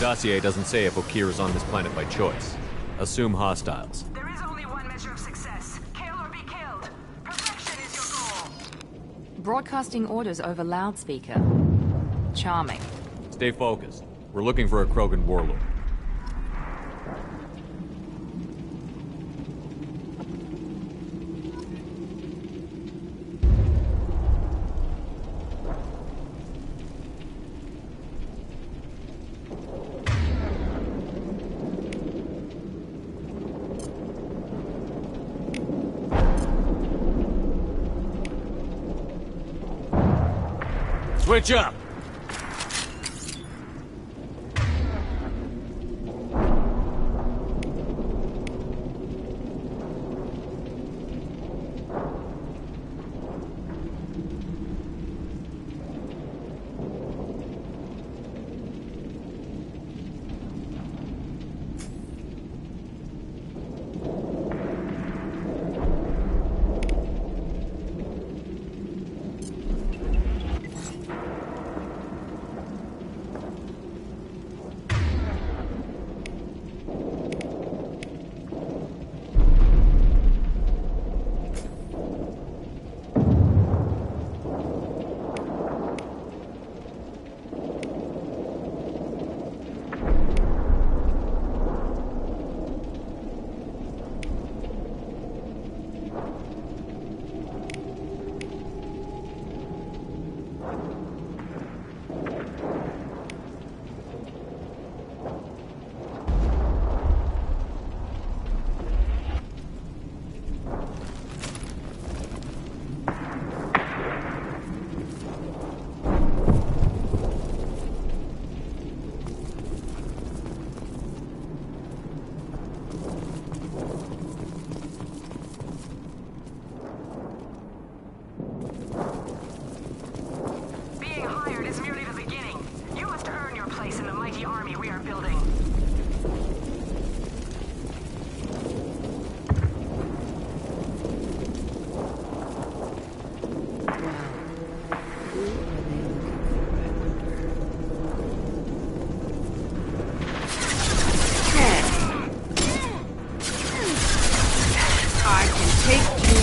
dossier doesn't say if Okir is on this planet by choice. Assume hostiles. There is only one measure of success. Kill or be killed. Perfection is your goal. Broadcasting orders over loudspeaker. Charming. Stay focused. We're looking for a Krogan warlord. Switch up! Being hired is merely the beginning. You must earn your place in the mighty army we are building. I can take you.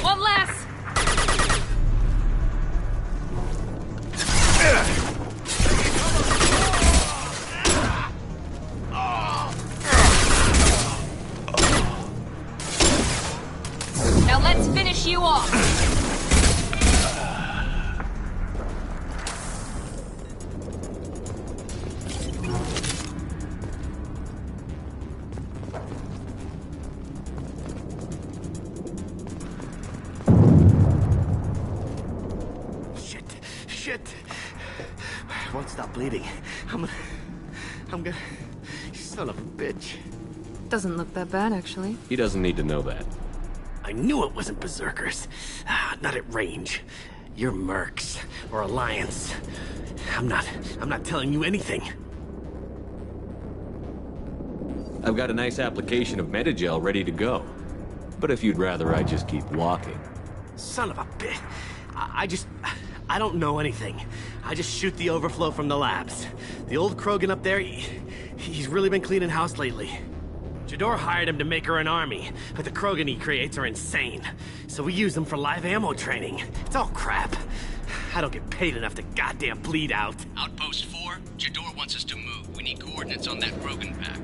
One less! Now let's finish you off! Shit! I won't stop bleeding. I'm gonna... You son of a bitch. Doesn't look that bad, actually. He doesn't need to know that. I knew it wasn't berserkers. Not at range. You're mercs or Alliance. I'm not telling you anything. I've got a nice application of Metagel ready to go. But if you'd rather I just keep walking. Son of a bitch. I don't know anything. I just shoot the overflow from the labs. The old Krogan up there, he's really been cleaning house lately. Jador hired him to make her an army, but the Krogan he creates are insane. So we use them for live ammo training. It's all crap. I don't get paid enough to goddamn bleed out. Outpost 4, Jador wants us to move. We need coordinates on that Krogan pack.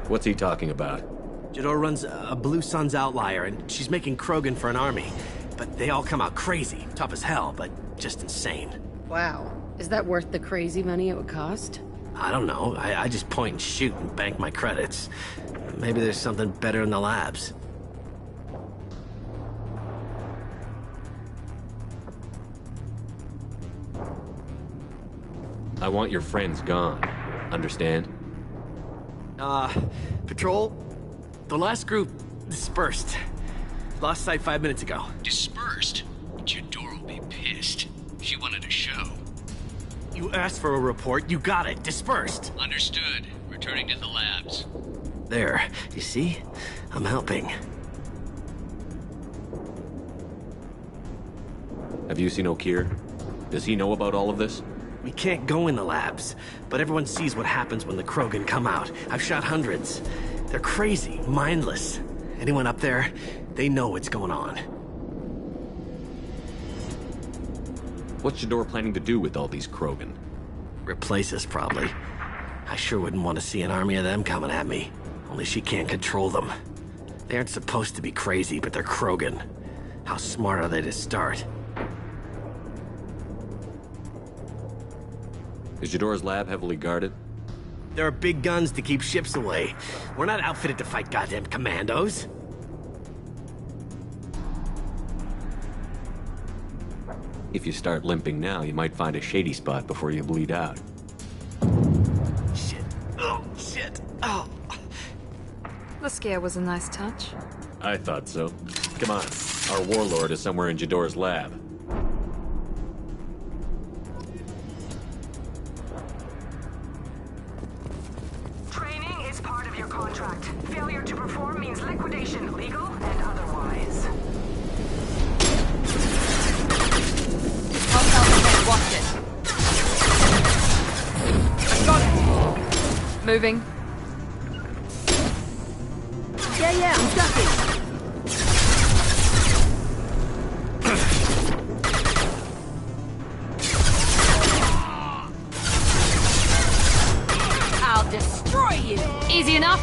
What's he talking about? Jador runs a Blue Suns outlier, and she's making Krogan for an army. But they all come out crazy, tough as hell, but just insane. Wow. Is that worth the crazy money it would cost? I don't know. I just point and shoot and bank my credits. Maybe there's something better in the labs. I want your friends gone. Understand? Patrol? The last group dispersed. Lost sight 5 minutes ago. Dispersed? Jador will be pissed. She wanted a show. You asked for a report, you got it. Dispersed. Understood. Returning to the labs. There. You see? I'm helping. Have you seen O'Keir? Does he know about all of this? We can't go in the labs, but everyone sees what happens when the Krogan come out. I've shot hundreds. They're crazy, mindless. Anyone up there, they know what's going on. What's Jador planning to do with all these Krogan? Replace us, probably. I sure wouldn't want to see an army of them coming at me. Only she can't control them. They aren't supposed to be crazy, but they're Krogan. How smart are they to start? Is Jador's lab heavily guarded? There are big guns to keep ships away. We're not outfitted to fight goddamn commandos. If you start limping now, you might find a shady spot before you bleed out. Shit. Oh, shit. Oh. The scare was a nice touch. I thought so. Come on. Our warlord is somewhere in Jador's lab. Training is part of your contract. Failure to perform means liquidation, legal and otherwise. Hostile ahead, watch it. I got it! Moving. Yeah, I'm ducking. I'll destroy you! Easy enough?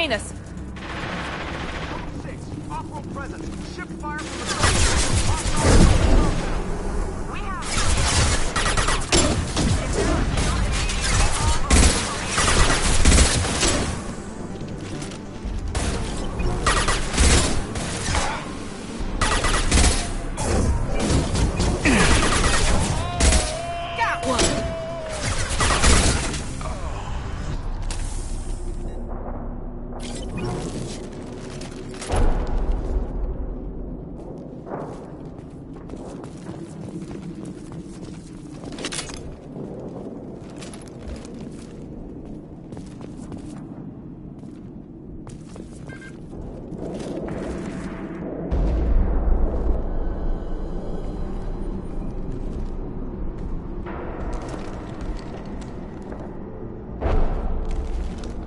seen us. Off-road presence. Ship fire from the We have... Got one.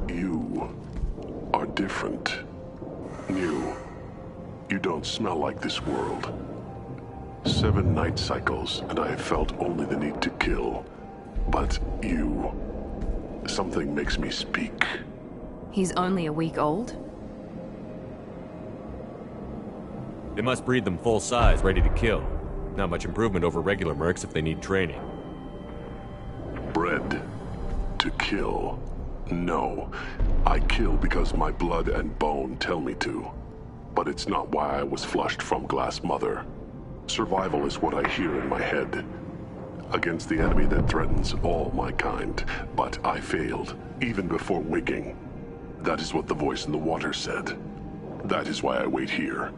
You are different. New. You don't smell like this world. 7 night cycles, and I have felt only the need to kill. But you... something makes me speak. He's only a week old? They must breed them full size, ready to kill. Not much improvement over regular mercs if they need training. Bred to kill. No. I kill because my blood and bone tell me to. But it's not why I was flushed from Glass Mother. Survival is what I hear in my head. Against the enemy that threatens all my kind. But I failed, even before waking. That is what the voice in the water said. That is why I wait here.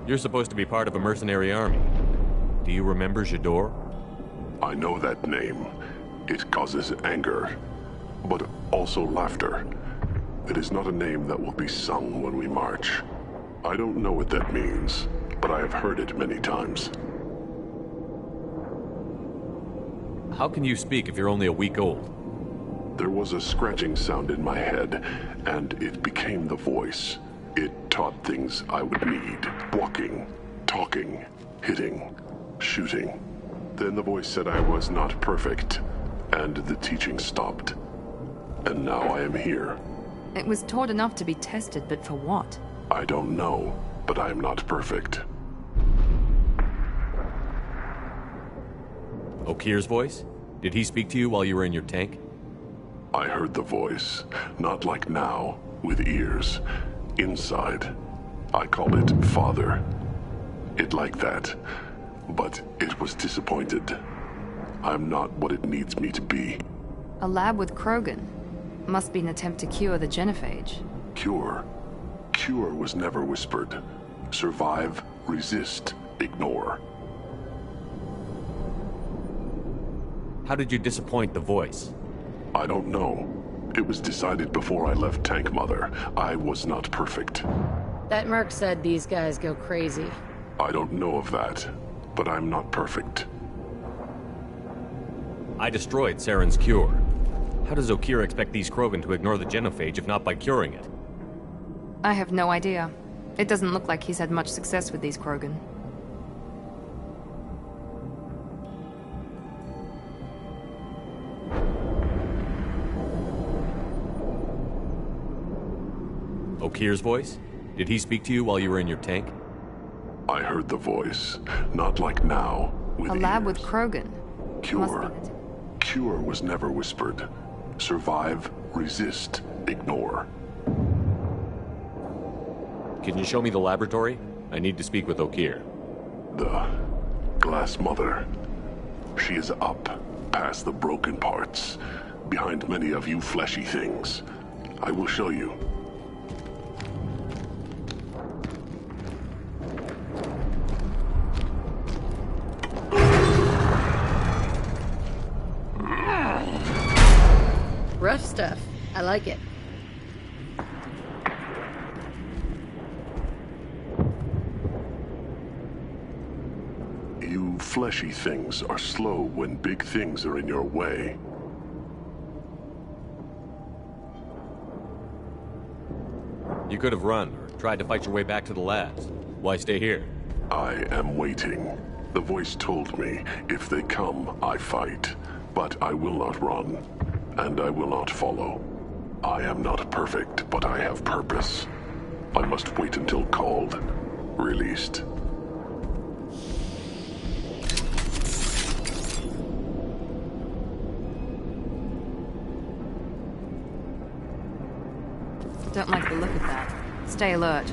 You're supposed to be part of a mercenary army. Do you remember Jador? I know that name. It causes anger, but also laughter. It is not a name that will be sung when we march. I don't know what that means, but I have heard it many times. How can you speak if you're only a week old? There was a scratching sound in my head, and it became the voice. It taught things I would need. Walking, talking, hitting, shooting. Then the voice said I was not perfect, and the teaching stopped. And now I am here. It was taught enough to be tested, but for what? I don't know, but I am not perfect. Okir's voice? Did he speak to you while you were in your tank? I heard the voice, not like now, with ears. Inside. I call it Father. It like that. But it was disappointed. I'm not what it needs me to be. A lab with Krogan. Must be an attempt to cure the genophage. Cure. Cure was never whispered. Survive, resist, ignore. How did you disappoint the voice? I don't know. It was decided before I left Tank Mother. I was not perfect. That merc said these guys go crazy. I don't know of that, but I'm not perfect. I destroyed Saren's cure. How does Okir expect these Krogan to ignore the genophage if not by curing it? I have no idea. It doesn't look like he's had much success with these Krogan. Okir's voice? Did he speak to you while you were in your tank? I heard the voice. Not like now, with A lab with ears. Krogan. Cure. Must be an Cure was never whispered. Survive, resist, ignore. Can you show me the laboratory? I need to speak with Okir. The Glass Mother. She is up, past the broken parts, behind many of you fleshy things. I will show you. Rough stuff. I like it. You fleshy things are slow when big things are in your way. You could have run, or tried to fight your way back to the labs. Why stay here? I am waiting. The voice told me, if they come, I fight. But I will not run. and I will not follow. I am not perfect, but I have purpose. I must wait until called, released. Don't like the look of that. Stay alert.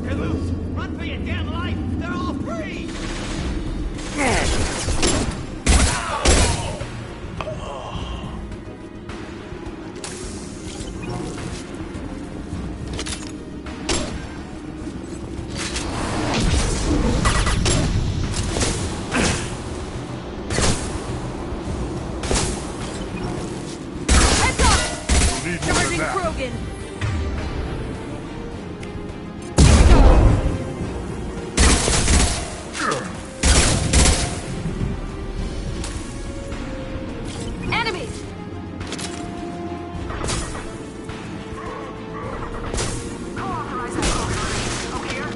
They're loose! Run for your damn life! They're all free! Charging Krogan! Enemies! Co-authorize that code. Over here.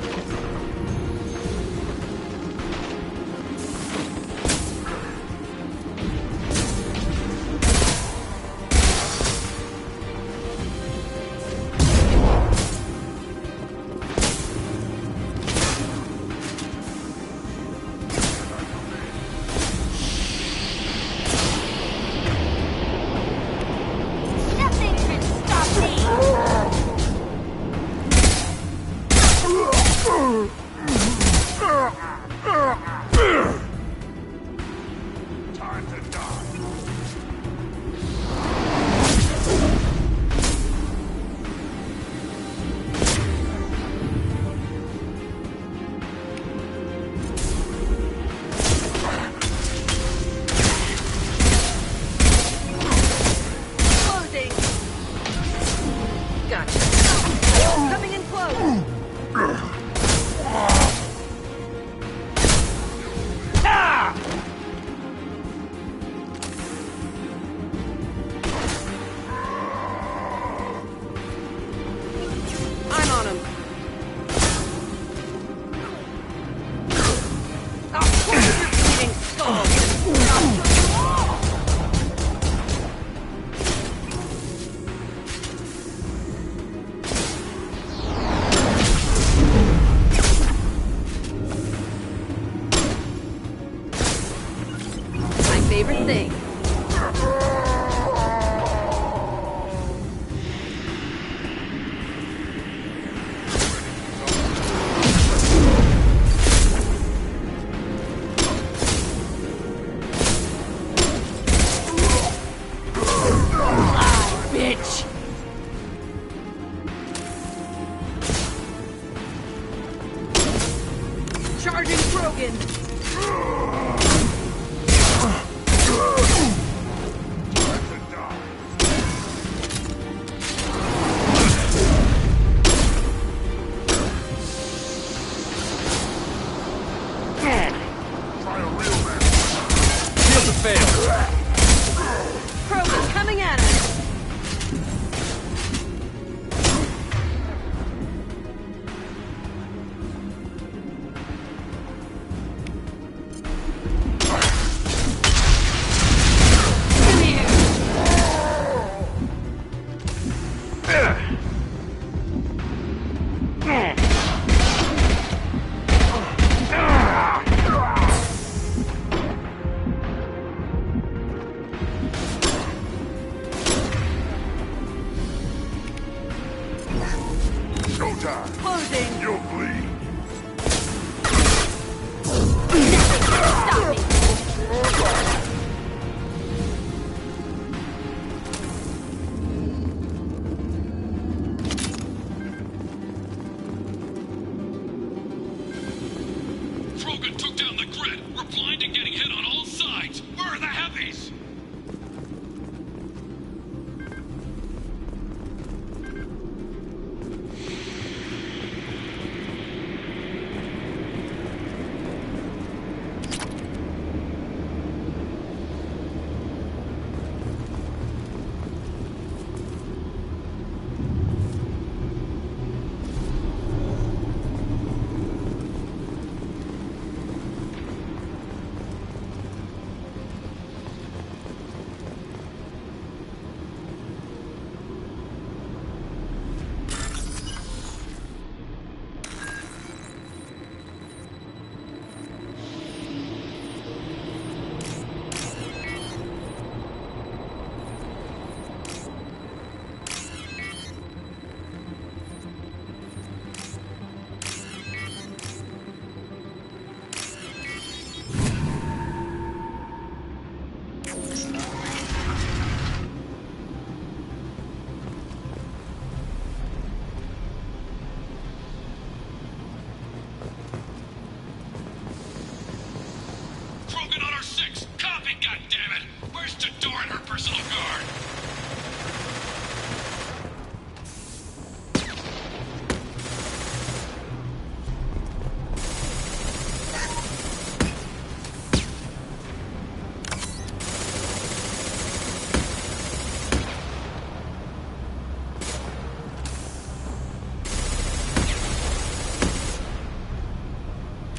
Nothing can stop me! Time to die! Closing! Gotcha. Coming in close! I'm on him. Oh, bleeding skull! My favorite thing. Bitch! Charging Krogan! Try a real man! Shields have failed. Krogan coming at us! Showtime! Closing! You'll bleed! Stop me! Krogan took down the grid. We're blind and getting hit on all sides. Where are the heavies?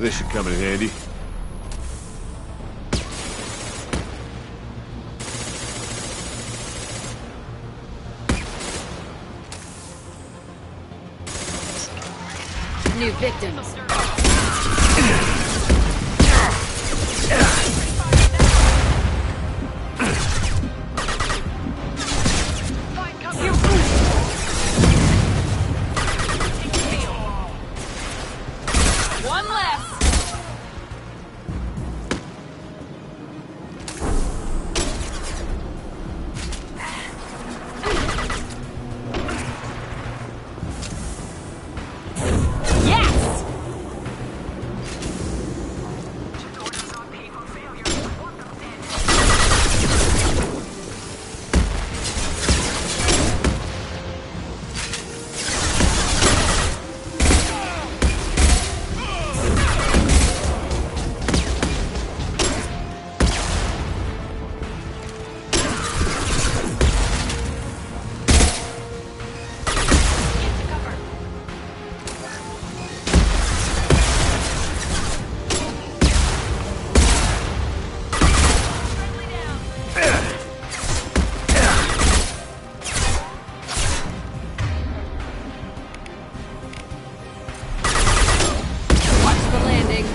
This should come in handy. New victims. One less. Yes! Watch the landing.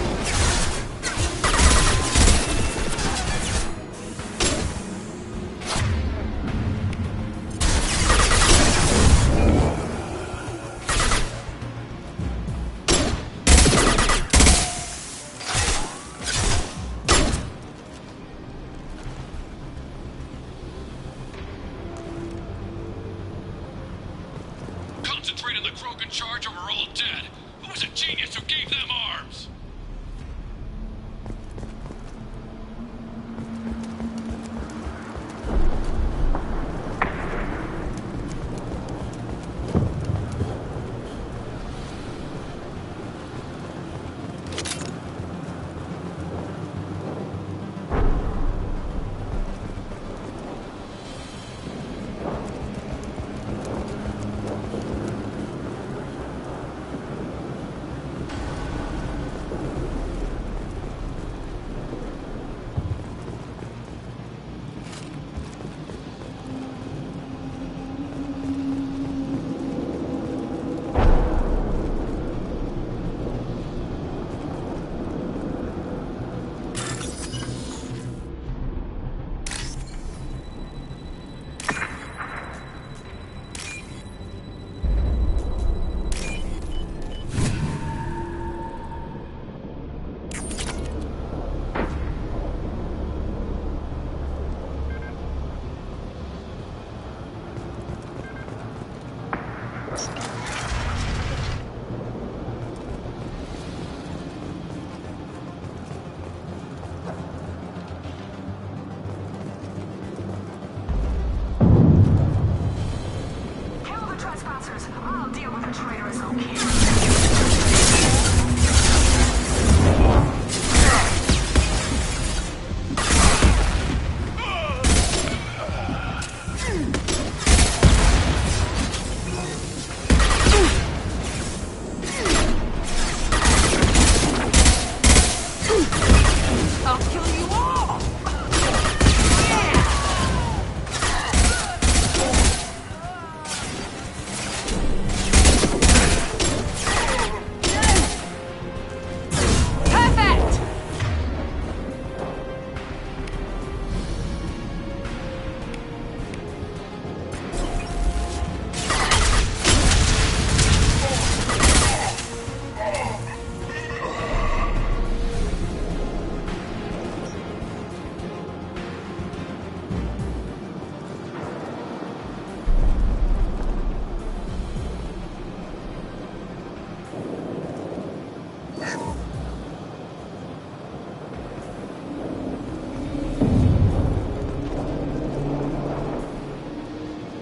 Concentrate on the Krogan charge or we're all dead. Who was a genius who gave them arms? Kill the trespassers. I'll deal with the traitors over here. I'll kill you all. Perfect.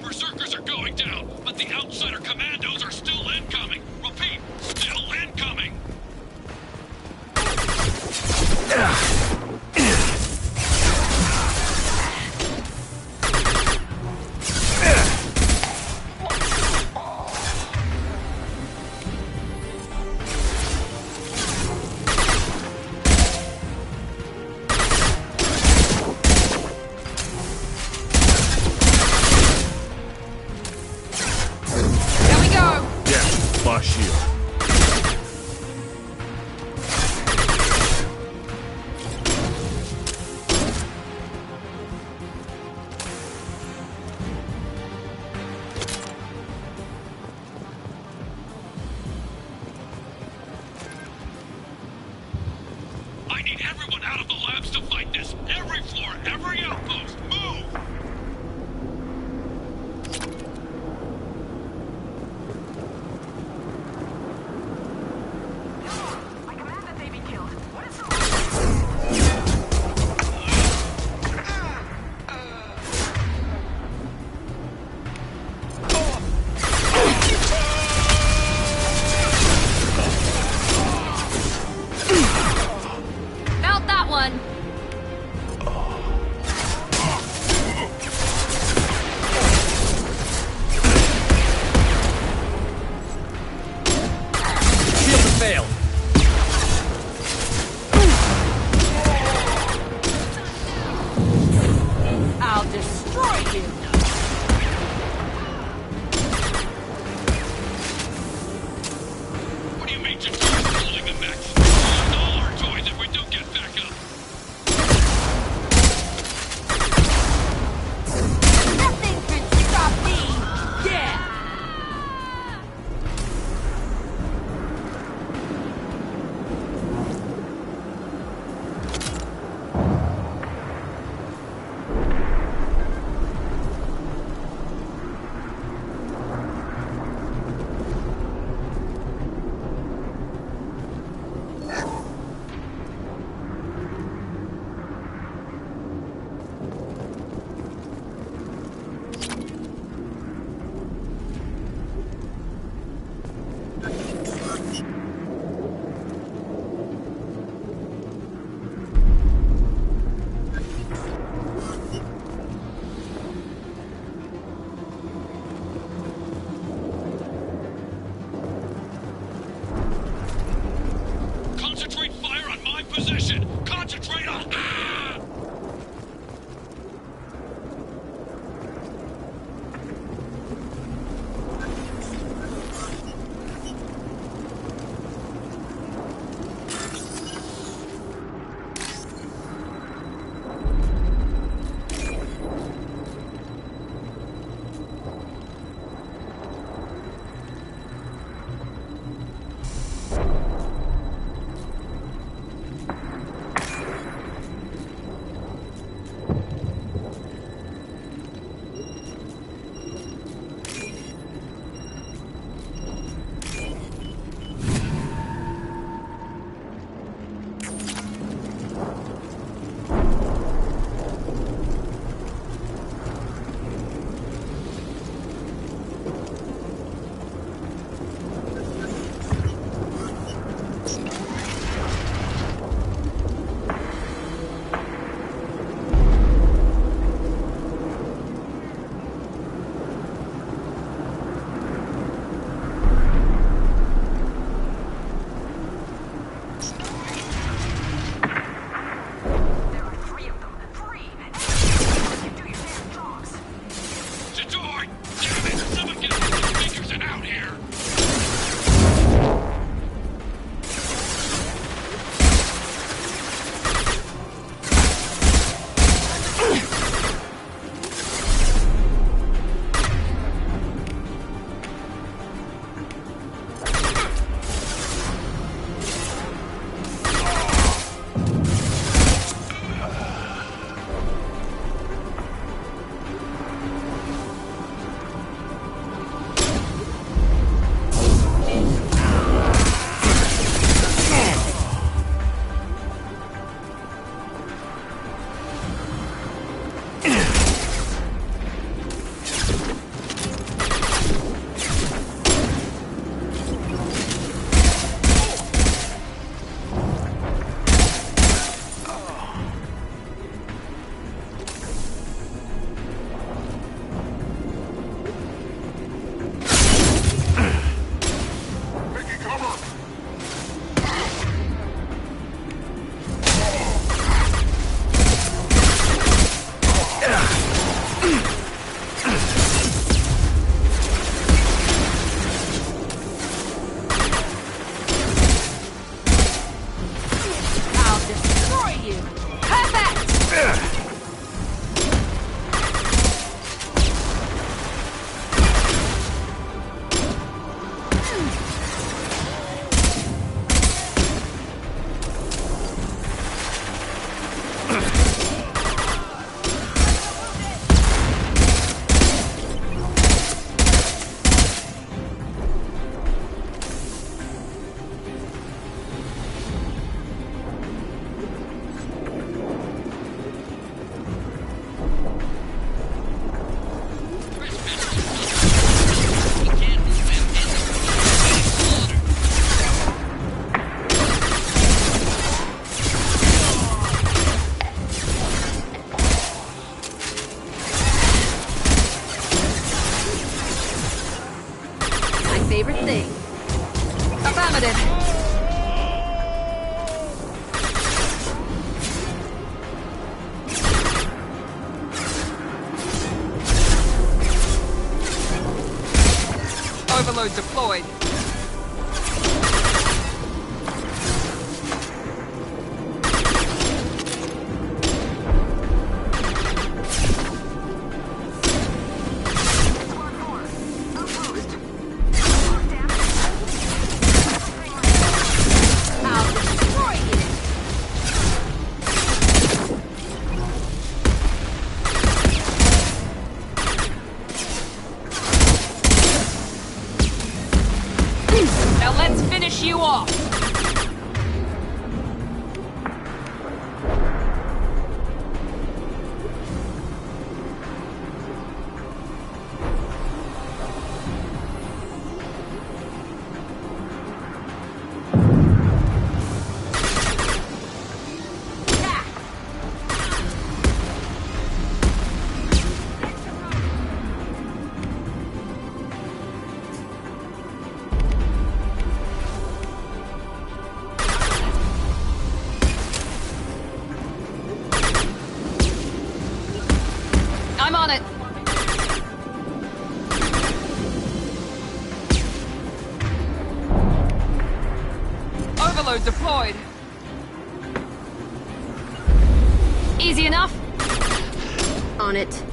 Berserkers are going down, but the outsider commandos are still incoming. Repeat, still incoming. my shield. I need everyone out of the labs to fight this. Every floor, every outpost, move! favorite thing. Affirmative. Overload deployed. Now let's finish you off! I'm on it! Overload deployed. Easy enough? On it. Straight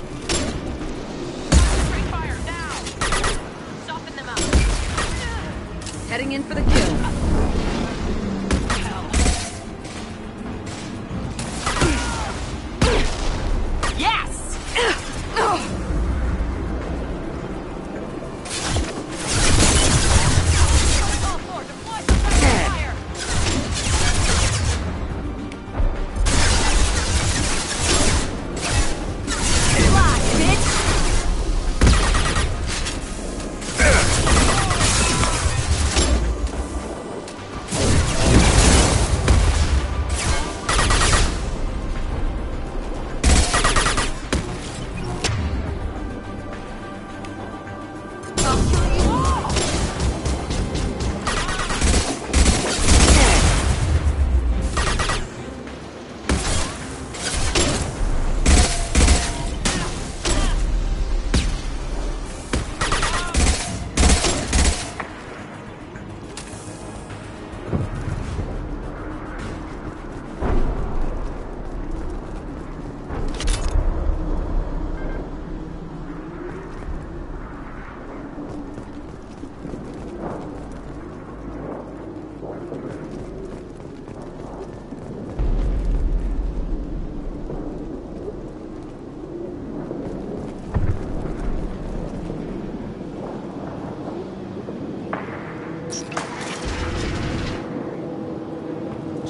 fire, now! Soften them up. Heading in for the kill. Yes!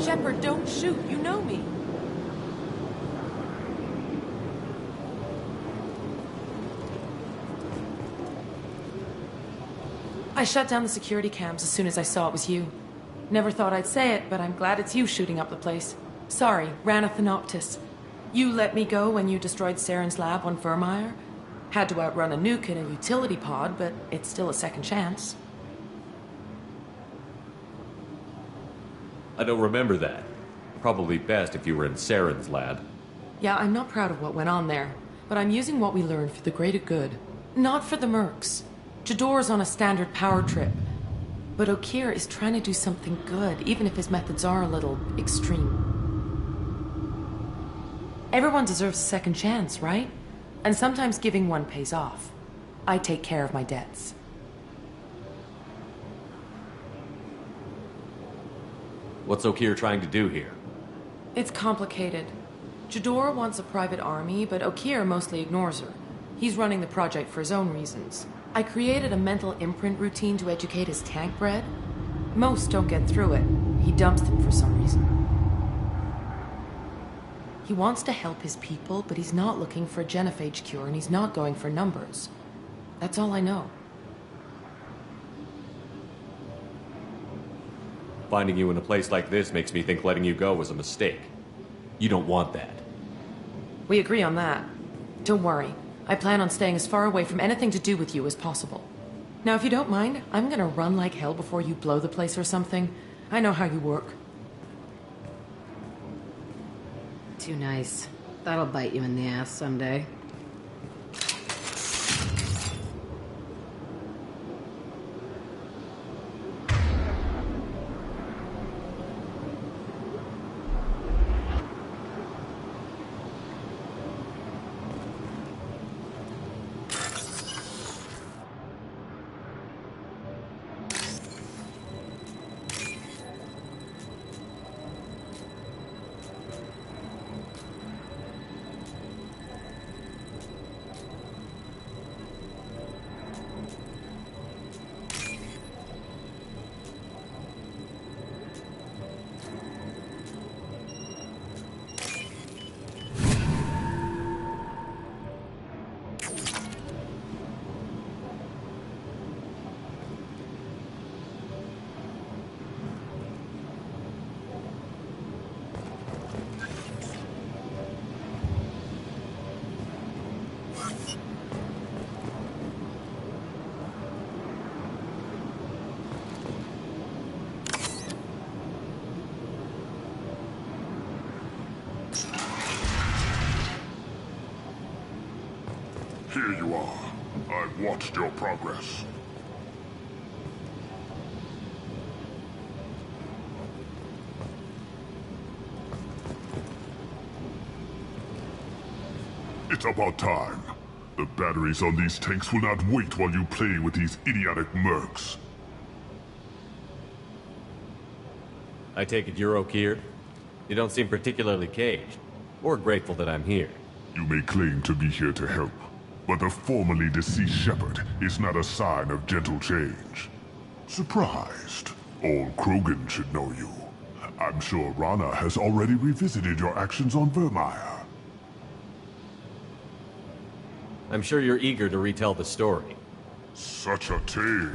Shepard, don't shoot. You know me. I shut down the security cams as soon as I saw it was you. Never thought I'd say it, but I'm glad it's you shooting up the place. Sorry, ran a Thanoptis. You let me go when you destroyed Saren's lab on Vermeer. Had to outrun a nuke in a utility pod, but it's still a second chance. I don't remember that. Probably best if you were in Saren's lab. Yeah, I'm not proud of what went on there, but I'm using what we learned for the greater good. Not for the mercs. Jador's on a standard power trip. But Okir is trying to do something good, even if his methods are a little extreme. Everyone deserves a second chance, right? And sometimes giving one pays off. I take care of my debts. What's Okir trying to do here? It's complicated. Jador wants a private army, but Okir mostly ignores her. He's running the project for his own reasons. I created a mental imprint routine to educate his tank bred. Most don't get through it. He dumps them for some reason. He wants to help his people, but he's not looking for a genophage cure, and he's not going for numbers. That's all I know. Finding you in a place like this makes me think letting you go was a mistake. You don't want that. We agree on that. Don't worry. I plan on staying as far away from anything to do with you as possible. Now, if you don't mind, I'm gonna run like hell before you blow the place or something. I know how you work. Too nice. That'll bite you in the ass someday. Here you are. I've watched your progress. It's about time. The batteries on these tanks will not wait while you play with these idiotic mercs. I take it you're here? You don't seem particularly caged, or grateful that I'm here. You may claim to be here to help, but the formerly deceased shepherd is not a sign of gentle change. Surprised? Old Krogan should know you. I'm sure Rana has already revisited your actions on Vermeer. I'm sure you're eager to retell the story. Such a tale.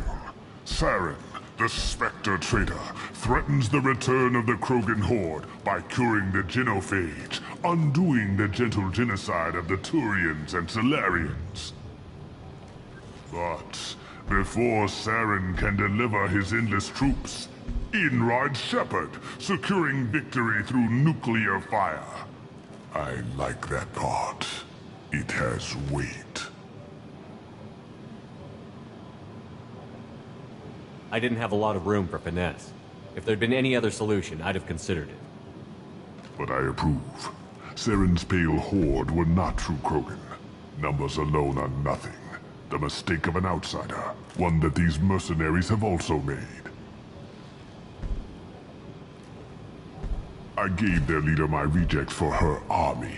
Saren, the Spectre traitor, threatens the return of the Krogan horde by curing the genophage, undoing the gentle genocide of the Turians and Solarians. But before Saren can deliver his endless troops, in rides Shepard, securing victory through nuclear fire. I like that part. It has weight. I didn't have a lot of room for finesse. If there'd been any other solution, I'd have considered it. But I approve. Saren's pale horde were not true Krogan. Numbers alone are nothing. The mistake of an outsider, one that these mercenaries have also made. I gave their leader my rejects for her army,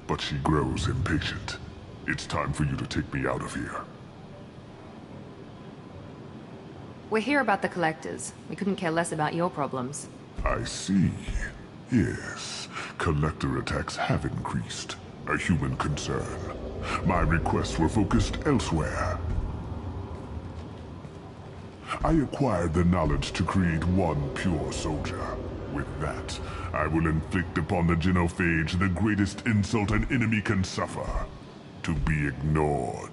but she grows impatient. It's time for you to take me out of here. We're here about the collectors. We couldn't care less about your problems. I see. Yes, collector attacks have increased. A human concern. My requests were focused elsewhere. I acquired the knowledge to create one pure soldier. With that, I will inflict upon the genophage the greatest insult an enemy can suffer. To be ignored.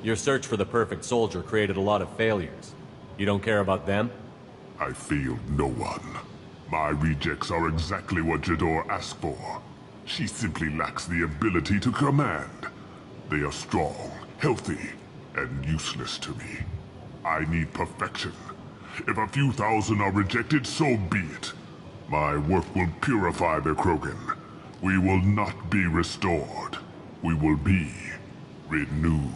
Your search for the perfect soldier created a lot of failures. You don't care about them? I failed no one. My rejects are exactly what Jador asked for. She simply lacks the ability to command. They are strong, healthy, and useless to me. I need perfection. If a few thousand are rejected, so be it. My work will purify the Krogan. We will not be restored. We will be renewed.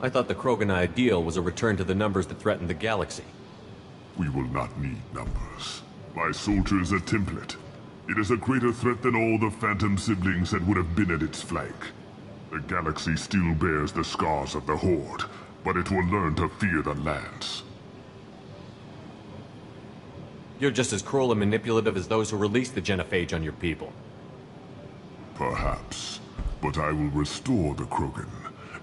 I thought the Krogan ideal was a return to the numbers that threatened the galaxy. We will not need numbers. My soldier is a template. It is a greater threat than all the Phantom siblings that would have been at its flank. The galaxy still bears the scars of the Horde, but it will learn to fear the Lance. You're just as cruel and manipulative as those who released the genophage on your people. Perhaps, but I will restore the Krogan,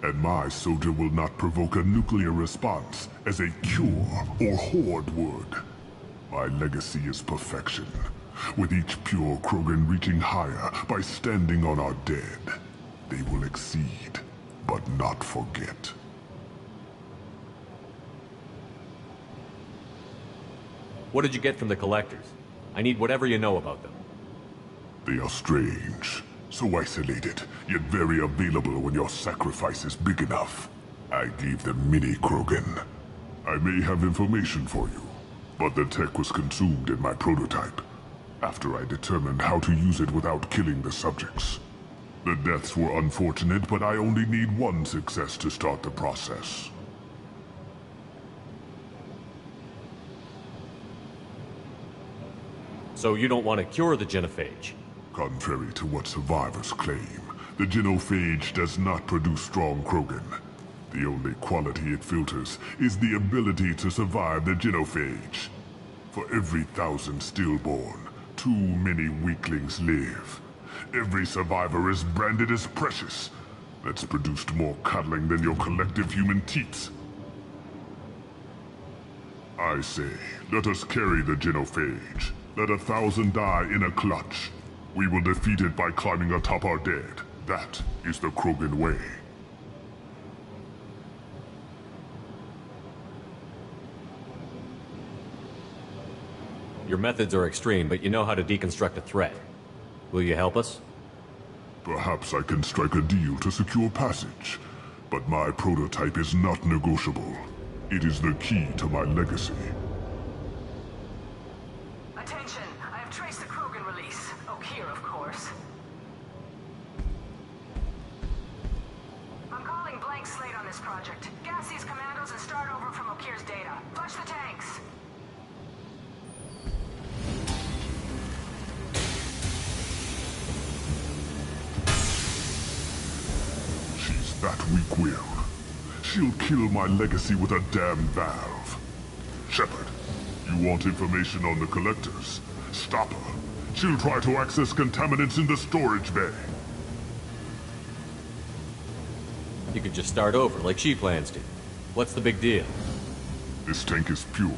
and my soldier will not provoke a nuclear response as a cure or Horde would. My legacy is perfection. with each pure Krogan reaching higher by standing on our dead. They will exceed, but not forget. What did you get from the collectors? I need whatever you know about them. They are strange, so isolated, yet very available when your sacrifice is big enough. I gave them mini Krogan. I may have information for you, but the tech was consumed in my prototype, after I determined how to use it without killing the subjects. The deaths were unfortunate, but I only need one success to start the process. So you don't want to cure the genophage? Contrary to what survivors claim, the genophage does not produce strong Krogan. The only quality it filters is the ability to survive the genophage. For every 1,000 stillborn, too many weaklings live. Every survivor is branded as precious. That's produced more cuddling than your collective human teats. I say, let us carry the genophage. Let 1,000 die in a clutch. We will defeat it by climbing atop our dead. That is the Krogan way. Your methods are extreme, but you know how to deconstruct a threat. Will you help us? Perhaps I can strike a deal to secure passage. But my prototype is not negotiable. It is the key to my legacy. Attention, I have traced the Krogan release. Okeer, of course. I'm calling blank slate on this project. Gas these commandos and start over from Okeer's data. Flush the tanks. She's that weak-willed. She'll kill my legacy with a damn valve. Shepard, you want information on the collectors? Stop her. She'll try to access contaminants in the storage bay. You could just start over, like she plans to. What's the big deal? This tank is pure.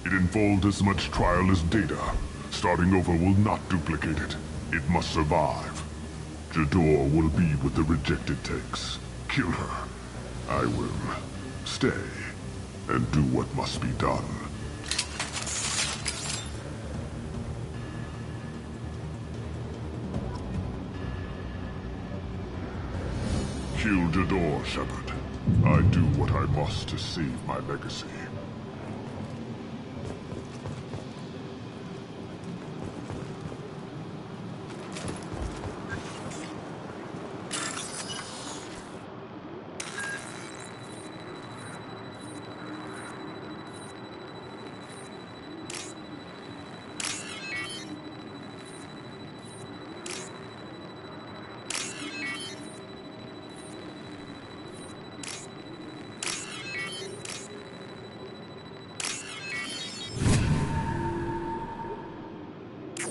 It involved as much trial as data. Starting over will not duplicate it. It must survive. Jador will be with the rejected tanks. Kill her. I will stay and do what must be done. Kill Jador, Shepard. I do what I must to save my legacy.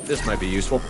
This might be useful.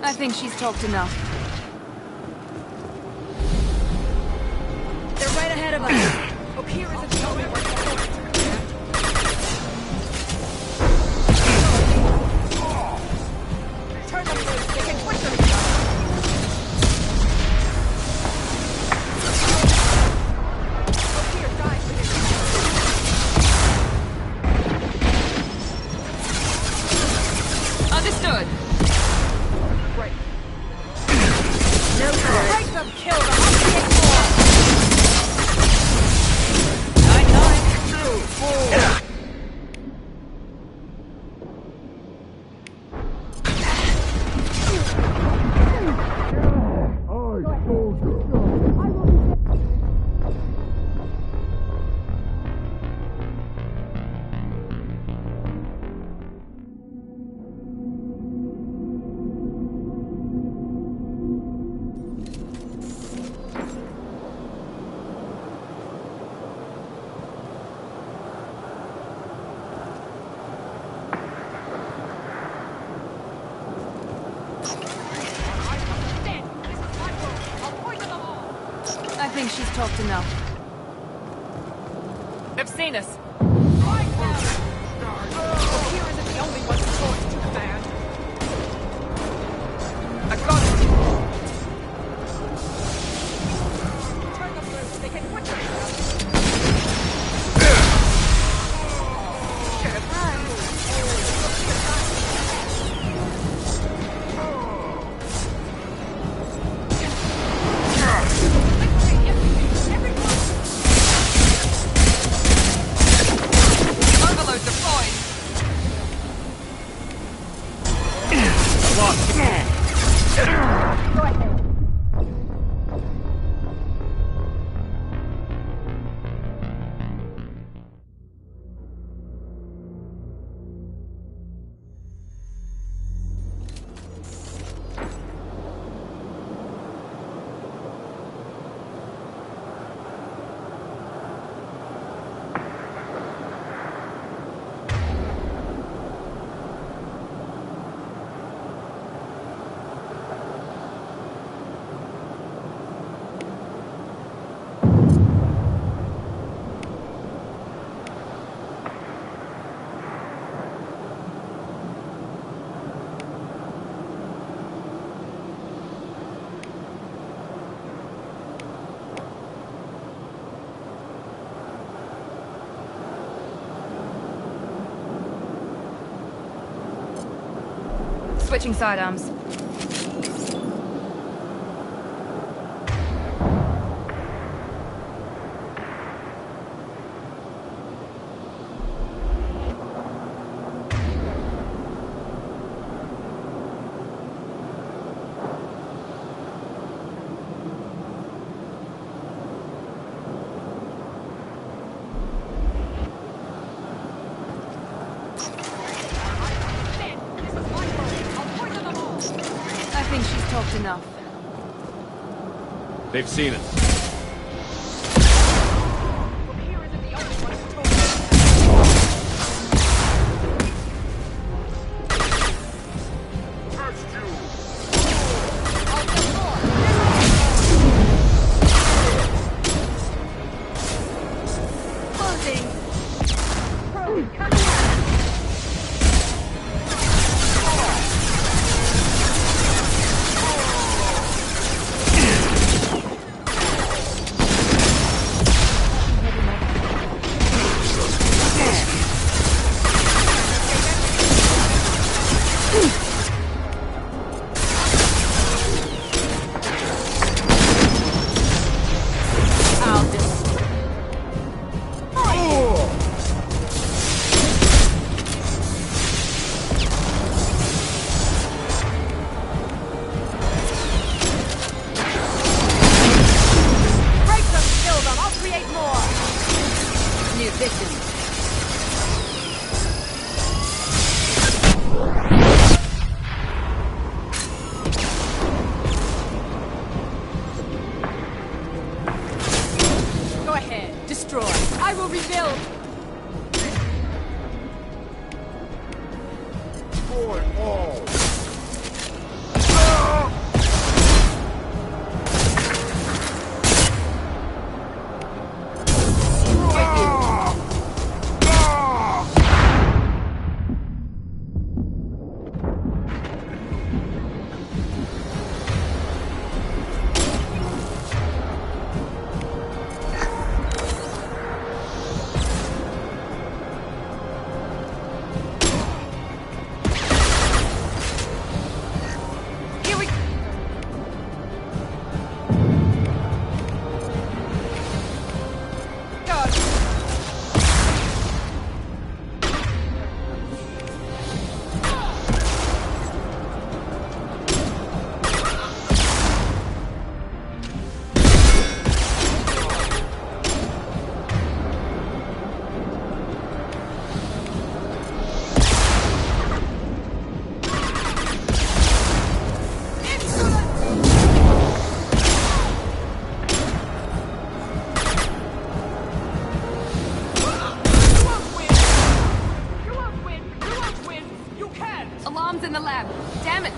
I think she's talked enough. They're right ahead of us. Okeer isn't showing where turn them loose. They can twist them. Okeer died for this. Understood. Right. No break them, kill them. I'll take more. Dead. This is my world. I'll poison them all. I think she's talked enough. They've seen us. Right now. O'Keefe isn't the only one who talks to the man. I got him. Turn them loose. They can quit themselves. Overload deployed. Switching sidearms. Dead. This is my world. I'll poison them all. I think she's talked enough. They've seen us. O'Keefe isn't the only one who talks Closing.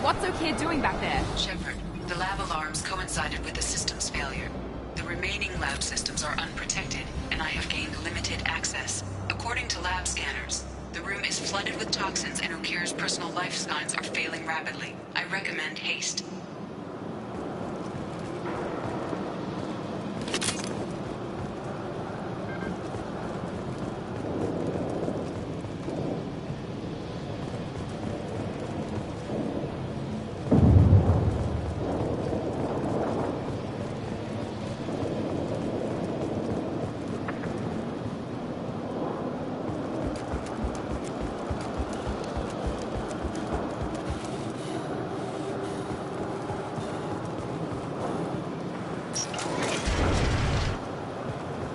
What's O'Keefe doing back there? Shepard, the lab alarms coincided with the system's failure. The remaining lab systems are unprotected, and I have gained limited access. According to lab scanners, the room is flooded with toxins and O'Keefe's personal life signs are failing rapidly. I recommend haste.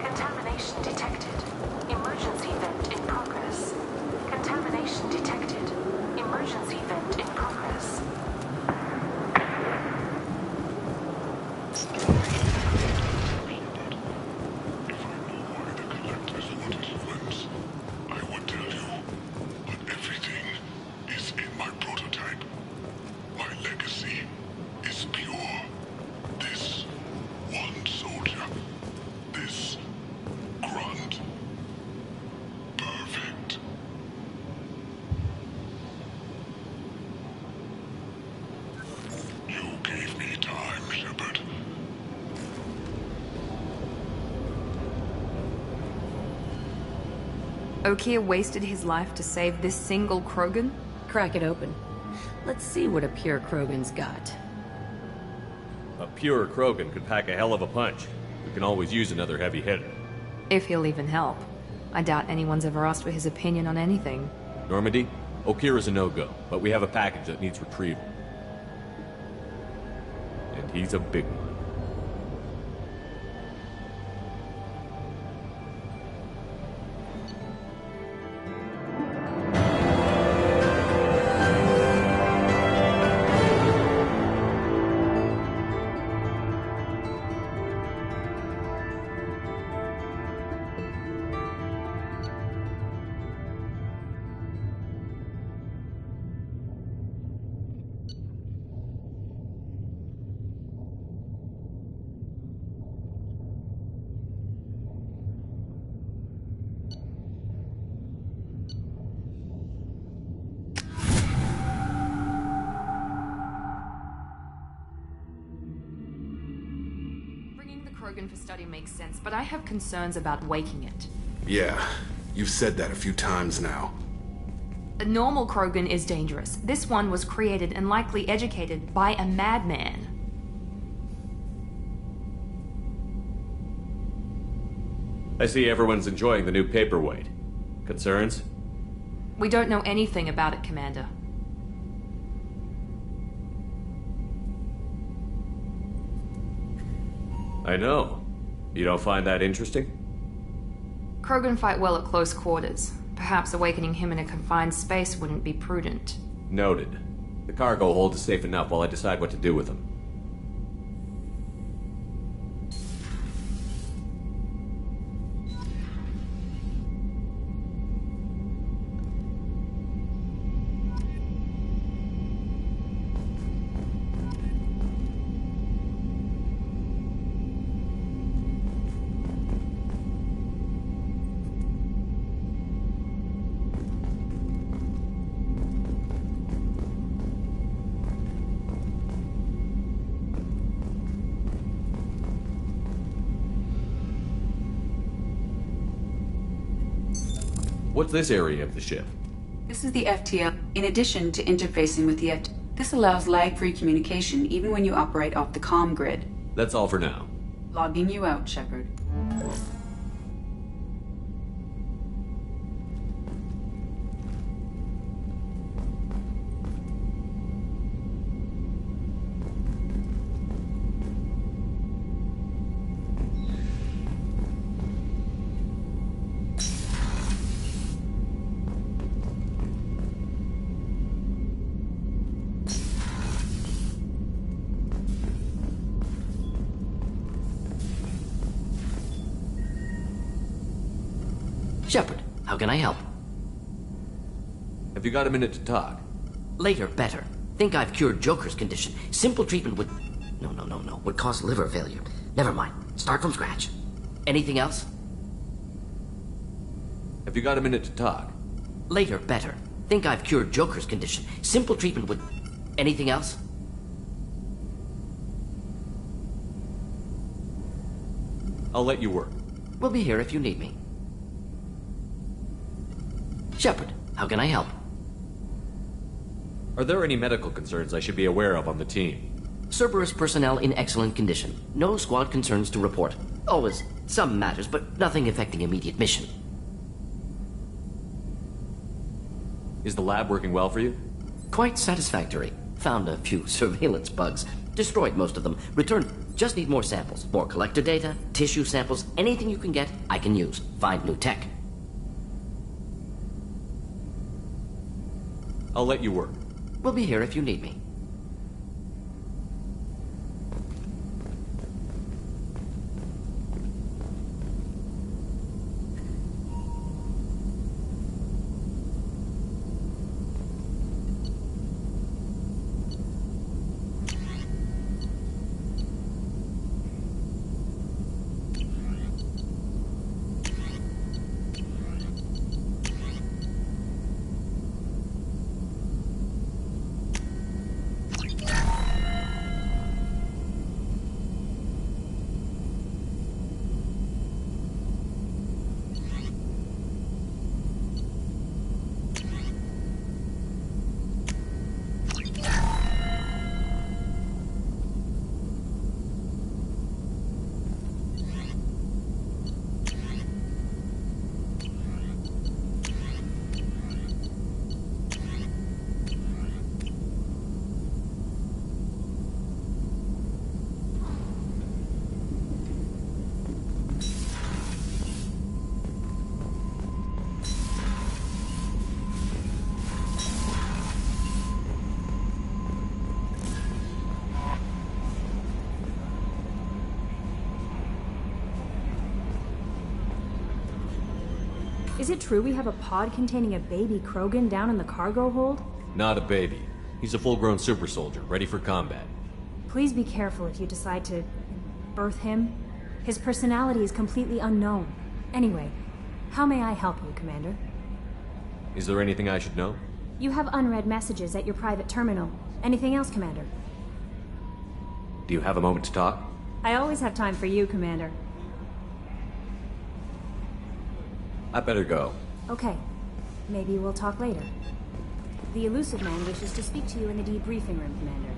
Contamination detected. Emergency vent in progress. Contamination detected. Emergency vent in progress. If I knew why the collectors wanted humans, I would tell you. But everything is in my prototype. My legacy is pure. This one soldier. This grunt. Perfect. You gave me time, Shepard. O'Keefe wasted his life to save this single Krogan? Crack it open. Let's see what a pure Krogan's got. A pure Krogan could pack a hell of a punch. We can always use another heavy hitter. If he'll even help. I doubt anyone's ever asked for his opinion on anything. Normandy, O'Keefe is a no-go, but we have a package that needs retrieval. And he's a big one. Bringing the Krogan for study makes sense, but I have concerns about waking it. Yeah, you've said that a few times now. A normal Krogan is dangerous. This one was created and likely educated by a madman. I see everyone's enjoying the new paperweight. Concerns? We don't know anything about it, Commander. I know. You don't find that interesting? Krogan fight well at close quarters. Perhaps awakening him in a confined space wouldn't be prudent. Noted. The cargo hold is safe enough while I decide what to do with them. What's this area of the ship? This is the FTL. In addition to interfacing with the this allows lag-free communication even when you operate off the comm grid. That's all for now. Logging you out, Shepard. Shepard, how can I help? Have you got a minute to talk? Later, better. Think I've cured Joker's condition. Simple treatment would... No. Would cause liver failure. Never mind. Start from scratch. Anything else? Have you got a minute to talk? Later, better. Think I've cured Joker's condition. Simple treatment would... Anything else? I'll let you work. We'll be here if you need me. Shepard, how can I help? Are there any medical concerns I should be aware of on the team? Cerberus personnel in excellent condition. No squad concerns to report. Always some matters, but nothing affecting immediate mission. Is the lab working well for you? Quite satisfactory. Found a few surveillance bugs. Destroyed most of them. Returned. Just need more samples. More collector data, tissue samples, anything you can get, I can use. Find new tech. I'll let you work. We'll be here if you need me. Is it true we have a pod containing a baby Krogan down in the cargo hold? Not a baby. He's a full-grown super soldier, ready for combat. Please be careful if you decide to birth him. His personality is completely unknown. Anyway, how may I help you, Commander? Is there anything I should know? You have unread messages at your private terminal. Anything else, Commander? Do you have a moment to talk? I always have time for you, Commander. I better go. Okay. Maybe we'll talk later. The Elusive Man wishes to speak to you in the debriefing room, Commander.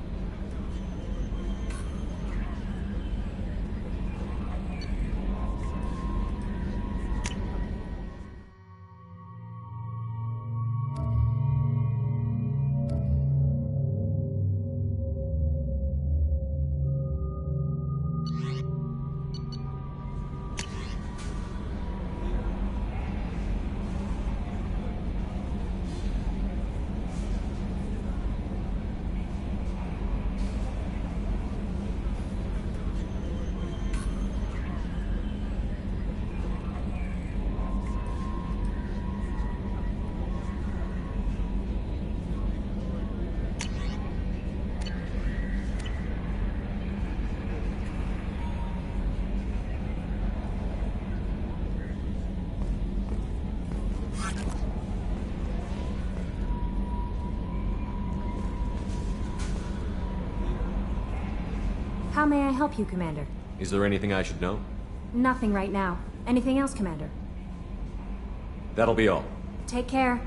How may I help you, Commander? Is there anything I should know? Nothing right now. Anything else, Commander? That'll be all. Take care.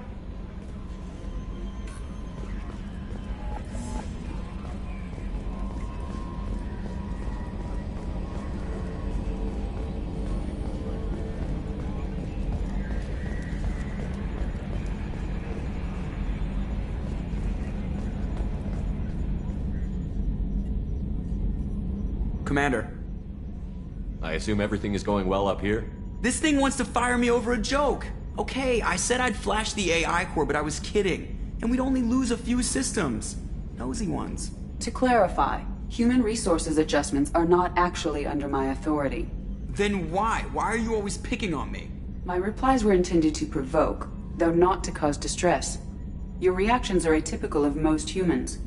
Commander. I assume everything is going well up here? This thing wants to fire me over a joke. Okay, I said I'd flash the AI core, but I was kidding. And we'd only lose a few systems. Nosy ones. To clarify, human resources adjustments are not actually under my authority. Then why? Why are you always picking on me? My replies were intended to provoke, though not to cause distress. Your reactions are atypical of most humans.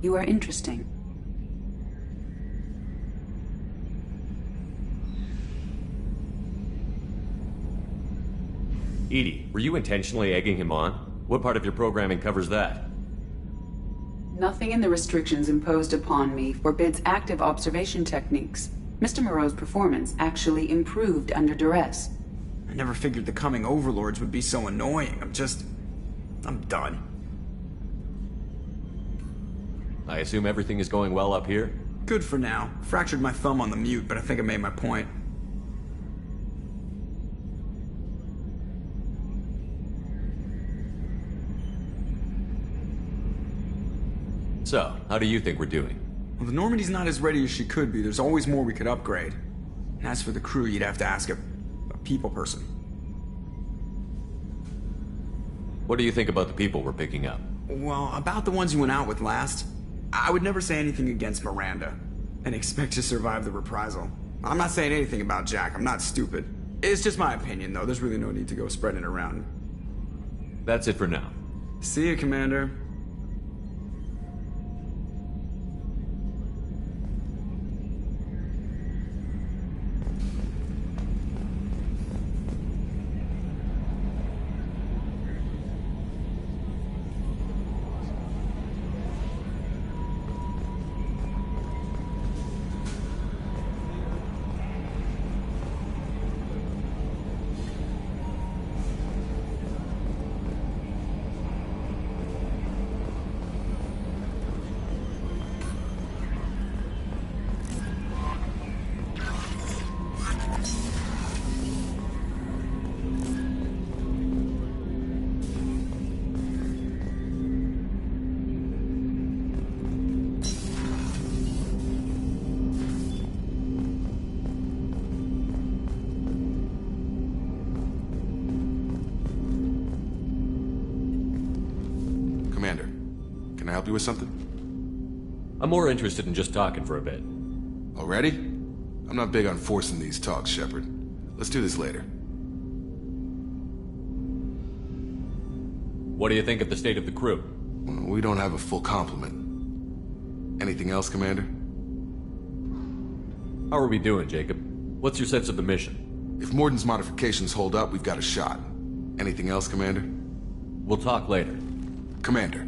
You are interesting. Edie, were you intentionally egging him on? What part of your programming covers that? Nothing in the restrictions imposed upon me forbids active observation techniques. Mr. Moreau's performance actually improved under duress. I never figured the coming overlords would be so annoying. I'm done. I assume everything is going well up here? Good for now. Fractured my thumb on the mute, but I think I made my point. So, how do you think we're doing? Well, the Normandy's not as ready as she could be. There's always more we could upgrade. And as for the crew, you'd have to ask a people person. What do you think about the people we're picking up? Well, about the ones you went out with last, I would never say anything against Miranda and expect to survive the reprisal. I'm not saying anything about Jack. I'm not stupid. It's just my opinion, though. There's really no need to go spreading it around. That's it for now. See you, Commander. Commander, can I help you with something? I'm more interested in just talking for a bit. Already? I'm not big on forcing these talks, Shepard. Let's do this later. What do you think of the state of the crew? Well, we don't have a full complement. Anything else, Commander? How are we doing, Jacob? What's your sense of the mission? If Morden's modifications hold up, we've got a shot. Anything else, Commander? We'll talk later. Commander.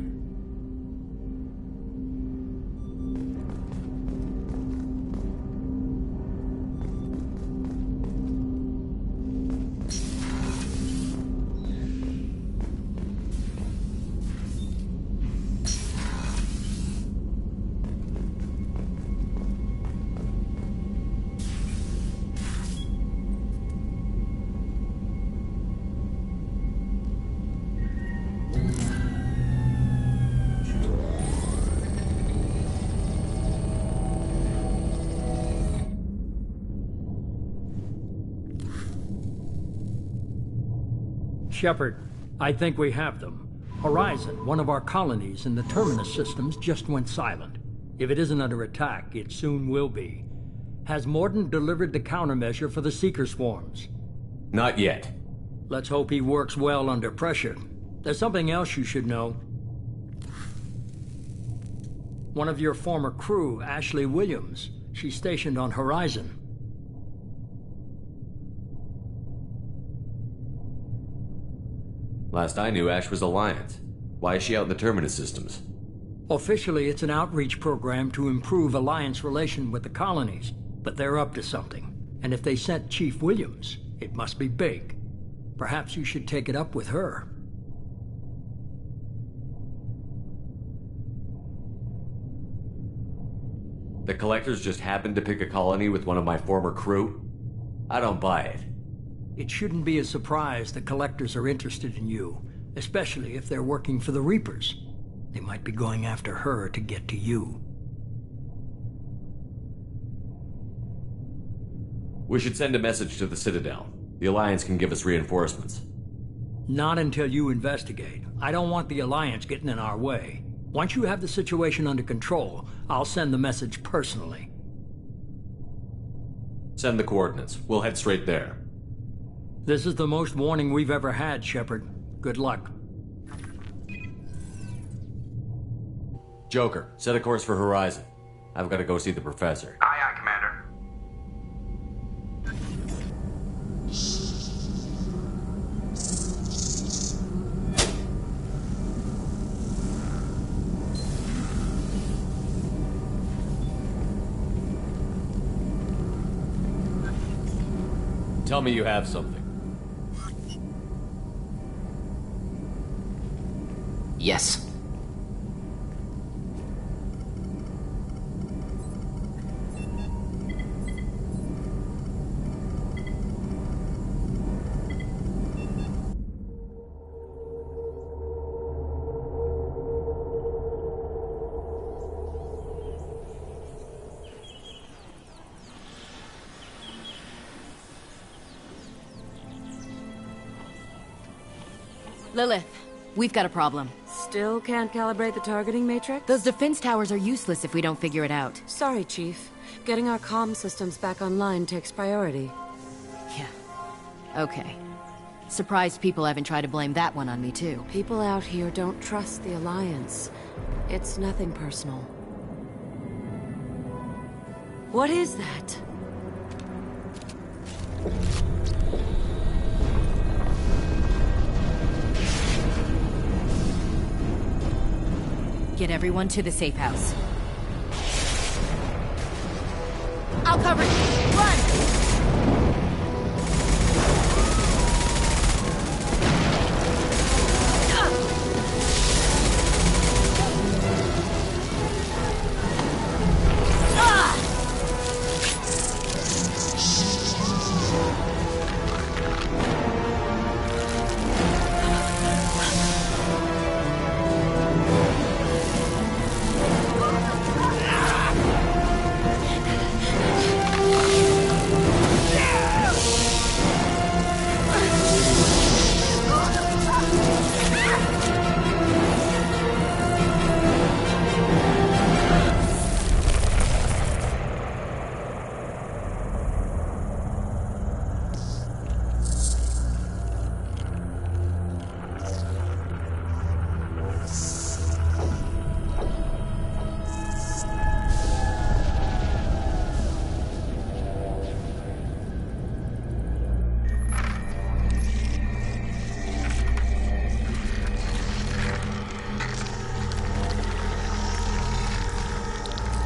Shepard, I think we have them. Horizon, one of our colonies in the Terminus systems, just went silent. If it isn't under attack, it soon will be. Has Morden delivered the countermeasure for the Seeker swarms? Not yet. Let's hope he works well under pressure. There's something else you should know. One of your former crew, Ashley Williams, she's stationed on Horizon. Last I knew, Ash was Alliance. Why is she out in the Terminus systems? Officially, it's an outreach program to improve Alliance relation with the colonies, but they're up to something. And if they sent Chief Williams, it must be big. Perhaps you should take it up with her. The Collectors just happened to pick a colony with one of my former crew? I don't buy it. It shouldn't be a surprise the Collectors are interested in you, especially if they're working for the Reapers. They might be going after her to get to you. We should send a message to the Citadel. The Alliance can give us reinforcements. Not until you investigate. I don't want the Alliance getting in our way. Once you have the situation under control, I'll send the message personally. Send the coordinates. We'll head straight there. This is the most warning we've ever had, Shepard. Good luck. Joker, set a course for Horizon. I've got to go see the professor. Aye, aye, Commander. Tell me you have something. Yes. Lilith, we've got a problem. Still can't calibrate the targeting matrix? Those defense towers are useless if we don't figure it out. Sorry, Chief. Getting our comm systems back online takes priority. Yeah. Okay. Surprised people haven't tried to blame that one on me, too. People out here don't trust the Alliance. It's nothing personal. What is that? Get everyone to the safe house. I'll cover you. Run!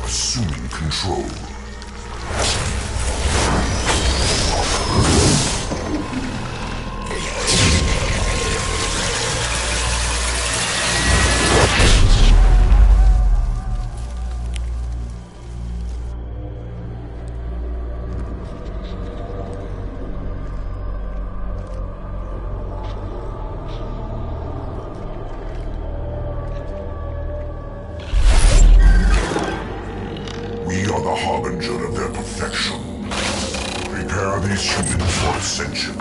Assuming control. We are the harbinger of their perfection. Prepare these humans for ascension.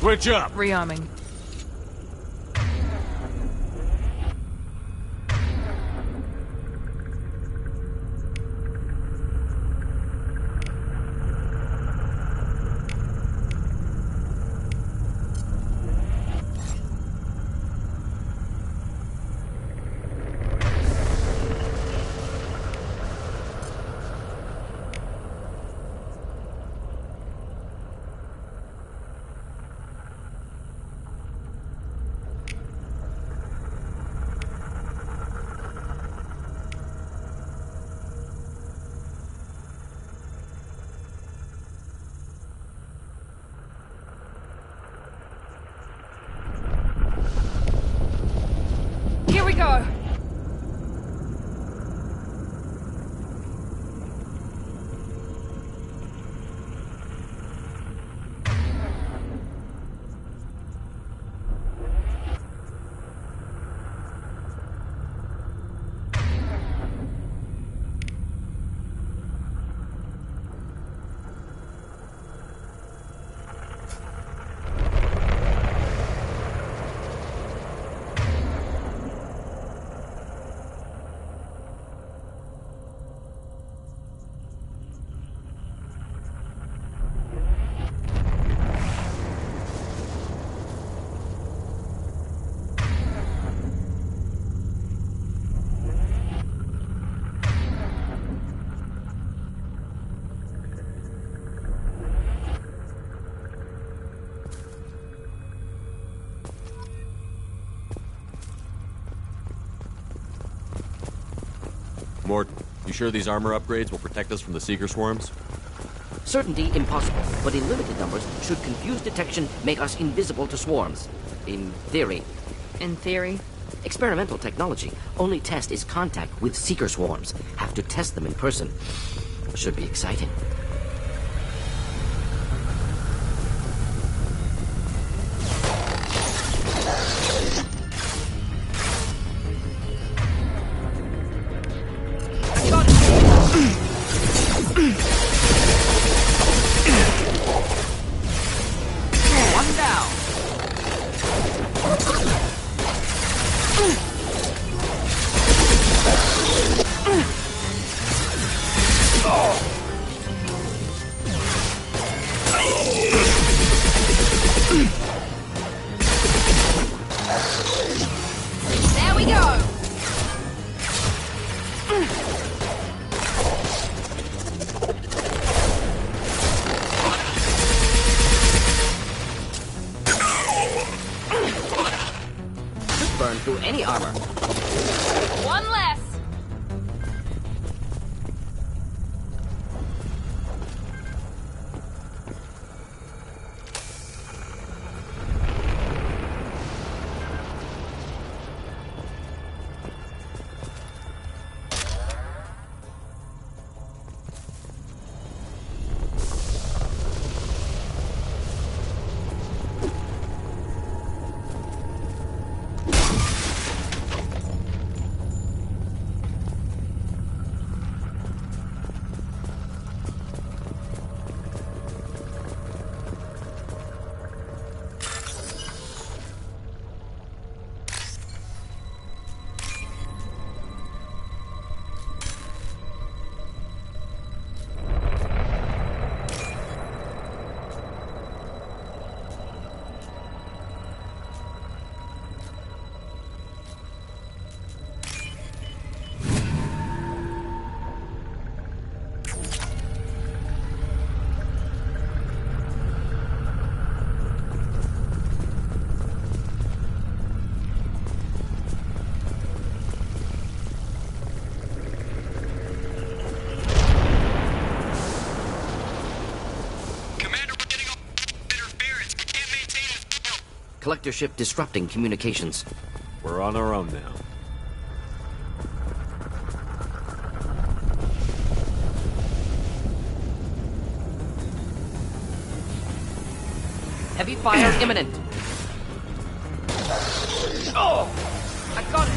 Switch up! Rearming. Here we go! Mort, you sure these armor upgrades will protect us from the Seeker swarms? Certainty impossible, but in limited numbers, should confused detection make us invisible to swarms. In theory. In theory? Experimental technology. Only test is contact with Seeker swarms. Have to test them in person. Should be exciting. There we go! Could burn through any armor. One less! Collector ship disrupting communications. We're on our own now. Heavy fire imminent. Oh! I got it!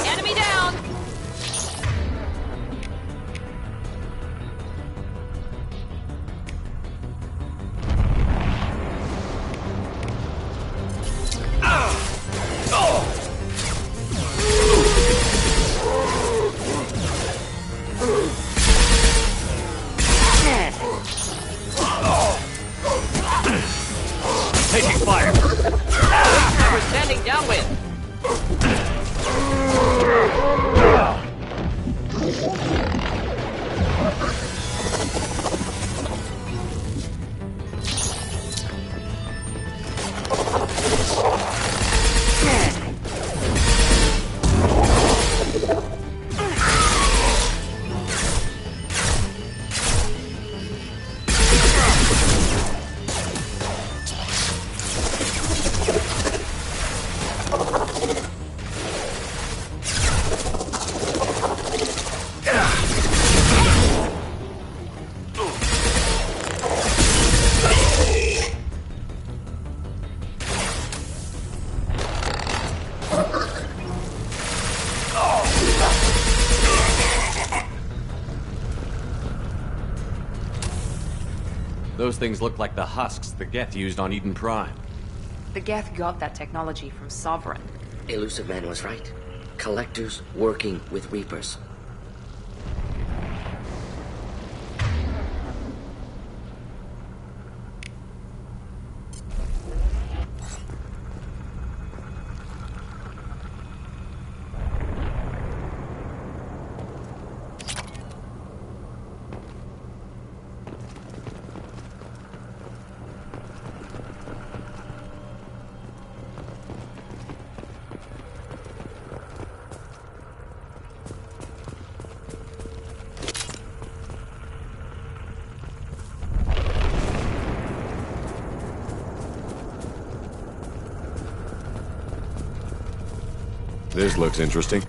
Enemy down! Those things look like the husks the Geth used on Eden Prime. The Geth got that technology from Sovereign. Elusive Man was right. Collectors working with Reapers. This looks interesting.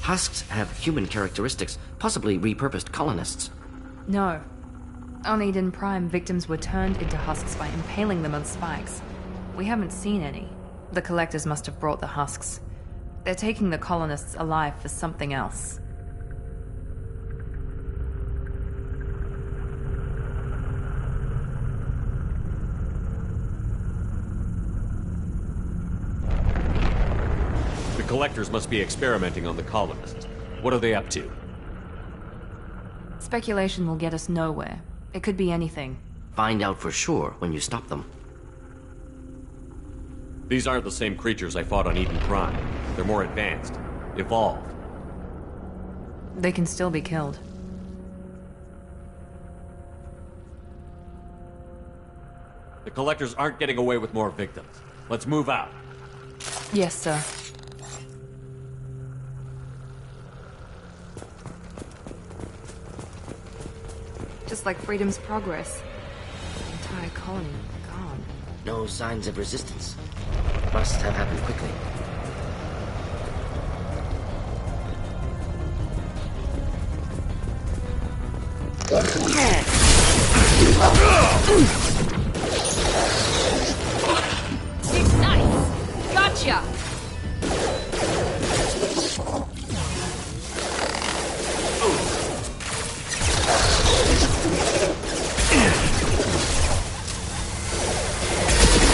Husks have human characteristics, possibly repurposed colonists. No. On Eden Prime, victims were turned into husks by impaling them on spikes. We haven't seen any. The collectors must have brought the husks. They're taking the colonists alive for something else. The collectors must be experimenting on the colonists. What are they up to? Speculation will get us nowhere. It could be anything. Find out for sure when you stop them. These aren't the same creatures I fought on Eden Prime. They're more advanced. Evolved. They can still be killed. The collectors aren't getting away with more victims. Let's move out. Yes, sir. Just like Freedom's Progress. The entire colony gone. No signs of resistance. Must have happened quickly. Nice! Gotcha!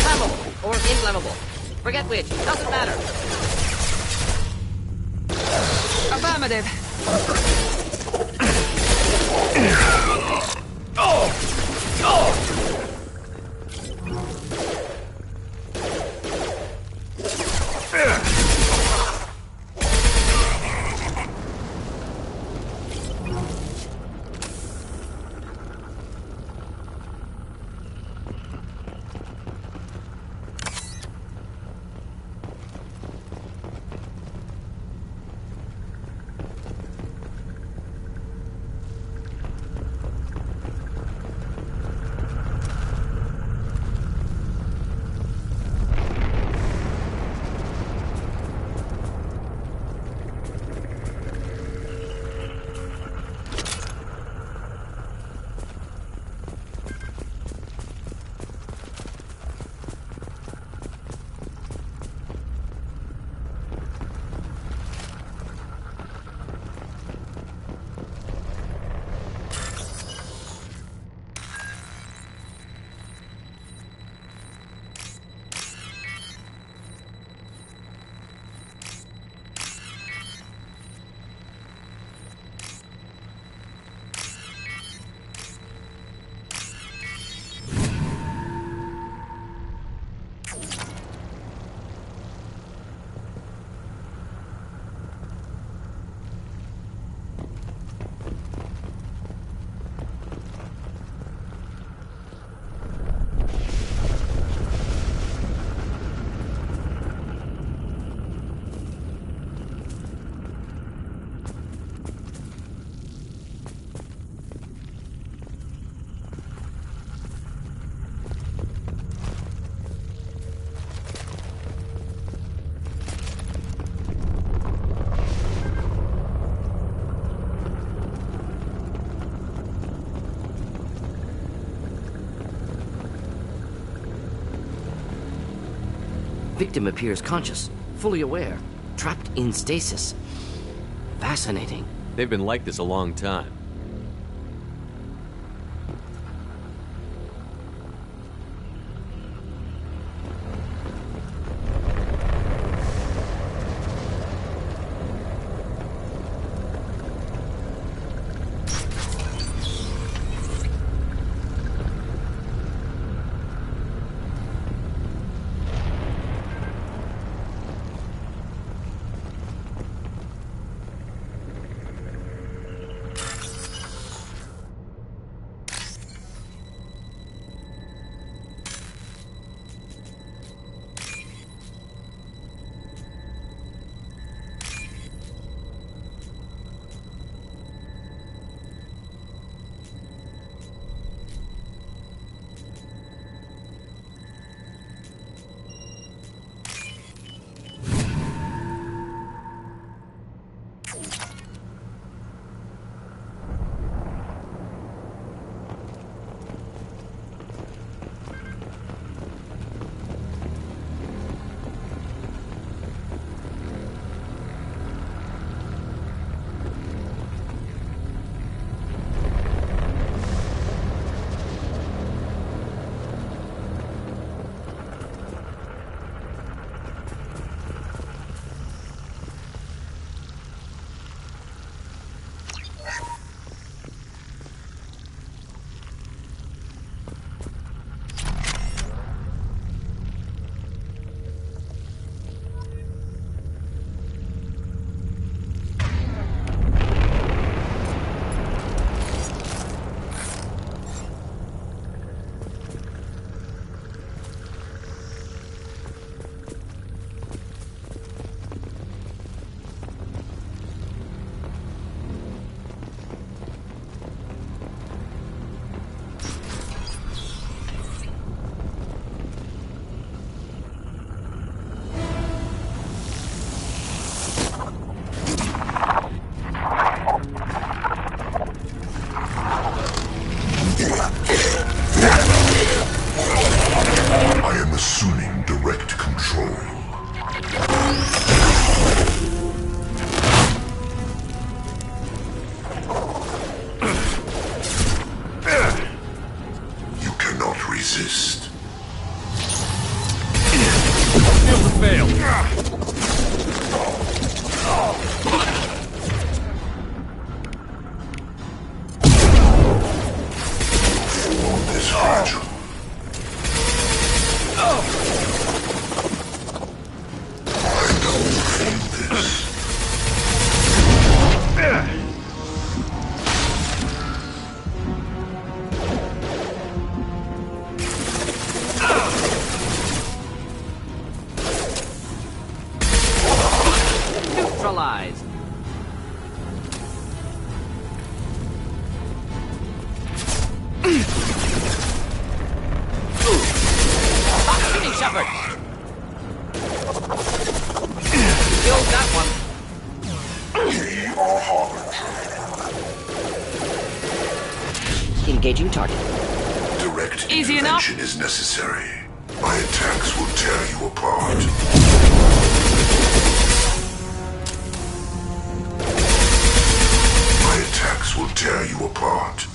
Flammable or inflammable. Forget which. Doesn't matter. Affirmative. victim appears conscious, fully aware, trapped in stasis. Fascinating. They've been like this a long time. Neutralized. Stop shooting, Shepard! Killed that one. Engaging target. Direct Easy intervention is necessary. My attacks will tear you apart. My attacks will tear you apart.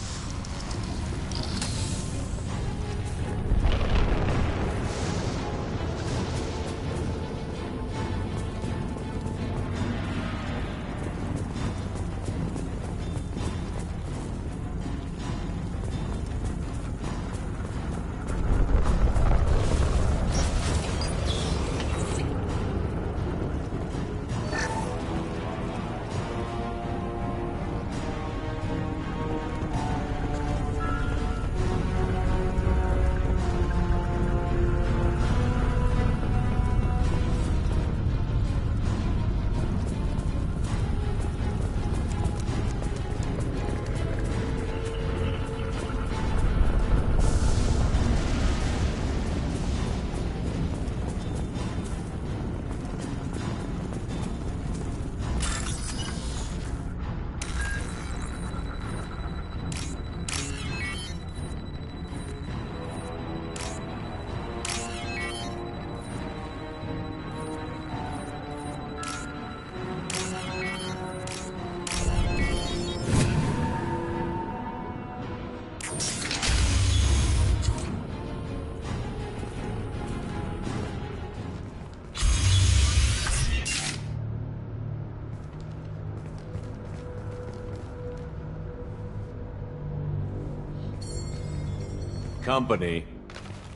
company.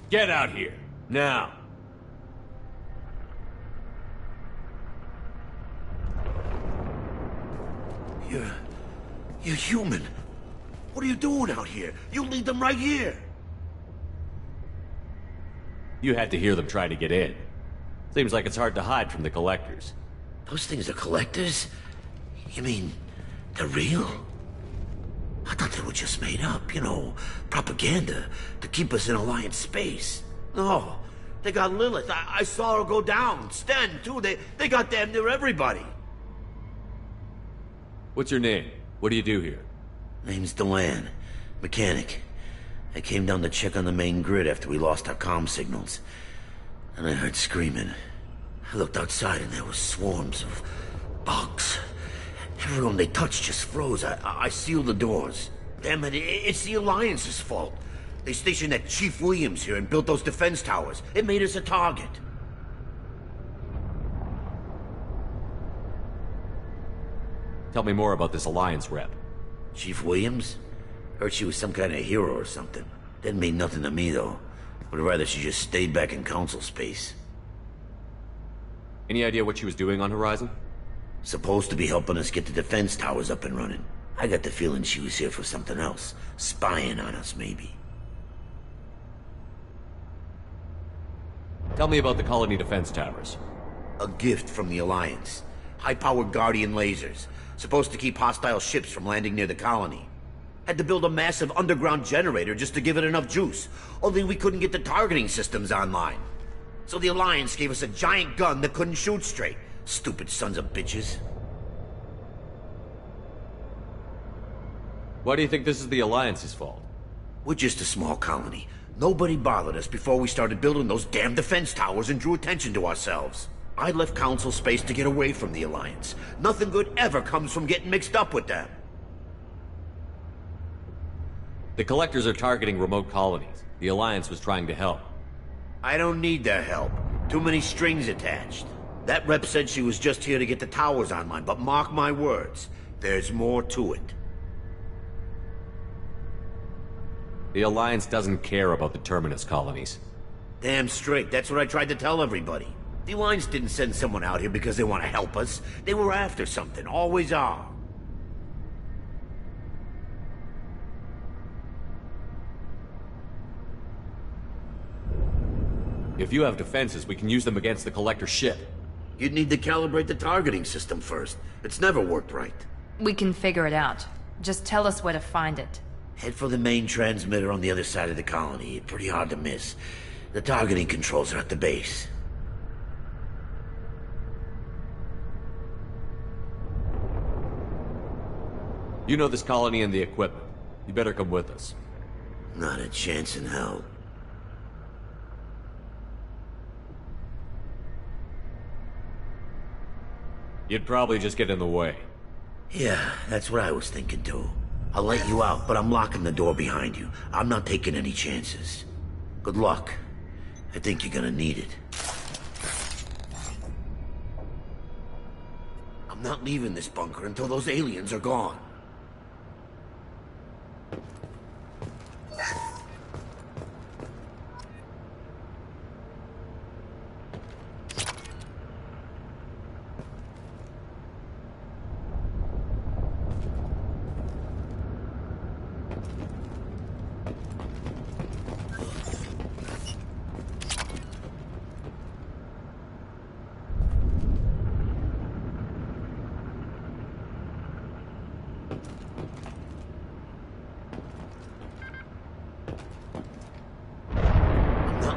Get out here, now. You're human. What are you doing out here? You lead them right here. You had to hear them try to get in. Seems like it's hard to hide from the collectors. Those things are collectors? You mean, they're real? I thought they were just made up, you know, propaganda to keep us in Alliance space. No, they got Lilith. I saw her go down. Sten, too. They got damn near everybody. What's your name? What do you do here? Name's Delan. Mechanic. I came down to check on the main grid after we lost our comm signals. And I heard screaming. I looked outside and there were swarms of bugs. Everyone they touched just froze. I sealed the doors. Damn it, it's the Alliance's fault. They stationed that Chief Williams here and built those defense towers. It made us a target. Tell me more about this Alliance rep. Chief Williams? Heard she was some kind of hero or something. Didn't mean nothing to me, though. Would rather she just stayed back in Council space. Any idea what she was doing on Horizon? Supposed to be helping us get the defense towers up and running. I got the feeling she was here for something else. Spying on us, maybe. Tell me about the colony defense towers. A gift from the Alliance. High-powered Guardian lasers. Supposed to keep hostile ships from landing near the colony. Had to build a massive underground generator just to give it enough juice. Only we couldn't get the targeting systems online. So the Alliance gave us a giant gun that couldn't shoot straight. Stupid sons of bitches. Why do you think this is the Alliance's fault? We're just a small colony. Nobody bothered us before we started building those damn defense towers and drew attention to ourselves. I left Council space to get away from the Alliance. Nothing good ever comes from getting mixed up with them. The Collectors are targeting remote colonies. The Alliance was trying to help. I don't need their help. Too many strings attached. That rep said she was just here to get the towers online, but mark my words, there's more to it. The Alliance doesn't care about the Terminus colonies. Damn straight, that's what I tried to tell everybody. The Alliance didn't send someone out here because they want to help us. They were after something, always are. If you have defenses, we can use them against the Collector ship. You'd need to calibrate the targeting system first. It's never worked right. We can figure it out. Just tell us where to find it. Head for the main transmitter on the other side of the colony. Pretty hard to miss. The targeting controls are at the base. You know this colony and the equipment. You better come with us. Not a chance in hell. You'd probably just get in the way. Yeah, that's what I was thinking too. I'll let you out, but I'm locking the door behind you. I'm not taking any chances. Good luck. I think you're gonna need it. I'm not leaving this bunker until those aliens are gone.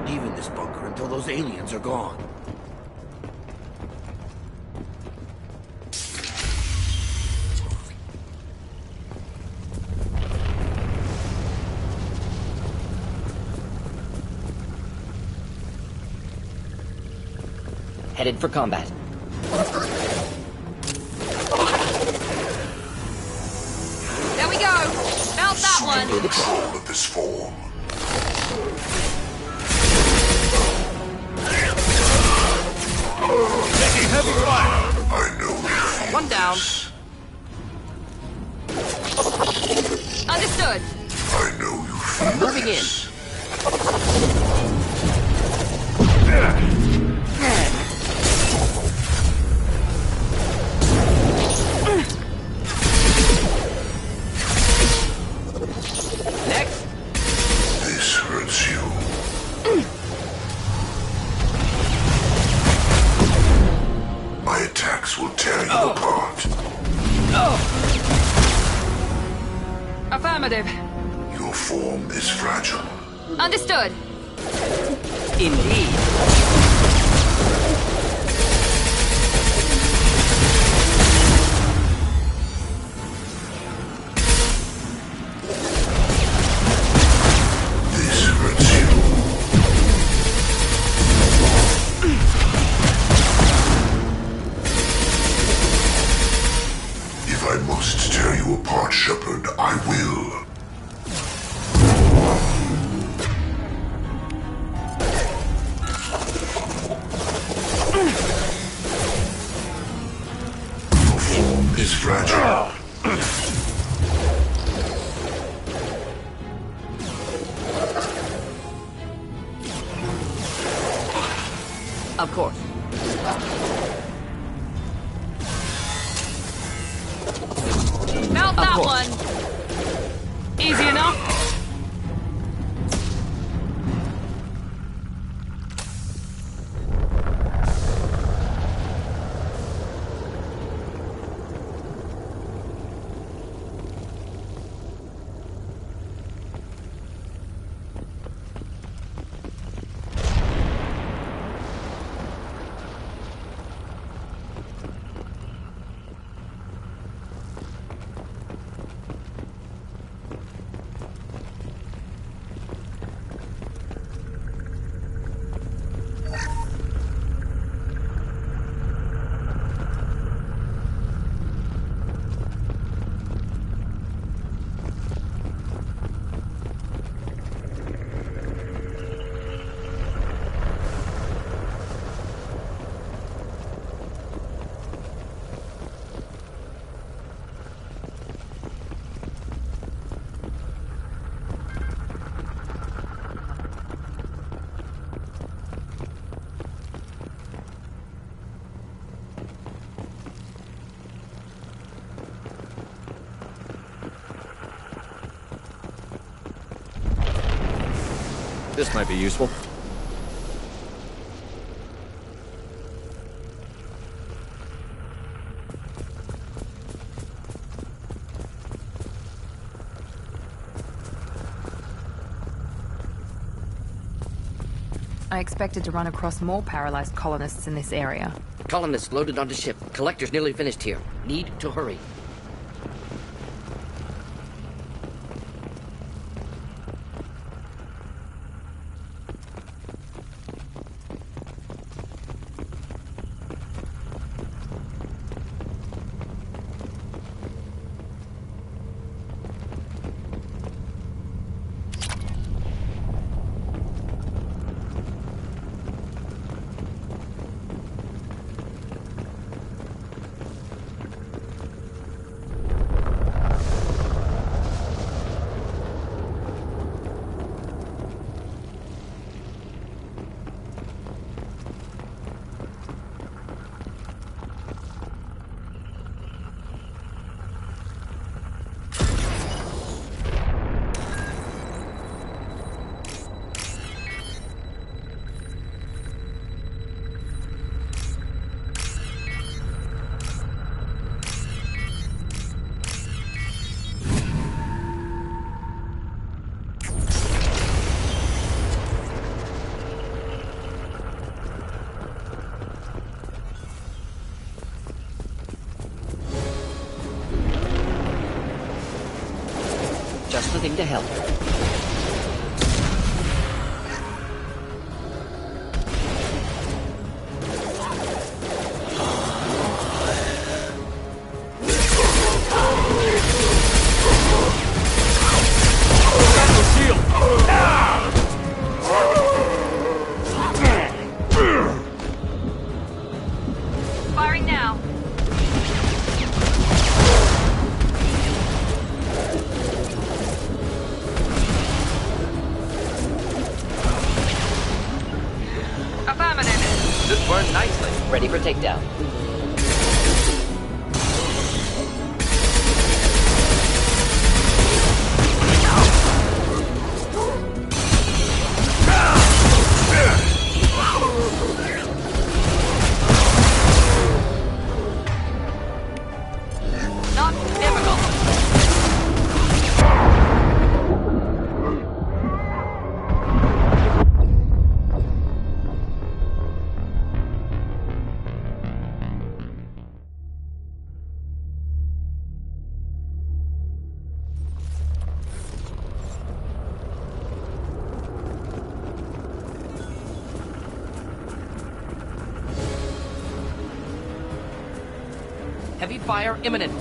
Leaving this bunker until those aliens are gone. Headed for combat. There we go! Mount that one! Control of this form. Taking heavy fire! I know. One down. Understood. I know you feel Moving in. This hurts you. My attacks will tear you apart. Affirmative. Your form is fragile. Understood. Indeed. This hurts you. If I must tear you apart, Shepard, I will. Your form is fragile. Of course. Melt that one. Easy enough. This might be useful. I expected to run across more paralyzed colonists in this area. Colonists loaded onto ship. Collector's nearly finished here. Need to hurry. Just the thing to help. Firing now. for takedown. Not difficult. Heavy fire imminent.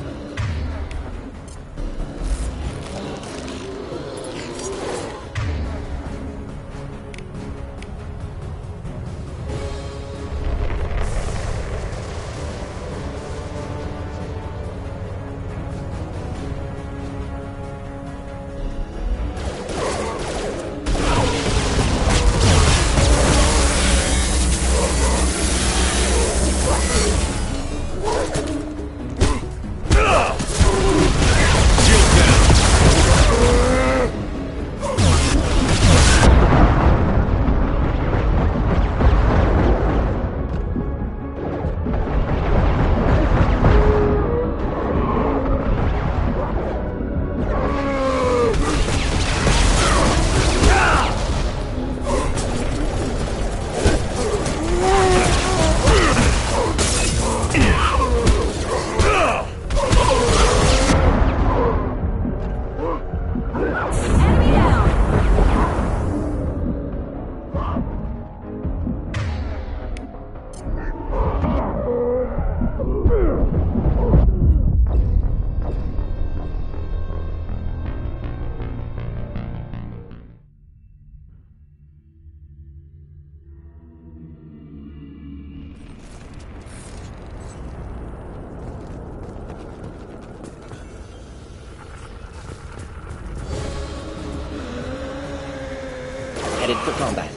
Headed for combat.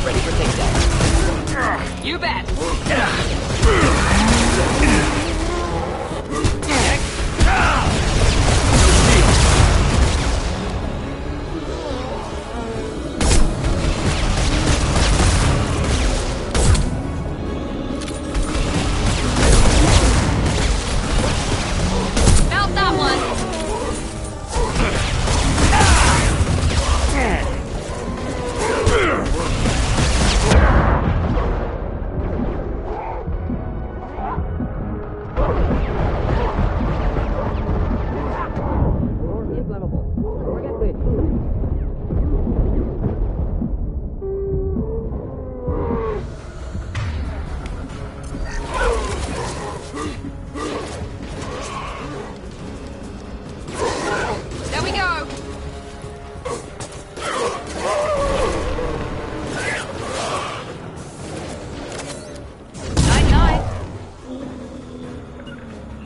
Ready for takedown. You bet. Felt that one. There we go. Night.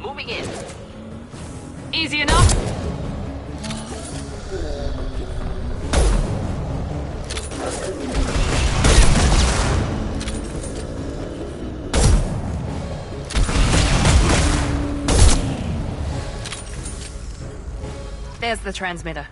Moving in. Easy enough. There's the transmitter.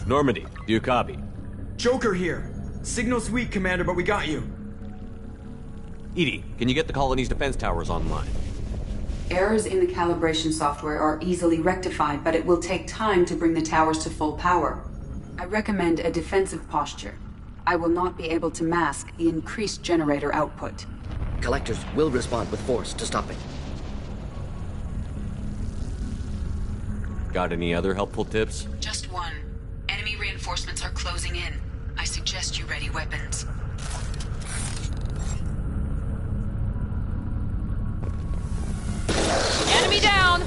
Normandy, do you copy? Joker here. Signal's weak, Commander, but we got you. Edie, can you get the colony's defense towers online? Errors in the calibration software are easily rectified, but it will take time to bring the towers to full power. I recommend a defensive posture. I will not be able to mask the increased generator output. Collectors will respond with force to stop it. Got any other helpful tips? Just one. Enemy reinforcements are closing in. I suggest you ready weapons. Enemy down!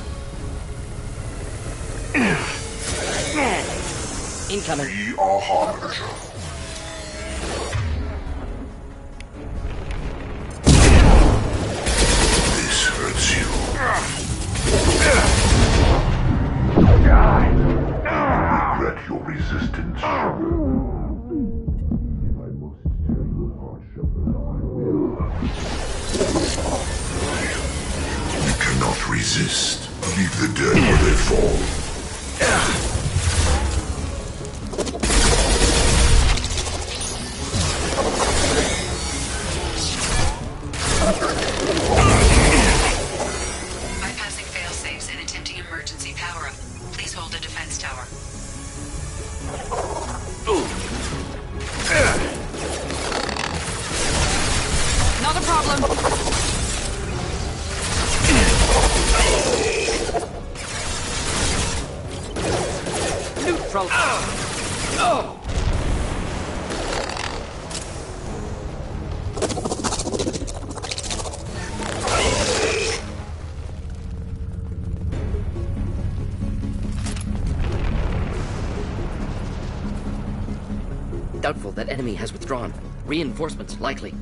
Incoming. We are Harbinger. This hurts you. Regret your resistance. I must tear you apart, Shepard. I will. You cannot resist. Leave the dead where they fall. Bypassing fail-safes and attempting emergency power-up. Please hold a defense tower. Not a problem. Neutral. Doubtful that enemy has withdrawn. Reinforcements likely.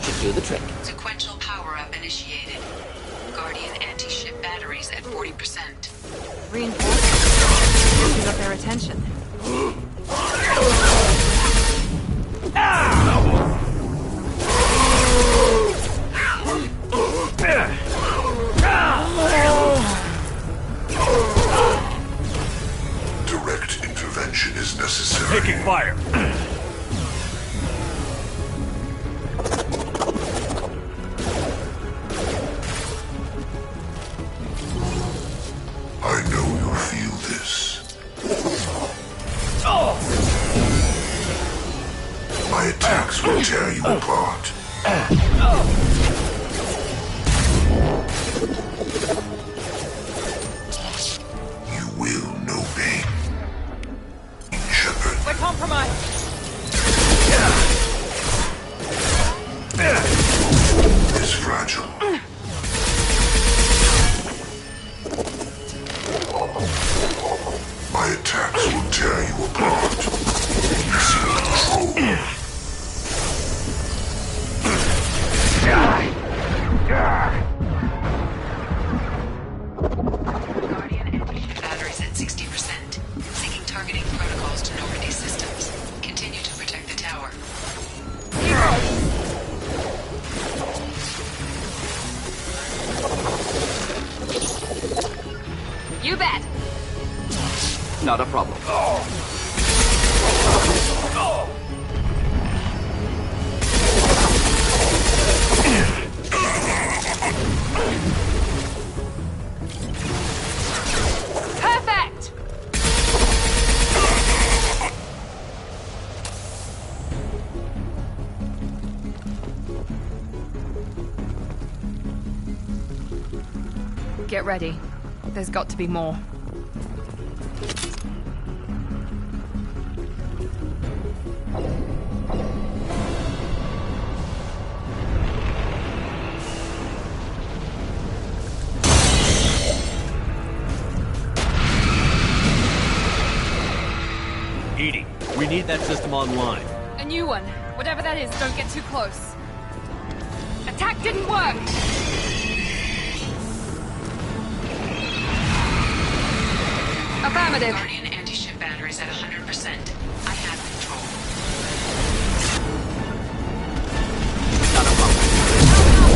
Should do the trick. Sequential power-up initiated. Guardian anti-ship batteries at 40%. Reinforcements. You got their attention. Direct intervention is necessary. Taking fire. I know you feel this. My attacks will tear you apart. You will know pain, Shepard. We're compromised. Is fragile. My attacks will tear you apart. Easy control. Guardian anti-ship batteries at 60%. Syncing targeting protocols to Normandy systems. Continue to protect the tower. You bet. Not a problem. Perfect! Get ready. There's got to be more. Edie, we need that system online. A new one. Whatever that is, don't get too close. Attack didn't work! Affirmative. Guardian anti-ship batteries at 100%. I have control. Not a problem.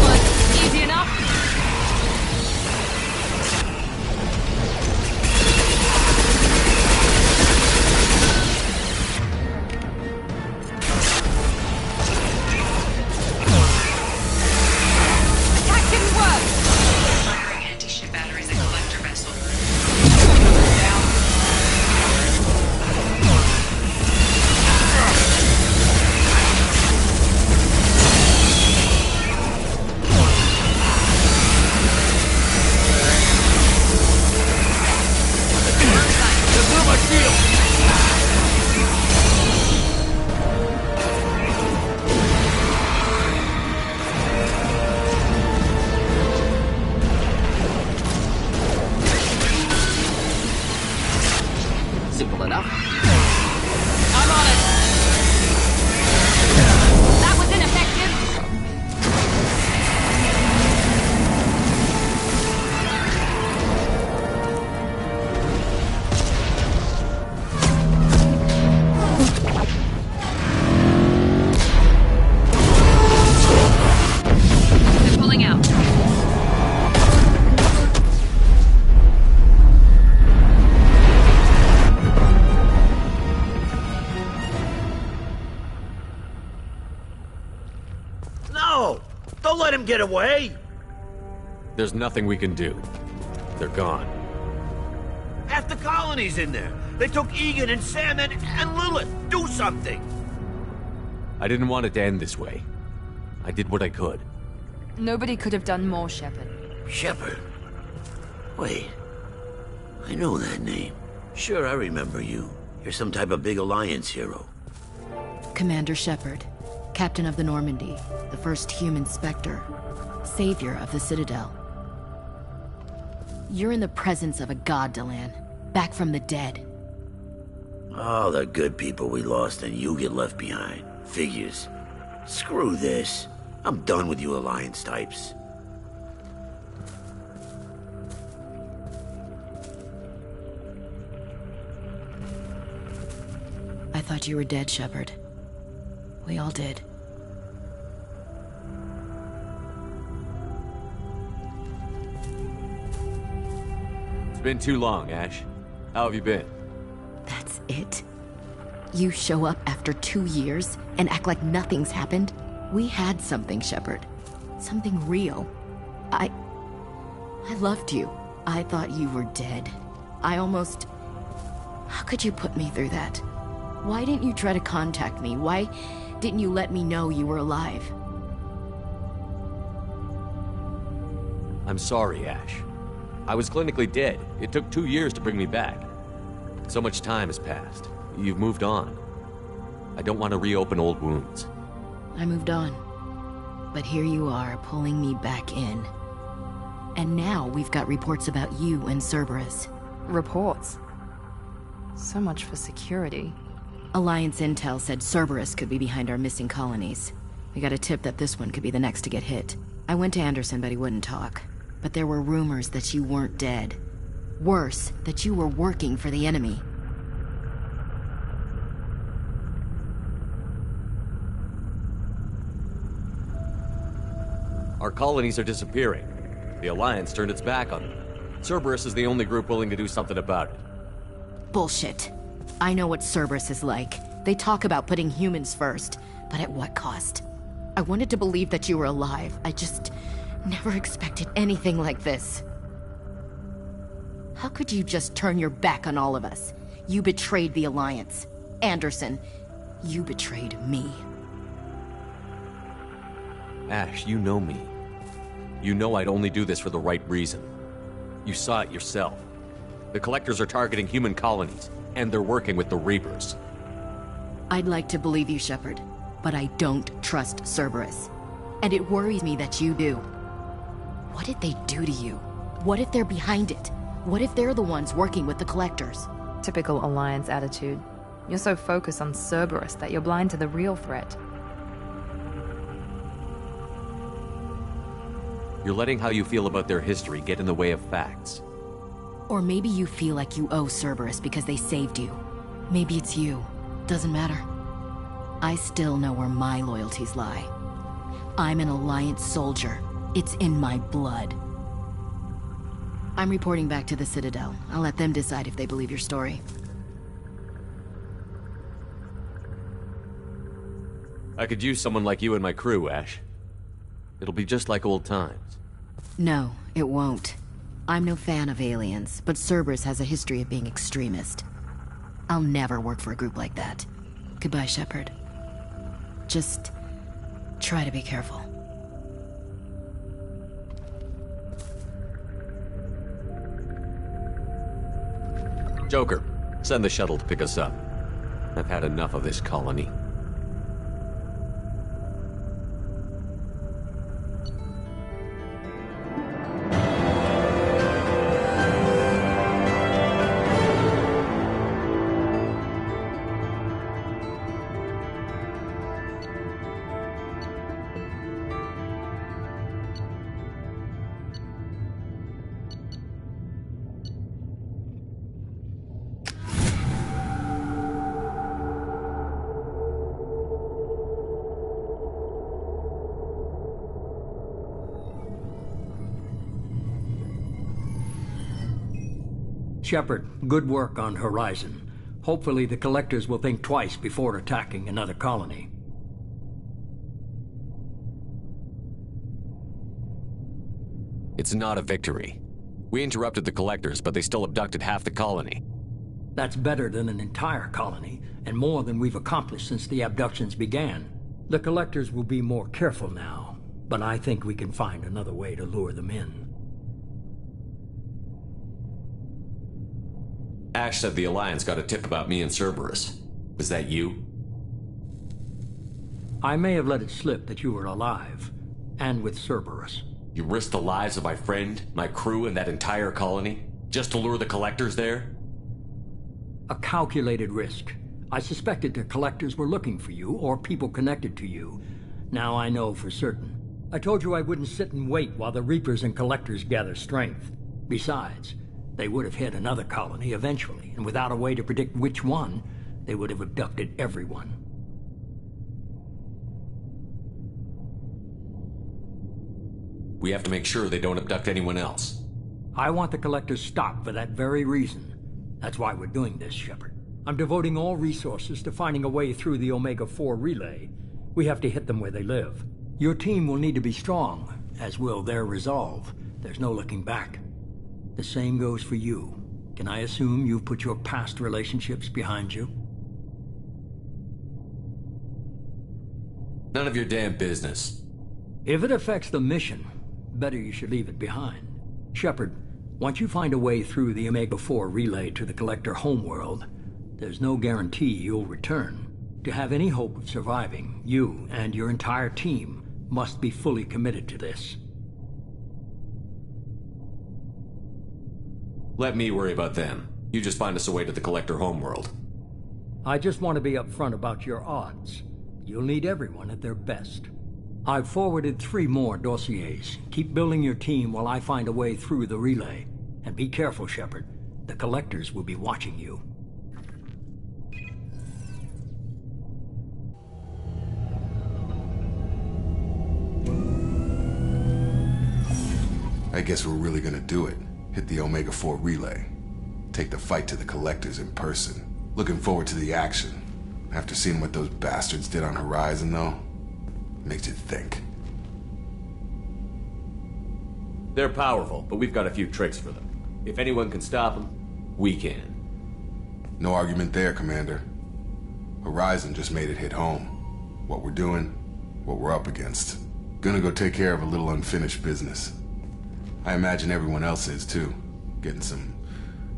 Don't let him get away! There's nothing we can do. They're gone. Half the colony's in there. They took Egan and Sam and Lilith. Do something! I didn't want it to end this way. I did what I could. Nobody could have done more, Shepard. Shepard? Wait. I know that name. Sure, I remember you. You're some type of big Alliance hero. Commander Shepard, Captain of the Normandy, the first human Spectre, Savior of the Citadel. You're in the presence of a god, Delan, back from the dead. All the good people we lost and you get left behind. Figures. Screw this. I'm done with you Alliance types. I thought you were dead, Shepard. We all did. It's been too long, Ash. How have you been? That's it? You show up after 2 years and act like nothing's happened? We had something, Shepard. Something real. I loved you. I thought you were dead. I almost... How could you put me through that? Why didn't you try to contact me? Why didn't you let me know you were alive? I'm sorry, Ash. I was clinically dead. It took 2 years to bring me back. So much time has passed. You've moved on. I don't want to reopen old wounds. I moved on. But here you are, pulling me back in. And now we've got reports about you and Cerberus. Reports? So much for security. Alliance intel said Cerberus could be behind our missing colonies. We got a tip that this one could be the next to get hit. I went to Anderson, but he wouldn't talk. But there were rumors that you weren't dead. Worse, that you were working for the enemy. Our colonies are disappearing. The Alliance turned its back on them. Cerberus is the only group willing to do something about it. Bullshit. I know what Cerberus is like. They talk about putting humans first, but at what cost? I wanted to believe that you were alive. I just never expected anything like this. How could you just turn your back on all of us? You betrayed the Alliance. Anderson, you betrayed me. Ash, you know me. You know I'd only do this for the right reason. You saw it yourself. The Collectors are targeting human colonies, and they're working with the Reapers. I'd like to believe you, Shepard, but I don't trust Cerberus. And it worries me that you do. What did they do to you? What if they're behind it? What if they're the ones working with the Collectors? Typical Alliance attitude. You're so focused on Cerberus that you're blind to the real threat. You're letting how you feel about their history get in the way of facts. Or maybe you feel like you owe Cerberus because they saved you. Maybe it's you. Doesn't matter. I still know where my loyalties lie. I'm an Alliance soldier. It's in my blood. I'm reporting back to the Citadel. I'll let them decide if they believe your story. I could use someone like you in my crew, Ash. It'll be just like old times. No, it won't. I'm no fan of aliens, but Cerberus has a history of being extremist. I'll never work for a group like that. Goodbye, Shepard. Just try to be careful. Joker, send the shuttle to pick us up. I've had enough of this colony. Shepard, good work on Horizon. Hopefully the Collectors will think twice before attacking another colony. It's not a victory. We interrupted the collectors, but they still abducted half the colony. That's better than an entire colony, and more than we've accomplished since the abductions began. The collectors will be more careful now, but I think we can find another way to lure them in. Ash said the Alliance got a tip about me and Cerberus. Was that you? I may have let it slip that you were alive, and with Cerberus. You risked the lives of my friend, my crew, and that entire colony, just to lure the collectors there? A calculated risk. I suspected the collectors were looking for you, or people connected to you. Now I know for certain. I told you I wouldn't sit and wait while the Reapers and collectors gather strength. Besides, they would have hit another colony eventually, and without a way to predict which one, they would have abducted everyone. We have to make sure they don't abduct anyone else. I want the collectors stopped for that very reason. That's why we're doing this, Shepard. I'm devoting all resources to finding a way through the Omega-4 relay. We have to hit them where they live. Your team will need to be strong, as will their resolve. There's no looking back. The same goes for you. Can I assume you've put your past relationships behind you? None of your damn business. If it affects the mission, better you should leave it behind. Shepard, once you find a way through the Omega-4 relay to the Collector homeworld, there's no guarantee you'll return. To have any hope of surviving, you and your entire team must be fully committed to this. Let me worry about them. You just find us a way to the Collector homeworld. I just want to be upfront about your odds. You'll need everyone at their best. I've forwarded 3 more dossiers. Keep building your team while I find a way through the relay. And be careful, Shepard. The Collectors will be watching you. I guess we're really gonna do it. Hit the Omega-4 relay. Take the fight to the Collectors in person. Looking forward to the action. After seeing what those bastards did on Horizon, though, makes you think. They're powerful, but we've got a few tricks for them. If anyone can stop them, we can. No argument there, Commander. Horizon just made it hit home. What we're doing, what we're up against. Gonna go take care of a little unfinished business. I imagine everyone else is, too. Getting some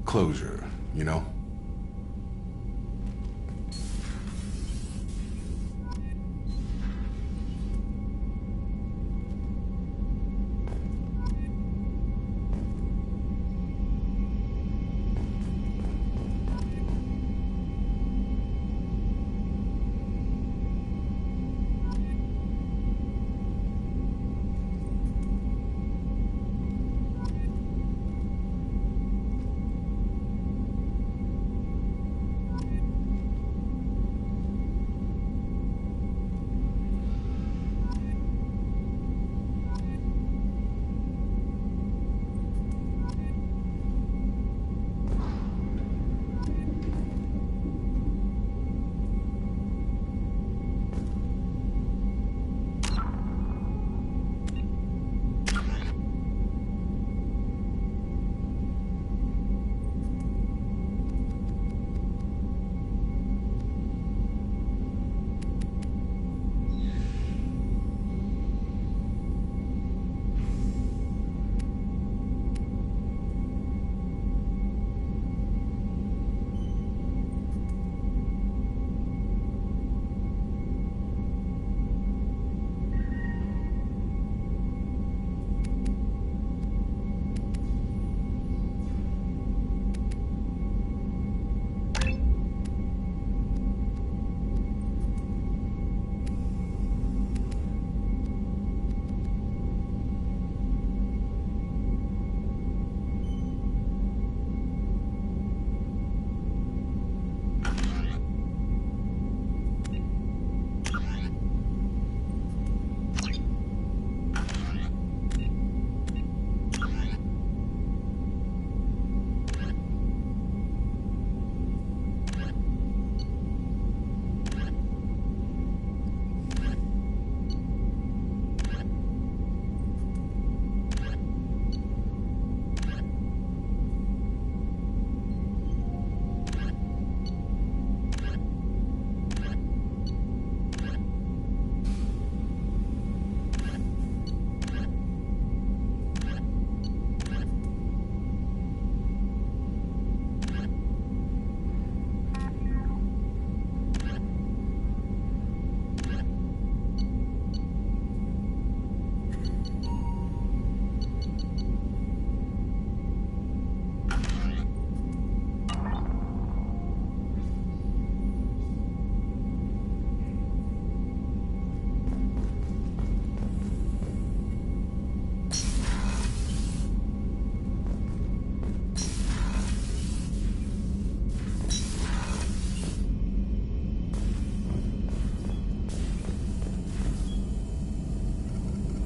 closure, you know?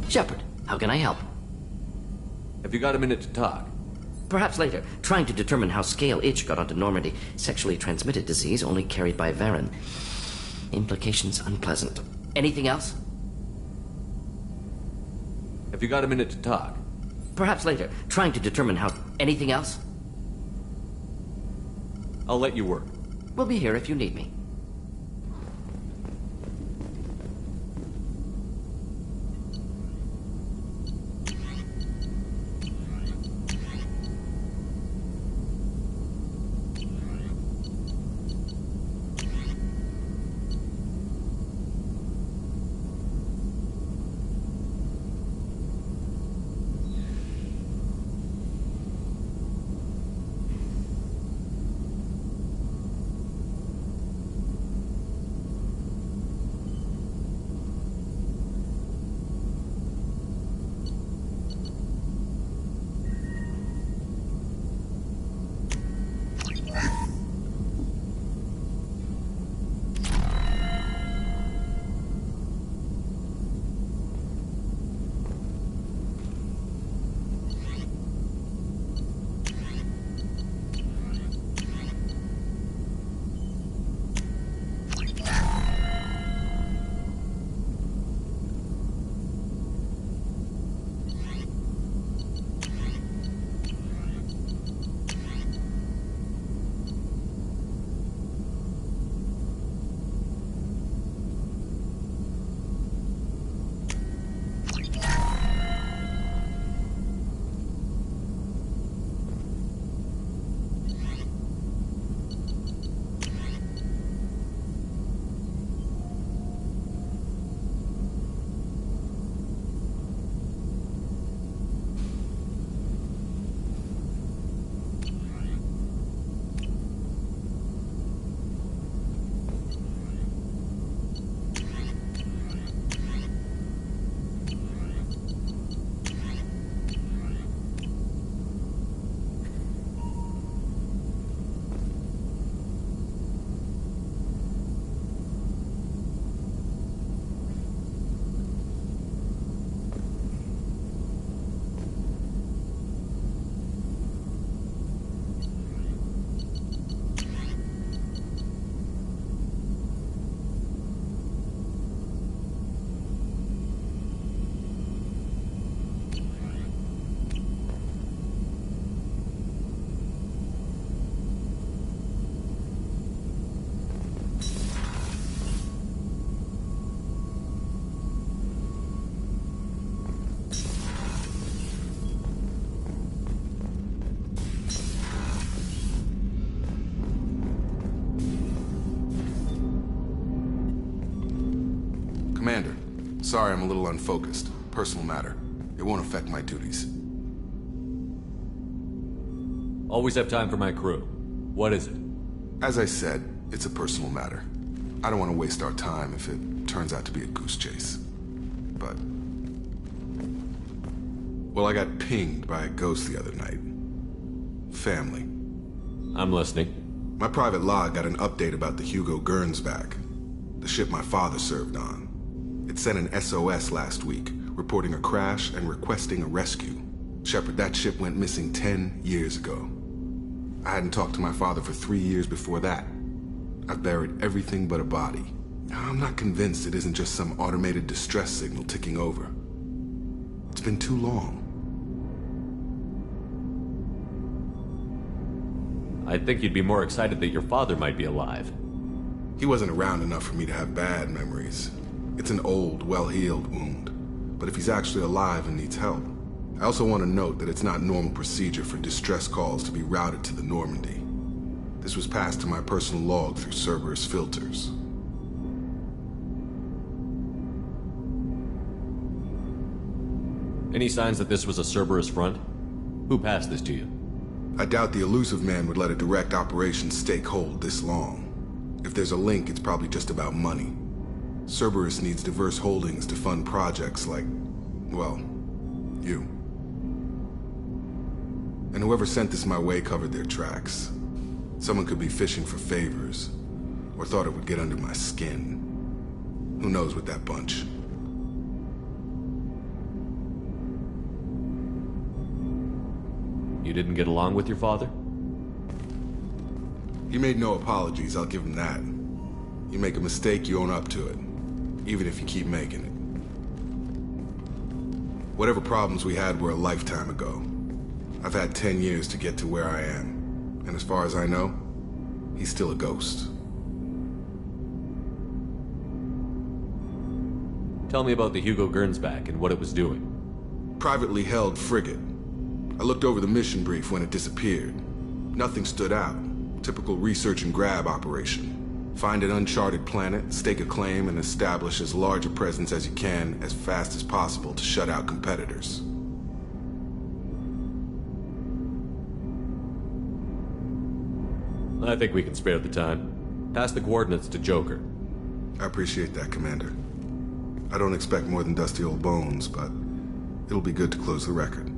Shepard, how can I help? Have you got a minute to talk? Perhaps later. Trying to determine how Scale Itch got onto Normandy. Sexually transmitted disease only carried by Varen. Implications unpleasant. Anything else? Have you got a minute to talk? Perhaps later. Trying to determine how... Anything else? I'll let you work. We'll be here if you need me. Commander, sorry I'm a little unfocused. Personal matter. It won't affect my duties. Always have time for my crew. What is it? As I said, it's a personal matter. I don't want to waste our time if it turns out to be a goose chase. But... well, I got pinged by a ghost the other night. Family. I'm listening. My private log got an update about the Hugo Gernsback, the ship my father served on. It sent an SOS last week, reporting a crash and requesting a rescue. Shepard, that ship went missing 10 years ago. I hadn't talked to my father for 3 years before that. I've buried everything but a body. I'm not convinced it isn't just some automated distress signal ticking over. It's been too long. I think you'd be more excited that your father might be alive. He wasn't around enough for me to have bad memories. It's an old, well-healed wound. But if he's actually alive and needs help, I also want to note that it's not normal procedure for distress calls to be routed to the Normandy. This was passed to my personal log through Cerberus filters. Any signs that this was a Cerberus front? Who passed this to you? I doubt the elusive man would let a direct operation stake hold this long. If there's a link, it's probably just about money. Cerberus needs diverse holdings to fund projects like, well, you. And whoever sent this my way covered their tracks. Someone could be fishing for favors, or thought it would get under my skin. Who knows with that bunch? didn't get along with your father? He made no apologies, I'll give him that. You make a mistake, you own up to it. Even if you keep making it. Whatever problems we had were a lifetime ago. I've had 10 years to get to where I am. And as far as I know, he's still a ghost. Tell me about the Hugo Gernsback and what it was doing. Privately held frigate. I looked over the mission brief when it disappeared. Nothing stood out. Typical research and grab operation. Find an uncharted planet, stake a claim, and establish as large a presence as you can as fast as possible to shut out competitors. I think we can spare the time. Pass the coordinates to Joker. I appreciate that, Commander. I don't expect more than dusty old bones, but it'll be good to close the record.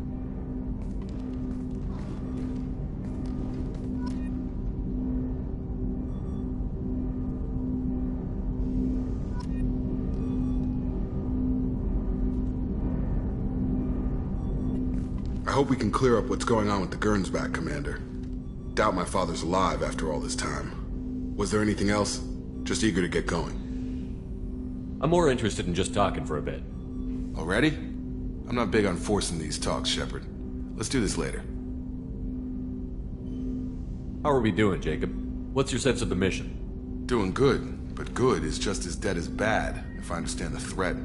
I hope we can clear up what's going on with the Gernsback, Commander. Doubt my father's alive after all this time. Was there anything else? Just eager to get going. I'm more interested in just talking for a bit. Already? I'm not big on forcing these talks, Shepard. Let's do this later. How are we doing, Jacob? What's your sense of the mission? Doing good, but good is just as dead as bad, if I understand the threat.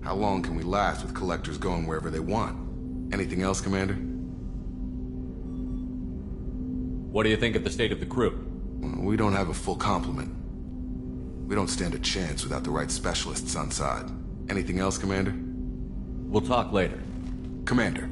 How long can we last with collectors going wherever they want? Anything else, Commander? What do you think of the state of the crew? We don't have a full complement. We don't stand a chance without the right specialists on side. Anything else, Commander? We'll talk later. Commander.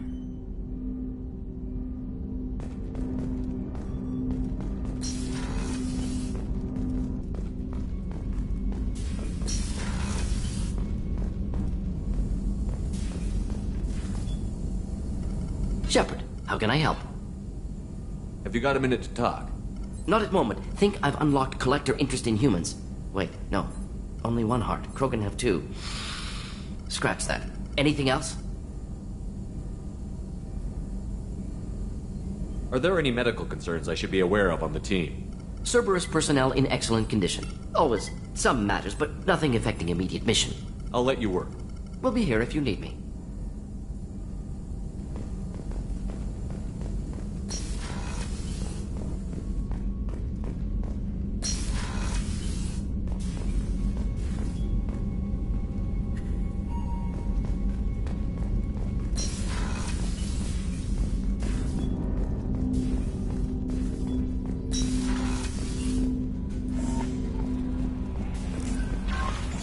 Shepard, how can I help? Have you got a minute to talk? Not at moment. Think I've unlocked collector interest in humans. Wait, no. Only one heart. Krogan have two. Scratch that. Anything else? Are there any medical concerns I should be aware of on the team? Cerberus personnel in excellent condition. Always some matters, but nothing affecting immediate mission. I'll let you work. We'll be here if you need me.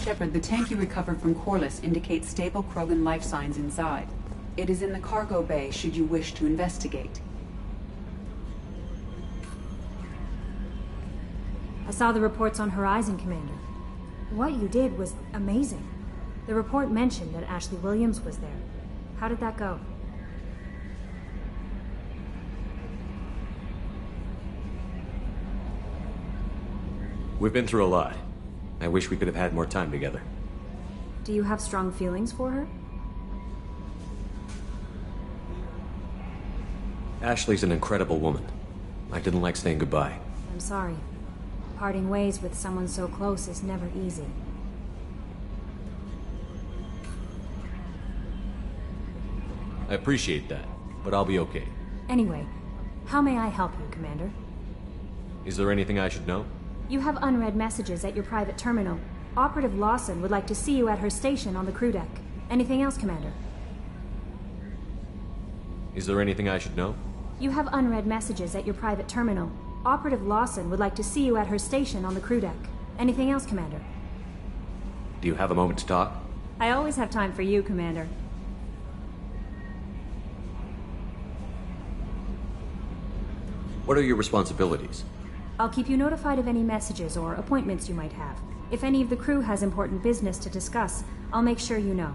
Shepard, the tank you recovered from Corliss indicates stable Krogan life signs inside. It is in the cargo bay should you wish to investigate. I saw the reports on Horizon, Commander. What you did was amazing. The report mentioned that Ashley Williams was there. How did that go? We've been through a lot. I wish we could have had more time together. Do you have strong feelings for her? Ashley's an incredible woman. I didn't like saying goodbye. I'm sorry. Parting ways with someone so close is never easy. I appreciate that, but I'll be okay. Anyway, how may I help you, Commander? Is there anything I should know? You have unread messages at your private terminal. Operative Lawson would like to see you at her station on the crew deck. Anything else, Commander? Is there anything I should know? You have unread messages at your private terminal. Operative Lawson would like to see you at her station on the crew deck. Anything else, Commander? Do you have a moment to talk? I always have time for you, Commander. What are your responsibilities? I'll keep you notified of any messages or appointments you might have. If any of the crew has important business to discuss, I'll make sure you know.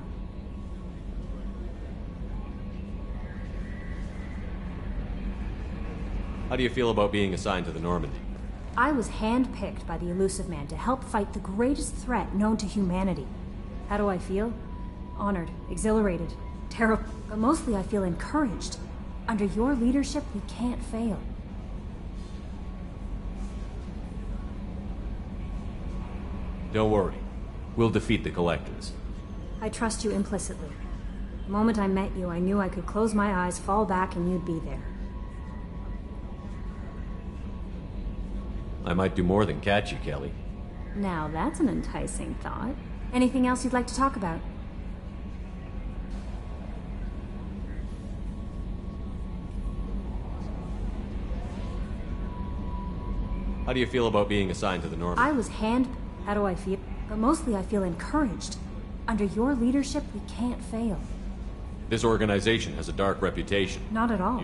How do you feel about being assigned to the Normandy? I was handpicked by the Elusive Man to help fight the greatest threat known to humanity. How do I feel? Honored, exhilarated, terrible, but mostly I feel encouraged. Under your leadership, we can't fail. Don't worry. We'll defeat the Collectors. I trust you implicitly. The moment I met you, I knew I could close my eyes, fall back, and you'd be there. I might do more than catch you, Kelly. Now that's an enticing thought. Anything else you'd like to talk about? How do you feel about being assigned to the Normandy? I was How do I feel? But mostly I feel encouraged. Under your leadership, we can't fail. This organization has a dark reputation. Not at all.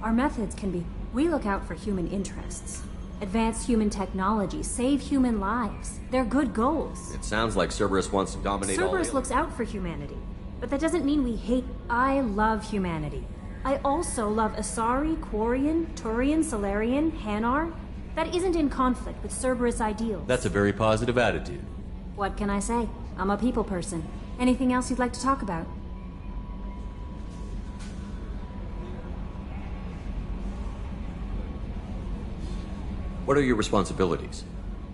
Our methods can be... We look out for human interests. Advance human technology, save human lives. They're good goals. It sounds like Cerberus wants to dominate all Cerberus aliens. looks out for humanity. But that doesn't mean we hate... I love humanity. I also love Asari, Quarian, Turian, Solarian, Hanar. That isn't in conflict with Cerberus ideals. That's a very positive attitude. What can I say? I'm a people person. Anything else you'd like to talk about? What are your responsibilities?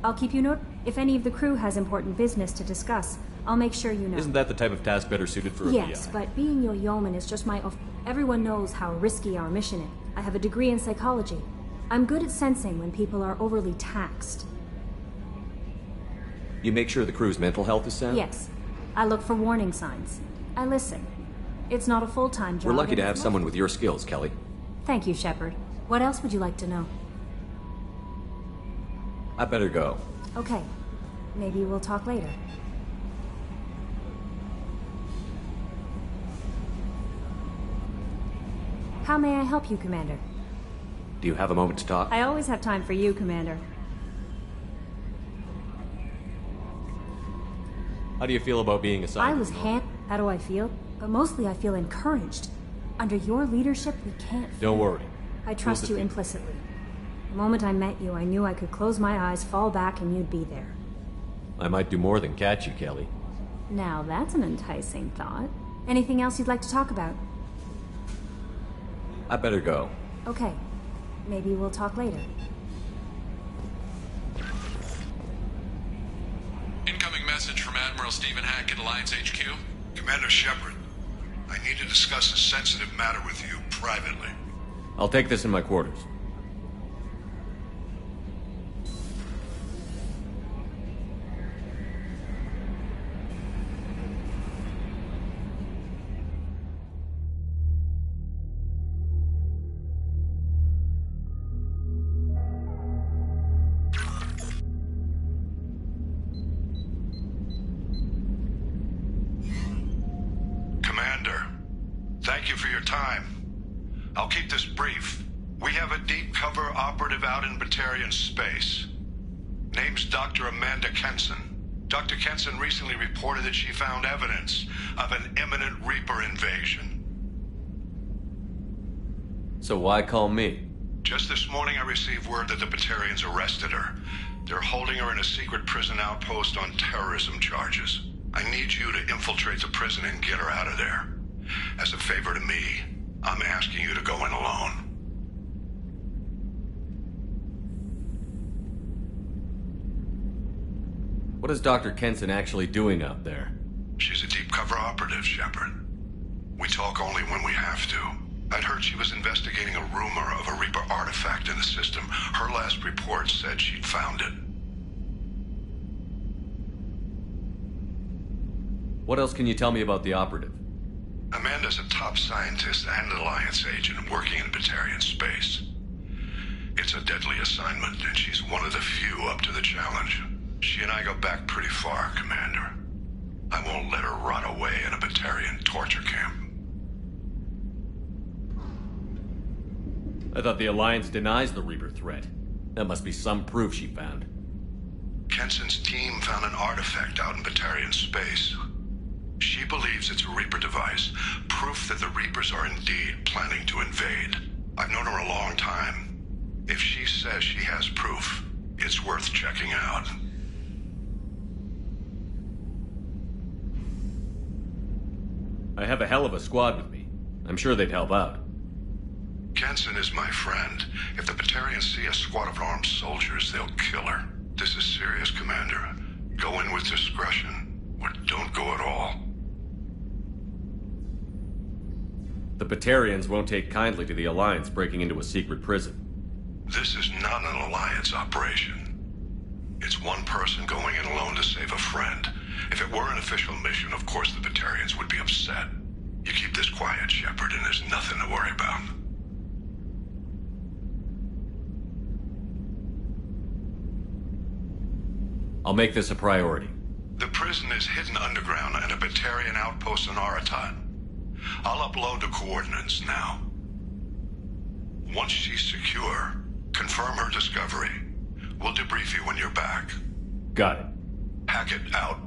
I'll keep you note. If any of the crew has important business to discuss, I'll make sure you know. Isn't that the type of task better suited for a Yes, VI? but being your yeoman is just my... Everyone knows how risky our mission is. I have a degree in psychology. I'm good at sensing when people are overly taxed. You make sure the crew's mental health is sound? Yes. I look for warning signs. I listen. It's not a full-time job. We're lucky to and have it's someone with your skills, Kelly. Thank you, Shepard. What else would you like to know? I better go. Okay. Maybe we'll talk later. How may I help you, Commander? Do you have a moment to talk? I always have time for you, Commander. How do you feel about being assigned? I was How do I feel? But mostly I feel encouraged. Under your leadership, we can't fail. Don't worry. I trust you implicitly. The moment I met you, I knew I could close my eyes, fall back, and you'd be there. I might do more than catch you, Kelly. Now that's an enticing thought. Anything else you'd like to talk about? I better go. Okay. Maybe we'll talk later. Incoming message from Admiral Stephen Hackett, Alliance HQ. Commander Shepard, I need to discuss a sensitive matter with you privately. I'll take this in my quarters. Commander, thank you for your time. I'll keep this brief. We have a deep cover operative out in Batarian space. Name's Dr. Amanda Kenson. Dr. Kenson recently reported that she found evidence of an imminent Reaper invasion. So why call me? Just this morning I received word that the Batarians arrested her. They're holding her in a secret prison outpost on terrorism charges. I need you to infiltrate the prison and get her out of there. As a favor to me, I'm asking you to go in alone. What is Dr. Kenson actually doing out there? She's a deep cover operative, Shepard. We talk only when we have to. I'd heard she was investigating a rumor of a Reaper artifact in the system. Her last report said she'd found it. What else can you tell me about the operative? Amanda's a top scientist and an Alliance agent working in Batarian space. It's a deadly assignment, and she's one of the few up to the challenge. She and I go back pretty far, Commander. I won't let her rot away in a Batarian torture camp. I thought the Alliance denies the Reaper threat. That must be some proof she found. Kenson's team found an artifact out in Batarian space. She believes it's a Reaper device, proof that the Reapers are indeed planning to invade. I've known her a long time. If she says she has proof, it's worth checking out. I have a hell of a squad with me. I'm sure they'd help out. Kenson is my friend. If the Batarians see a squad of armed soldiers, they'll kill her. This is serious, Commander. Go in with discretion, or don't go at all. The Batarians won't take kindly to the Alliance breaking into a secret prison. This is not an Alliance operation. It's one person going in alone to save a friend. If it were an official mission, of course the Batarians would be upset. You keep this quiet, Shepard, and there's nothing to worry about. I'll make this a priority. The prison is hidden underground and a Batarian outpost in Aratat. I'll upload the coordinates now. Once she's secure, confirm her discovery. We'll debrief you when you're back. Got it. Hackett out.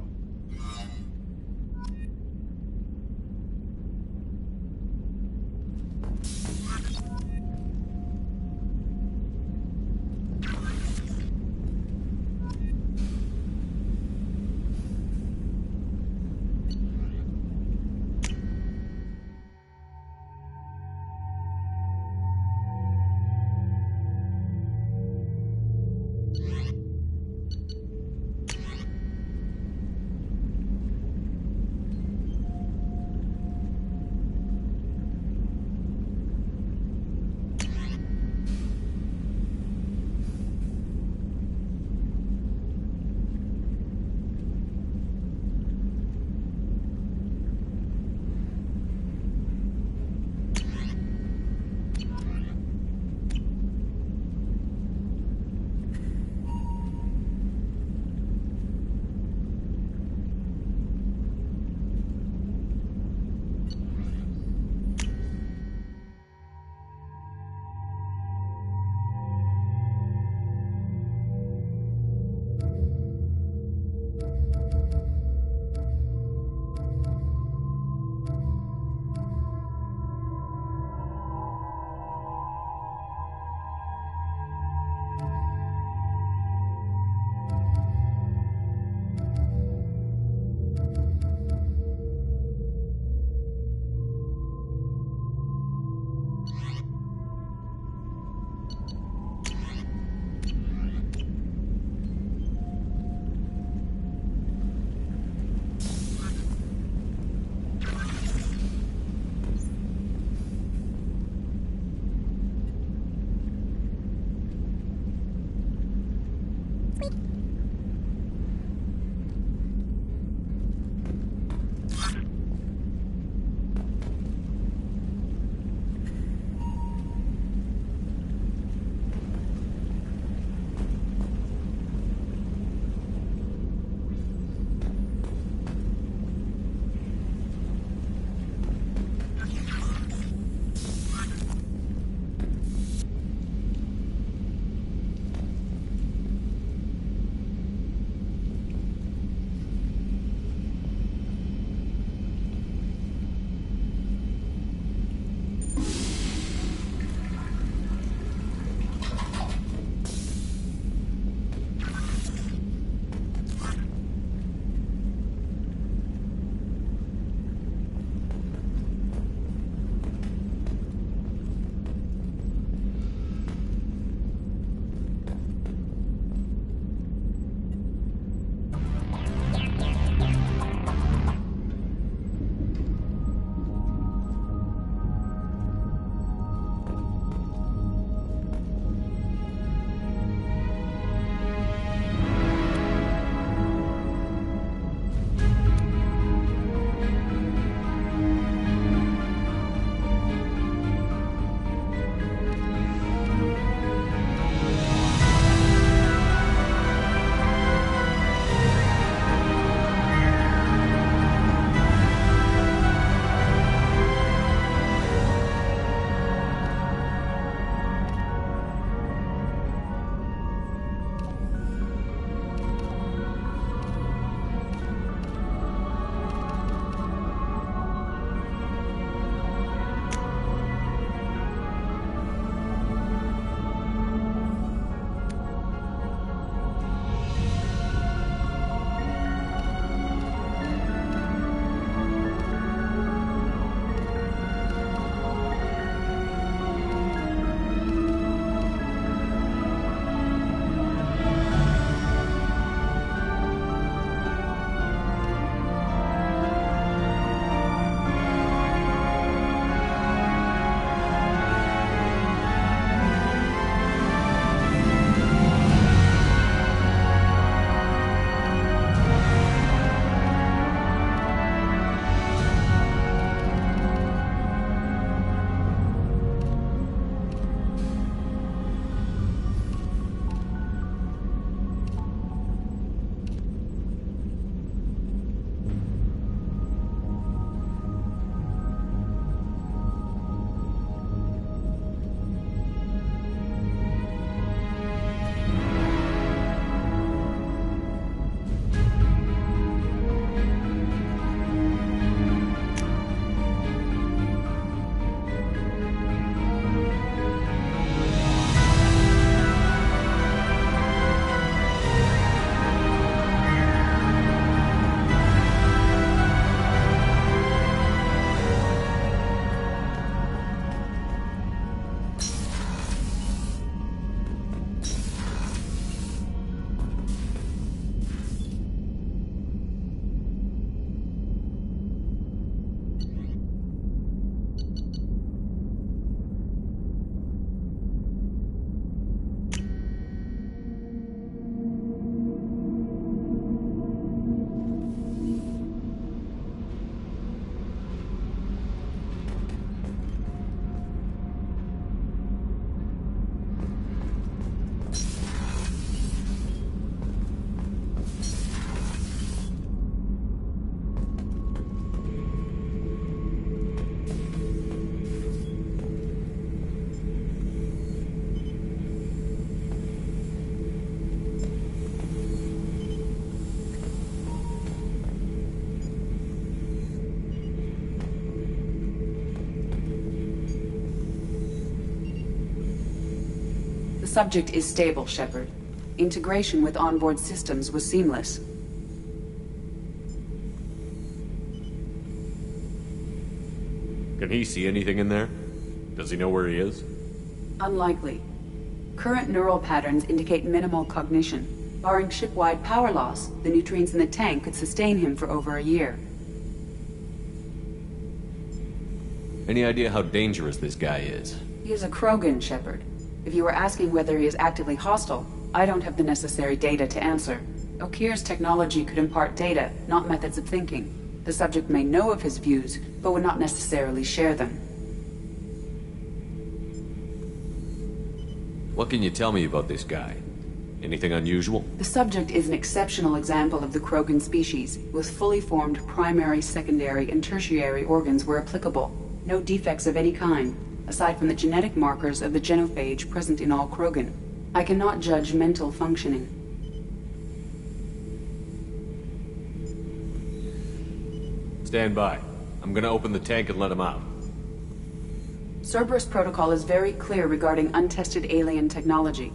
subject is stable, Shepard. Integration with onboard systems was seamless. Can he see anything in there? Does he know where he is? Unlikely. Current neural patterns indicate minimal cognition. Barring ship-wide power loss, the nutrients in the tank could sustain him for over a year. Any idea how dangerous this guy is? He is a Krogan, Shepard. If you were asking whether he is actively hostile, I don't have the necessary data to answer. Okeer's technology could impart data, not methods of thinking. The subject may know of his views, but would not necessarily share them. What can you tell me about this guy? Anything unusual? The subject is an exceptional example of the Krogan species, with fully formed primary, secondary, and tertiary organs where applicable. No defects of any kind, aside from the genetic markers of the genophage present in all Krogan. I cannot judge mental functioning. Stand by. I'm gonna open the tank and let him out. Cerberus protocol is very clear regarding untested alien technology.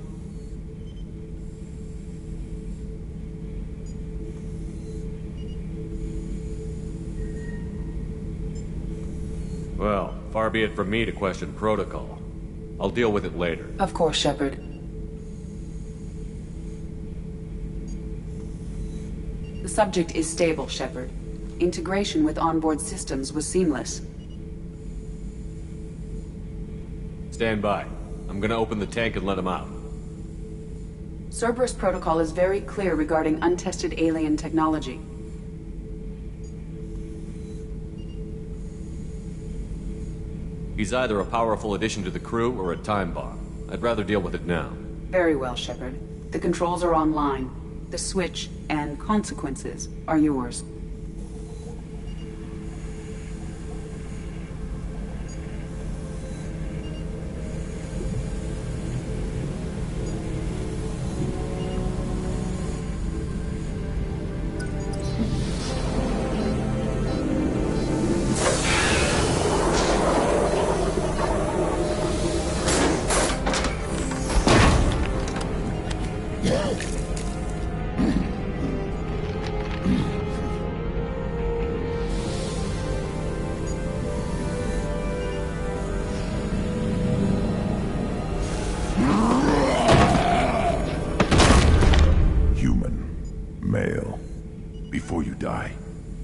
Well, far be it from me to question protocol. I'll deal with it later. Of course, Shepard. The subject is stable, Shepard. Integration with onboard systems was seamless. Stand by. I'm gonna open the tank and let him out. Cerberus protocol is very clear regarding untested alien technology. He's either a powerful addition to the crew or a time bomb. I'd rather deal with it now. Very well, Shepard. The controls are online. The switch and consequences are yours.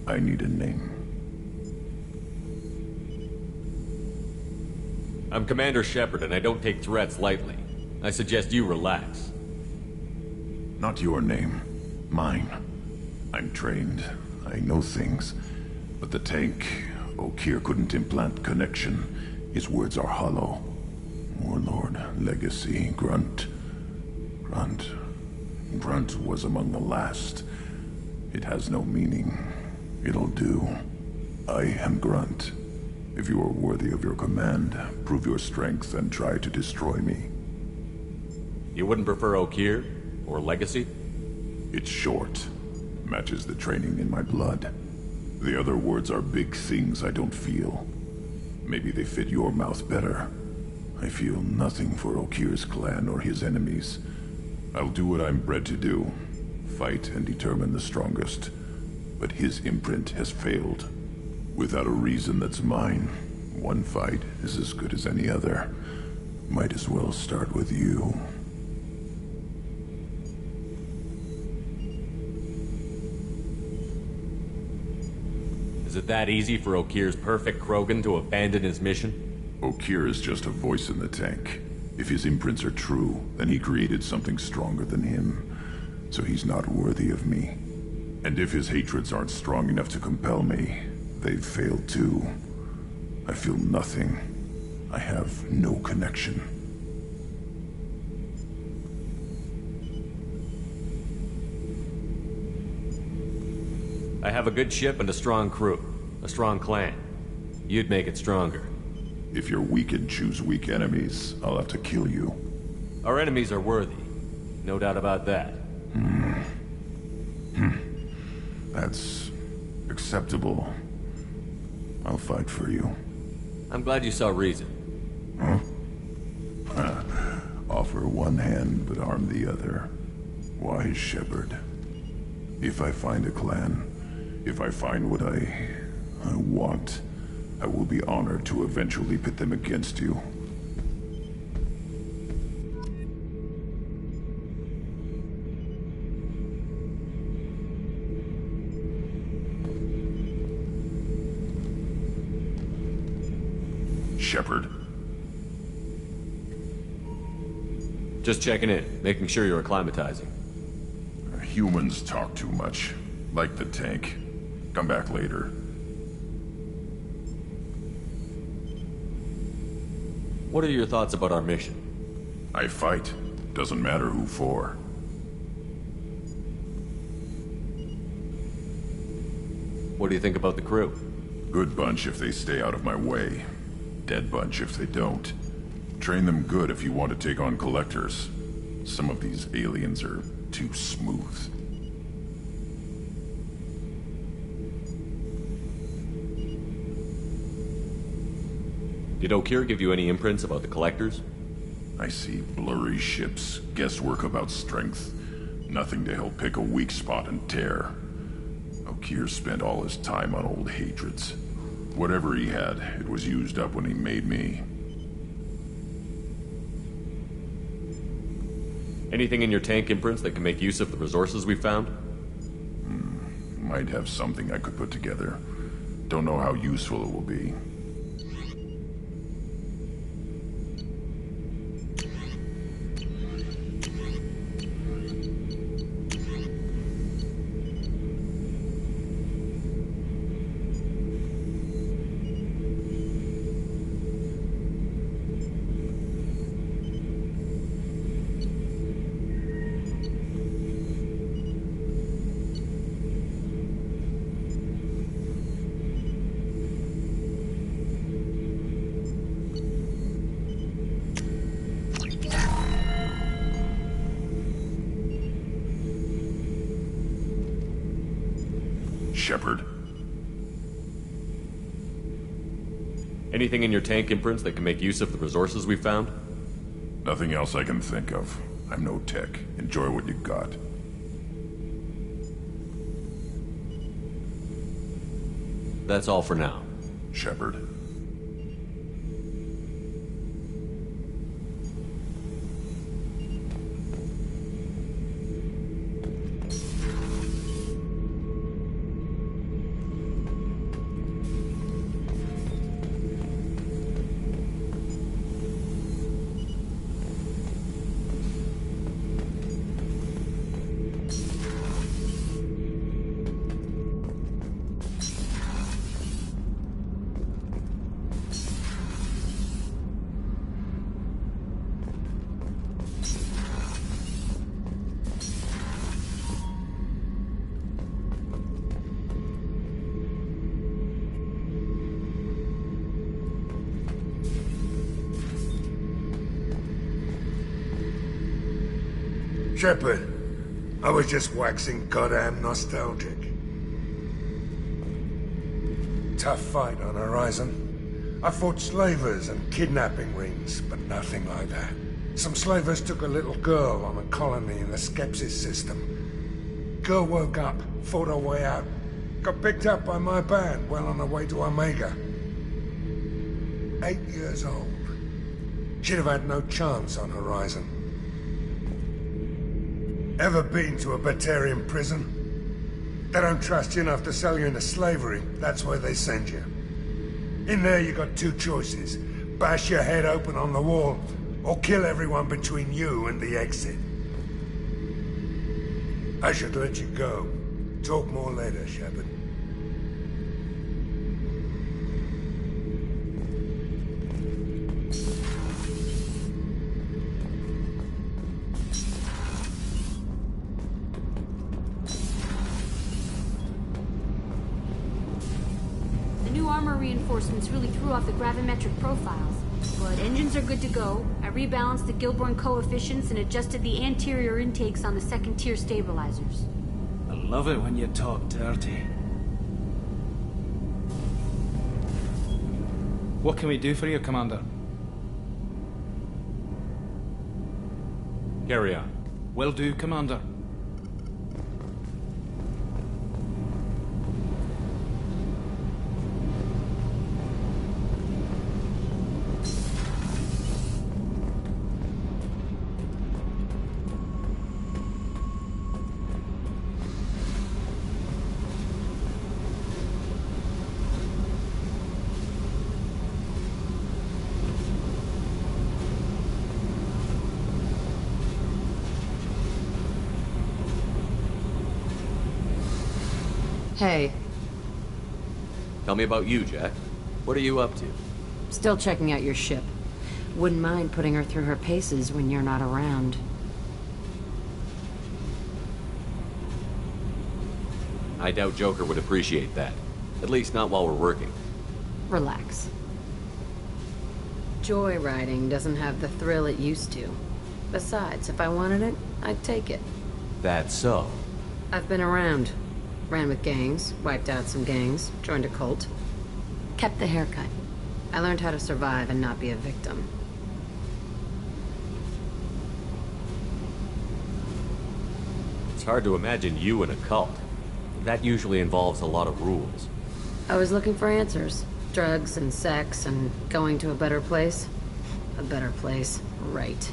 I need a name. I'm Commander Shepard, and I don't take threats lightly. I suggest you relax. Not your name. Mine. I'm trained. I know things. But the tank, Okeer couldn't implant connection. His words are hollow. Warlord, Legacy, Grunt. Grunt was among the last. It has no meaning. It'll do. I am Grunt. If you are worthy of your command, prove your strength and try to destroy me. You wouldn't prefer Okeer? Or Legacy? It's short. Matches the training in my blood. The other words are big things I don't feel. Maybe they fit your mouth better. I feel nothing for Okeer's clan or his enemies. I'll do what I'm bred to do. Fight and determine the strongest. But his imprint has failed. Without a reason that's mine, one fight is as good as any other. Might as well start with you. Is it that easy for Okeer's perfect Krogan to abandon his mission? Okeer is just a voice in the tank. If his imprints are true, then he created something stronger than him. So he's not worthy of me. And if his hatreds aren't strong enough to compel me, they've failed too. I feel nothing. I have no connection. I have a good ship and a strong crew. A strong clan. You'd make it stronger. If you're weak and choose weak enemies, I'll have to kill you. Our enemies are worthy. No doubt about that. That's acceptable. I'll fight for you. I'm glad you saw reason. Huh? Off offer one hand but harm the other. Wise Shepard. If I find a clan, if I find what I want, I will be honored to eventually pit them against you. Shepard. Just checking in, making sure you're acclimatizing. Humans talk too much. Like the tank. Come back later. What are your thoughts about our mission? I fight. Doesn't matter who for. What do you think about the crew? Good bunch if they stay out of my way. Dead bunch if they don't. Train them good if you want to take on collectors. Some of these aliens are too smooth. Did O'Keir give you any imprints about the collectors? I see blurry ships, guesswork about strength. Nothing to help pick a weak spot and tear. O'Keir spent all his time on old hatreds. Whatever he had, it was used up when he made me. Anything in your tank imprints that can make use of the resources we found? Might have something I could put together. Don't know how useful it will be. Shepard. Anything in your tank imprints that can make use of the resources we found? Nothing else I can think of. I'm no tech. Enjoy what you got. That's all for now. Shepard. Shepard, I was just waxing goddamn nostalgic. Tough fight on Horizon. I fought slavers and kidnapping rings, but nothing like that. Some slavers took a little girl on a colony in the Skepsis system. Girl woke up, fought her way out, got picked up by my band well on her way to Omega. 8 years old. She'd have had no chance on Horizon. Ever been to a Batarian prison? They don't trust you enough to sell you into slavery. That's where they send you. In there you got two choices. Bash your head open on the wall, or kill everyone between you and the exit. I should let you go. Talk more later, Shepard. Reinforcements really threw off the gravimetric profiles. But engines are good to go. I rebalanced the Gilborn coefficients and adjusted the anterior intakes on the second-tier stabilizers. I love it when you talk dirty. What can we do for you, Commander? Carry on. Will do, Commander. Hey. Tell me about you, Jack. What are you up to? Still checking out your ship. Wouldn't mind putting her through her paces when you're not around. I doubt Joker would appreciate that. At least not while we're working. Relax. Joyriding doesn't have the thrill it used to. Besides, if I wanted it, I'd take it. That's so. I've been around. Ran with gangs, wiped out some gangs, joined a cult. Kept the haircut. I learned how to survive and not be a victim. It's hard to imagine you in a cult. That usually involves a lot of rules. I was looking for answers. Drugs and sex and going to a better place. A better place, right.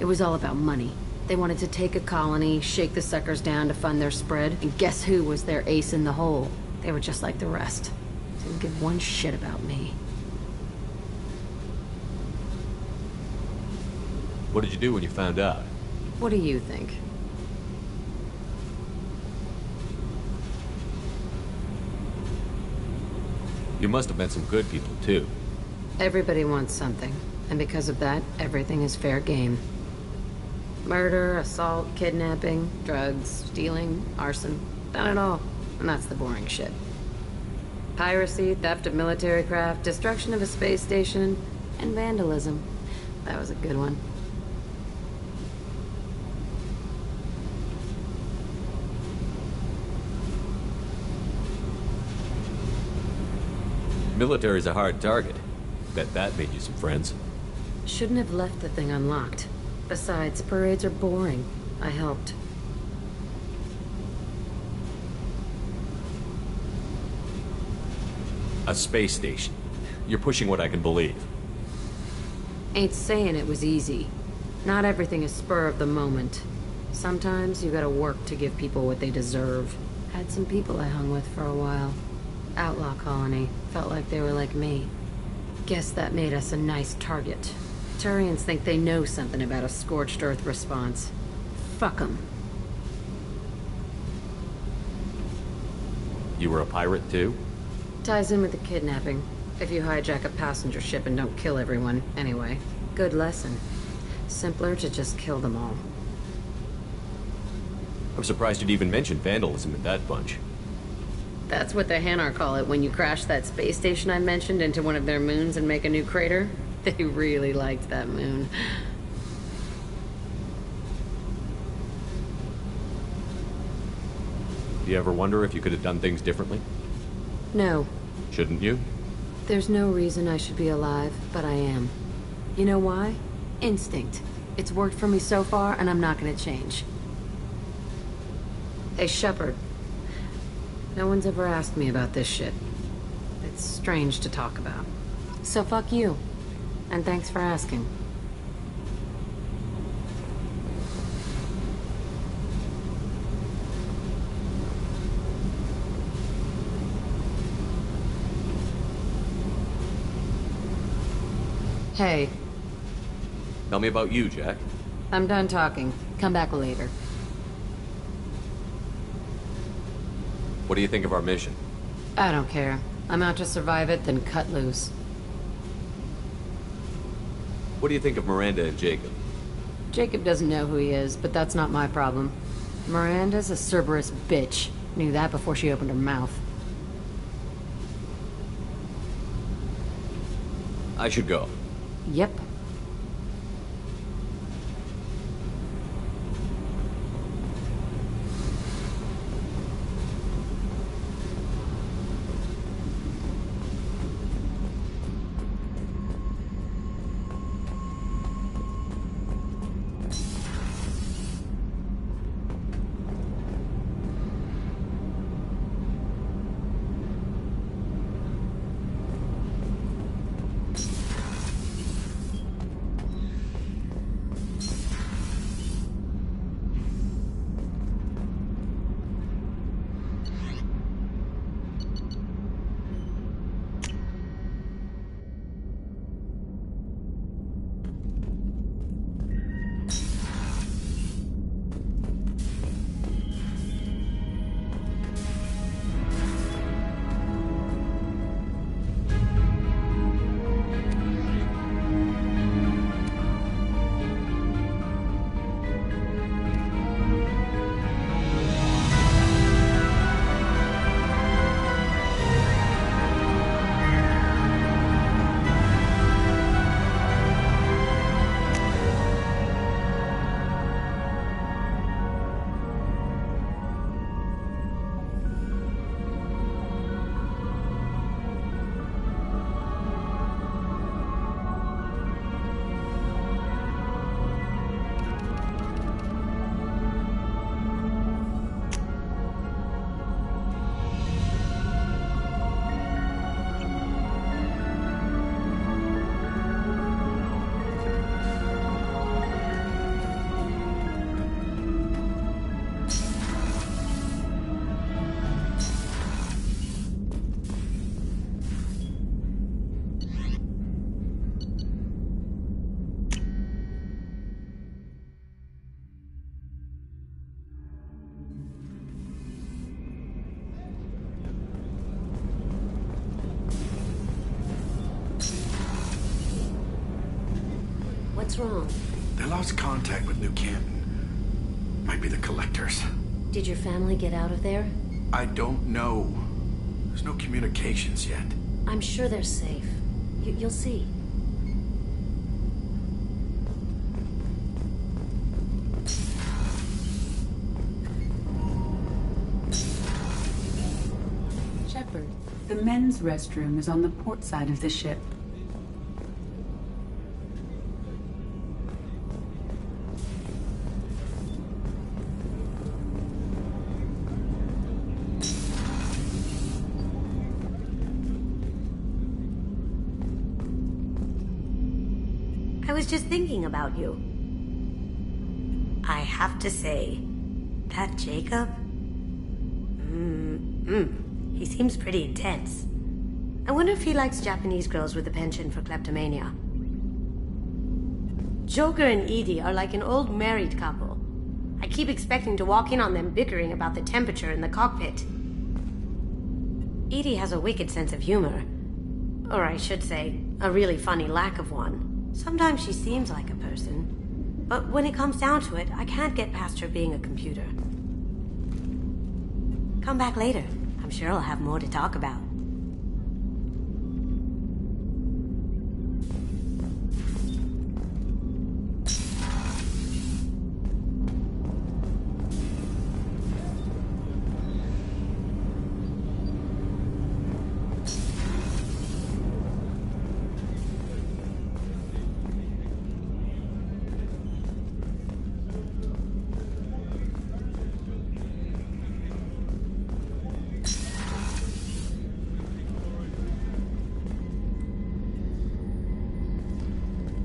It was all about money. They wanted to take a colony, shake the suckers down to fund their spread, and guess who was their ace in the hole? They were just like the rest. Didn't give one shit about me. What did you do when you found out? What do you think? You must have met some good people, too. Everybody wants something, and because of that, everything is fair game. Murder, assault, kidnapping, drugs, stealing, arson. Done it all. And that's the boring shit. Piracy, theft of military craft, destruction of a space station, and vandalism. That was a good one. Military's a hard target. Bet that made you some friends. Shouldn't have left the thing unlocked. Besides, parades are boring. I helped. A space station. You're pushing what I can believe. Ain't saying it was easy. Not everything is spur of the moment. Sometimes you gotta work to give people what they deserve. Had some people I hung with for a while. Outlaw colony. Felt like they were like me. Guess that made us a nice target. Turians think they know something about a scorched earth response. Fuck 'em. You were a pirate, too? Ties in with the kidnapping. If you hijack a passenger ship and don't kill everyone, anyway. Good lesson. Simpler to just kill them all. I'm surprised you'd even mention vandalism in that bunch. That's what the Hanar call it when you crash that space station I mentioned into one of their moons and make a new crater. They really liked that moon. Do you ever wonder if you could have done things differently? No. Shouldn't you? There's no reason I should be alive, but I am. You know why? Instinct. It's worked for me so far, and I'm not gonna change. Hey, Shepard. No one's ever asked me about this shit. It's strange to talk about. So fuck you. And thanks for asking. Hey. Tell me about you, Jack. I'm done talking. Come back later. What do you think of our mission? I don't care. I'm out to survive it, then cut loose. What do you think of Miranda and Jacob? Jacob doesn't know who he is, but that's not my problem. Miranda's a Cerberus bitch. Knew that before she opened her mouth. I should go. Yep. What's wrong? They lost contact with New Canton. Might be the Collectors. Did your family get out of there? I don't know. There's no communications yet. I'm sure they're safe. You'll see. Shepard, the men's restroom is on the port side of the ship. I was just thinking about you. I have to say, that Jacob? He seems pretty intense. I wonder if he likes Japanese girls with a penchant for kleptomania. Joker and Edie are like an old married couple. I keep expecting to walk in on them bickering about the temperature in the cockpit. Edie has a wicked sense of humor. Or I should say, a really funny lack of one. Sometimes she seems like a person, but when it comes down to it, I can't get past her being a computer. Come back later. I'm sure I'll have more to talk about.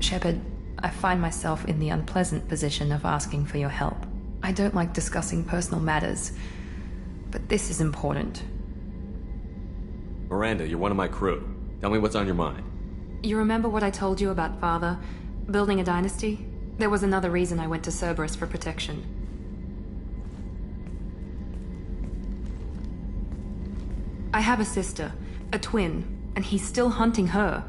Shepard, I find myself in the unpleasant position of asking for your help. I don't like discussing personal matters, but this is important. Miranda, you're one of my crew. Tell me what's on your mind. You remember what I told you about Father? Building a dynasty? There was another reason I went to Cerberus for protection. I have a sister, a twin, and he's still hunting her.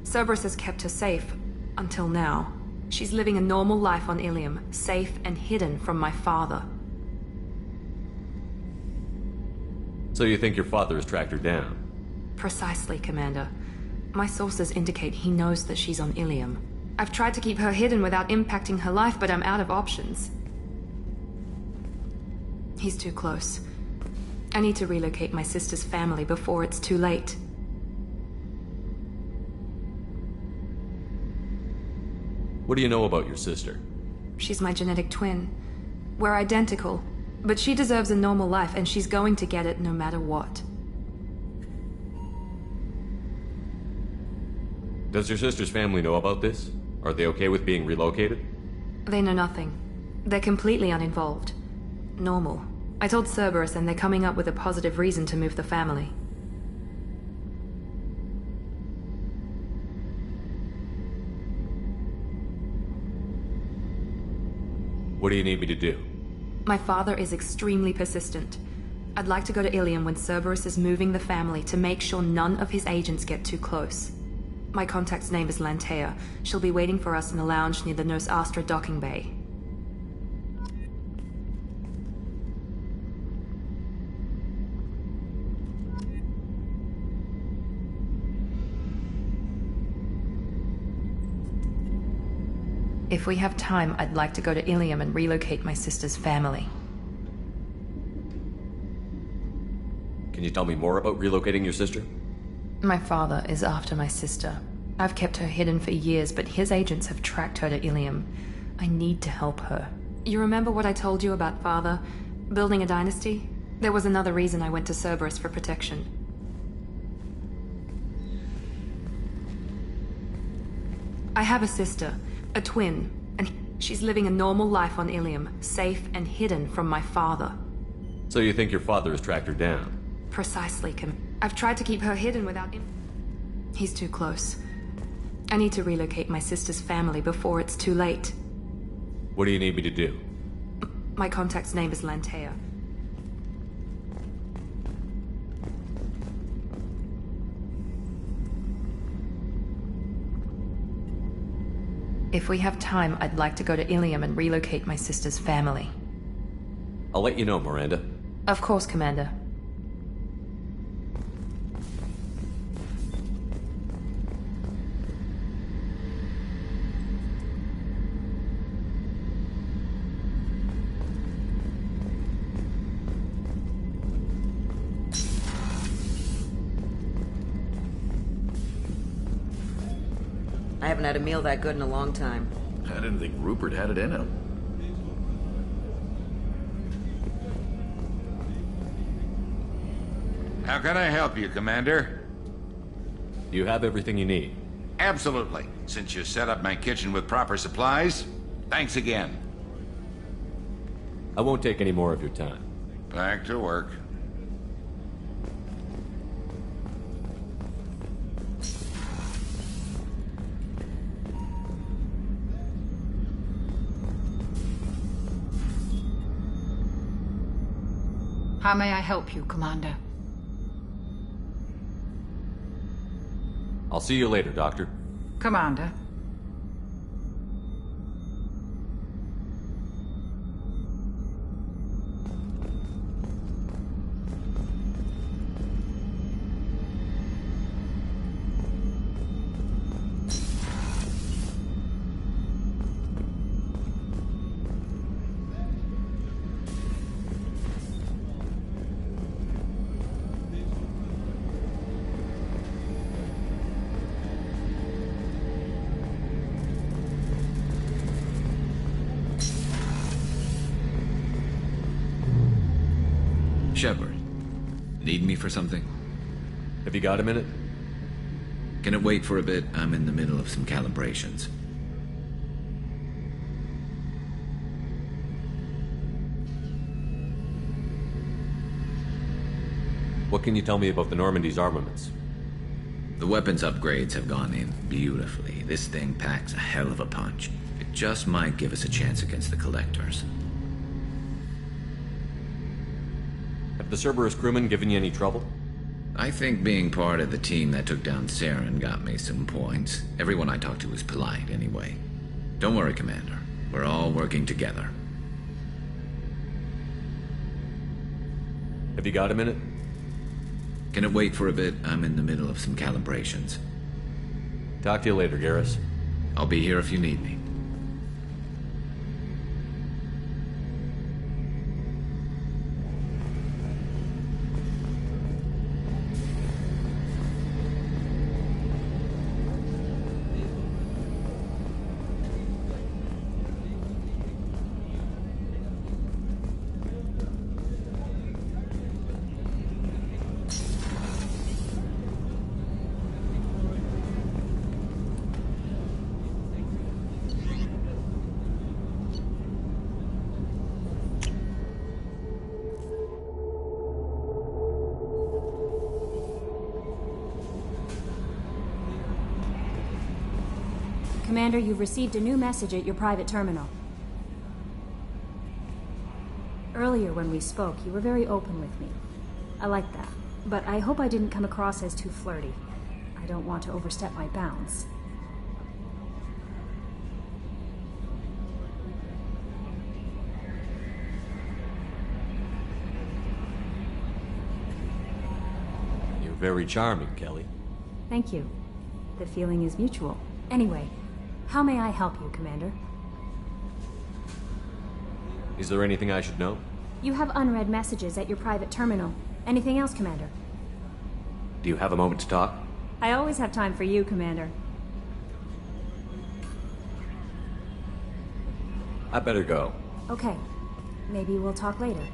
Cerberus has kept her safe, until now. She's living a normal life on Ilium, safe and hidden from my father. So you think your father has tracked her down? Precisely, Commander. My sources indicate he knows that she's on Ilium. I've tried to keep her hidden without impacting her life, but I'm out of options. He's too close. I need to relocate my sister's family before it's too late. What do you know about your sister? She's my genetic twin. We're identical, but she deserves a normal life, and she's going to get it no matter what. Does your sister's family know about this? Are they okay with being relocated? They know nothing. They're completely uninvolved. Normal. I told Cerberus, and they're coming up with a positive reason to move the family. What do you need me to do? My father is extremely persistent. I'd like to go to Ilium when Cerberus is moving the family to make sure none of his agents get too close. My contact's name is Lantea. She'll be waiting for us in the lounge near the Nos Astra docking bay. If we have time, I'd like to go to Ilium and relocate my sister's family. Can you tell me more about relocating your sister? My father is after my sister. I've kept her hidden for years, but his agents have tracked her to Ilium. I need to help her. You remember what I told you about Father? Building a dynasty? There was another reason I went to Cerberus for protection. I have a sister, a twin, and she's living a normal life on Ilium, safe and hidden from my father. So you think your father has tracked her down? Precisely, I've tried to keep her hidden without him. He's too close. I need to relocate my sister's family before it's too late. What do you need me to do? My contact's name is Lantea. If we have time, I'd like to go to Ilium and relocate my sister's family. I'll let you know, Miranda. Of course, Commander. I haven't had a meal that good in a long time. I didn't think Rupert had it in him. How can I help you, Commander? You have everything you need. Absolutely. Since you set up my kitchen with proper supplies, thanks again. I won't take any more of your time. Back to work. How may I help you, Commander? I'll see you later, Doctor. Commander. Shepard, need me for something? Have you got a minute? Can it wait for a bit? I'm in the middle of some calibrations. What can you tell me about the Normandy's armaments? The weapons upgrades have gone in beautifully. This thing packs a hell of a punch. It just might give us a chance against the Collectors. Have the Cerberus crewmen given you any trouble? I think being part of the team that took down Saren got me some points. Everyone I talked to was polite anyway. Don't worry, Commander. We're all working together. Have you got a minute? Can it wait for a bit? I'm in the middle of some calibrations. Talk to you later, Garrus. I'll be here if you need me. Commander, you've received a new message at your private terminal. Earlier when we spoke, you were very open with me. I like that. But I hope I didn't come across as too flirty. I don't want to overstep my bounds. You're very charming, Kelly. Thank you. The feeling is mutual. Anyway, how may I help you, Commander? Is there anything I should know? You have unread messages at your private terminal. Anything else, Commander? Do you have a moment to talk? I always have time for you, Commander. I better go. Okay. Maybe we'll talk later.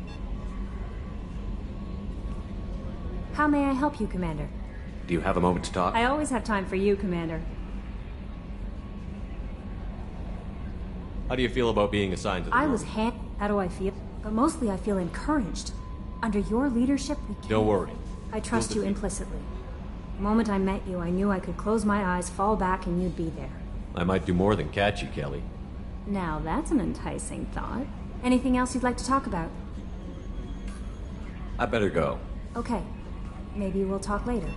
How may I help you, Commander? Do you have a moment to talk? I always have time for you, Commander. How do you feel about being assigned to the Normandy? How do I feel? But mostly I feel encouraged. Under your leadership, we can... Don't worry. I trust you implicitly. The moment I met you, I knew I could close my eyes, fall back, and you'd be there. I might do more than catch you, Kelly. Now that's an enticing thought. Anything else you'd like to talk about? I better go. Okay. Maybe we'll talk later.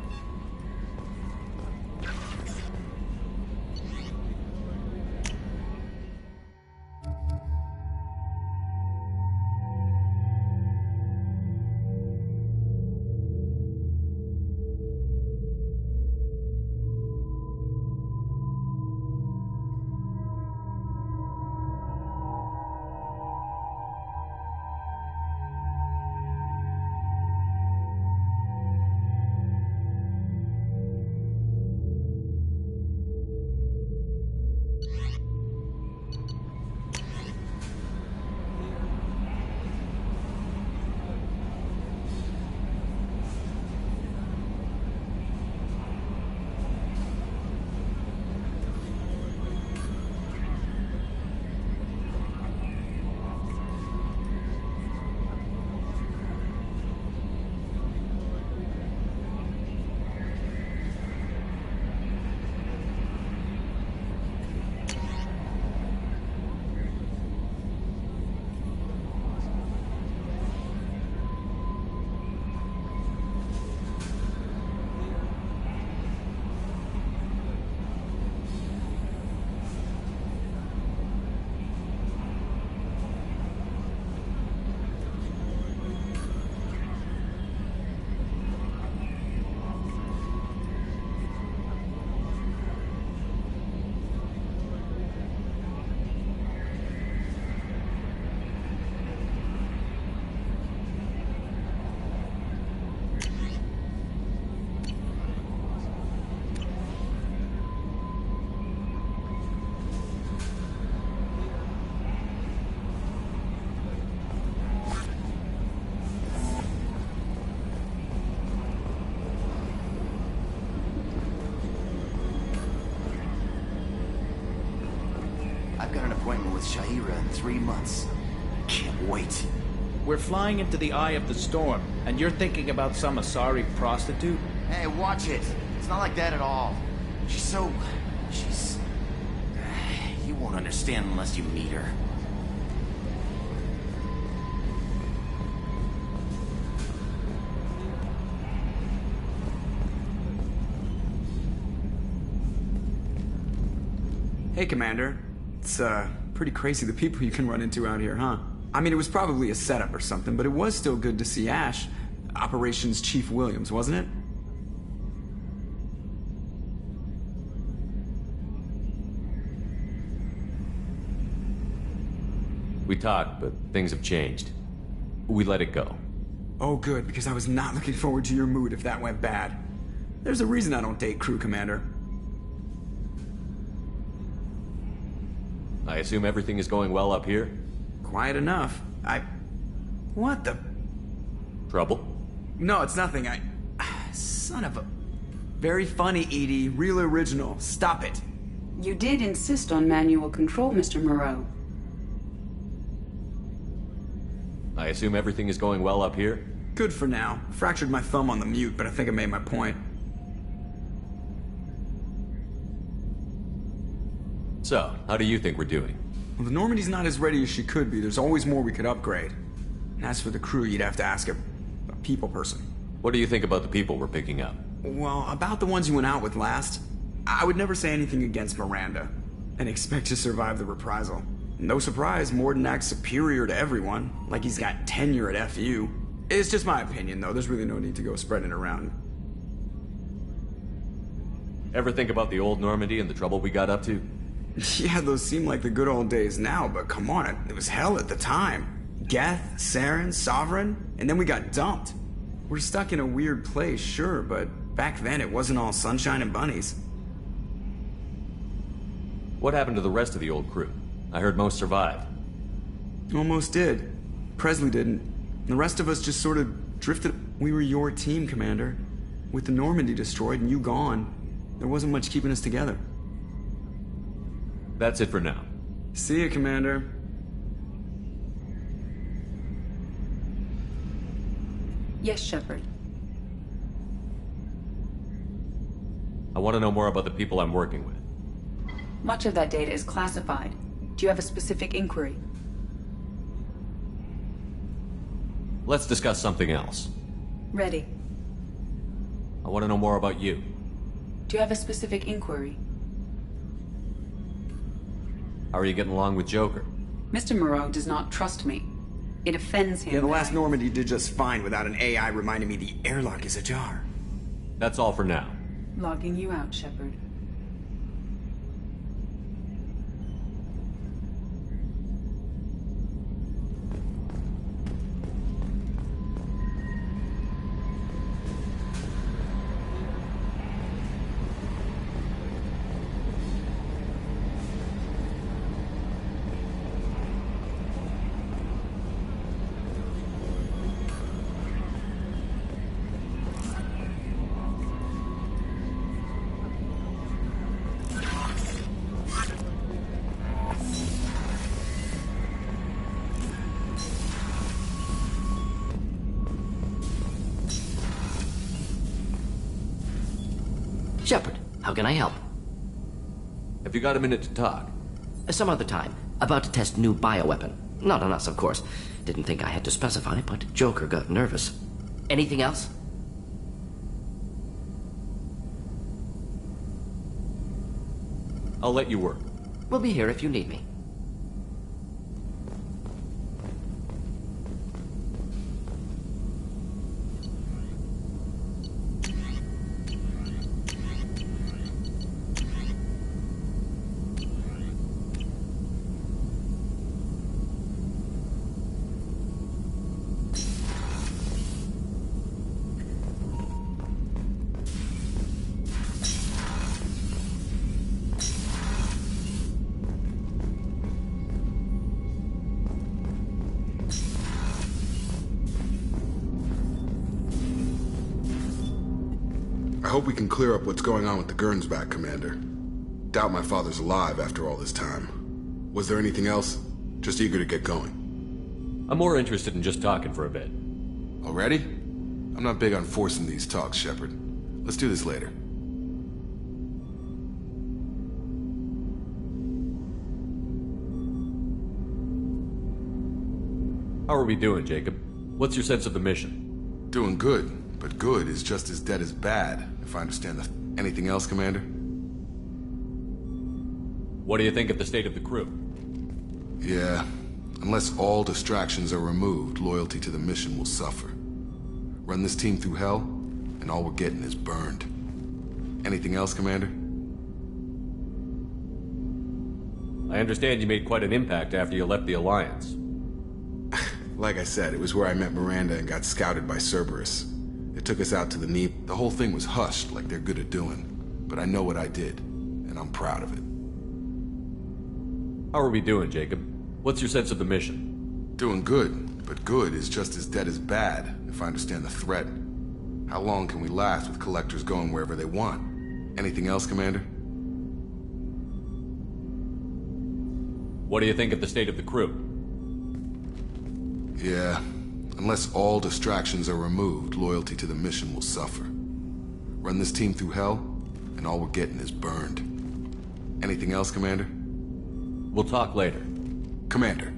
I've got an appointment with Shaira in 3 months. Can't wait. We're flying into the eye of the storm, and you're thinking about some Asari prostitute? Hey, watch it. It's not like that at all. She's... You won't understand unless you meet her. Hey, Commander. It's, pretty crazy the people you can run into out here, huh? I mean, it was probably a setup or something, but it was still good to see Ash. Operations Chief Williams, wasn't it? We talked, but things have changed. We let it go. Oh, good, because I was not looking forward to your mood if that went bad. There's a reason I don't date crew, Commander. I assume everything is going well up here? Quiet enough. What the... Trouble? No, it's nothing. Son of a... Very funny, Edie. Real original. Stop it. You did insist on manual control, Mr. Moreau. I assume everything is going well up here? Good for now. Fractured my thumb on the mute, but I think I made my point. So, how do you think we're doing? Well, the Normandy's not as ready as she could be. There's always more we could upgrade. And as for the crew, you'd have to ask a people person. What do you think about the people we're picking up? Well, about the ones you went out with last, I would never say anything against Miranda, and expect to survive the reprisal. No surprise, Morden acts superior to everyone, like he's got tenure at FU. It's just my opinion, though. There's really no need to go spreading it around. Ever think about the old Normandy and the trouble we got up to? Yeah, those seem like the good old days now, but come on, it was hell at the time. Geth, Saren, Sovereign, and then we got dumped. We're stuck in a weird place, sure, but back then it wasn't all sunshine and bunnies. What happened to the rest of the old crew? I heard most survived. Almost did. Presley didn't. The rest of us just sort of drifted. We were your team, Commander. With the Normandy destroyed and you gone, there wasn't much keeping us together. That's it for now. See you, Commander. Yes, Shepard. I want to know more about the people I'm working with. Much of that data is classified. Do you have a specific inquiry? Let's discuss something else. Ready. I want to know more about you. Do you have a specific inquiry? How are you getting along with Joker? Mr. Moreau does not trust me. It offends him. Yeah, the last Normandy did just fine without an AI reminding me the airlock is ajar. That's all for now. Logging you out, Shepard. Shepard, how can I help? Have you got a minute to talk? Some other time. About to test new bioweapon. Not on us, of course. Didn't think I had to specify, but Joker got nervous. Anything else? I'll let you work. We'll be here if you need me. I hope we can clear up what's going on with the Gernsback, Commander. Doubt my father's alive after all this time. Was there anything else? Just eager to get going. I'm more interested in just talking for a bit. Already? I'm not big on forcing these talks, Shepard. Let's do this later. How are we doing, Jacob? What's your sense of the mission? Doing good, but good is just as dead as bad, if I understand the... Anything else, Commander? What do you think of the state of the crew? Yeah. Unless all distractions are removed, loyalty to the mission will suffer. Run this team through hell, and all we're getting is burned. Anything else, Commander? I understand you made quite an impact after you left the Alliance. Like I said, it was where I met Miranda and got scouted by Cerberus. They took us out to the Neep. The whole thing was hushed, like they're good at doing. But I know what I did, and I'm proud of it. How are we doing, Jacob? What's your sense of the mission? Doing good, but good is just as dead as bad, if I understand the threat. How long can we last with collectors going wherever they want? Anything else, Commander? What do you think of the state of the crew? Yeah. Unless all distractions are removed, loyalty to the mission will suffer. Run this team through hell, and all we're getting is burned. Anything else, Commander? We'll talk later. Commander.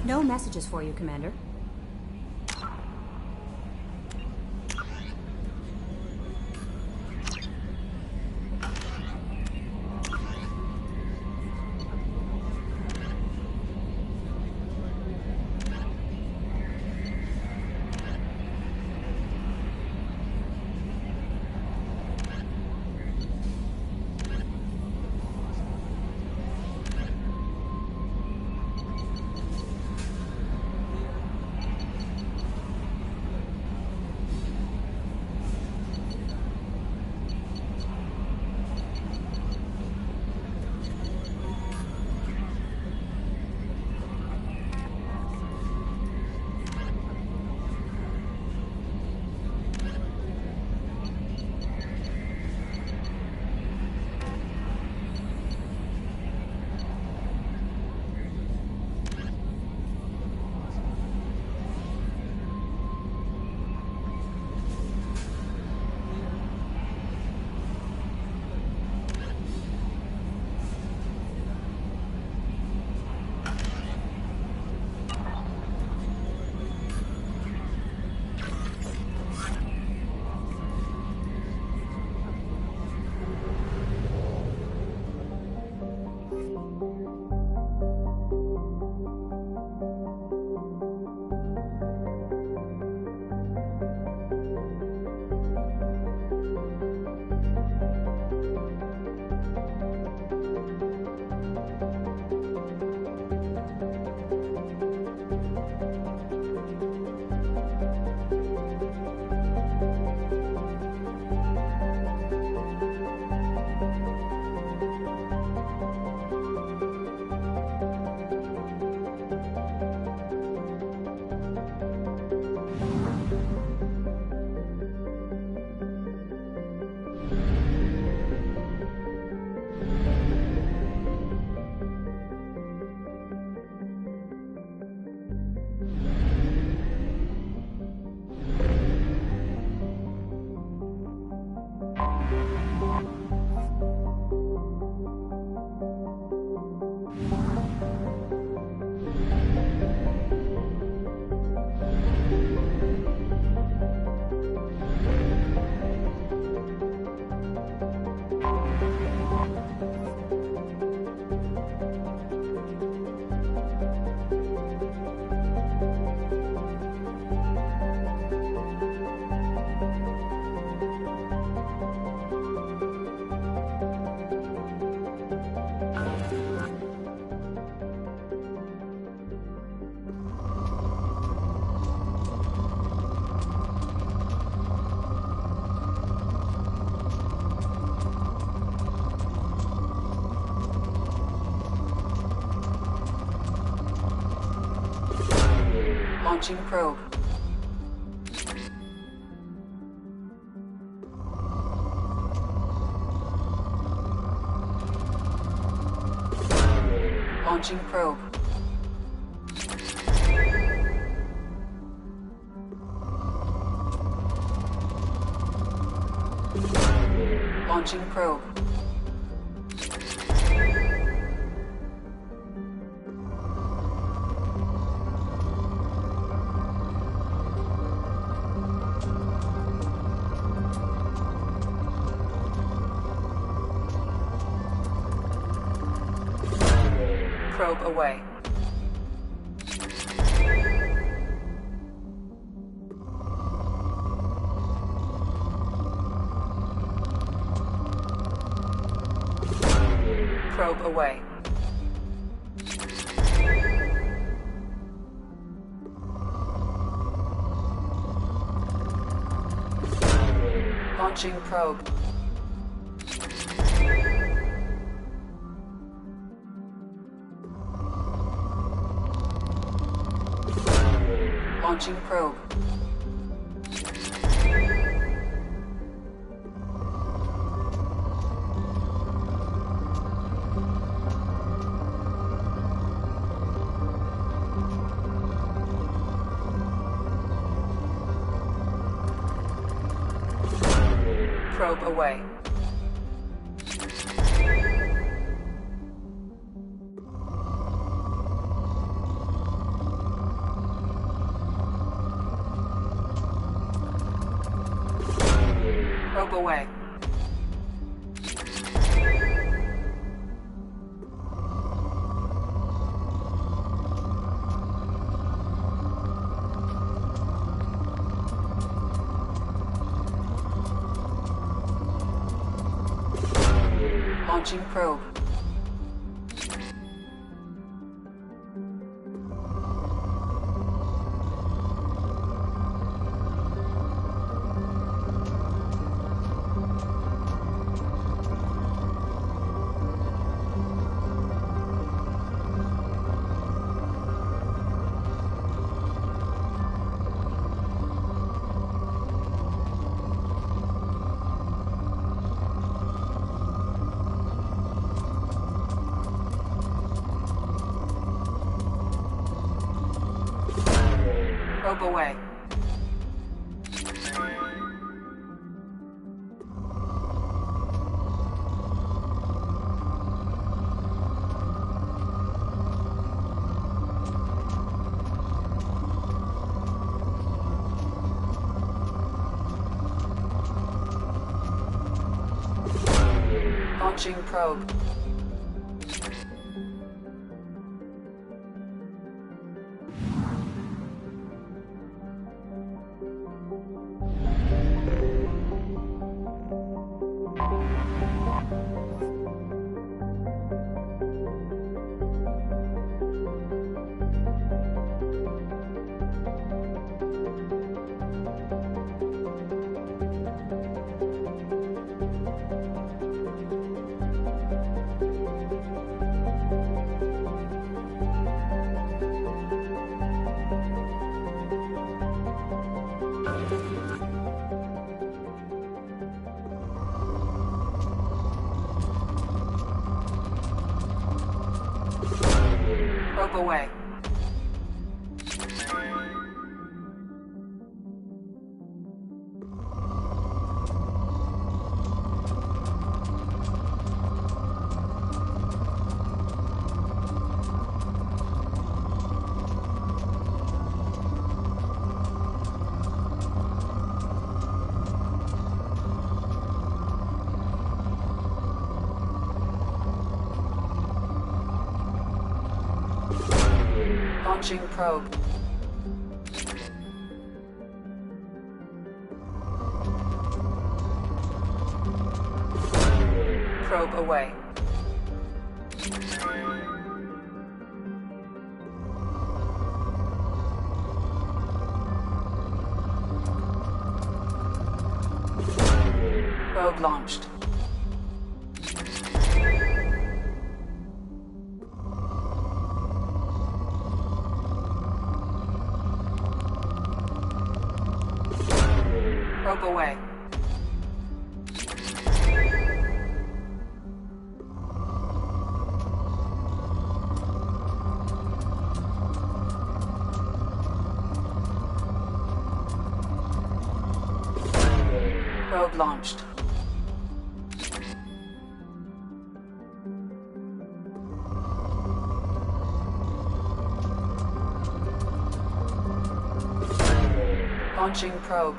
No messages for you, Commander. Launching probe. Launching probe. Launching probe. Probe away. Probe away. Launching probe. Launching probe. Probe away. Probe away. Launching probe. Probe away. Launching probe. Probe away. Launching probe. Probe away. Probe launched. Probe away. Probe launched. Launching probe.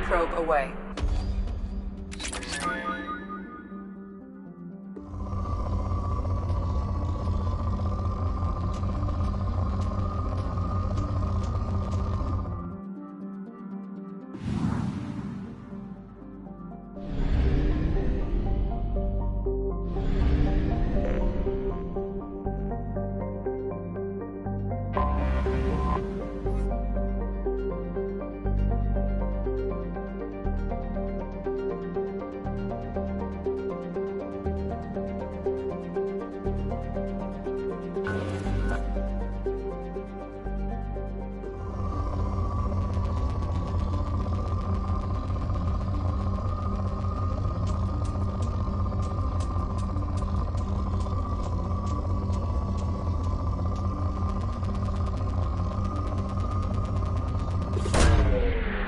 Probe away.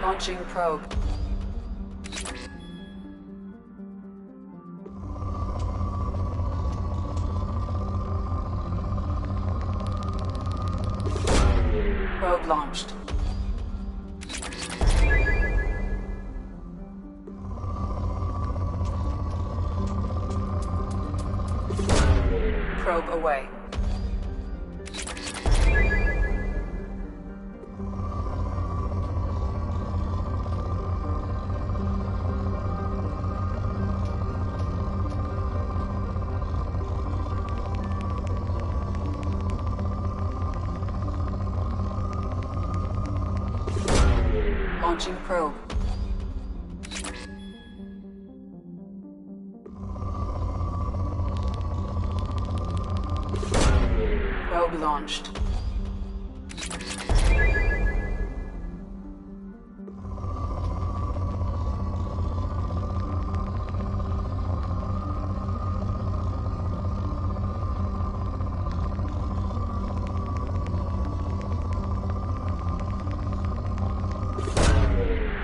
Launching probe. Probe launched. Probe away. Launching probe. Probe launched.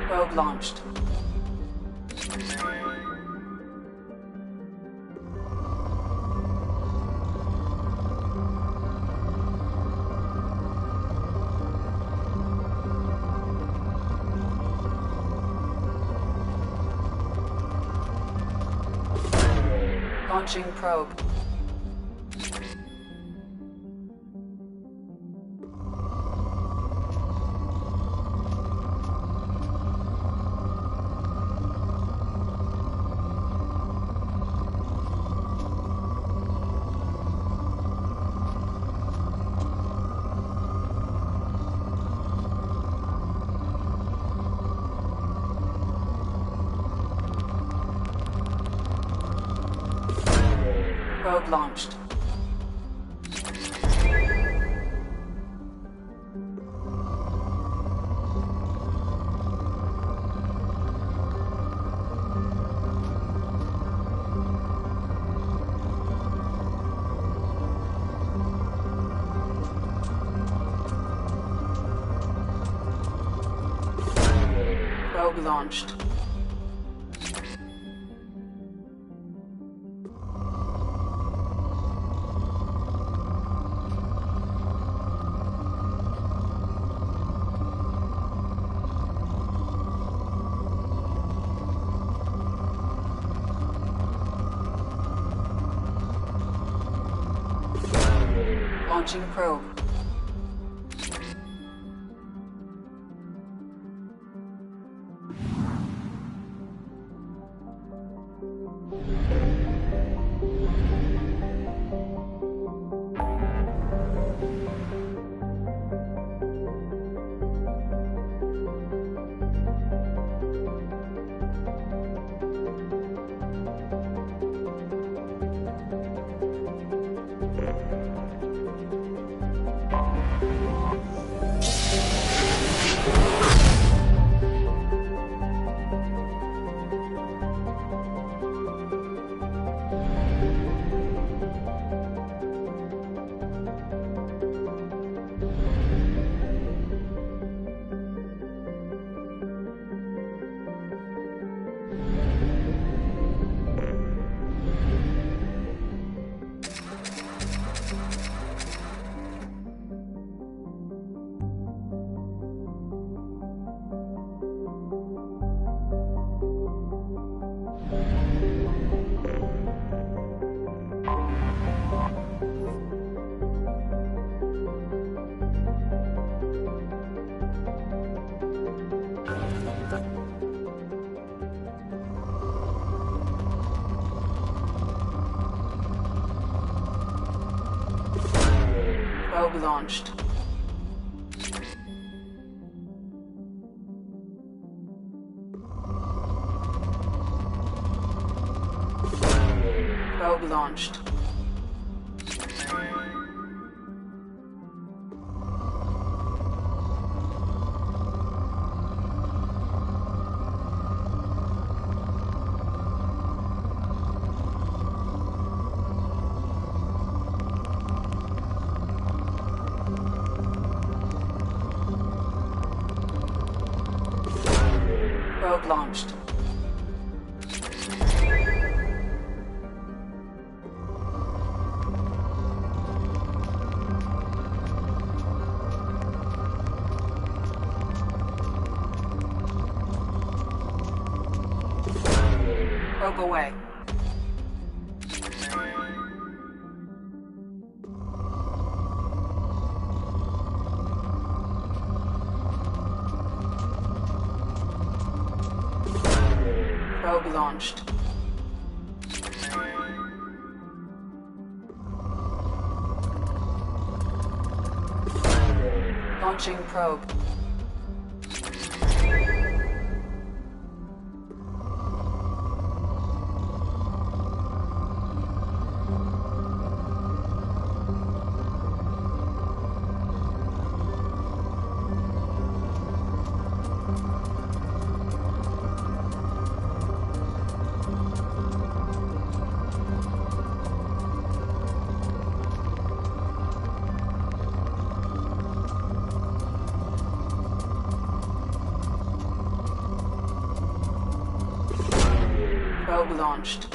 Probe launched. Launching probe. Probe launched. Probe launched. Launching probe. launched. Probe launched. Probe launched. Probe away. Probe launched. Launching probe. Probe launched.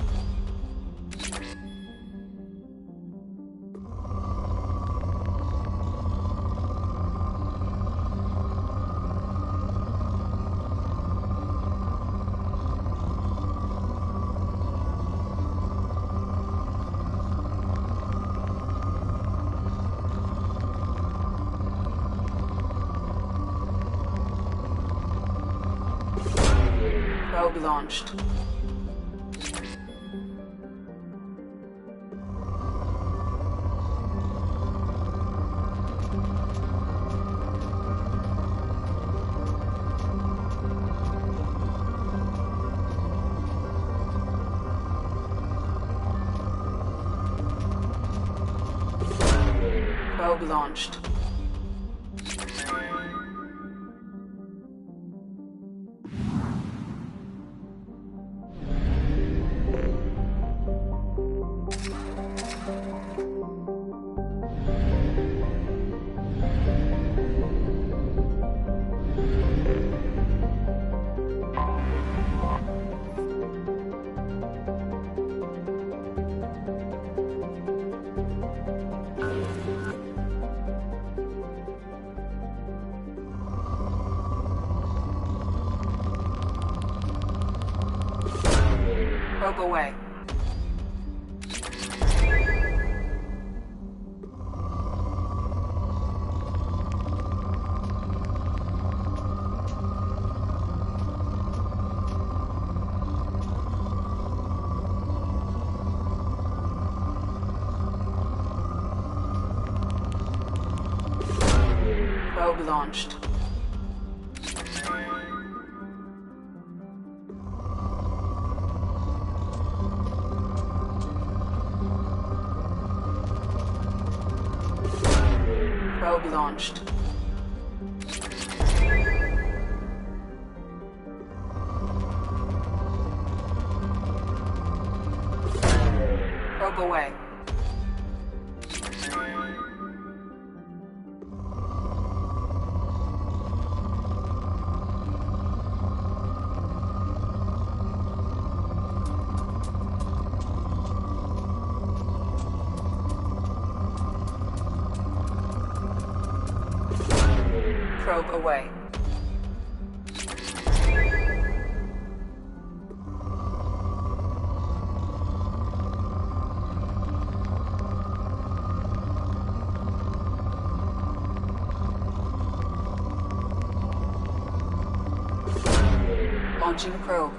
Probe launched. Probe launched. Probe away. Probe launched. Probe launched. Probe away. Probe away. Launching probe.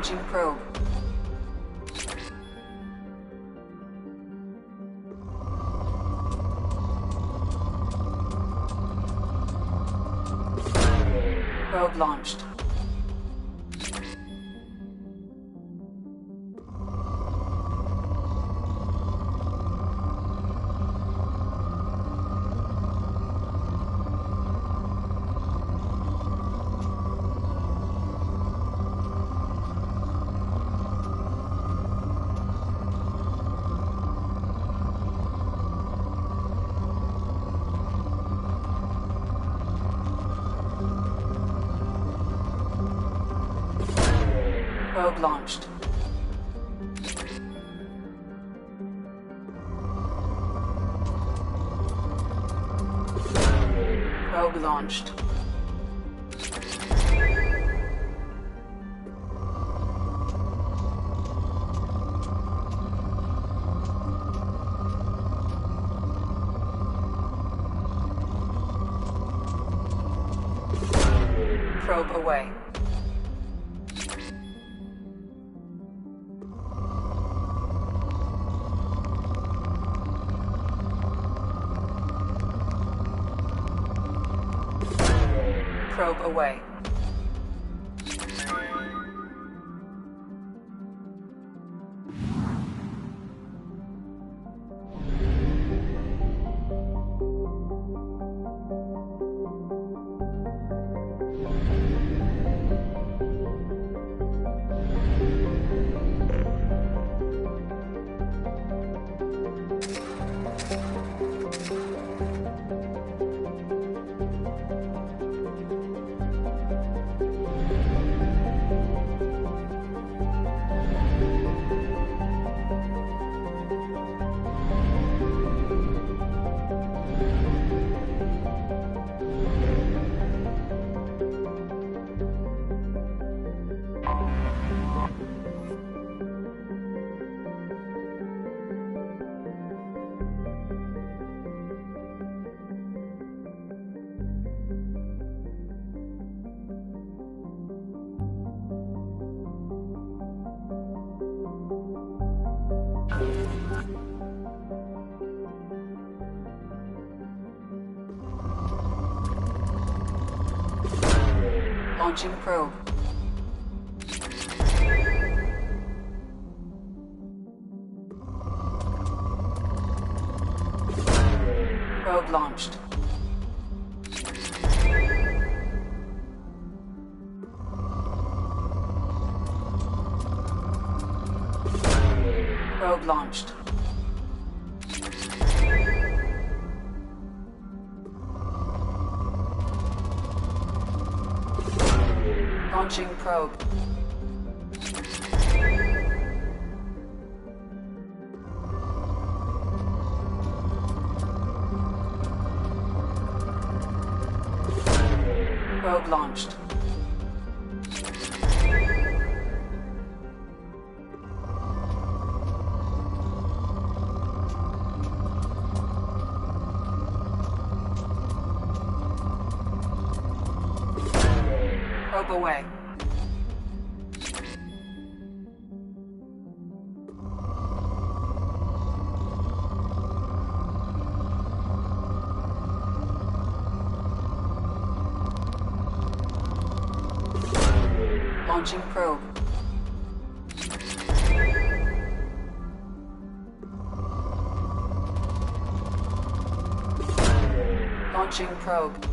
Launching probe. Probe launched. Probe launched. Probe launched. Probe away. Probe away. Launching probe. Probe launched. Probe launched. Launching probe. Probe launched. Probe away. Launching probe. Launching probe.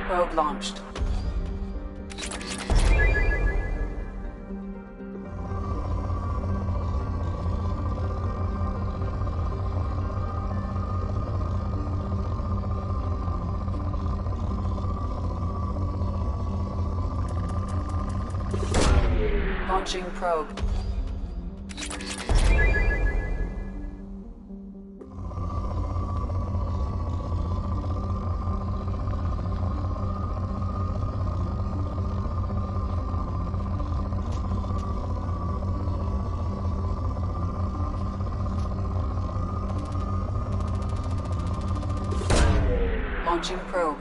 Probe launched. Launching probe. Launching probe.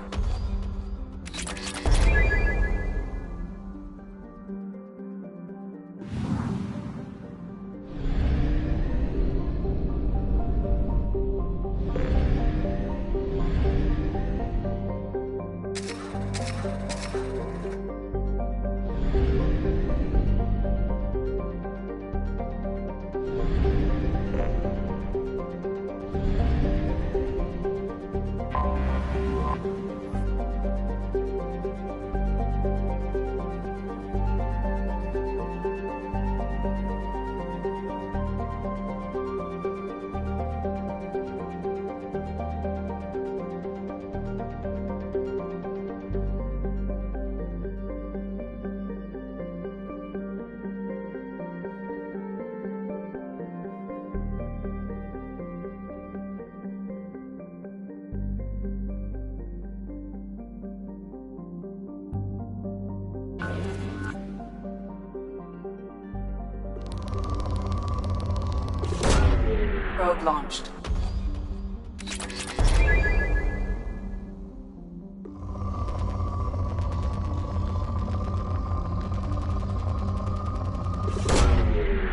Probe launched.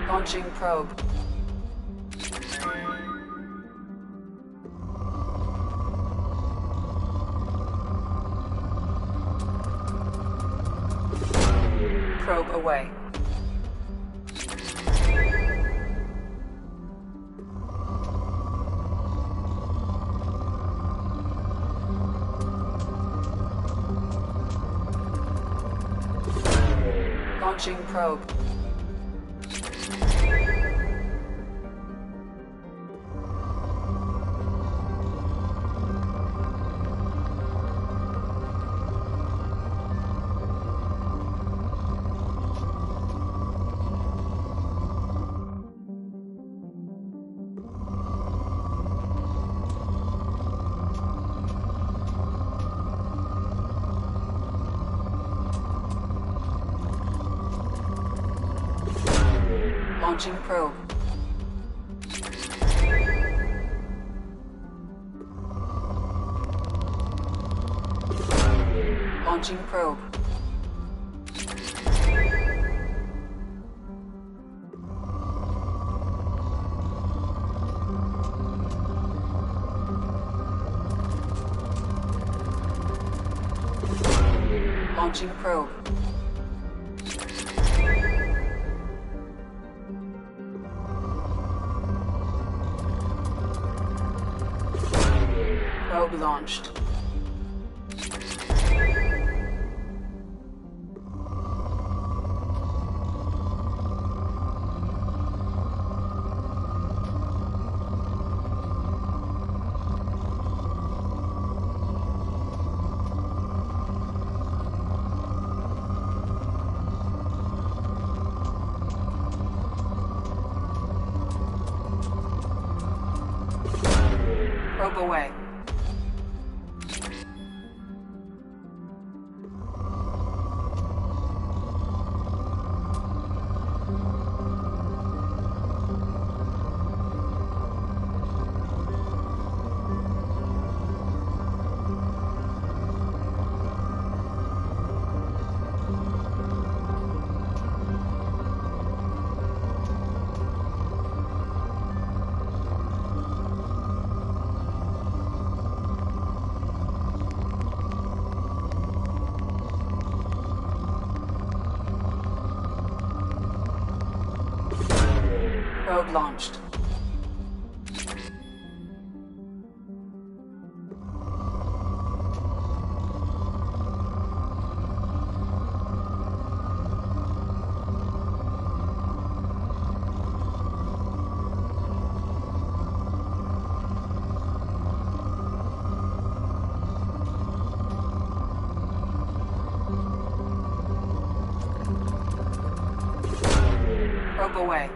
Launching probe. Probe away. Launching probe. Launching probe. Launching probe. Launching probe. Probe launched. Probe away. Probe launched. Probe away.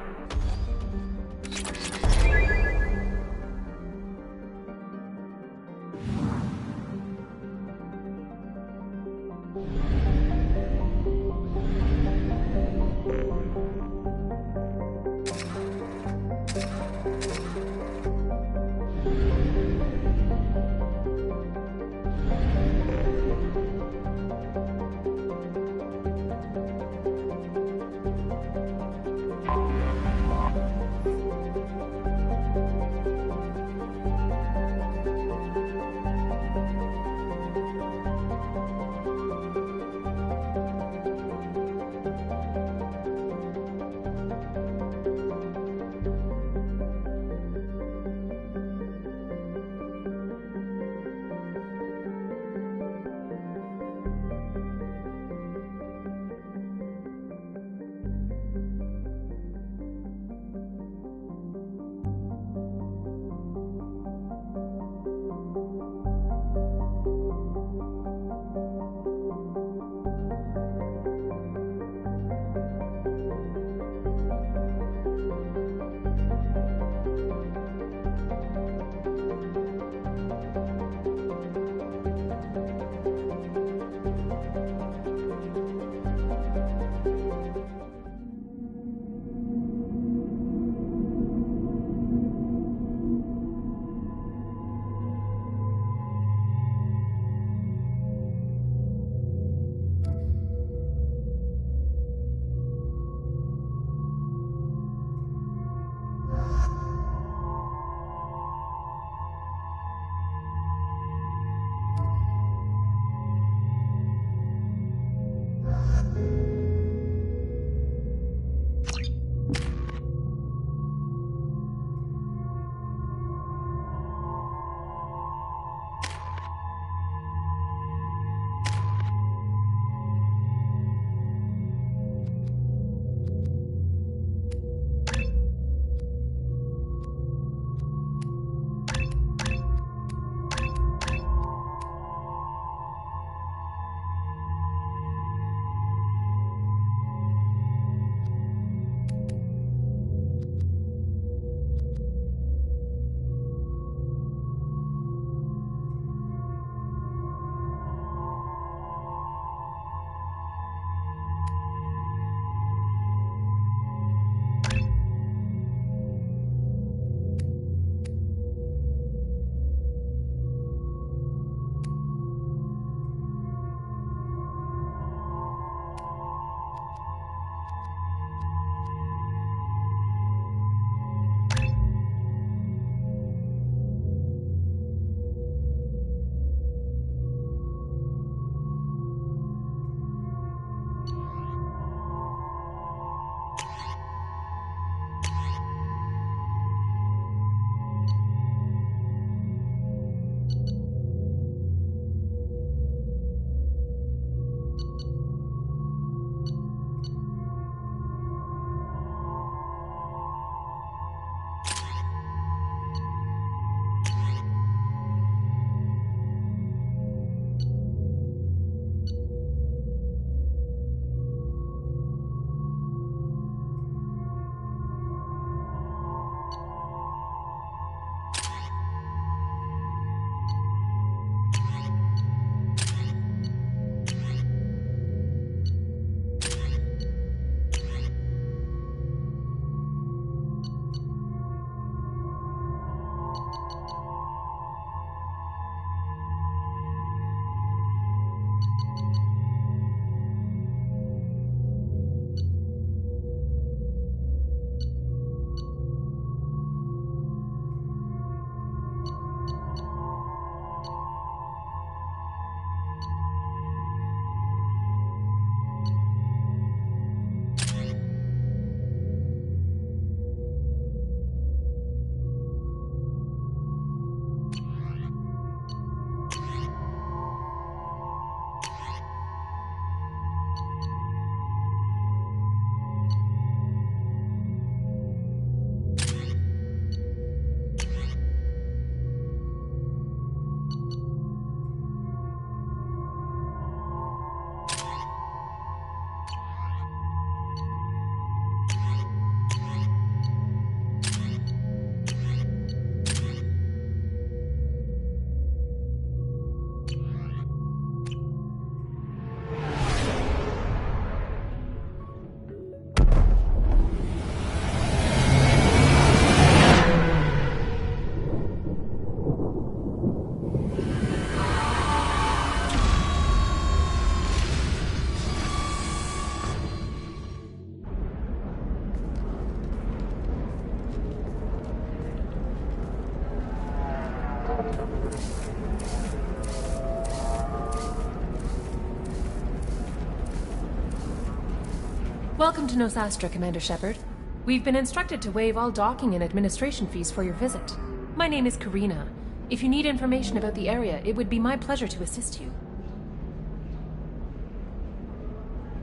Welcome to Nos Astra, Commander Shepard. We've been instructed to waive all docking and administration fees for your visit. My name is Karina. If you need information about the area, it would be my pleasure to assist you.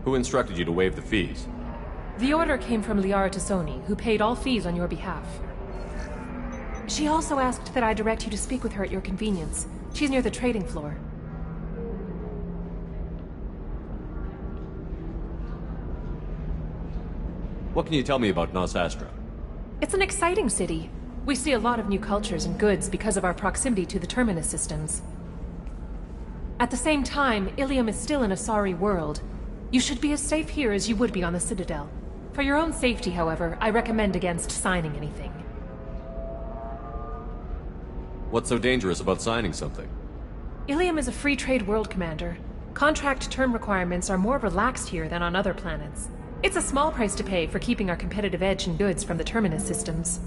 Who instructed you to waive the fees? The order came from Liara Tassoni, who paid all fees on your behalf. She also asked that I direct you to speak with her at your convenience. She's near the trading floor. What can you tell me about Nos Astra? It's an exciting city. We see a lot of new cultures and goods because of our proximity to the Terminus systems. At the same time, Ilium is still an Asari world. You should be as safe here as you would be on the Citadel. For your own safety, however, I recommend against signing anything. What's so dangerous about signing something? Ilium is a free trade world, Commander. Contract term requirements are more relaxed here than on other planets. It's a small price to pay for keeping our competitive edge in goods from the Terminus systems.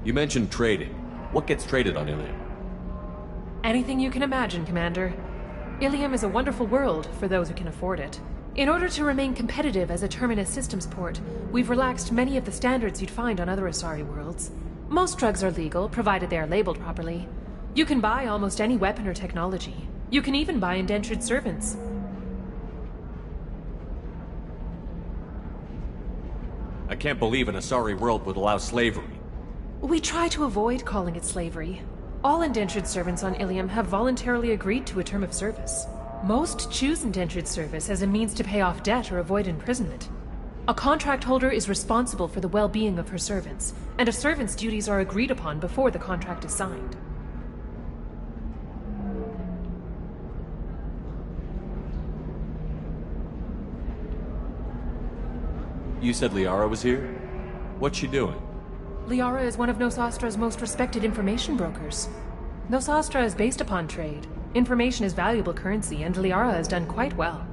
You mentioned trading. What gets traded on Ilium? Anything you can imagine, Commander. Ilium is a wonderful world for those who can afford it. In order to remain competitive as a Terminus systems port, we've relaxed many of the standards you'd find on other Asari worlds. Most drugs are legal, provided they are labeled properly. You can buy almost any weapon or technology. You can even buy indentured servants. I can't believe an Asari world would allow slavery. We try to avoid calling it slavery. All indentured servants on Ilium have voluntarily agreed to a term of service. Most choose indentured service as a means to pay off debt or avoid imprisonment. A contract holder is responsible for the well-being of her servants, and a servant's duties are agreed upon before the contract is signed. You said Liara was here? What's she doing? Liara is one of Nos Astra's most respected information brokers. Nos Astra is based upon trade. Information is valuable currency, and Liara has done quite well.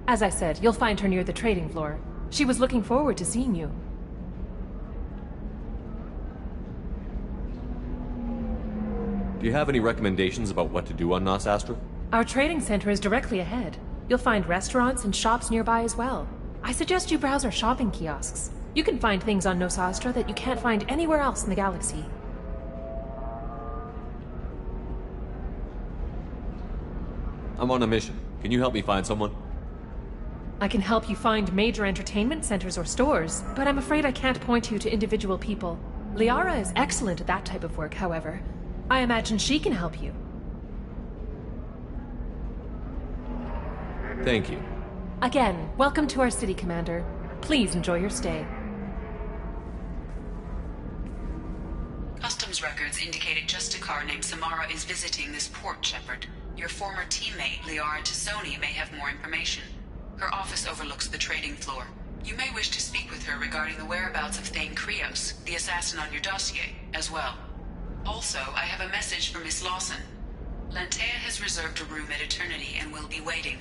As I said, you'll find her near the trading floor. She was looking forward to seeing you. Do you have any recommendations about what to do on Nos Astra? Our trading center is directly ahead. You'll find restaurants and shops nearby as well. I suggest you browse our shopping kiosks. You can find things on Nos Astra that you can't find anywhere else in the galaxy. I'm on a mission. Can you help me find someone? I can help you find major entertainment centers or stores, but I'm afraid I can't point you to individual people. Liara is excellent at that type of work, however. I imagine she can help you. Thank you. Again, welcome to our city, Commander. Please enjoy your stay. Customs records indicated just a car named Samara is visiting this port, Shepard. Your former teammate, Liara Tassoni, may have more information. Her office overlooks the trading floor. You may wish to speak with her regarding the whereabouts of Thane Krios, the assassin on your dossier, as well. Also, I have a message for Miss Lawson. Lantea has reserved a room at Eternity and will be waiting.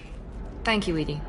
Thank you, Edie.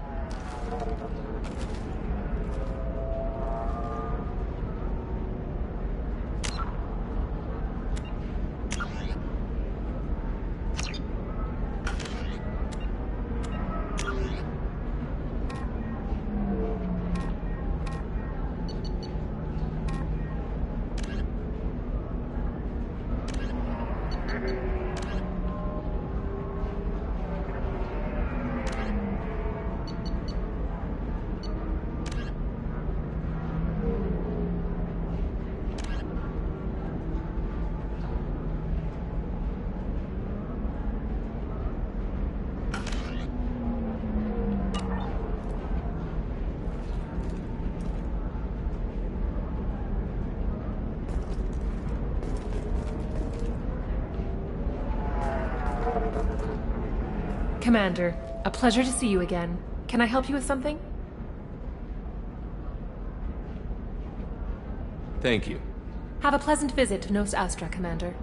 Commander, a pleasure to see you again. Can I help you with something? Thank you. Have a pleasant visit to Nos Astra, Commander.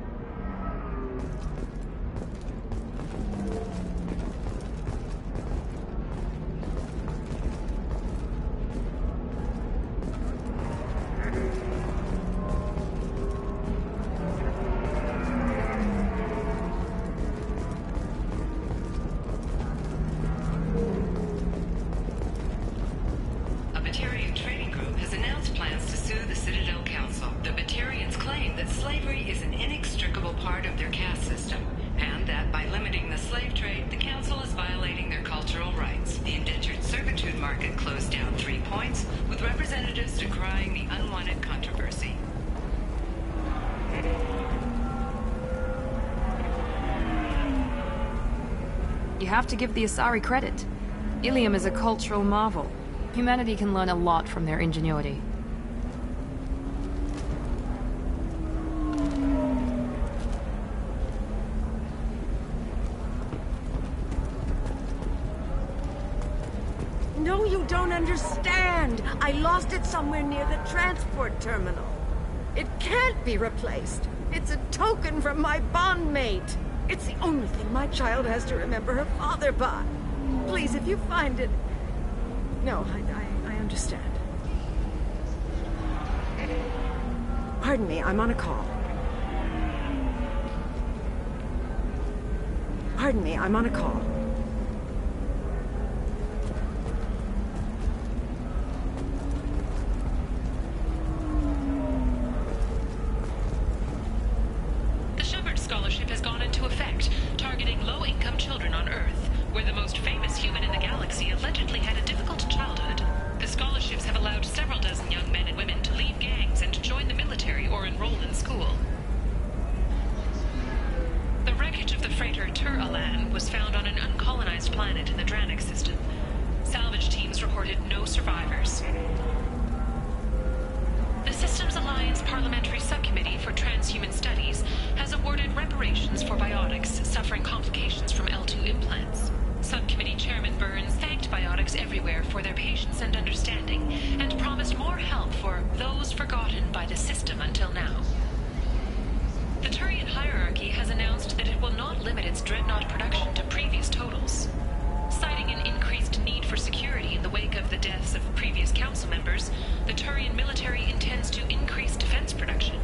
part of their caste system, and that by limiting the slave trade, the Council is violating their cultural rights. The indentured servitude market closed down 3 points, with representatives decrying the unwanted controversy. You have to give the Asari credit. Ilium is a cultural marvel. Humanity can learn a lot from their ingenuity. No, you don't understand. I lost it somewhere near the transport terminal. It can't be replaced. It's a token from my bondmate. It's the only thing my child has to remember her father by. Please, if you find it... No, I understand. Pardon me, I'm on a call. Pardon me, I'm on a call. The Shepard Scholarship has gone into effect, targeting low-income children on Earth, where the most famous human in the galaxy allegedly had a difficult childhood. The scholarships have allowed several dozen young men and women to leave gangs and join the military or enroll in school. The wreckage of the freighter Tur-Alan was found on an uncolonized planet in the Dranik system. Salvage teams reported no survivors. The Systems Alliance Parliamentary Subcommittee for Transhuman Studies has awarded reparations for biotics suffering complications from L2 implants. Subcommittee Chairman Burns thanked biotics everywhere for their patience and understanding, and promised more help for those forgotten by the system until now. The Turian hierarchy has announced that it will not limit its dreadnought production to previous totals. Citing an increased need for security in the wake of the deaths of previous council members, the Turian military intends to increase defense production.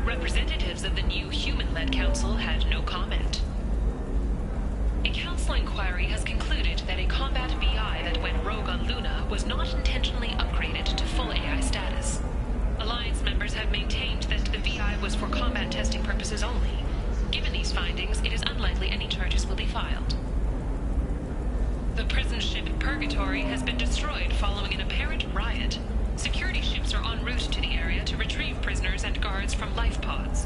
Representatives of the new human-led council had no comment. A council inquiry has concluded that a combat VI that went rogue on Luna was not intentionally upgraded to full AI status. Alliance members have maintained that the VI was for combat testing purposes only. Given these findings, it is unlikely any charges will be filed. The prison ship Purgatory has been destroyed following an apparent riot. Security ships are en route to the area to retrieve prisoners and guards from life pods.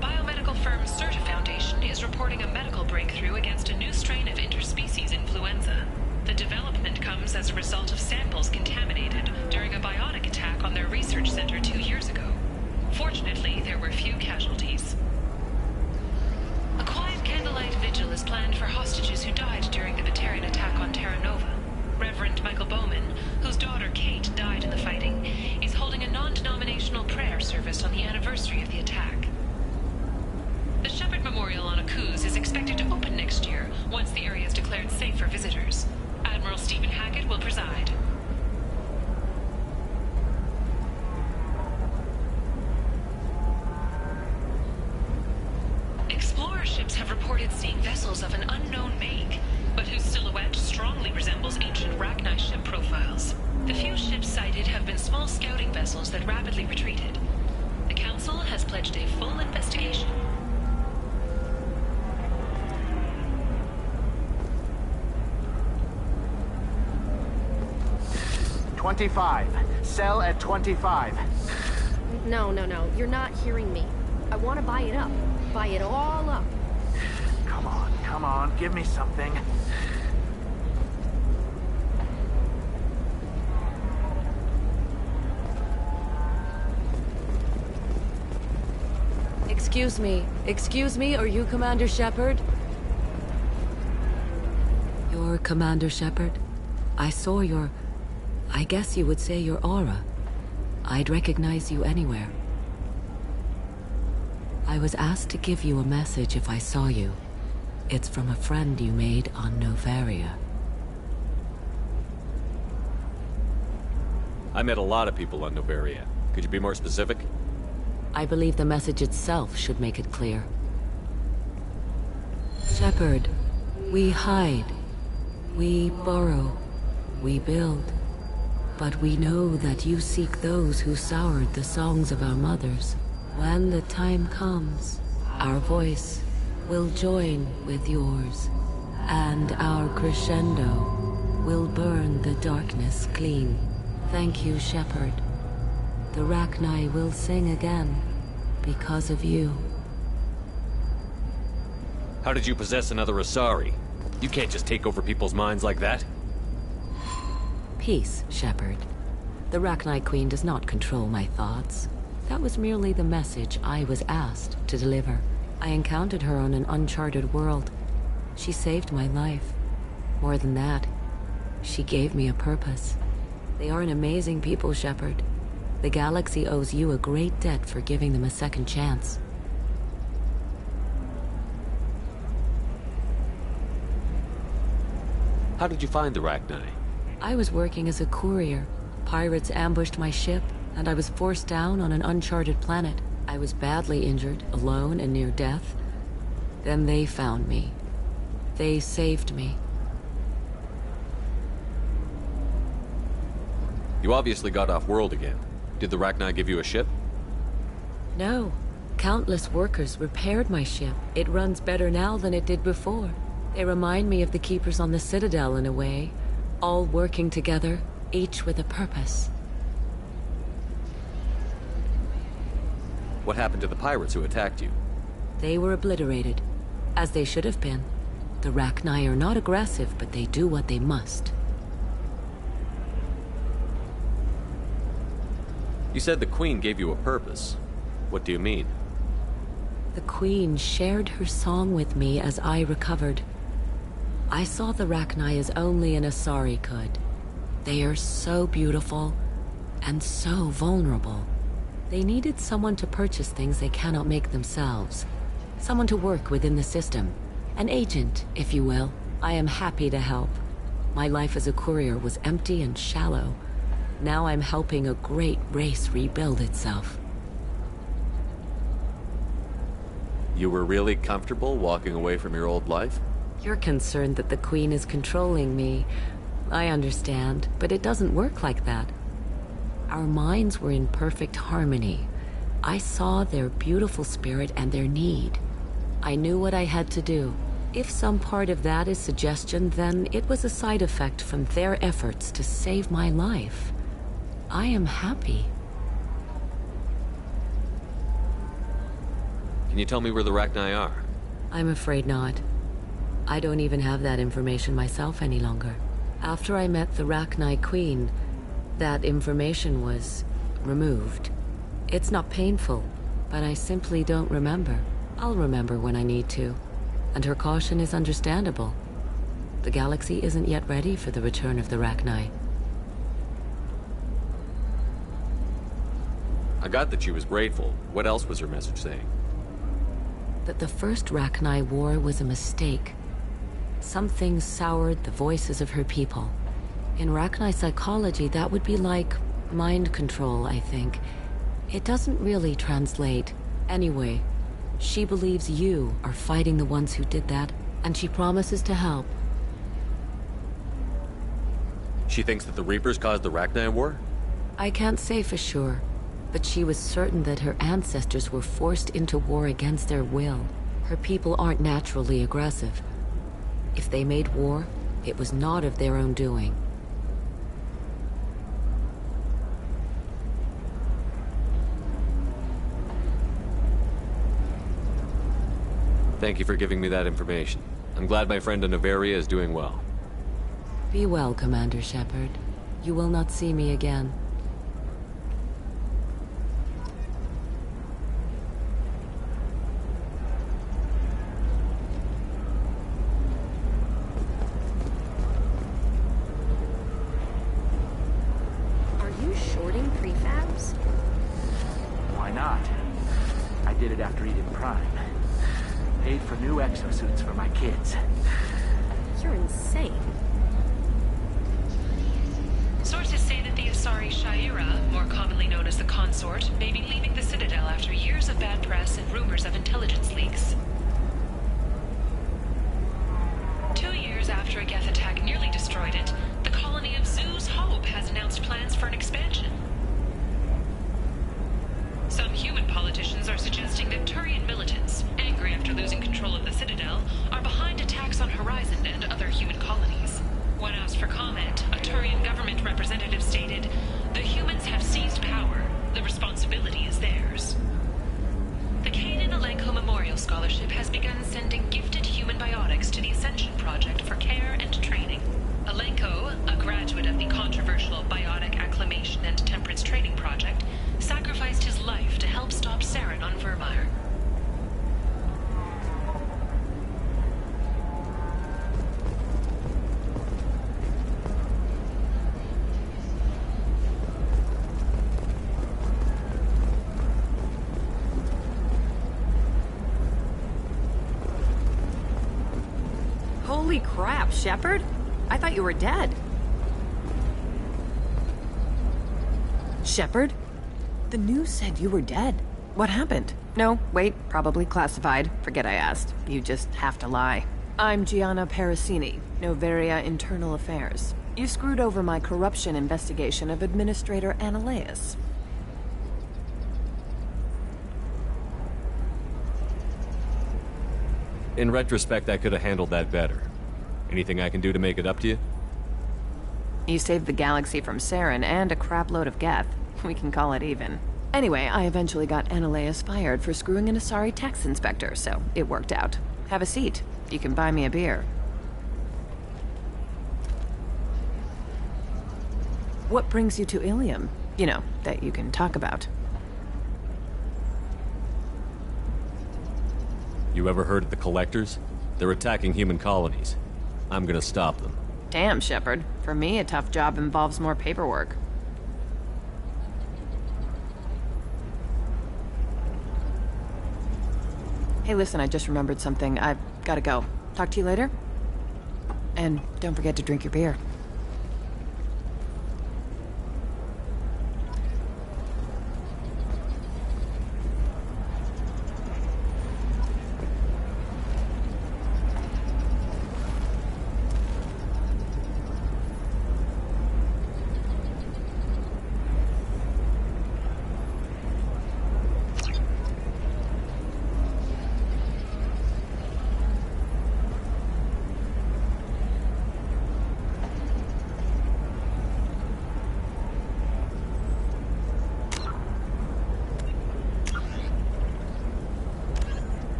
Biomedical firm Certa Foundation is reporting a medical breakthrough against a new strain of interspecies influenza. The development comes as a result of samples contaminated during a biotic attack on their research center 2 years ago. Fortunately, there were few casualties. A quiet candlelight vigil is planned for hostages who died during the Batarian attack on Terra Nova. Reverend Michael Bowman, whose daughter Kate died in the fighting, is holding a non-denominational prayer service on the anniversary of the attack. The Shepard Memorial on Akuz is expected to open next year, once the area is declared safe for visitors. Admiral Stephen Hackett will preside. Explorer ships have reported seeing vessels of an unknown make, but whose silhouette strongly resembles ancient Rachni ship profiles. The few ships sighted have been small scouting vessels that rapidly retreated. The Council has pledged a full investigation. "25. Sell at 25. No, you're not hearing me. I want to buy it up. Buy it all up. Come on, give me something. Excuse me, are you Commander Shepard? You're Commander Shepard? I saw your... I guess you would say your aura. I'd recognize you anywhere. I was asked to give you a message if I saw you. It's from a friend you made on Novaria. I met a lot of people on Novaria. Could you be more specific? I believe the message itself should make it clear. Shepard, we hide. We burrow. We build. But we know that you seek those who soured the songs of our mothers. When the time comes, our voice will join with yours, and our crescendo will burn the darkness clean. Thank you, Shepherd. The Rachni will sing again because of you. How did you possess another Asari? You can't just take over people's minds like that. Peace, Shepherd. The Rachni Queen does not control my thoughts. That was merely the message I was asked to deliver. I encountered her on an uncharted world. She saved my life. More than that, she gave me a purpose. They are an amazing people, Shepherd. The galaxy owes you a great debt for giving them a second chance. How did you find the Rachni? I was working as a courier. Pirates ambushed my ship, and I was forced down on an uncharted planet. I was badly injured, alone and near death. Then they found me. They saved me. You obviously got off-world again. Did the Rachni give you a ship? No. Countless workers repaired my ship. It runs better now than it did before. They remind me of the Keepers on the Citadel in a way. All working together, each with a purpose. What happened to the pirates who attacked you? They were obliterated, as they should have been. The Rachni are not aggressive, but they do what they must. You said the Queen gave you a purpose. What do you mean? The Queen shared her song with me as I recovered. I saw the Rachni as only an Asari could. They are so beautiful and so vulnerable. They needed someone to purchase things they cannot make themselves. Someone to work within the system. An agent, if you will. I am happy to help. My life as a courier was empty and shallow. Now I'm helping a great race rebuild itself. You were really comfortable walking away from your old life? You're concerned that the Queen is controlling me. I understand, but it doesn't work like that. Our minds were in perfect harmony. I saw their beautiful spirit and their need. I knew what I had to do. If some part of that is suggestion, then it was a side effect from their efforts to save my life. I am happy. Can you tell me where the Rachni are? I'm afraid not. I don't even have that information myself any longer. After I met the Rachni Queen, that information was removed. It's not painful, but I simply don't remember. I'll remember when I need to. And her caution is understandable. The galaxy isn't yet ready for the return of the Rachni. I got that she was grateful. What else was her message saying? That the first Rachni war was a mistake. Something soured the voices of her people. In Rachni psychology, that would be like mind control, I think. It doesn't really translate. Anyway, she believes you are fighting the ones who did that, and she promises to help. She thinks that the Reapers caused the Rachni war? I can't say for sure, but she was certain that her ancestors were forced into war against their will. Her people aren't naturally aggressive. If they made war, it was not of their own doing. Thank you for giving me that information. I'm glad my friend in Noveria is doing well. Be well, Commander Shepard. You will not see me again. Are you shorting prefabs? Why not? I did it after Eden Prime. Paid for new exosuits for my kids. You're insane. Sources say that the Asari Shaira, more commonly known as the Consort, may be leaving the Citadel after years of bad press and rumors of intelligence leaks. 2 years after a Geth attack nearly destroyed it, the colony of Zoo's Hope has announced plans for an expansion. Some human politicians are suggesting that Turian militants, angry after losing control of the Citadel, are behind attacks on Horizon and other human colonies. When asked for comment, a Turian government representative stated, "The humans have seized power. The responsibility is theirs." The Kanan Alenko Memorial Scholarship has begun sending gifted human biotics to the Ascension Project for care and training. Alenko, a graduate of the controversial Biotic Acclimation and Temperance Training Project, sacrificed his life to help stop Saren on Vermeer. Holy crap, Shepard? I thought you were dead. Shepard? The news said you were dead. What happened? No, wait, probably classified. Forget I asked. You just have to lie. I'm Gianna Parasini, Noveria Internal Affairs. You screwed over my corruption investigation of Administrator Annaleus. In retrospect, I could have handled that better. Anything I can do to make it up to you? You saved the galaxy from Saren and a crapload of Geth. We can call it even. Anyway, I eventually got Annaleus fired for screwing an Asari tax inspector, so it worked out. Have a seat. You can buy me a beer. What brings you to Ilium? You know, that you can talk about. You ever heard of the Collectors? They're attacking human colonies. I'm gonna stop them. Damn, Shepard. For me, a tough job involves more paperwork. Hey, listen, I just remembered something. I've gotta go. Talk to you later? And don't forget to drink your beer.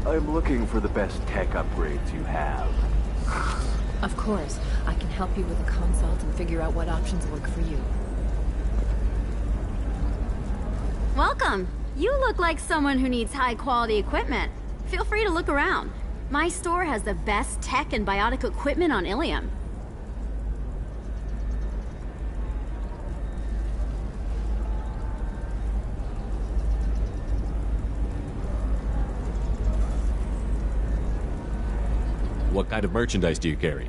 I'm looking for the best tech upgrades you have. Of course. I can help you with a consult and figure out what options work for you. Welcome. You look like someone who needs high-quality equipment. Feel free to look around. My store has the best tech and biotic equipment on Ilium. What kind of merchandise do you carry?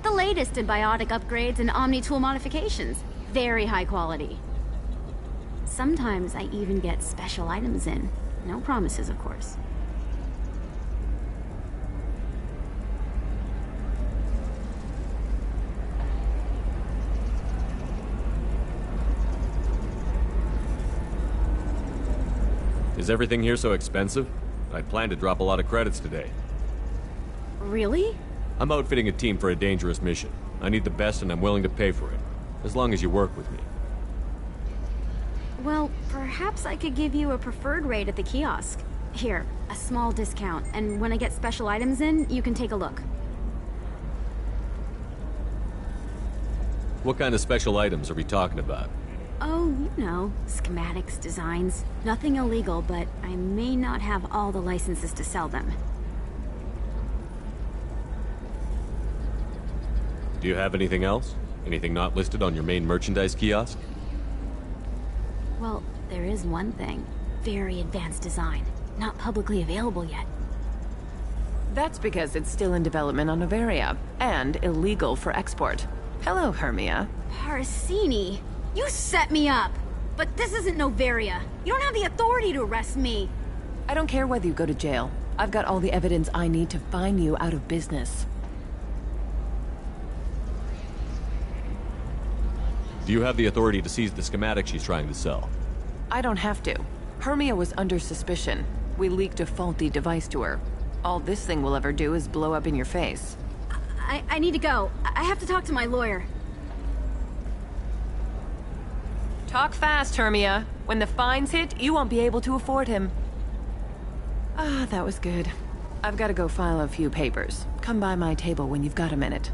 The latest in biotic upgrades and omni-tool modifications. Very high quality. Sometimes I even get special items in. No promises, of course. Is everything here so expensive? I plan to drop a lot of credits today. Really? I'm outfitting a team for a dangerous mission. I need the best and I'm willing to pay for it. As long as you work with me. Well, perhaps I could give you a preferred rate at the kiosk. Here, a small discount, and when I get special items in, you can take a look. What kind of special items are we talking about? Oh, you know, schematics, designs. Nothing illegal, but I may not have all the licenses to sell them. Do you have anything else? Anything not listed on your main merchandise kiosk? Well, there is one thing. Very advanced design. Not publicly available yet. That's because it's still in development on Noveria, and illegal for export. Hello, Hermia. Parasini! You set me up! But this isn't Noveria. You don't have the authority to arrest me. I don't care whether you go to jail. I've got all the evidence I need to find you out of business. Do you have the authority to seize the schematic she's trying to sell? I don't have to. Hermia was under suspicion. We leaked a faulty device to her. All this thing will ever do is blow up in your face. I need to go. I have to talk to my lawyer. Talk fast, Hermia. When the fines hit, you won't be able to afford him. Ah, that was good. I've got to go file a few papers. Come by my table when you've got a minute.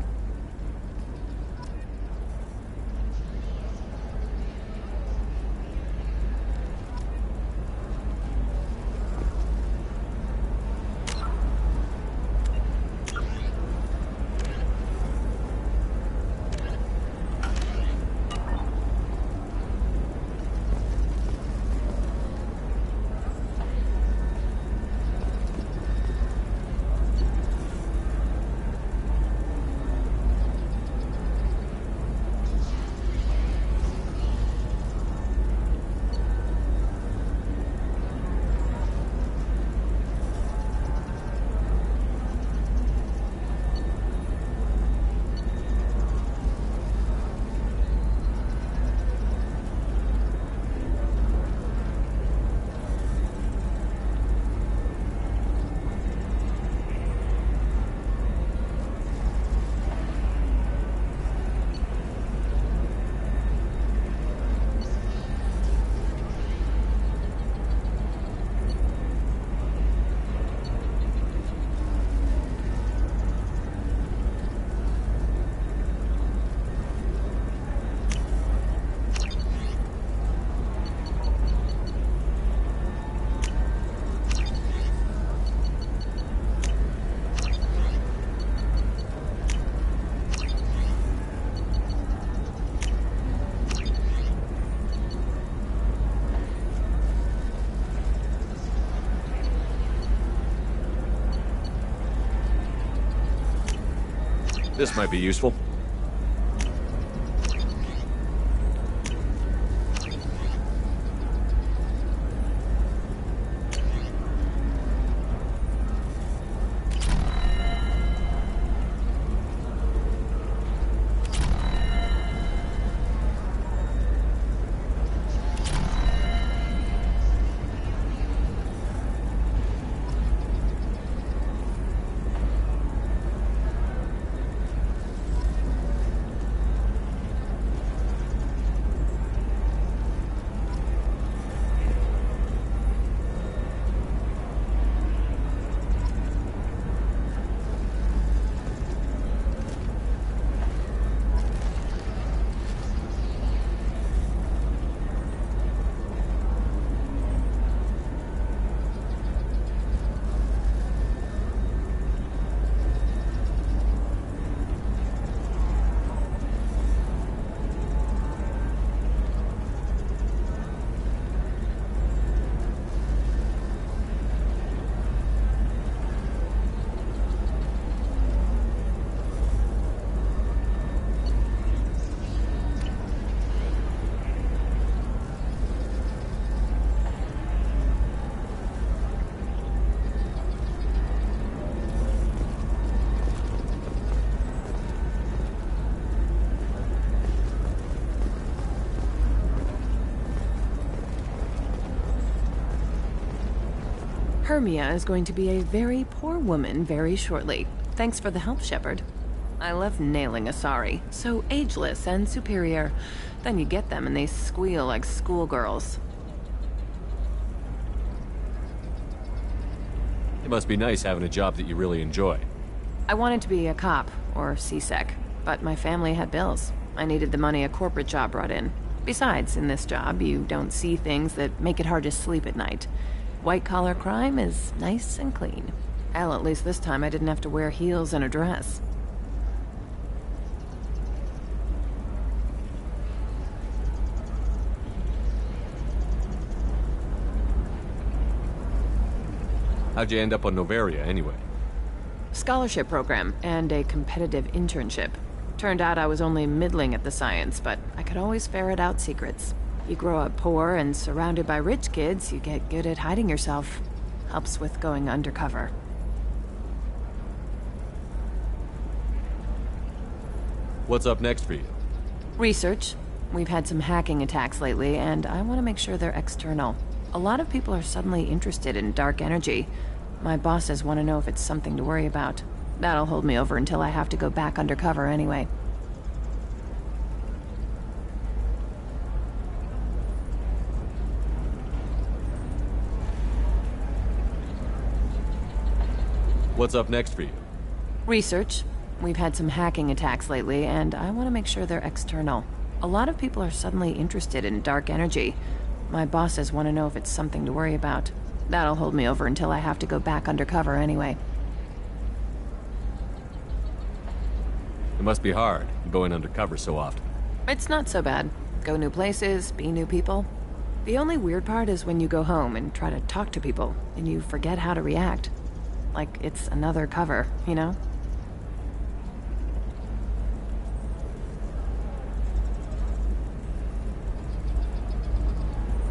This might be useful. Hermia is going to be a very poor woman very shortly. Thanks for the help, Shepard. I love nailing Asari. So ageless and superior. Then you get them and they squeal like schoolgirls. It must be nice having a job that you really enjoy. I wanted to be a cop, or CSEC, but my family had bills. I needed the money a corporate job brought in. Besides, in this job, you don't see things that make it hard to sleep at night. White-collar crime is nice and clean. Hell, at least this time I didn't have to wear heels and a dress. How'd you end up on Noveria, anyway? Scholarship program and a competitive internship. Turned out I was only middling at the science, but I could always ferret out secrets. You grow up poor and surrounded by rich kids, you get good at hiding yourself. Helps with going undercover. What's up next for you? Research. We've had some hacking attacks lately, and I want to make sure they're external. A lot of people are suddenly interested in dark energy. My bosses want to know if it's something to worry about. That'll hold me over until I have to go back undercover anyway. What's up next for you? Research. We've had some hacking attacks lately, and I want to make sure they're external. A lot of people are suddenly interested in dark energy. My bosses want to know if it's something to worry about. That'll hold me over until I have to go back undercover anyway. It must be hard, going undercover so often. It's not so bad. Go new places, be new people. The only weird part is when you go home and try to talk to people, and you forget how to react. Like it's another cover, you know?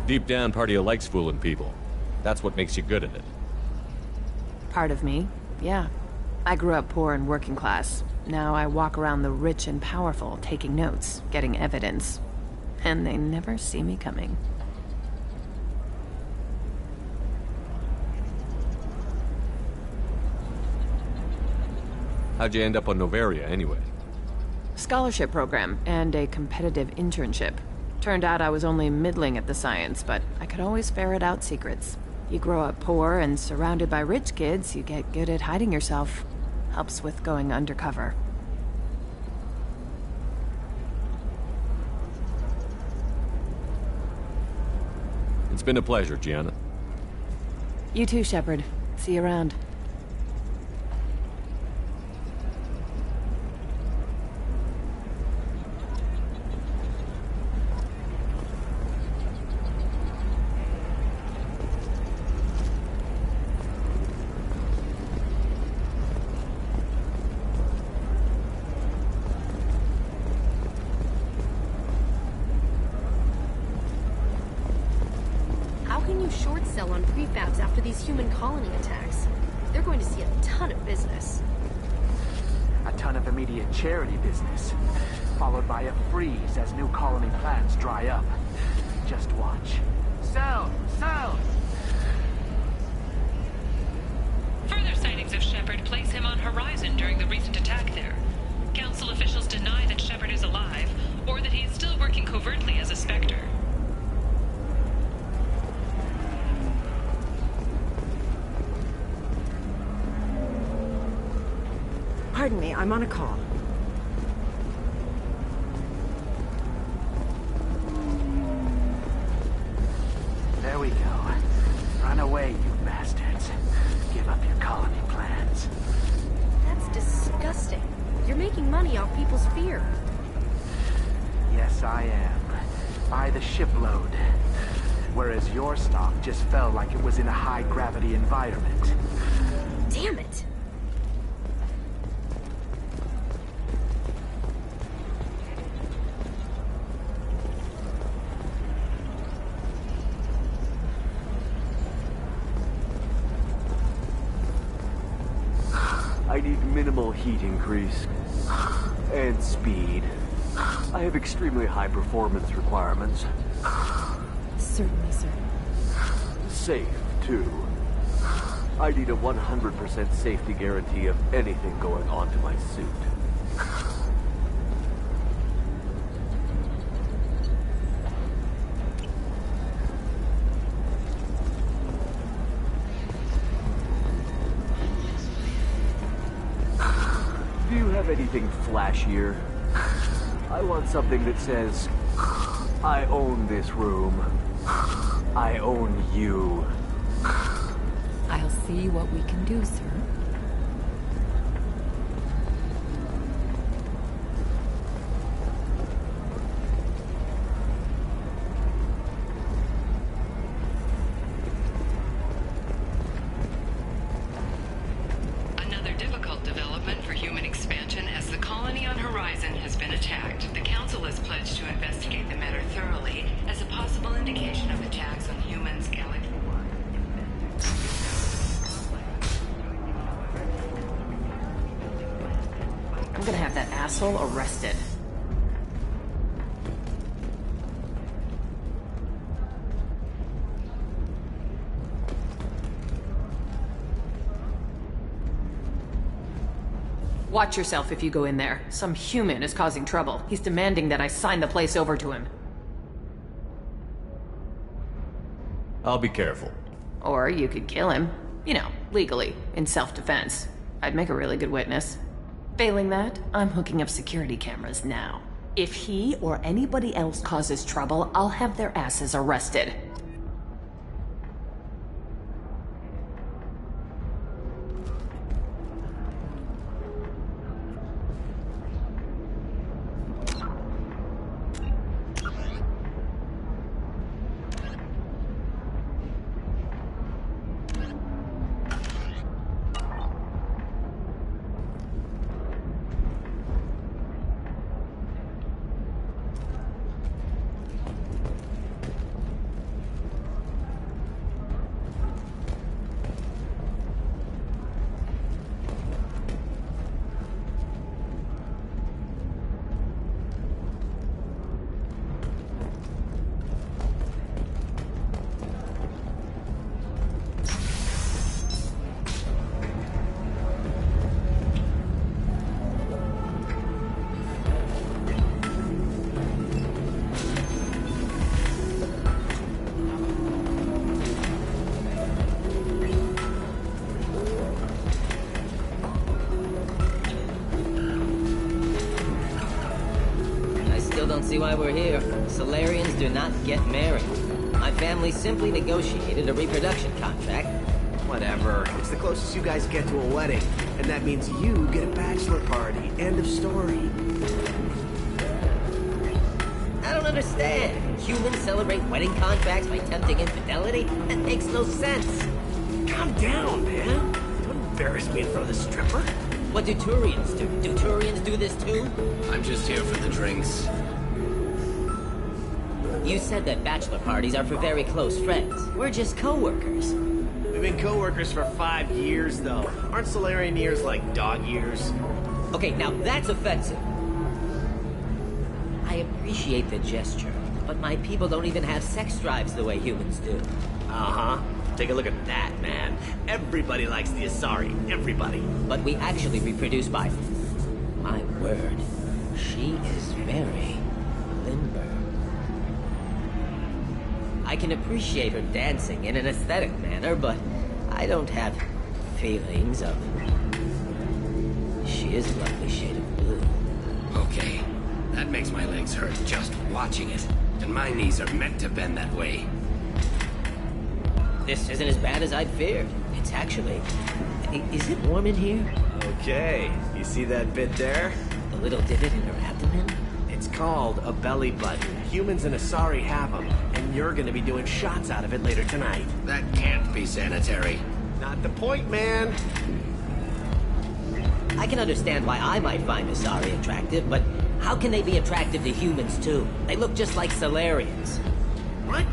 Deep down, part of you likes fooling people. That's what makes you good at it. Part of me, yeah. I grew up poor and working class. Now I walk around the rich and powerful, taking notes, getting evidence. And they never see me coming. How'd you end up on Noveria, anyway? Scholarship program and a competitive internship. Turned out I was only middling at the science, but I could always ferret out secrets. You grow up poor and surrounded by rich kids, you get good at hiding yourself. Helps with going undercover. It's been a pleasure, Gianna. You too, Shepard. See you around. Short sell on prefabs after these human colony attacks. They're going to see a ton of business. A ton of immediate charity business, followed by a freeze as new colony plans dry up. Just watch. Sell! Sell! Further sightings of Shepard place him on Horizon during the recent attack there. Council officials deny that Shepard is alive, or that he is still working covertly as a Spectre. Pardon me, I'm on a call. There we go. Run away, you bastards. Give up your colony plans. That's disgusting. You're making money off people's fear. Yes, I am. By the shipload. Whereas your stock just fell like it was in a high-gravity environment. Damn it! I need minimal heat increase. And speed. I have extremely high performance requirements. Certainly, sir. Safe, too. I need a 100% safety guarantee of anything going onto my suit. Do you have anything flashier? I want something that says, I own this room. I own you. I'll see what we can do, sir. Another difficult development for human expansion as the colony on Horizon has been attacked. The Council has pledged to investigate the matter thoroughly as a possible indication of attacks on humans galaxy-wide. I'm gonna have that asshole arrested. Watch yourself if you go in there. Some human is causing trouble. He's demanding that I sign the place over to him. I'll be careful. Or you could kill him. You know, legally, in self-defense. I'd make a really good witness. Failing that, I'm hooking up security cameras now. If he or anybody else causes trouble, I'll have their asses arrested. See why we're here. Solarians do not get married. My family simply negotiated a reproduction contract. Whatever. It's the closest you guys get to a wedding. And that means you get a bachelor party. End of story. I don't understand. Humans celebrate wedding contracts by tempting infidelity? That makes no sense. Calm down, man. Don't embarrass me in front of the stripper. What do Turians do? Do Turians do this too? I'm just here for the drinks. You said that bachelor parties are for very close friends. We're just co-workers. We've been co-workers for 5 years, though. Aren't Solarian years like dog years? Okay, now that's offensive. I appreciate the gesture, but my people don't even have sex drives the way humans do. Uh-huh. Take a look at that, man. Everybody likes the Asari. Everybody. But we actually reproduce by... My word. She is very limber. I can appreciate her dancing in an aesthetic manner, but I don't have feelings of... She is a lovely shade of blue. Okay, that makes my legs hurt just watching it. And my knees are meant to bend that way. This isn't as bad as I'd feared. It's actually... Is it warm in here? Okay, you see that bit there? The little divot in her abdomen? It's called a belly button. Humans and Asari have them, and you're gonna be doing shots out of it later tonight. That can't be sanitary. Not the point, man. I can understand why I might find Asari attractive, but how can they be attractive to humans too? They look just like Solarians. What?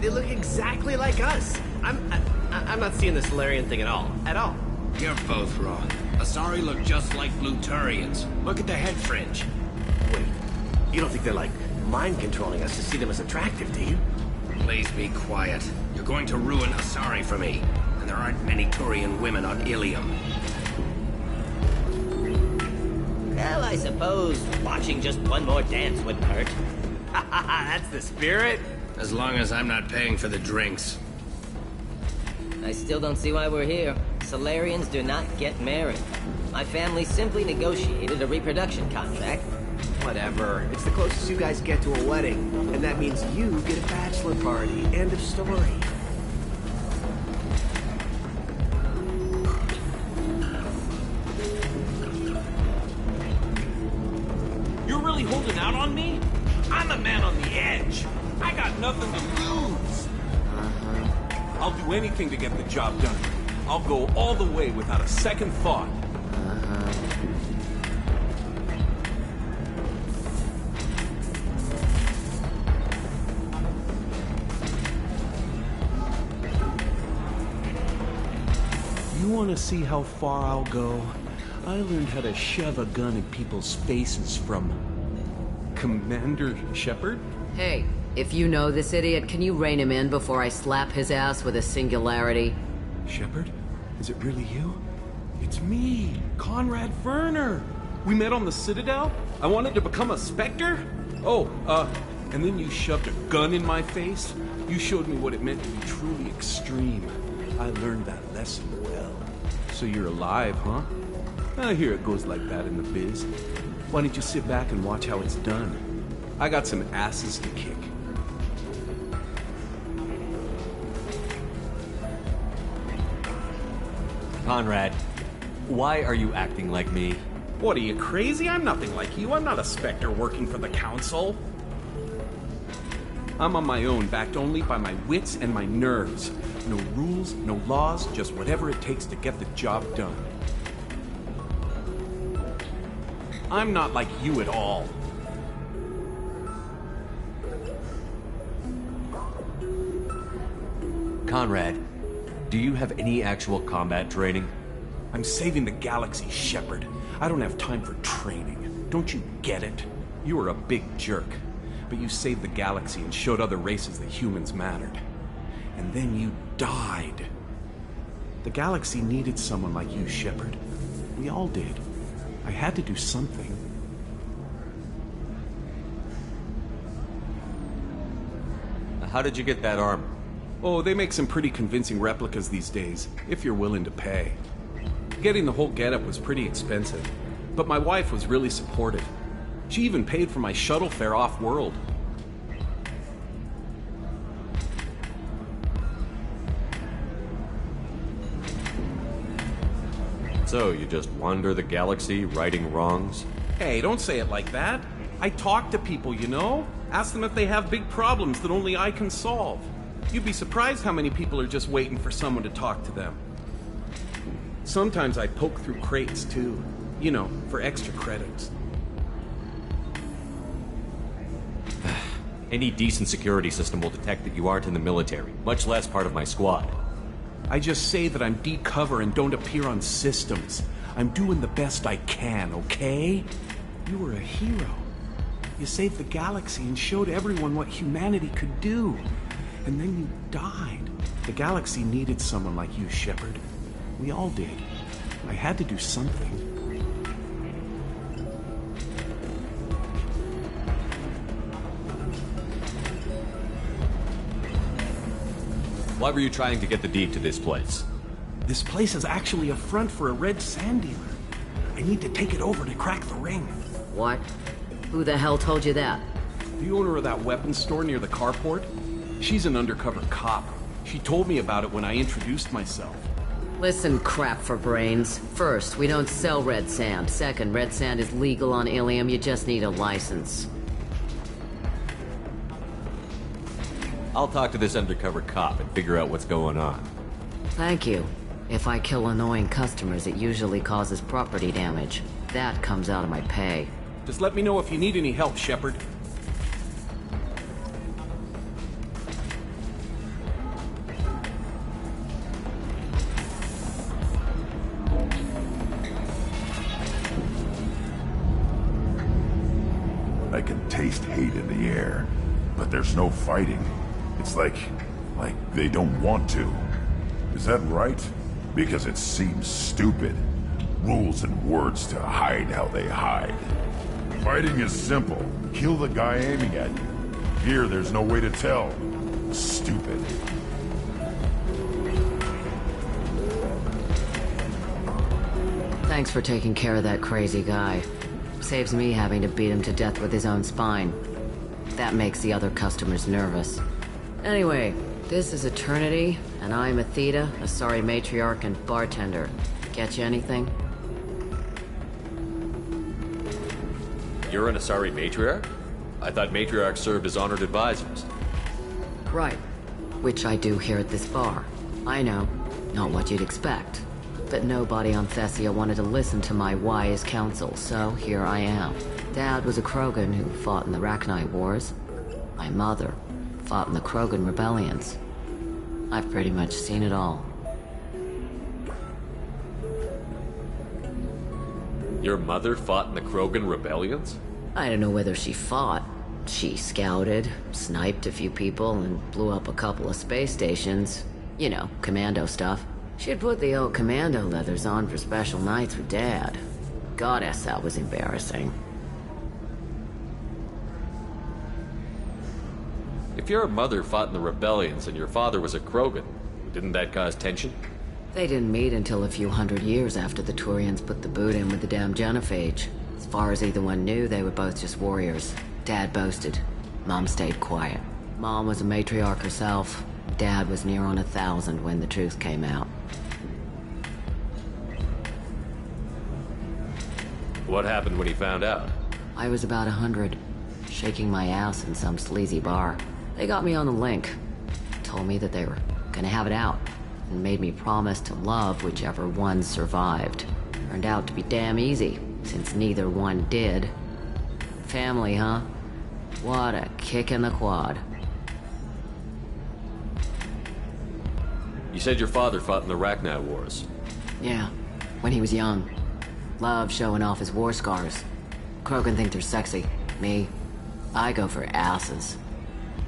They look exactly like us. I'm not seeing the Solarian thing at all. At all. You're both wrong. Asari look just like blue Turians. Look at the head fringe. Wait, you don't think they're like mind controlling us to see them as attractive, do you? Please be quiet. You're going to ruin Asari for me. And there aren't many Turian women on Ilium. Well, I suppose watching just one more dance wouldn't hurt. That's the spirit. As long as I'm not paying for the drinks. I still don't see why we're here. Solarians do not get married. My family simply negotiated a reproduction contract. Whatever. It's the closest you guys get to a wedding. And that means you get a bachelor party. End of story. You're really holding out on me? I'm a man on the edge. I got nothing to lose. I'll do anything to get the job done. I'll go all the way without a second thought. You want to see how far I'll go? I learned how to shove a gun in people's faces from Commander Shepard? Hey, if you know this idiot, can you rein him in before I slap his ass with a singularity? Shepard? Is it really you? It's me, Conrad Werner. We met on the Citadel. I wanted to become a Spectre. Oh, and then you shoved a gun in my face. You showed me what it meant to be truly extreme. I learned that lesson well. So you're alive, huh? I hear it goes like that in the biz. Why don't you sit back and watch how it's done? I got some asses to kick. Conrad, why are you acting like me? What, are you crazy? I'm nothing like you. I'm not a Spectre working for the Council. I'm on my own, backed only by my wits and my nerves. No rules, no laws, just whatever it takes to get the job done. I'm not like you at all. Conrad, do you have any actual combat training? I'm saving the galaxy, Shepard. I don't have time for training. Don't you get it? You were a big jerk, but you saved the galaxy and showed other races that humans mattered. And then you died. The galaxy needed someone like you, Shepard. We all did. I had to do something. How did you get that armor? Oh, they make some pretty convincing replicas these days, if you're willing to pay. Getting the whole getup was pretty expensive, but my wife was really supportive. She even paid for my shuttle fare off-world. So, you just wander the galaxy, righting wrongs? Hey, don't say it like that. I talk to people, you know? Ask them if they have big problems that only I can solve. You'd be surprised how many people are just waiting for someone to talk to them. Sometimes I poke through crates, too. You know, for extra credits. Any decent security system will detect that you aren't in the military, much less part of my squad. I just say that I'm deep cover and don't appear on systems. I'm doing the best I can, okay? You were a hero. You saved the galaxy and showed everyone what humanity could do. And then you died. The galaxy needed someone like you, Shepard. We all did. I had to do something. Why were you trying to get the deed to this place? This place is actually a front for a red sand dealer. I need to take it over to crack the ring. What? Who the hell told you that? The owner of that weapons store near the carport? She's an undercover cop. She told me about it when I introduced myself. Listen, crap for brains. First, we don't sell red sand. Second, red sand is legal on Ilium. You just need a license. I'll talk to this undercover cop and figure out what's going on. Thank you. If I kill annoying customers, it usually causes property damage. That comes out of my pay. Just let me know if you need any help, Shepard. I can taste hate in the air, but there's no fighting. It's like they don't want to. Is that right? Because it seems stupid. Rules and words to hide how they hide. Fighting is simple. Kill the guy aiming at you. Here, there's no way to tell. Stupid. Thanks for taking care of that crazy guy. Saves me having to beat him to death with his own spine. That makes the other customers nervous. Anyway, this is Eternity, and I'm Athena, a sorry matriarch and bartender. Get you anything? You're an Asari matriarch? I thought matriarchs served as honored advisors. Right. Which I do here at this bar. I know. Not what you'd expect. But nobody on Thessia wanted to listen to my wise counsel, so here I am. Dad was a Krogan who fought in the Rachni Wars. My mother fought in the Krogan rebellions. I've pretty much seen it all. Your mother fought in the Krogan rebellions? I don't know whether she fought. She scouted, sniped a few people, and blew up a couple of space stations. You know, commando stuff. She'd put the old commando leathers on for special nights with Dad. Goddess, that was embarrassing. If your mother fought in the rebellions and your father was a Krogan, didn't that cause tension? They didn't meet until a few hundred years after the Turians put the boot in with the damn genophage. As far as either one knew, they were both just warriors. Dad boasted. Mom stayed quiet. Mom was a matriarch herself. Dad was near on 1,000 when the truth came out. What happened when he found out? I was about 100, shaking my ass in some sleazy bar. They got me on the link. Told me that they were gonna have it out, and made me promise to love whichever one survived. Turned out to be damn easy, since neither one did. Family, huh? What a kick in the quad. You said your father fought in the Rachni Wars. Yeah, when he was young. Loved showing off his war scars. Krogan think they're sexy. Me, I go for asses.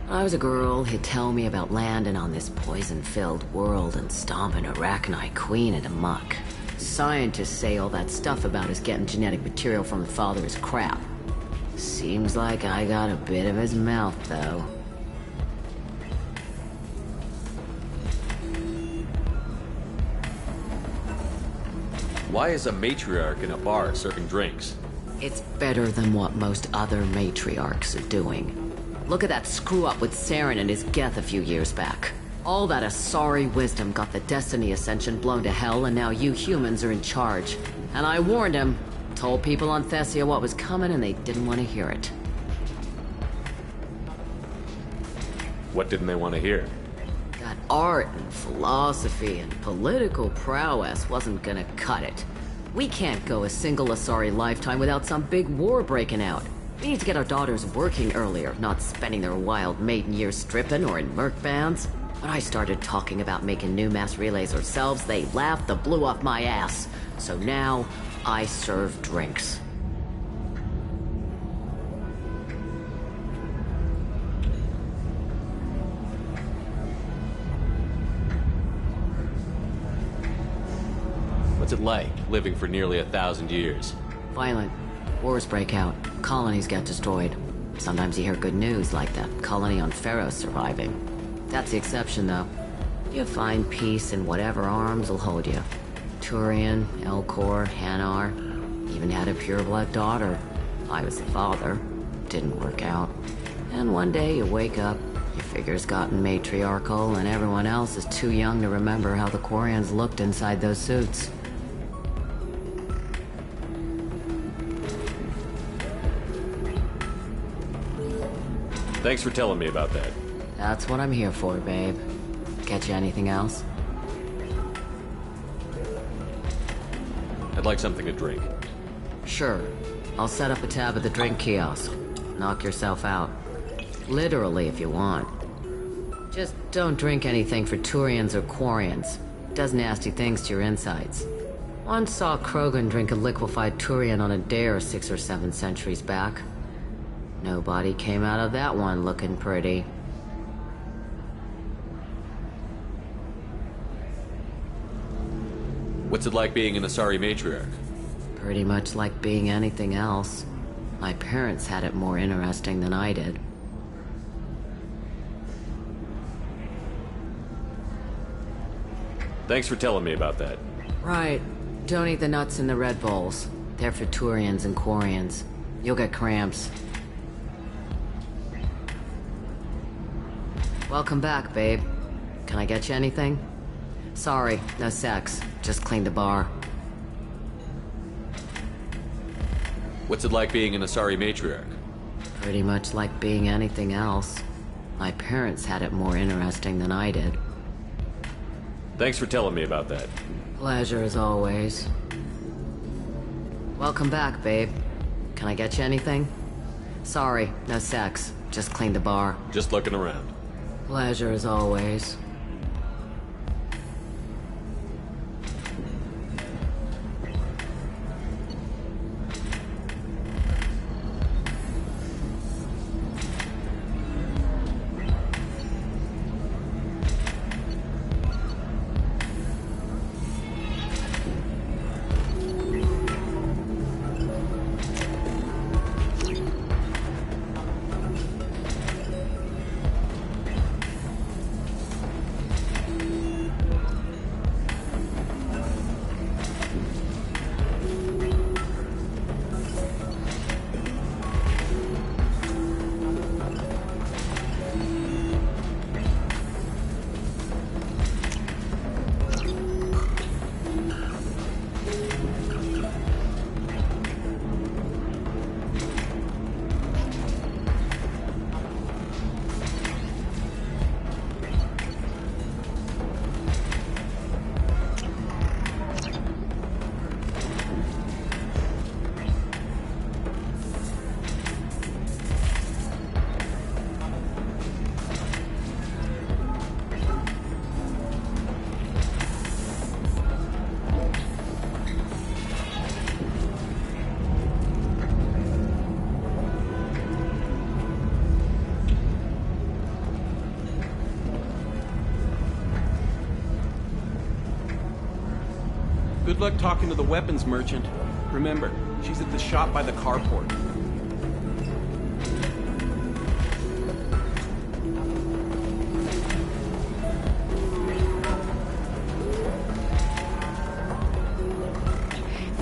When I was a girl, he'd tell me about landing on this poison-filled world and stomping a Rachni queen into muck. Scientists say all that stuff about us getting genetic material from the father is crap. Seems like I got a bit of his mouth, though. Why is a matriarch in a bar serving drinks? It's better than what most other matriarchs are doing. Look at that screw-up with Saren and his Geth a few years back. All that Asari wisdom got the Destiny Ascension blown to hell, and now you humans are in charge. And I warned him. Told people on Thessia what was coming, and they didn't want to hear it. What didn't they want to hear? That art and philosophy and political prowess wasn't gonna cut it. We can't go a single Asari lifetime without some big war breaking out. We need to get our daughters working earlier, not spending their wild maiden years stripping or in merc bands. When I started talking about making new mass relays ourselves, they laughed the blue off my ass. So now, I serve drinks. What's it like, living for nearly 1,000 years? Violent. Wars break out. Colonies get destroyed. Sometimes you hear good news, like the colony on Pharaoh surviving. That's the exception, though. You find peace in whatever arms will hold you. Turian, Elcor, Hanar. Even had a pureblood daughter. I was the father. Didn't work out. And one day you wake up, your figure's gotten matriarchal, and everyone else is too young to remember how the Quarians looked inside those suits. Thanks for telling me about that. That's what I'm here for, babe. Get you anything else? I'd like something to drink. Sure. I'll set up a tab at the drink kiosk. Knock yourself out. Literally, if you want. Just don't drink anything for Turians or Quarians. Does nasty things to your insides. Once saw Krogan drink a liquefied Turian on a dare 6 or 7 centuries back. Nobody came out of that one looking pretty. What's it like being an Asari matriarch? Pretty much like being anything else. My parents had it more interesting than I did. Thanks for telling me about that. Right. Don't eat the nuts in the Red Bowls. They're for Turians and Quarians. You'll get cramps. Welcome back, babe. Can I get you anything? Sorry, no sex. Just cleaned the bar. What's it like being an Asari matriarch? Pretty much like being anything else. My parents had it more interesting than I did. Thanks for telling me about that. Pleasure as always. Welcome back, babe. Can I get you anything? Sorry, no sex. Just cleaned the bar. Just looking around. Pleasure as always. Good luck talking to the weapons merchant. Remember, she's at the shop by the carport.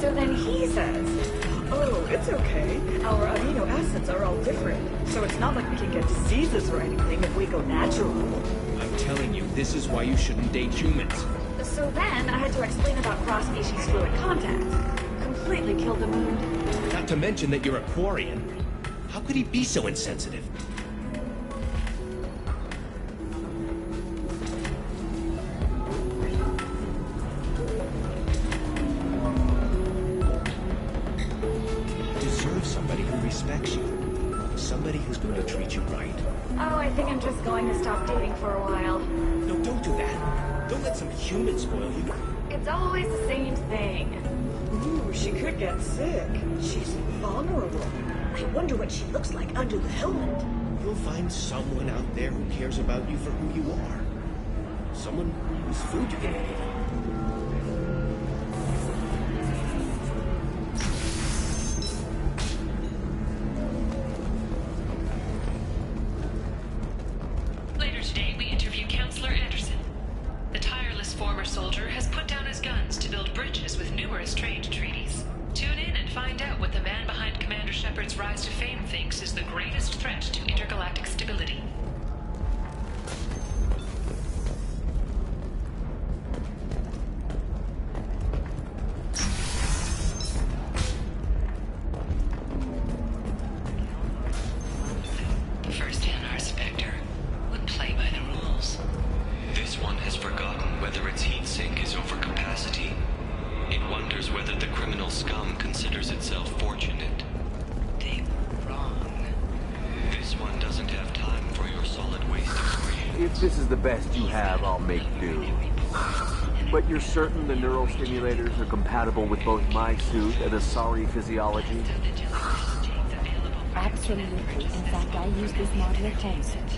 So then he says, oh, it's okay. Our amino acids are all different. So it's not like we can get diseases or anything if we go natural. I'm telling you, this is why you shouldn't date humans. So then I had to explain about cross-species fluid contact. Completely killed the mood. Not to mention that you're a Quarian. How could he be so insensitive? You deserve somebody who respects you. Somebody who's going to treat you right. Oh, I think I'm just going to stop dating for a while. No, don't do that. Don't let some human spoil you. It's always the same thing. Ooh, she could get sick. She's vulnerable. I wonder what she looks like under the helmet. You'll find someone out there who cares about you for who you are. Someone whose food you can eat even. Later today, we interview Counselor Anderson. The tireless former soldier has put down his guns to build bridges with numerous trade treaties. Tune in and find out what the man behind Commander Shepard's rise to fame thinks is the greatest threat to intergalactic stability. The first NR Spectre would play by the rules. This one has forgotten whether its heat sink is over capacity. It wonders whether the criminal scum considers itself fortunate. They were wrong. This one doesn't have time for your solid waste experience. If this is the best you have, I'll make do. But you're certain the neural stimulators are compatible with both my suit and Asari physiology? Absolutely. In fact, I use this modular handset.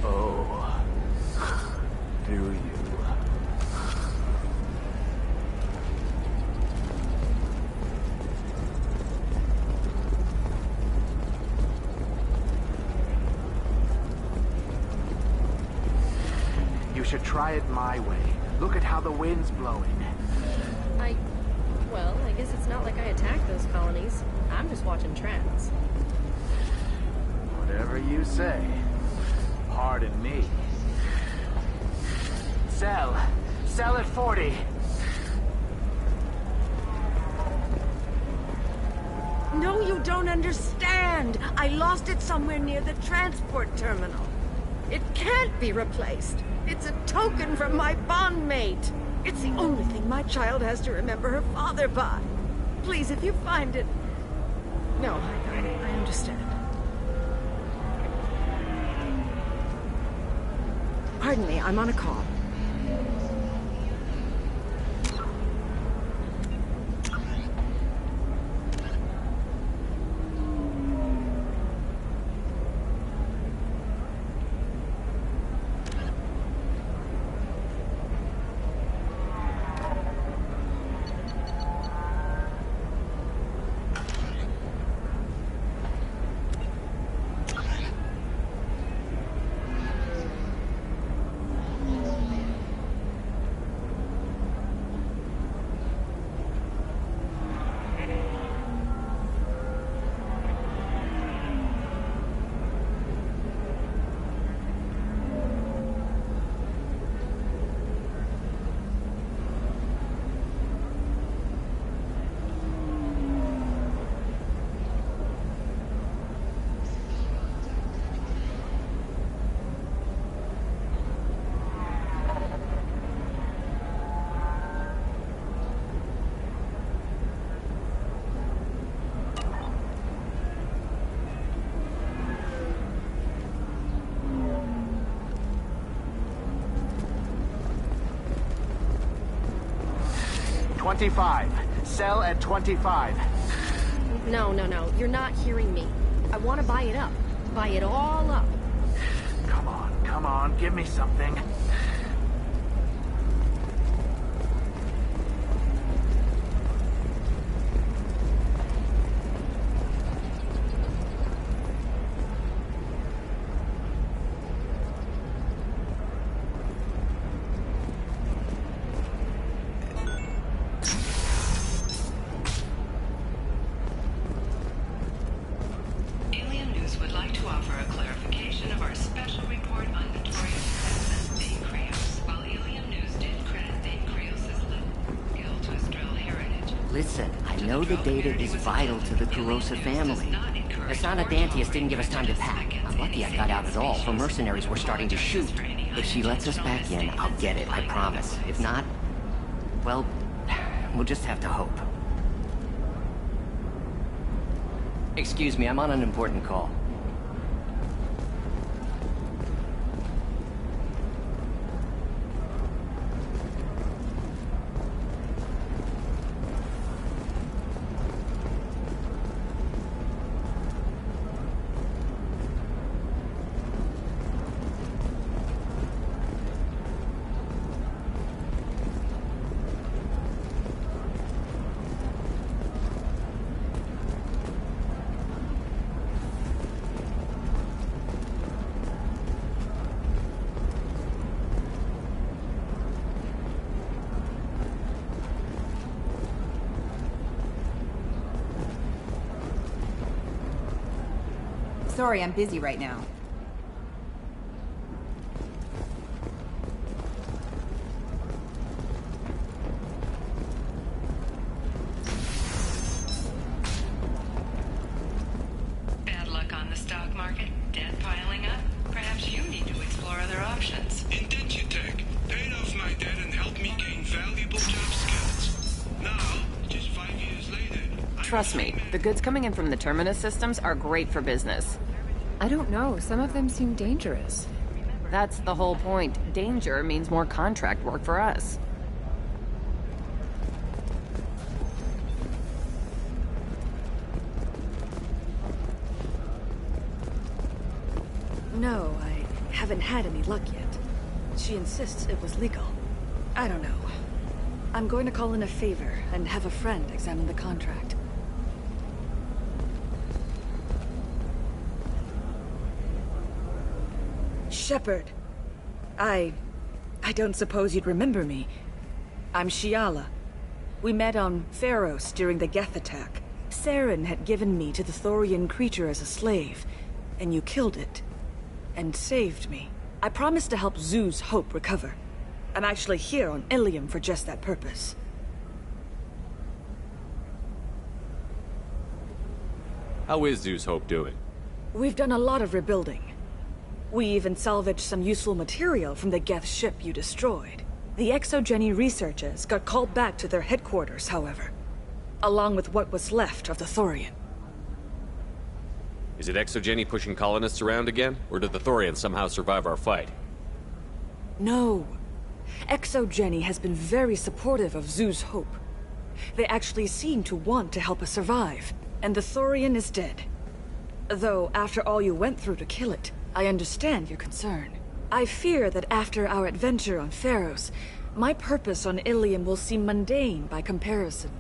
Oh. Do you? You should try it my way. Look at how the wind's blowing. Well, I guess it's not like I attacked those colonies. I'm just watching trends. Whatever you say. Pardon me. Sell at 40. No, you don't understand. I lost it somewhere near the transport terminal. It can't be replaced. It's a token from my bondmate. It's the only thing my child has to remember her father by. Please, if you find it... No, I understand. Pardon me, I'm on a call. $25. Sell at $25. No. You're not hearing me. I want to buy it up. Buy it all up. Come on, give me something. know the data is vital to the Kurosa family. Asana Dantius didn't give us time to pack. I'm lucky I got out at all, for mercenaries were starting to shoot. If she lets us back in, I'll get it, I promise. If not, well, we'll just have to hope. Excuse me, I'm on an important call. Sorry, I'm busy right now. Bad luck on the stock market? Debt piling up? Perhaps you need to explore other options. Indentutech paid off my debt and helped me gain valuable job skills. Now, just 5 years later... Trust me, the goods coming in from the Terminus systems are great for business. I don't know. Some of them seem dangerous. That's the whole point. Danger means more contract work for us. No, I haven't had any luck yet. She insists it was legal. I don't know. I'm going to call in a favor and have a friend examine the contract. Shepard. I don't suppose you'd remember me. I'm Shiala. We met on Pharos during the Geth attack. Saren had given me to the Thorian creature as a slave, and you killed it. And saved me. I promised to help Zoo's Hope recover. I'm actually here on Ilium for just that purpose. How is Zoo's Hope doing? We've done a lot of rebuilding. We even salvaged some useful material from the Geth ship you destroyed. The Exogeny researchers got called back to their headquarters, however, along with what was left of the Thorian. Is it Exogeny pushing colonists around again, or did the Thorians somehow survive our fight? No. Exogeny has been very supportive of Zoo's Hope. They actually seem to want to help us survive, and the Thorian is dead. Though, after all you went through to kill it, I understand your concern. I fear that after our adventure on Pharos, my purpose on Ilium will seem mundane by comparison.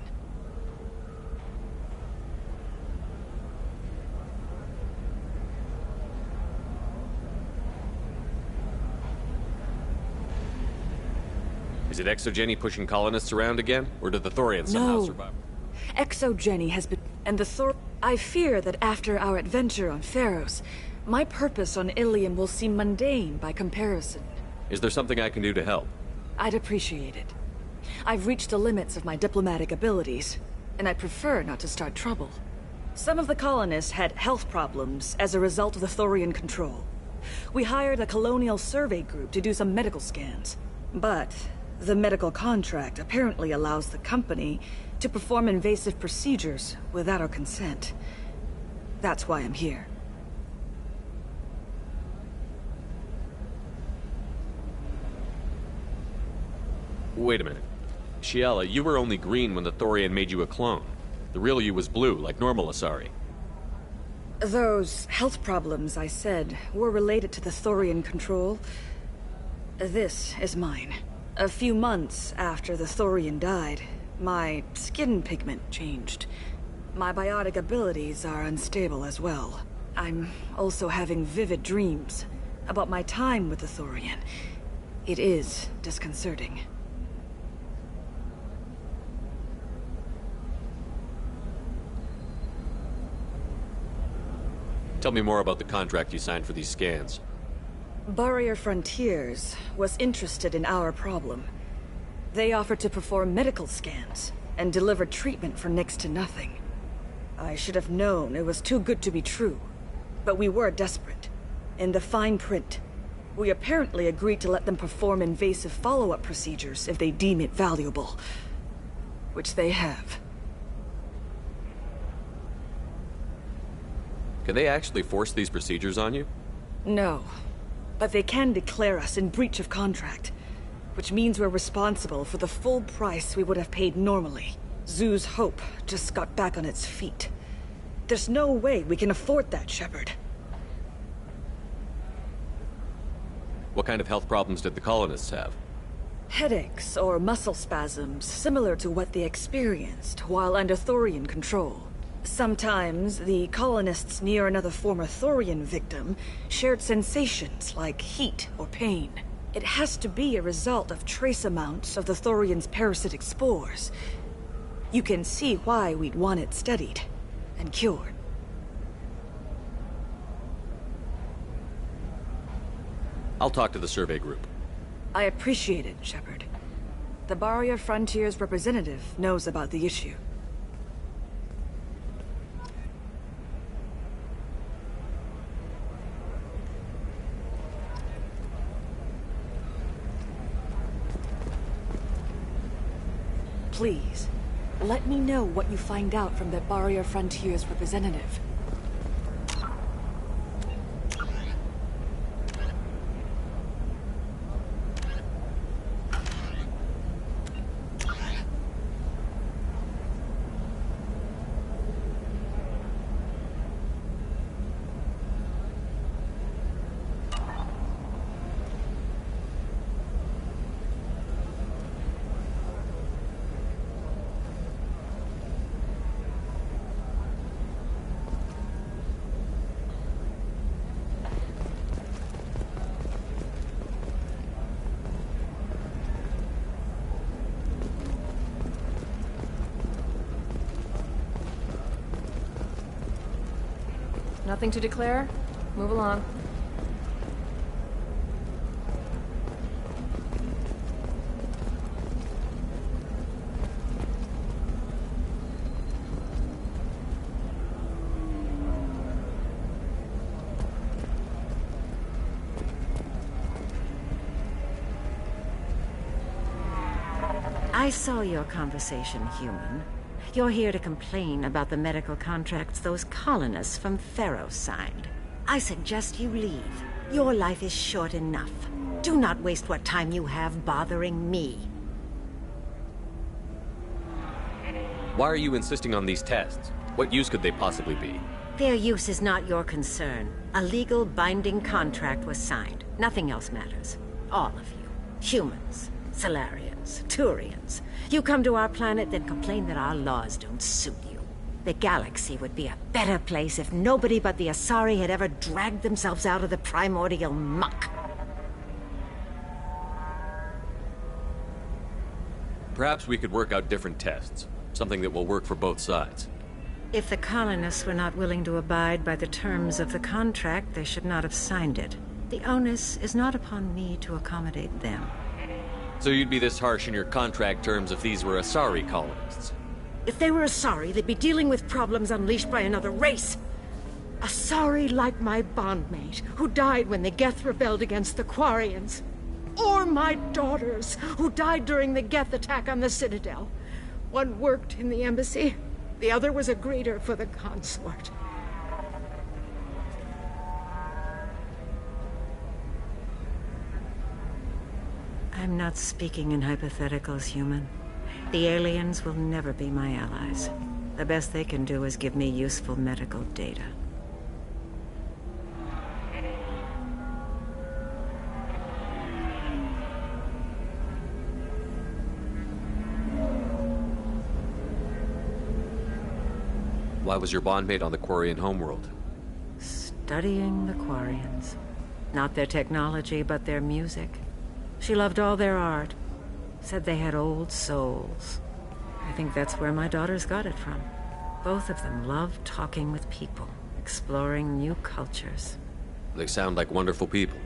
Is it Exogeny pushing colonists around again, or did the Thorians somehow No. survive? Exogeny has been... and the I fear that after our adventure on Pharos, my purpose on Ilium will seem mundane by comparison. Is there something I can do to help? I'd appreciate it. I've reached the limits of my diplomatic abilities, and I prefer not to start trouble. Some of the colonists had health problems as a result of the Thorian control. We hired a colonial survey group to do some medical scans. But the medical contract apparently allows the company to perform invasive procedures without our consent. That's why I'm here. Wait a minute. Shiala, you were only green when the Thorian made you a clone. The real you was blue, like normal Asari. Those health problems I said were related to the Thorian control. This is mine. A few months after the Thorian died, my skin pigment changed. My biotic abilities are unstable as well. I'm also having vivid dreams about my time with the Thorian. It is disconcerting. Tell me more about the contract you signed for these scans. Barrier Frontiers was interested in our problem. They offered to perform medical scans, and delivered treatment for next to nothing. I should have known it was too good to be true, but we were desperate. In the fine print, we apparently agreed to let them perform invasive follow-up procedures if they deem it valuable, which they have. Can they actually force these procedures on you? No, but they can declare us in breach of contract, which means we're responsible for the full price we would have paid normally. Zoo's hope just got back on its feet. There's no way we can afford that, Shepard. What kind of health problems did the colonists have? Headaches or muscle spasms similar to what they experienced while under Thorian control. Sometimes the colonists near another former Thorian victim shared sensations like heat or pain. It has to be a result of trace amounts of the Thorian's parasitic spores. You can see why we'd want it studied and cured. I'll talk to the survey group. I appreciate it, Shepard. The Barrier Frontiers representative knows about the issue. Please, let me know what you find out from the Barrier Frontiers representative. Nothing to declare? Move along. I saw your conversation, human. You're here to complain about the medical contracts those colonists from Pharaoh signed. I suggest you leave. Your life is short enough. Do not waste what time you have bothering me. Why are you insisting on these tests? What use could they possibly be? Their use is not your concern. A legal binding contract was signed. Nothing else matters. All of you. Humans, Salarians, Turians. You come to our planet, then complain that our laws don't suit you. The galaxy would be a better place if nobody but the Asari had ever dragged themselves out of the primordial muck. Perhaps we could work out different tests. Something that will work for both sides. If the colonists were not willing to abide by the terms of the contract, they should not have signed it. The onus is not upon me to accommodate them. So you'd be this harsh in your contract terms if these were Asari colonists? If they were Asari, they'd be dealing with problems unleashed by another race. Asari like my bondmate, who died when the Geth rebelled against the Quarians. Or my daughters, who died during the Geth attack on the Citadel. One worked in the embassy, the other was a greeter for the consort. I'm not speaking in hypotheticals, human. The aliens will never be my allies. The best they can do is give me useful medical data. Why was your bondmate on the Quarian homeworld? Studying the Quarians. Not their technology, but their music. She loved all their art. Said they had old souls. I think that's where my daughters got it from. Both of them loved talking with people, exploring new cultures. They sound like wonderful people.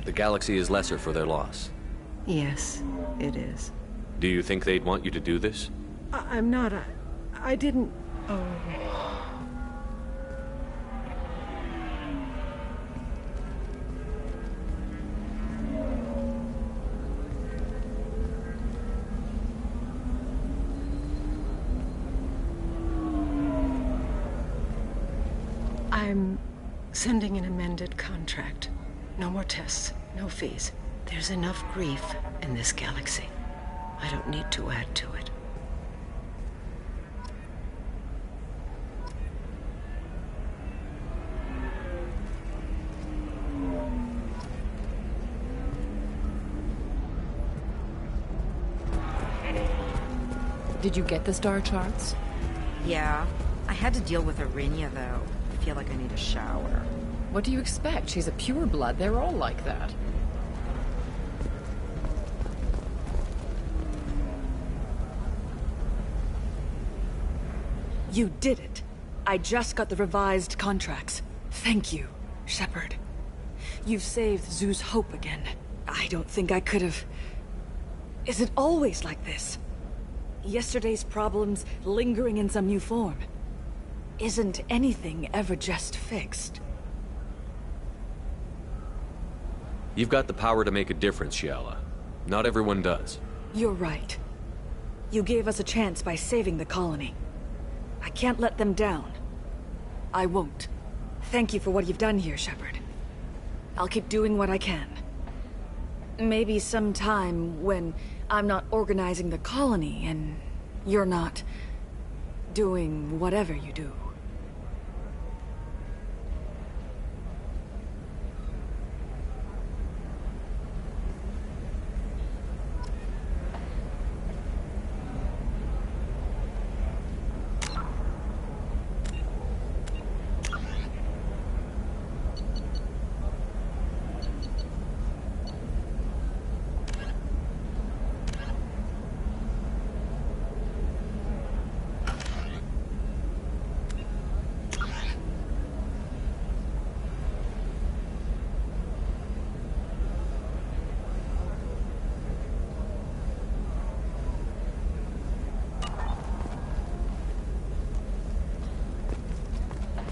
The galaxy is lesser for their loss. Yes, it is. Do you think they'd want you to do this? I'm not. I didn't. Oh. I'm sending an amended contract. No more tests, no fees. There's enough grief in this galaxy. I don't need to add to it. Did you get the star charts? Yeah. I had to deal with Arinya, though. I feel like I need a shower. What do you expect? She's a pureblood. They're all like that. You did it. I just got the revised contracts. Thank you, Shepard. You've saved Zoo's hope again. I don't think I could have... Is it always like this? Yesterday's problems lingering in some new form. Isn't anything ever just fixed? You've got the power to make a difference, Shiala. Not everyone does. You're right. You gave us a chance by saving the colony. I can't let them down. I won't. Thank you for what you've done here, Shepard. I'll keep doing what I can. Maybe sometime when I'm not organizing the colony and you're not doing whatever you do.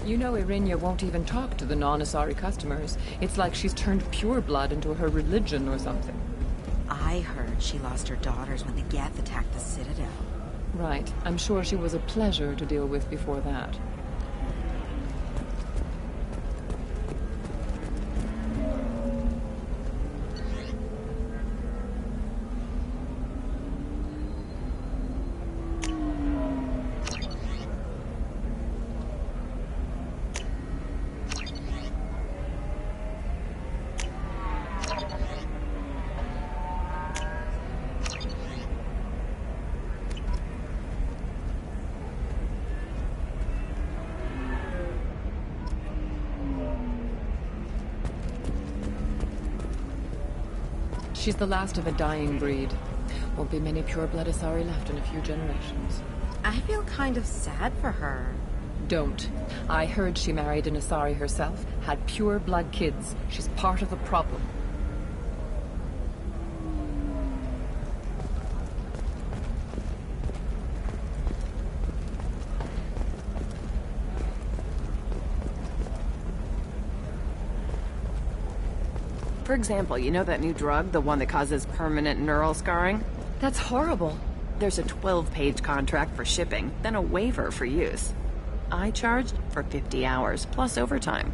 You know Arinya won't even talk to the non-Asari customers. It's like she's turned pureblood into her religion or something. I heard she lost her daughters when the Geth attacked the Citadel. Right. I'm sure she was a pleasure to deal with before that. She's the last of a dying breed. Won't be many pure-blood Asari left in a few generations. I feel kind of sad for her. Don't. I heard she married an Asari herself, had pure-blood kids. She's part of the problem. For example, you know that new drug, the one that causes permanent neural scarring? That's horrible. There's a 12-page contract for shipping, then a waiver for use. I charged for 50 hours, plus overtime.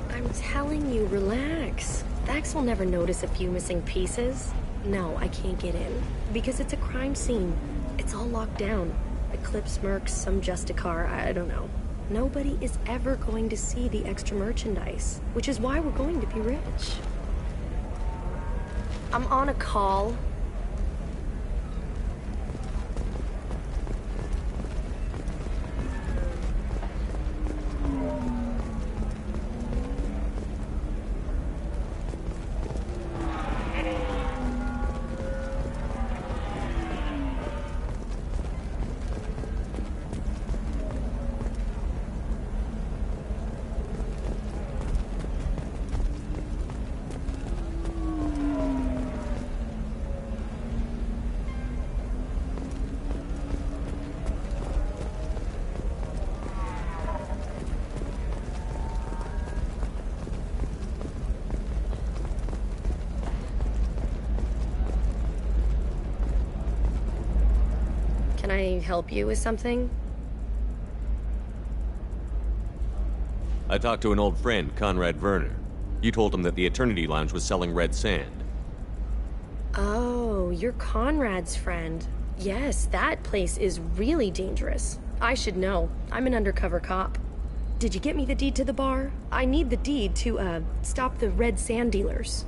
I'm telling you, relax. Vax will never notice a few missing pieces. No, I can't get in. Because it's a crime scene. It's all locked down. Eclipse mercs, some Justicar, I don't know. Nobody is ever going to see the extra merchandise, which is why we're going to be rich. I'm on a call. I help you with something? I talked to an old friend, Conrad Werner. You told him that the Eternity Lounge was selling red sand. Oh, you're Conrad's friend. Yes, that place is really dangerous. I should know. I'm an undercover cop. Did you get me the deed to the bar? I need the deed to, stop the red sand dealers.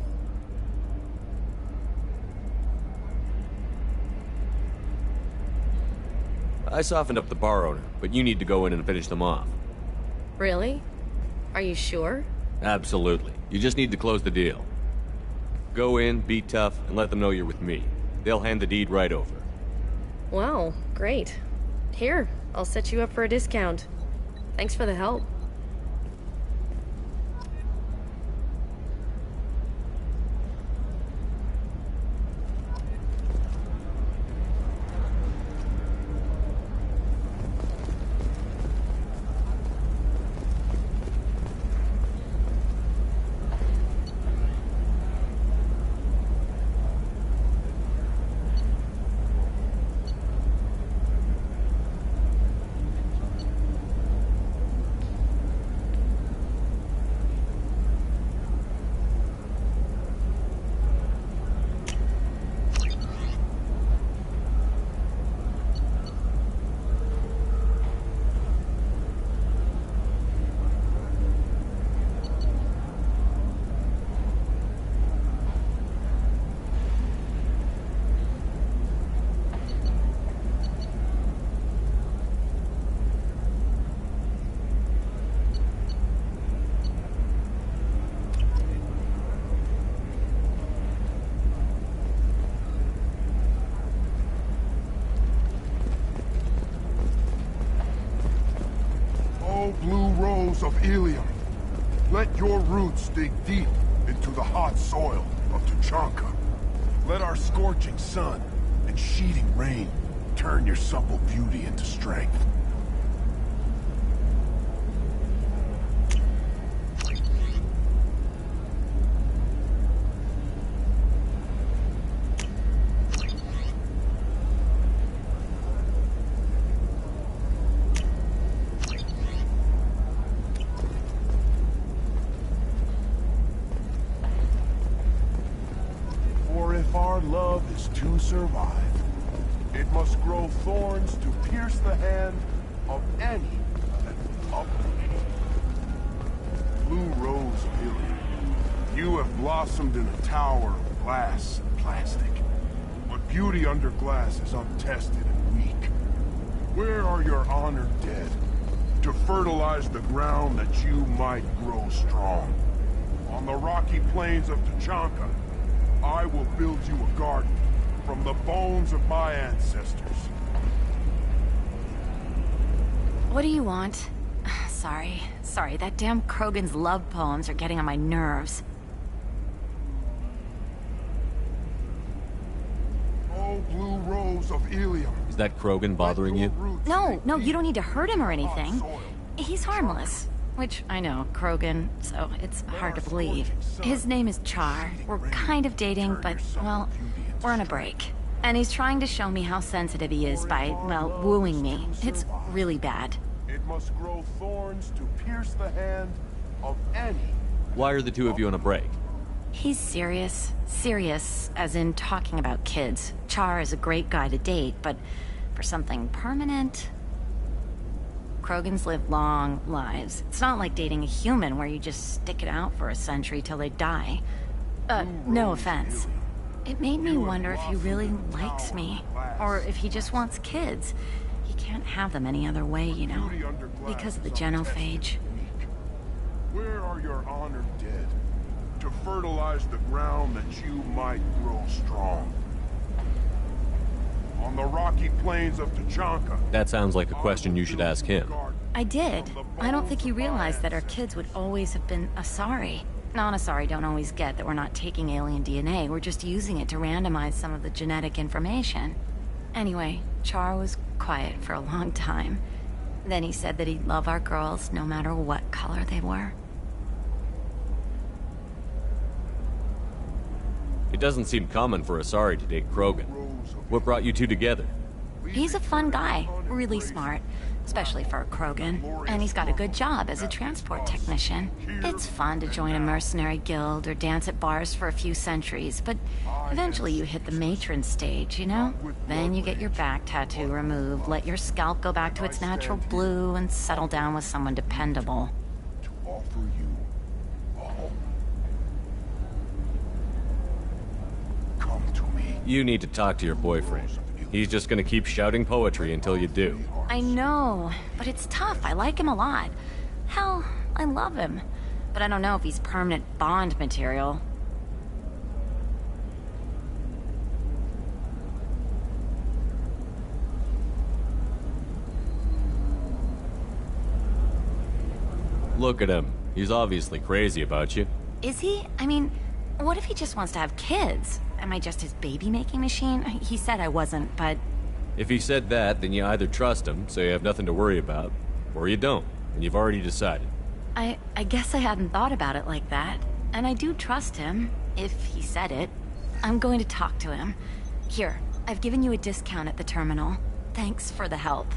I softened up the bar owner, but you need to go in and finish them off. Really? Are you sure? Absolutely. You just need to close the deal. Go in, be tough, and let them know you're with me. They'll hand the deed right over. Well, great. Here, I'll set you up for a discount. Thanks for the help. Blue rose of Ilium, let your roots dig deep into the hot soil of Tuchanka. Let our scorching sun and sheeting rain turn your supple beauty into strength. To survive, it must grow thorns to pierce the hand of any that will uproot it. Blue rose of Ilium, you have blossomed in a tower of glass and plastic, but beauty under glass is untested and weak. Where are your honored dead to fertilize the ground that you might grow strong? On the rocky plains of Tuchanka, I will build you a garden from the bones of my ancestors. What do you want? Sorry, that damn Krogan's love poems are getting on my nerves. Oh, blue rose of Ilium. Is that Krogan bothering you? No, you don't need to hurt him or anything. He's harmless. Which, I know, Krogan, so it's hard to believe. His name is Char. We're kind of dating, but, well, we're on a break. And he's trying to show me how sensitive he is by, well, wooing me. It's really bad. It must grow thorns to pierce the hand of any. Why are the two of you on a break? He's serious. Serious, as in talking about kids. Char is a great guy to date, but for something permanent... Krogans live long lives. It's not like dating a human where you just stick it out for a century till they die. No offense. It made me wonder if he really likes me, or if he just wants kids. He can't have them any other way, you know, because of the genophage. Where are your honored dead to fertilize the ground that you might grow strong? On the rocky plains of Tuchanka. That sounds like a question you should ask him. I did. I don't think he realized that our kids would always have been Asari. Non-Asari don't always get that we're not taking alien DNA, we're just using it to randomize some of the genetic information. Anyway, Char was quiet for a long time. Then he said that he'd love our girls no matter what color they were. It doesn't seem common for Asari to date Krogan. What brought you two together? He's a fun guy, really smart, especially for a Krogan. And he's got a good job as a transport technician. It's fun to join a mercenary guild or dance at bars for a few centuries, but eventually you hit the matron stage, you know? Then you get your back tattoo removed, let your scalp go back to its natural blue, and settle down with someone dependable. To offer you a home. Come to me. You need to talk to your boyfriend. He's just gonna keep shouting poetry until you do. I know, but it's tough. I like him a lot. Hell, I love him. But I don't know if he's permanent Bond material. Look at him. He's obviously crazy about you. Is he? I mean, what if he just wants to have kids? Am I just his baby-making machine? He said I wasn't, but... If he said that, then you either trust him, so you have nothing to worry about, or you don't, and you've already decided. I guess I hadn't thought about it like that. And I do trust him, if he said it. I'm going to talk to him. Here, I've given you a discount at the terminal. Thanks for the help.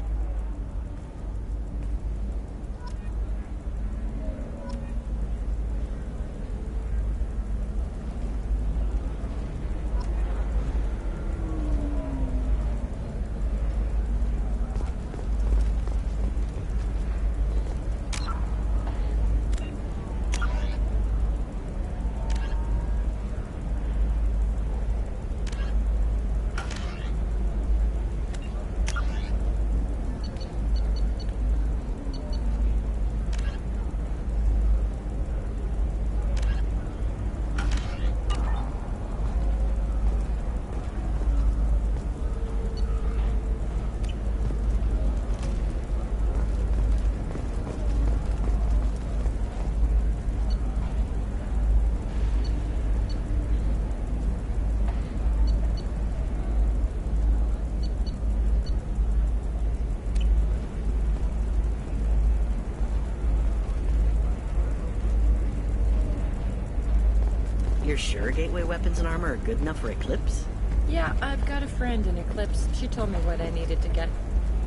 You're sure gateway weapons and armor are good enough for Eclipse? Yeah, I've got a friend in Eclipse. She told me what I needed to get.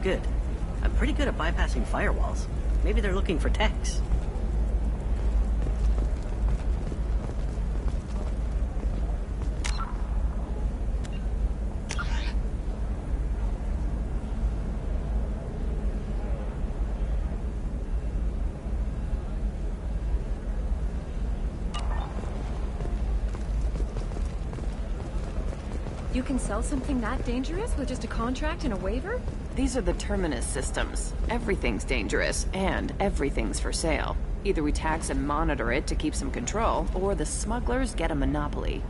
Good. I'm pretty good at bypassing firewalls. Maybe they're looking for techs. You can sell something that dangerous with just a contract and a waiver? These are the Terminus systems. Everything's dangerous, and everything's for sale. Either we tax and monitor it to keep some control, or the smugglers get a monopoly.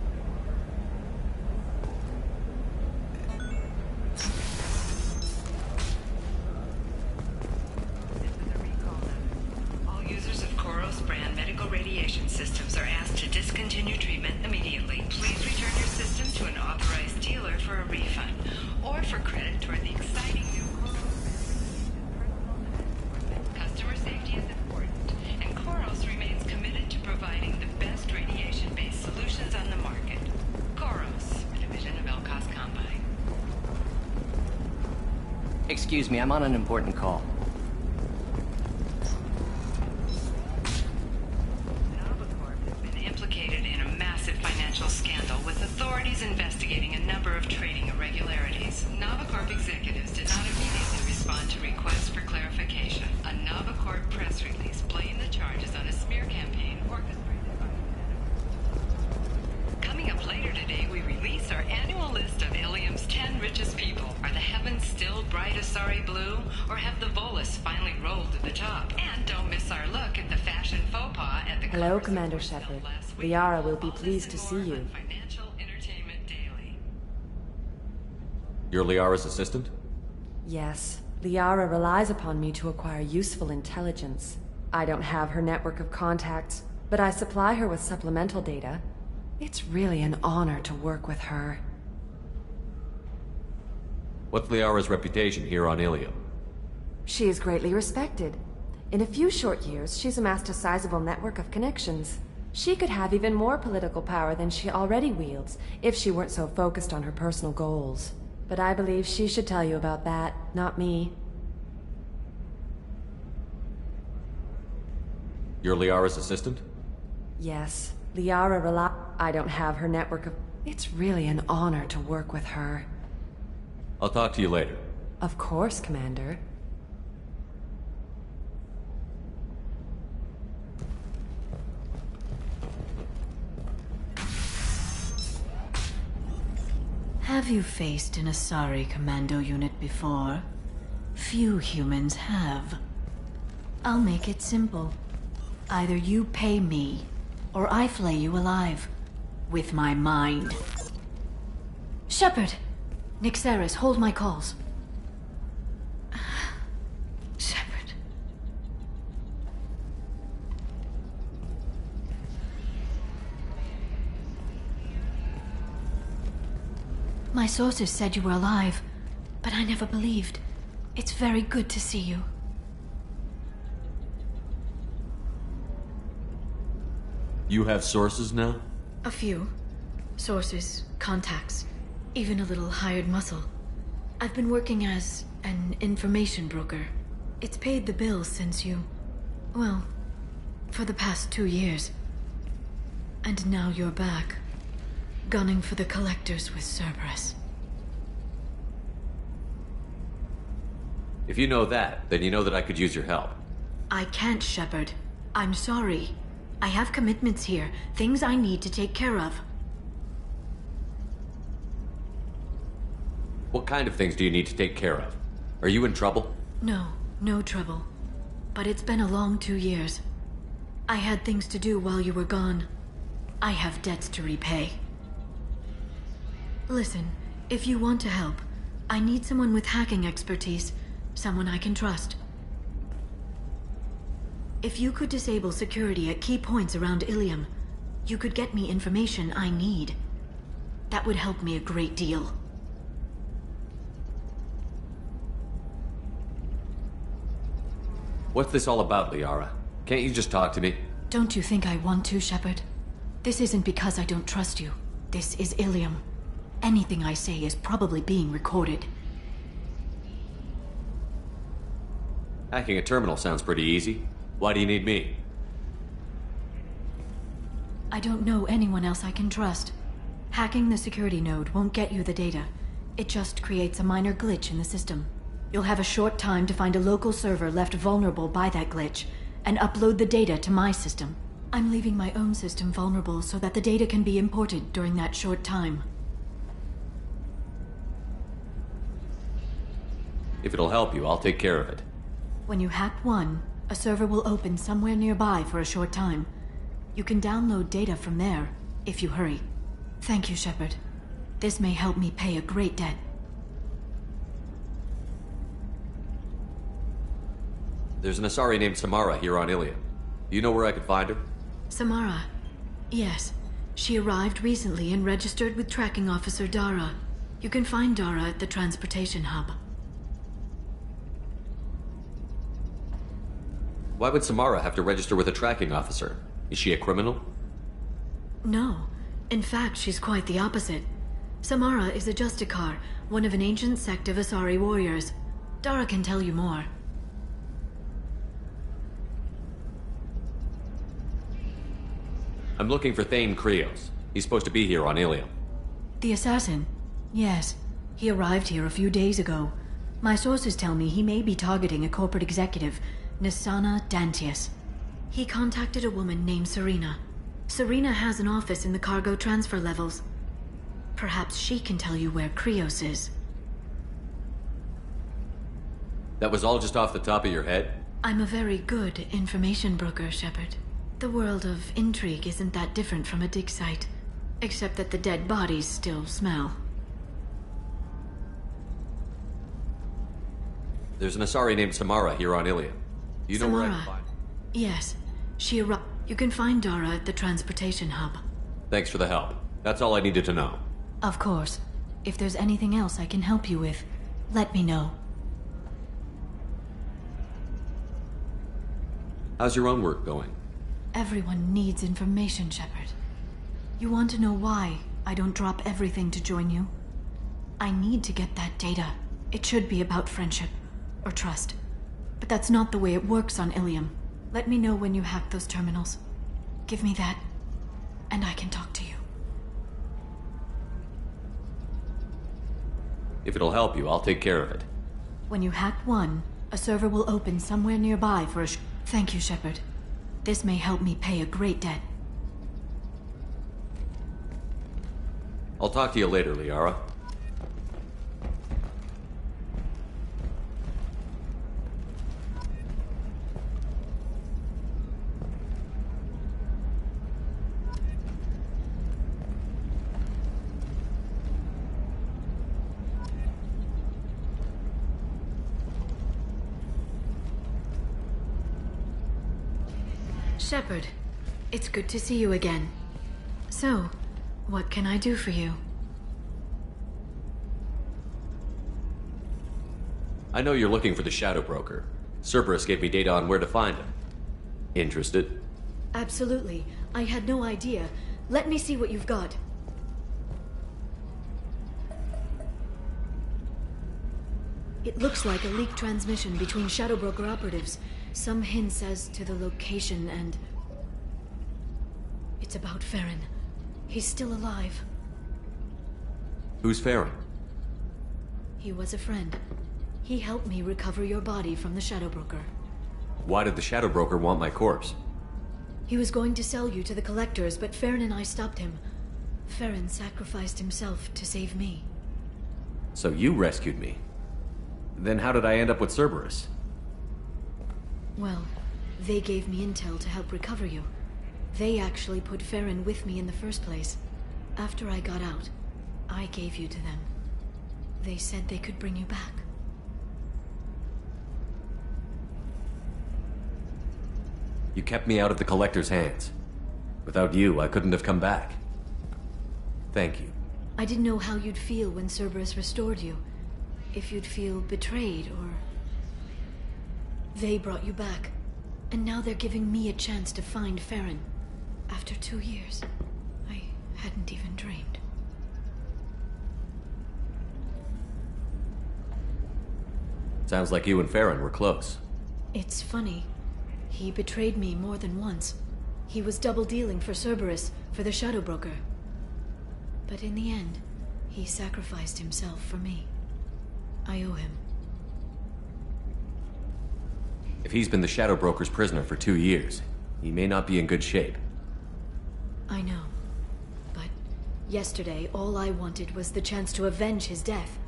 All users of Koros brand medical radiation systems are asked to discontinue treatment immediately. Please return your system to an authorized dealer for a refund, or for credit toward the exciting new Koros. Customer safety is important, and Koros remains committed to providing the best radiation-based solutions on the market. Koros, a division of Elcos Combine. Excuse me, I'm on an important call. Implicated in a massive financial scandal with authorities investigating a number of trading irregularities. Novacorp executives did not immediately respond to requests for clarification. A Novacorp press release blamed the charges on a smear campaign orchestrated by... Coming up later today, we release our annual list of Ilium's 10 richest people. Are the heavens still bright Asari blue, or have the Volus finally rolled to the top? And don't miss our look at the fashion faux pas at the... Hello, Commander Shepard. Liara will be pleased to see you. You're Liara's assistant? Yes, Liara relies upon me to acquire useful intelligence. I don't have her network of contacts, but I supply her with supplemental data. It's really an honor to work with her. What's Liara's reputation here on Ilium? She is greatly respected. In a few short years, she's amassed a sizable network of connections. She could have even more political power than she already wields, if she weren't so focused on her personal goals. But I believe she should tell you about that, not me. You're Liara's assistant? Yes, Liara I don't have her network of... It's really an honor to work with her. I'll talk to you later. Of course, Commander. Have you faced an Asari commando unit before? Few humans have. I'll make it simple. Either you pay me, or I flay you alive. With my mind. Shepard! Nixeris, hold my calls. Shepard. My sources said you were alive, but I never believed. It's very good to see you. You have sources now? A few. Sources, contacts, even a little hired muscle. I've been working as an information broker. It's paid the bills since you... well, for the past 2 years. And now you're back, gunning for the Collectors with Cerberus. If you know that, then you know that I could use your help. I can't, Shepard. I'm sorry. I have commitments here, things I need to take care of. What kind of things do you need to take care of? Are you in trouble? No, no trouble. But it's been a long 2 years. I had things to do while you were gone. I have debts to repay. Listen, if you want to help, I need someone with hacking expertise, someone I can trust. If you could disable security at key points around Ilium, you could get me information I need. That would help me a great deal. What's this all about, Liara? Can't you just talk to me? Don't you think I want to, Shepard? This isn't because I don't trust you. This is Ilium. Anything I say is probably being recorded. Hacking a terminal sounds pretty easy. Why do you need me? I don't know anyone else I can trust. Hacking the security node won't get you the data. It just creates a minor glitch in the system. You'll have a short time to find a local server left vulnerable by that glitch, and upload the data to my system. I'm leaving my own system vulnerable so that the data can be imported during that short time. If it'll help you, I'll take care of it. When you hack one, a server will open somewhere nearby for a short time. You can download data from there, if you hurry. Thank you, Shepard. This may help me pay a great debt. There's an Asari named Samara here on Ilium. Do you know where I could find her? Samara. Yes. She arrived recently and registered with Tracking Officer Dara. You can find Dara at the transportation hub. Why would Samara have to register with a tracking officer? Is she a criminal? No. In fact, she's quite the opposite. Samara is a Justicar, one of an ancient sect of Asari warriors. Dara can tell you more. I'm looking for Thane Krios. He's supposed to be here on Ilium. The assassin? Yes. He arrived here a few days ago. My sources tell me he may be targeting a corporate executive, Nisana Dantius. He contacted a woman named Serena. Serena has an office in the cargo transfer levels. Perhaps she can tell you where Krios is. That was all just off the top of your head? I'm a very good information broker, Shepard. The world of intrigue isn't that different from a dig site, except that the dead bodies still smell. There's an Asari named Samara here on Ilium. You know where I can find her? Yes. She arrived. You can find Dara at the transportation hub. Thanks for the help. That's all I needed to know. Of course. If there's anything else I can help you with, let me know. How's your own work going? Everyone needs information, Shepard. You want to know why I don't drop everything to join you? I need to get that data. It should be about friendship. Or trust. But that's not the way it works on Ilium. Let me know when you hack those terminals. Give me that, and I can talk to you. If it'll help you, I'll take care of it. When you hack one, a server will open somewhere nearby for a Thank you, Shepard. This may help me pay a great debt. I'll talk to you later, Liara. Shepard, it's good to see you again. So, what can I do for you? I know you're looking for the Shadow Broker. Cerberus gave me data on where to find him. Interested? Absolutely. I had no idea. Let me see what you've got. It looks like a leaked transmission between Shadow Broker operatives. Some hints as to the location and... It's about Farron. He's still alive. Who's Farron? He was a friend. He helped me recover your body from the Shadow Broker. Why did the Shadow Broker want my corpse? He was going to sell you to the Collectors, but Farron and I stopped him. Farron sacrificed himself to save me. So you rescued me. Then how did I end up with Cerberus? Well, they gave me intel to help recover you. They actually put Farron with me in the first place. After I got out, I gave you to them. They said they could bring you back. You kept me out of the Collector's hands. Without you, I couldn't have come back. Thank you. I didn't know how you'd feel when Cerberus restored you. If you'd feel betrayed, or... They brought you back. And now they're giving me a chance to find Farron. After 2 years. I hadn't even dreamed. Sounds like you and Farron were close. It's funny. He betrayed me more than once. He was double-dealing for Cerberus, for the Shadow Broker. But in the end, he sacrificed himself for me. I owe him. If he's been the Shadow Broker's prisoner for 2 years, he may not be in good shape. I know. But yesterday, all I wanted was the chance to avenge his death.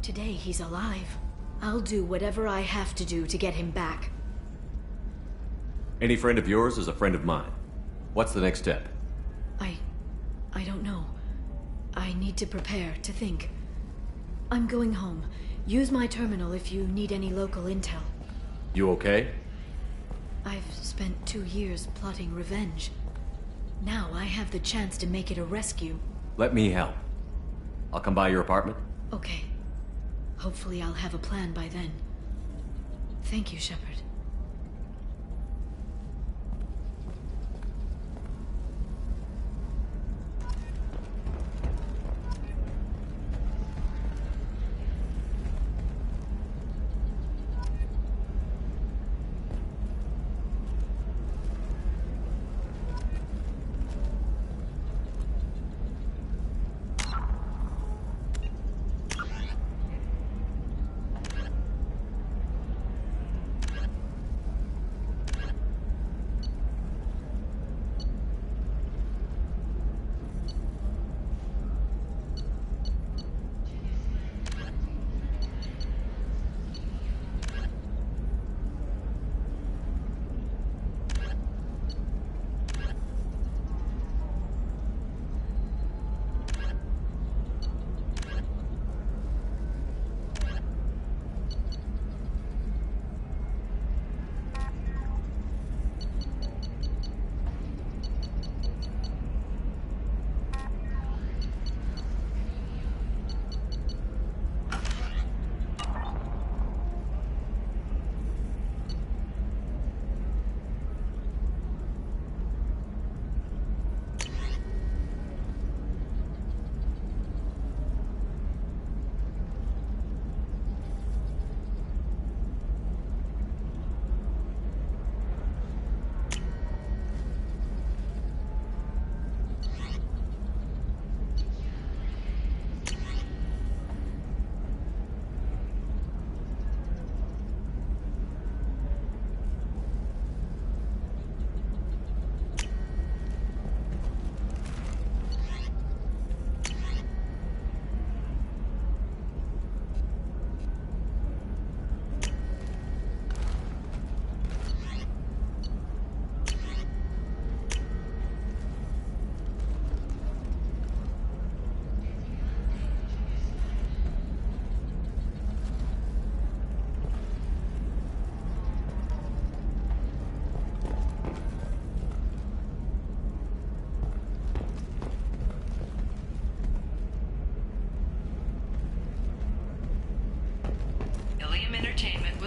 Today, he's alive. I'll do whatever I have to do to get him back. Any friend of yours is a friend of mine. What's the next step? I don't know. I need to prepare, to think. I'm going home. Use my terminal if you need any local intel. You okay? I've spent 2 years plotting revenge. Now I have the chance to make it a rescue. Let me help. I'll come by your apartment. Okay. Hopefully I'll have a plan by then. Thank you, Shepard.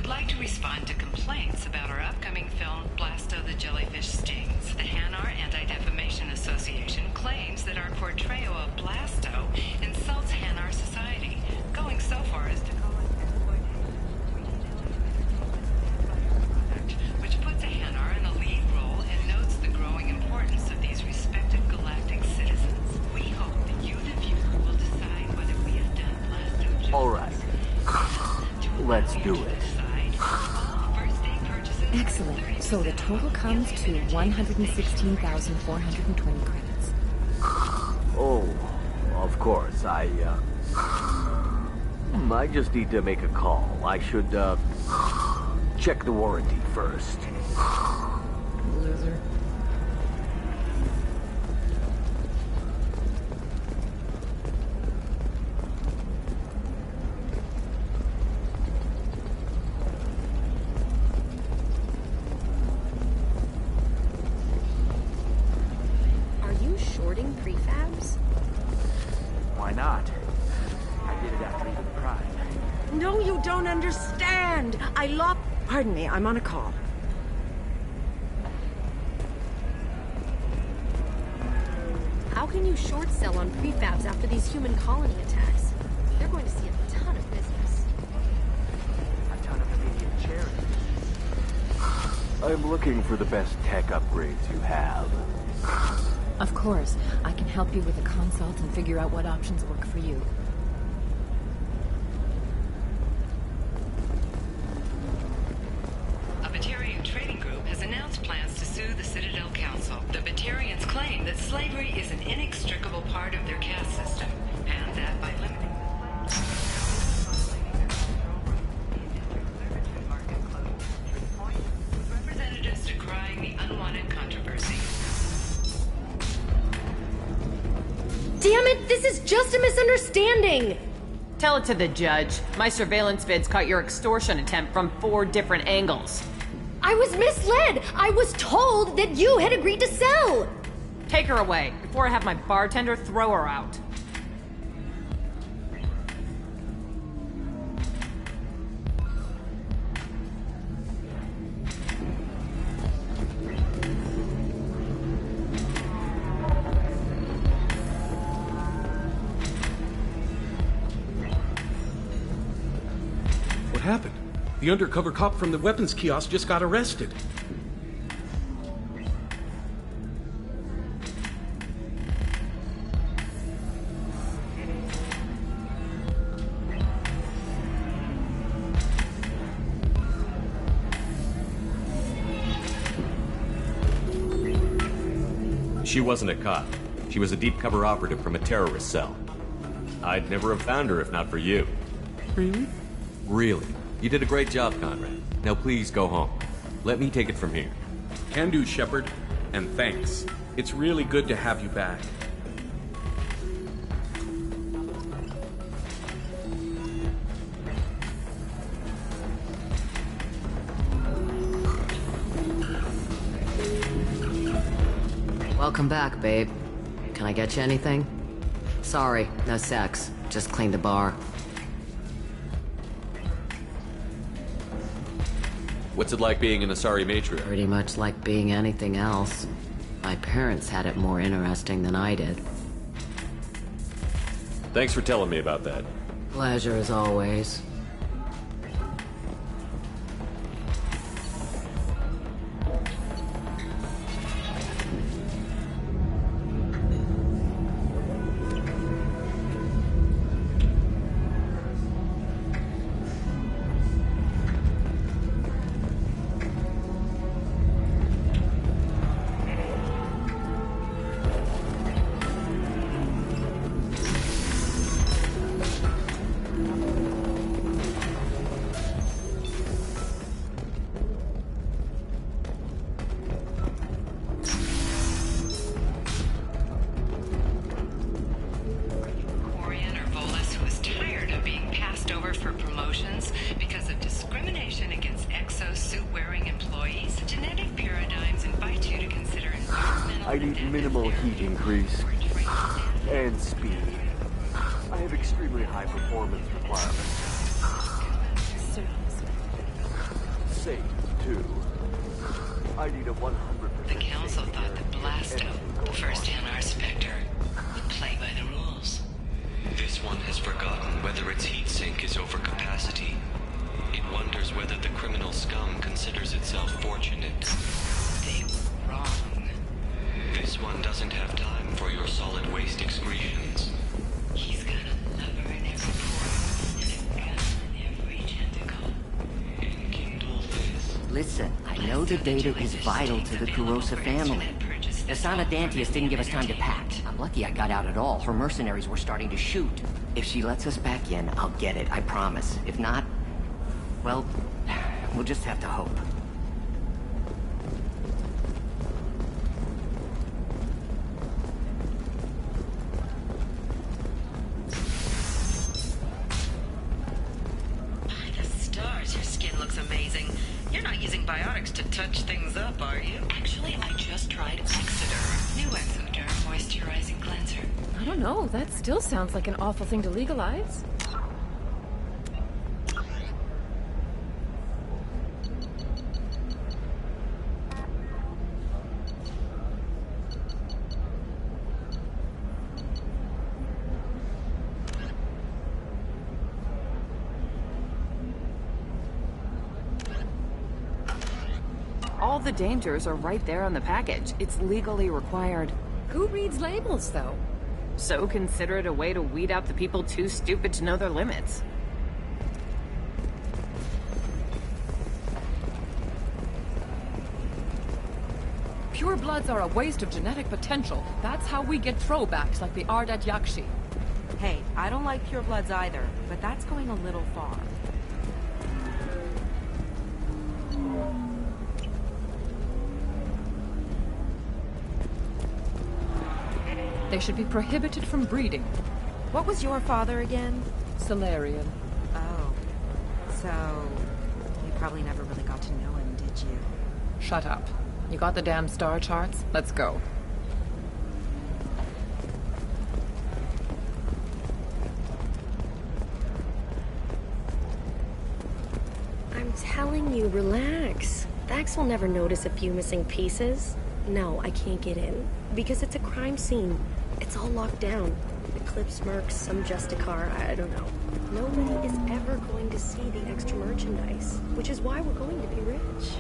like to respond to complaints about our upcoming film, Blasto the Jellyfish Stings. The Hanar Anti-Defamation Association claims that our portrayal of Blasto insults Hanar society, going so far as to call it which puts a Hanar in a lead role and notes the growing importance of these respected galactic citizens. We hope that you, the viewer, will decide whether we have done Blasto. All right. Let's do it. Excellent. So the total comes to 116,420 credits. Oh, of course. I just need to make a call. I should, check the warranty first. Loser. Are you shorting prefabs? Why not? I did it after Even Prime. No, you don't understand. I lost... Pardon me, I'm on a call. How can you short sell on prefabs after these human colony attacks? They're going to see a ton of business. A ton of immediate charity. I'm looking for the best tech upgrades you have. Of course, I can help you with a consult and figure out what options work for you. A Batarian trading group has announced plans to sue the Citadel Council. The Batarians claim that slavery is an inextricable part of their caste system, and that by limiting representatives decrying the unwanted controversy. Damn it, this is just a misunderstanding! Tell it to the judge. My surveillance vids caught your extortion attempt from 4 different angles. I was misled! I was told that you had agreed to sell! Take her away, before I have my bartender throw her out. What happened? The undercover cop from the weapons kiosk just got arrested. She wasn't a cop. She was a deep cover operative from a terrorist cell. I'd never have found her if not for you. Really? Really. You did a great job, Conrad. Now please go home. Let me take it from here. Can do, Shepard. And thanks. It's really good to have you back. Welcome back, babe. Can I get you anything? Sorry, no sex. Just cleaned the bar. What's it like being an Asari matriarch? Pretty much like being anything else. My parents had it more interesting than I did. Thanks for telling me about that. Pleasure as always. I need minimal heat increase and speed. I have extremely high performance requirements. safe, too. I need a 100%. The Council thought that Blasto, the first NR Spectre, would play by the rules. This one has forgotten whether its heat sink is over capacity. It wonders whether the criminal scum considers itself fortunate. They were wrong. This one doesn't have time for your solid waste excretions. He's got a lever in every pore and a gun in every tentacle. Enkindle this. Listen, I know the data is vital to the Kurosa family. Asana Dantius didn't give us time to pack. I'm lucky I got out at all. Her mercenaries were starting to shoot. If she lets us back in, I'll get it, I promise. If not, well, we'll just have to hope. By the stars, your skin looks amazing. You're not using biotics to touch things up, are you? Actually, I just tried Exoderm. New Exoderm moisturizing cleanser. I don't know, that still sounds like an awful thing to legalize. All the dangers are right there on the package. It's legally required. Who reads labels, though? So consider it a way to weed out the people too stupid to know their limits. Purebloods are a waste of genetic potential. That's how we get throwbacks like the Ardat Yakshi. Hey, I don't like purebloods either, but that's going a little far. They should be prohibited from breeding. What was your father again? Solarian. Oh. So, you probably never really got to know him, did you? Shut up. You got the damn star charts? Let's go. I'm telling you, relax. Vax will never notice a few missing pieces. No, I can't get in. Because it's a crime scene. It's all locked down. Eclipse mercs, some Justicar, I don't know. Nobody is ever going to see the extra merchandise, which is why we're going to be rich.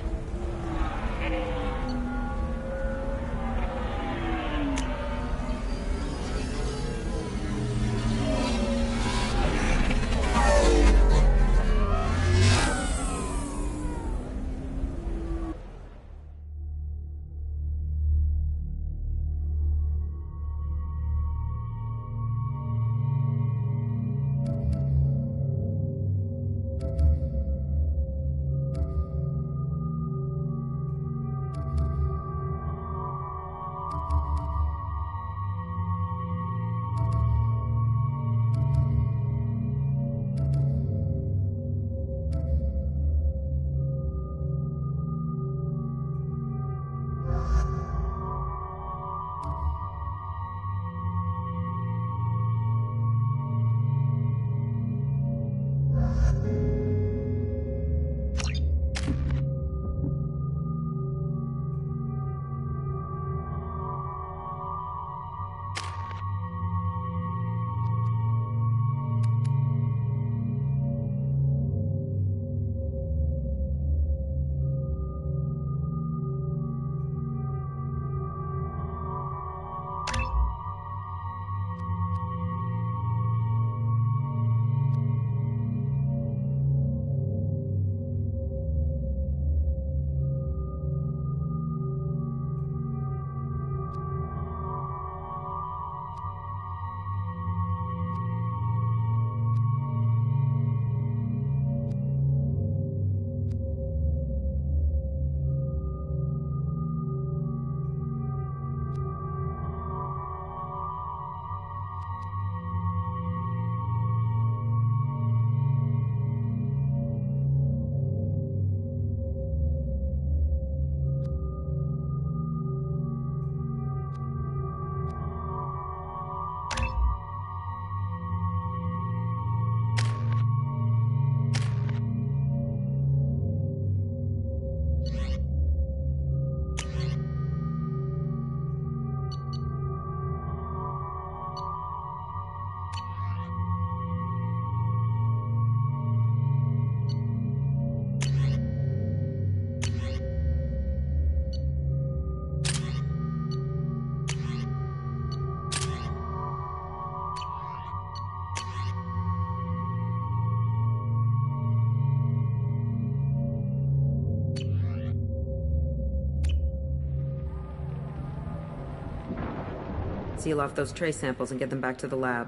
Seal off those trace samples and get them back to the lab.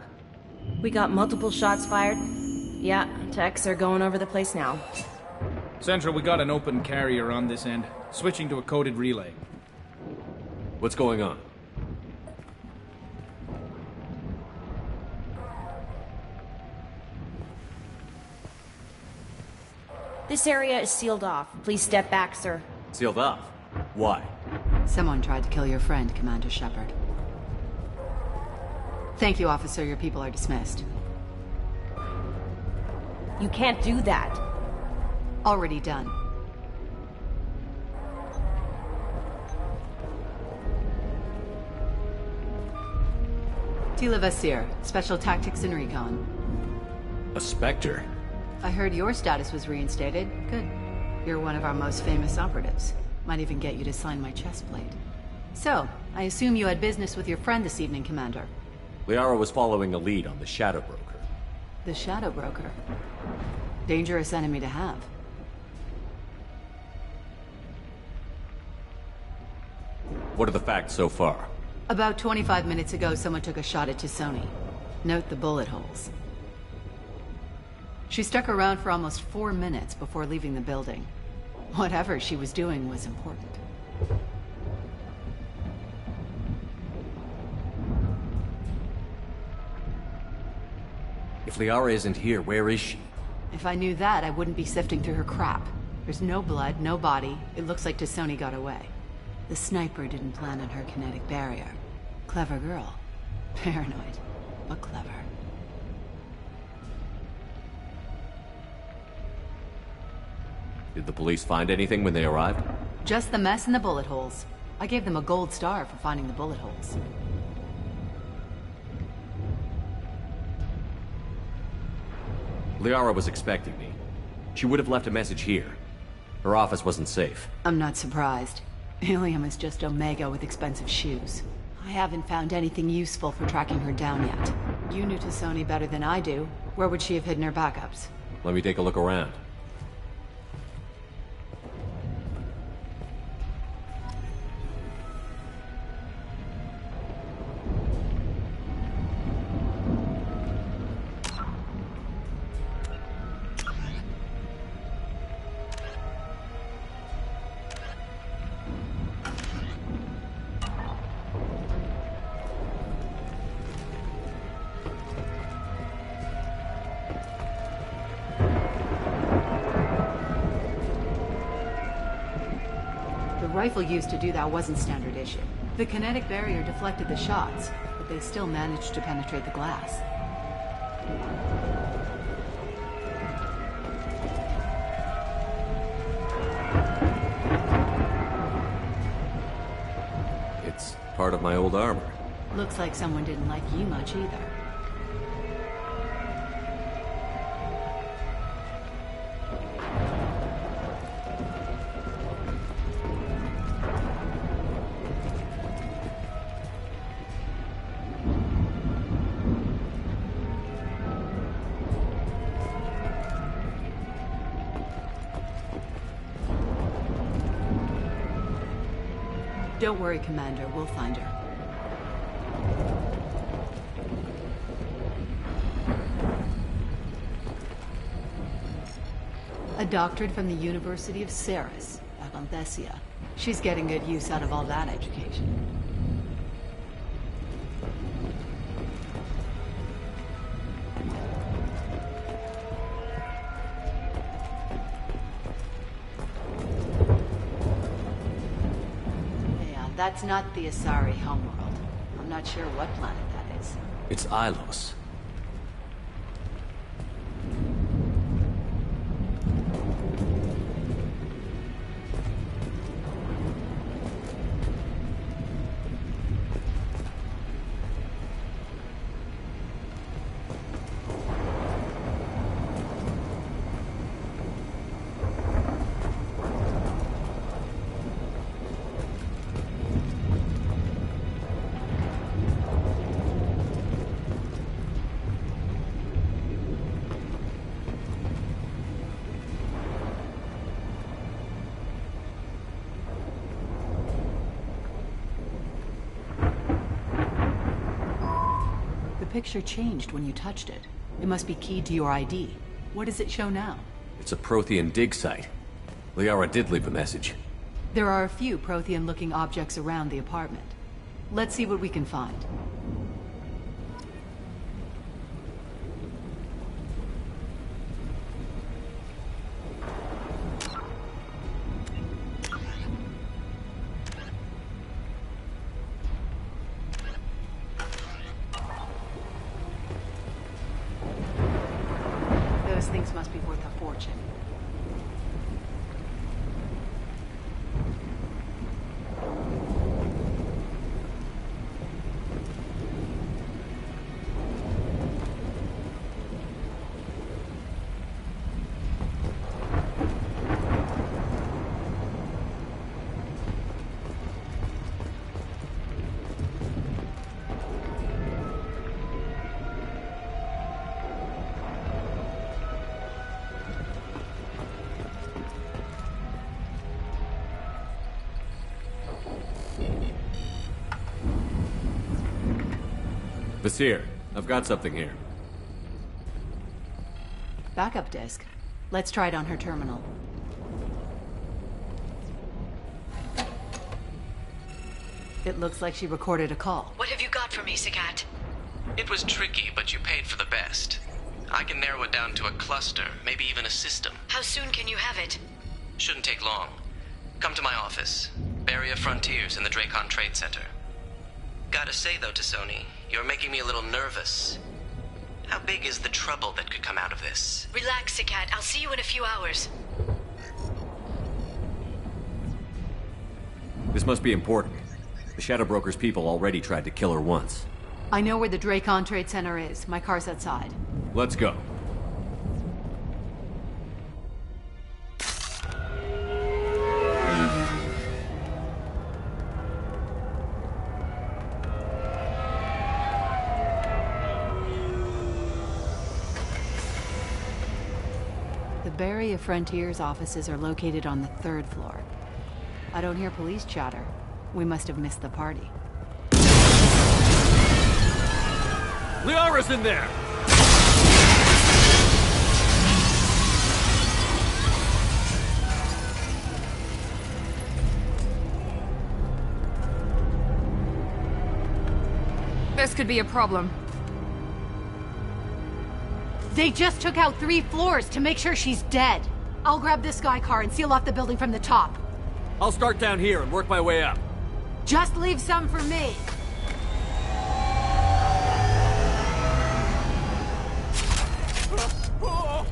We got multiple shots fired. Yeah, techs are going over the place now. Central, we got an open carrier on this end. Switching to a coded relay. What's going on? This area is sealed off. Please step back, sir. Sealed off? Why? Someone tried to kill your friend, Commander Shepard. Thank you, officer. Your people are dismissed. You can't do that. Already done. Tila Vasir, Special Tactics and Recon. A Spectre? I heard your status was reinstated. Good. You're one of our most famous operatives. Might even get you to sign my chest plate. So, I assume you had business with your friend this evening, Commander. Liara was following a lead on the Shadow Broker. The Shadow Broker. Dangerous enemy to have. What are the facts so far? About 25 minutes ago, someone took a shot at Tisoni. Note the bullet holes. She stuck around for almost 4 minutes before leaving the building. Whatever she was doing was important. If Liara isn't here, where is she? If I knew that, I wouldn't be sifting through her crap. There's no blood, no body. It looks like Tisoni got away. The sniper didn't plan on her kinetic barrier. Clever girl. Paranoid, but clever. Did the police find anything when they arrived? Just the mess and the bullet holes. I gave them a gold star for finding the bullet holes. Liara was expecting me. She would have left a message here. Her office wasn't safe. I'm not surprised. Ilium is just Omega with expensive shoes. I haven't found anything useful for tracking her down yet. You knew Tisoni better than I do. Where would she have hidden her backups? Let me take a look around. The rifle used to do that wasn't standard issue. The kinetic barrier deflected the shots, but they still managed to penetrate the glass. It's part of my old armor. Looks like someone didn't like you much either. Don't worry, Commander. We'll find her. A doctorate from the University of Ceres, Atlanthesia. She's getting good use out of all that education. That's not the Asari homeworld. I'm not sure what planet that is. It's Ilos. picture changed when you touched it. It must be keyed to your ID. What does it show now? It's a Prothean dig site. Liara did leave a message. There are a few Prothean-looking objects around the apartment. Let's see what we can find. Those things must be worth a fortune. Vasir, I've got something here. Backup disk. Let's try it on her terminal. It looks like she recorded a call. What have you got for me, Sagat? It was tricky, but you paid for the best. I can narrow it down to a cluster, maybe even a system. How soon can you have it? Shouldn't take long. Come to my office. Barrier Frontiers in the Dracon Trade Center. Gotta say though to Sony, you're making me a little nervous. How big is the trouble that could come out of this? Relax, Sagat. I'll see you in a few hours. This must be important. The Shadow Broker's people already tried to kill her once. I know where the Dracon Trade Center is. My car's outside. Let's go. The Barrier Frontiers offices are located on the 3rd floor. I don't hear police chatter. We must have missed the party. Liara's in there! This could be a problem. They just took out 3 floors to make sure she's dead. I'll grab this Sky car and seal off the building from the top. I'll start down here and work my way up. Just leave some for me. Oh,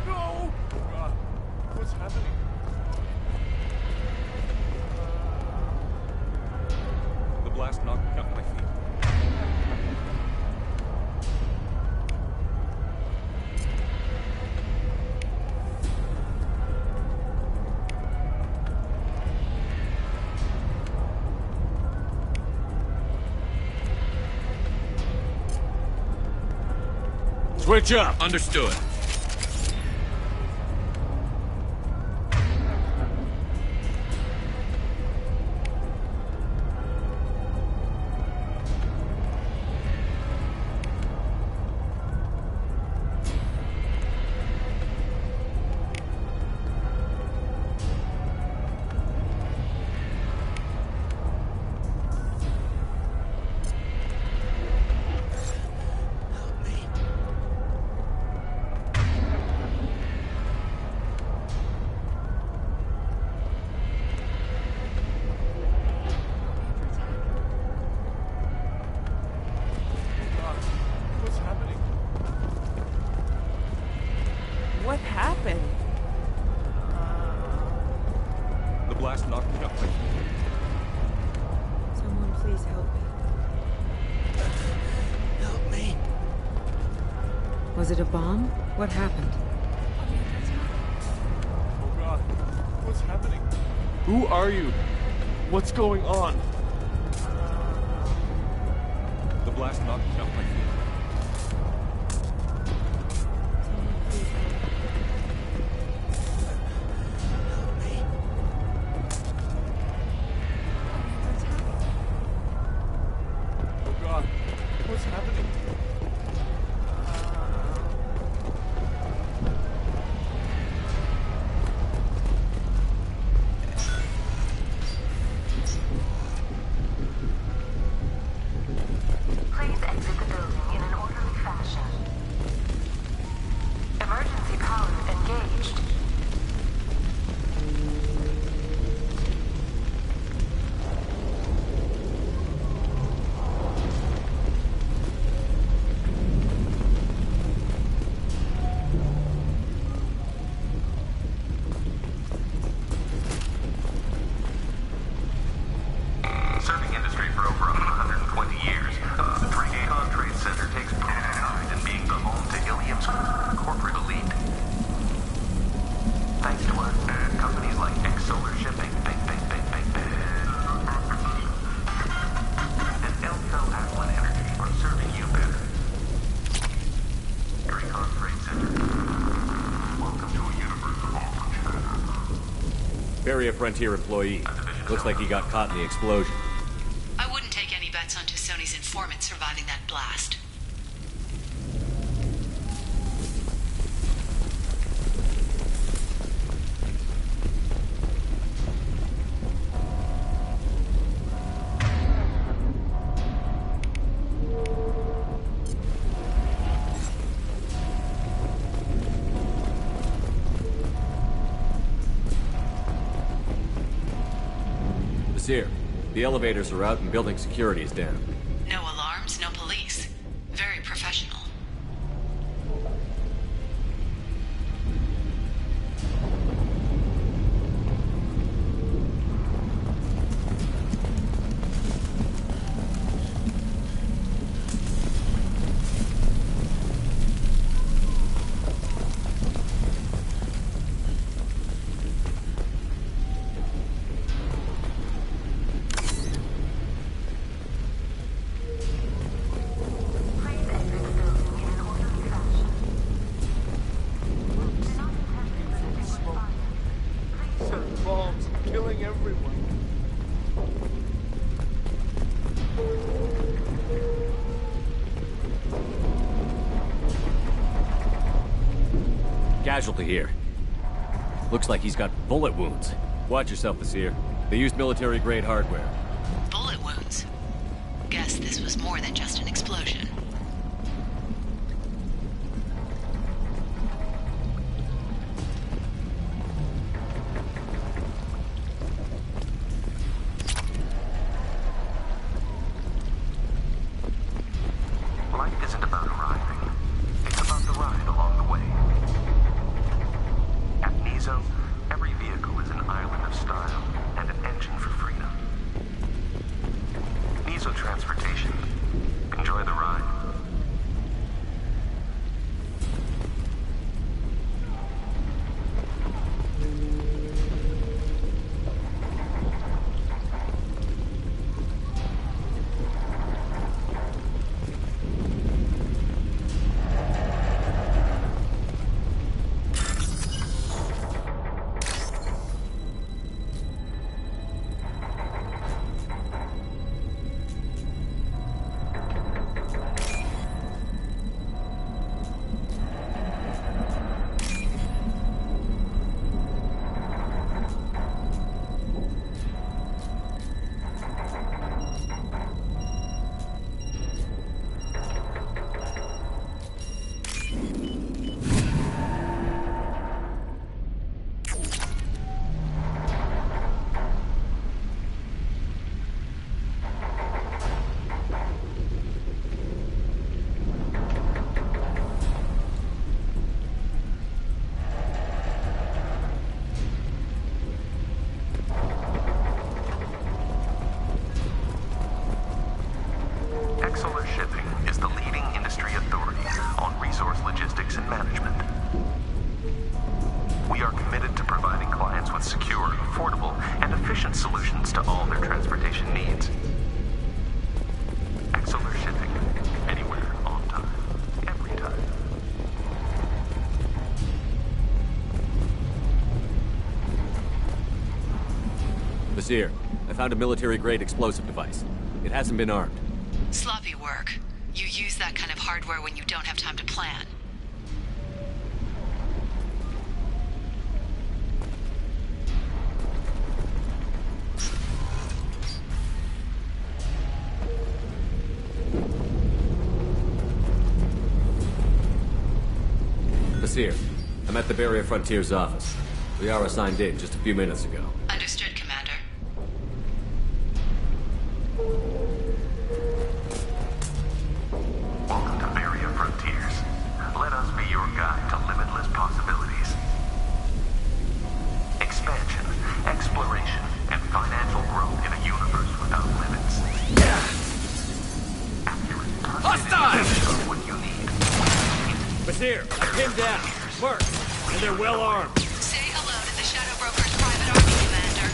no! What's happening? The blast knocked me off my feet. Switch up! Understood. What happened? The blast knocked me off my feet. Someone please help me. Help me. Was it a bomb? What happened? Oh God, what's happening? Who are you? What's going on? The blast knocked me off my feet. Oh God, what's happening? Barrier Frontier employee. Looks like he got caught in the explosion. I wouldn't take any bets on Tassoni's informant surviving that blast. Here. The elevators are out and building security is down. No alarms, no police. Very professional. Casualty here. Looks like he's got bullet wounds. Watch yourself, Basir. They used military-grade hardware. Bullet wounds? Guess this was more than just an explosion. Life isn't about arriving. It's about the ride along the way. At Nizo, every vehicle is an island of style and an engine for freedom. Nizo Transportation. Enjoy the ride. Here, I found a military-grade explosive device. It hasn't been armed. Sloppy work. You use that kind of hardware when you don't have time to plan. Basir, I'm at the Barrier Frontier's office. Liara signed in just a few minutes ago. Understood, Commander. Welcome to Barrier Frontiers. Let us be your guide to limitless possibilities. Expansion, exploration, and financial growth in a universe without limits. Accurate. Hostile! What you need. Basir, I pinned down. Mercs, and they're well armed. Say hello to the Shadow Broker's private army, Commander.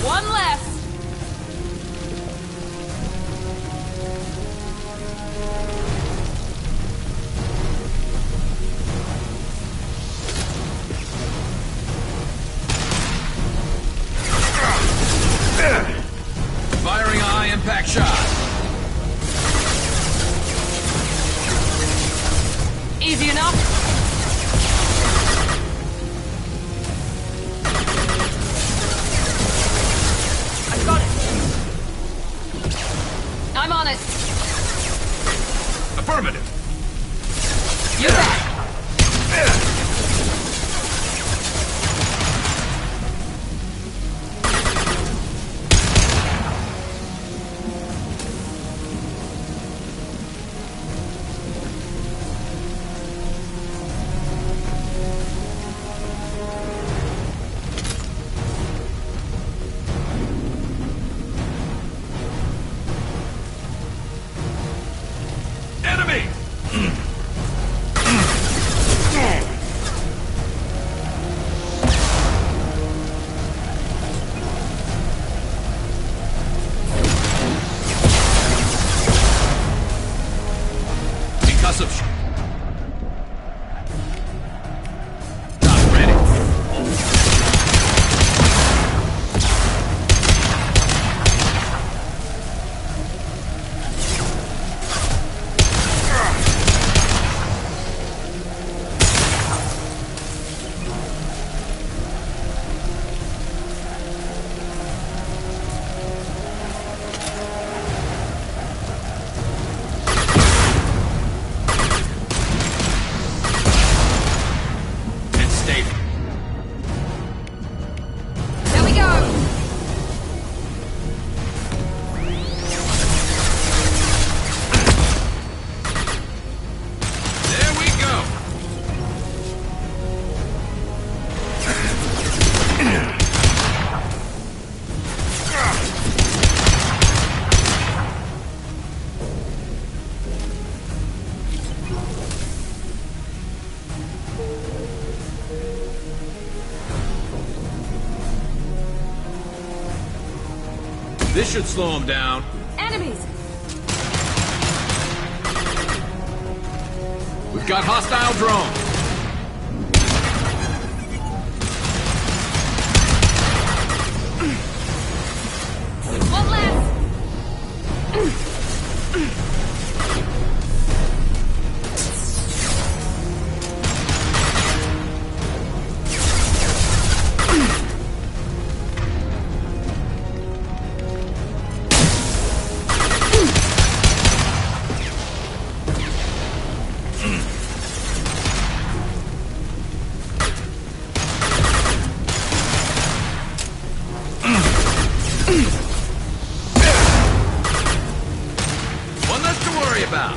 One less! Headshot! Easy enough? I got it. I'm on it. Affirmative. You bet. Enemy! Concussive. Not ready. And stable. There we go. There we go. This should slow him down. Enemies. We've got hostile drone. One less. One less to worry about.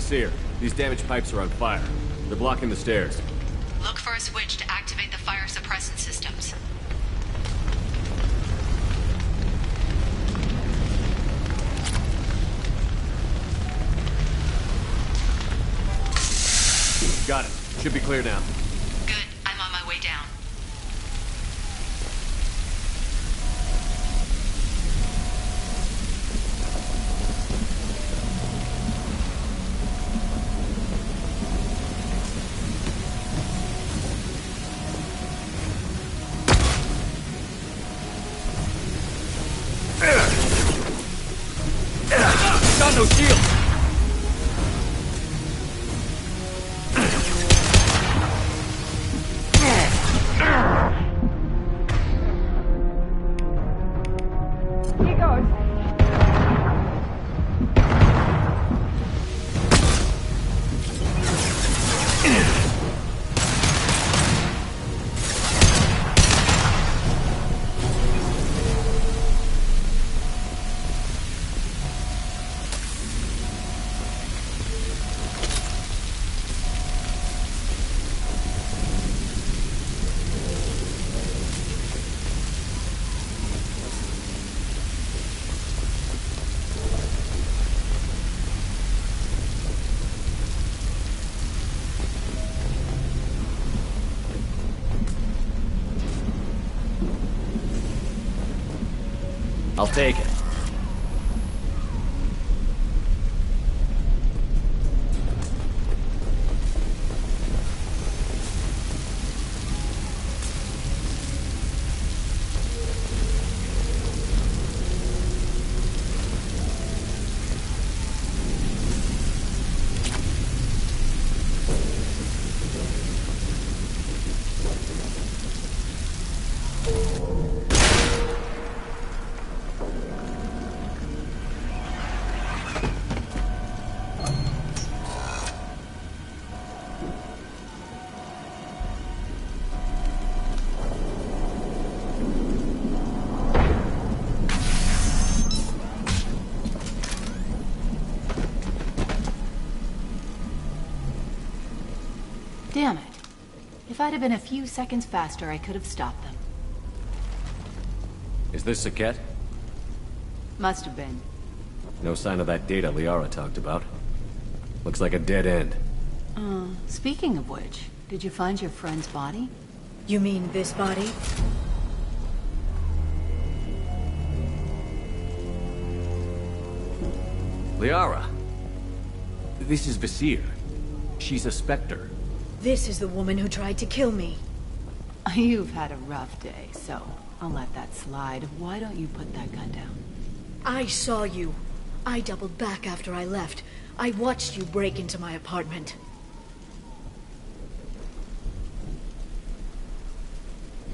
Vasir. These damaged pipes are on fire. They're blocking the stairs. Look for a switch to activate the fire suppressant systems. Got it. Should be clear now. Good. I'm on my way down. Got no shield! I'll take it. Damn it. If I'd have been a few seconds faster, I could have stopped them. Is this Saket? Must have been. No sign of that data Liara talked about. Looks like a dead end. Speaking of which, did you find your friend's body? You mean this body? Liara. This is Vasir. She's a Spectre. This is the woman who tried to kill me. You've had a rough day, so I'll let that slide. Why don't you put that gun down? I saw you. I doubled back after I left. I watched you break into my apartment.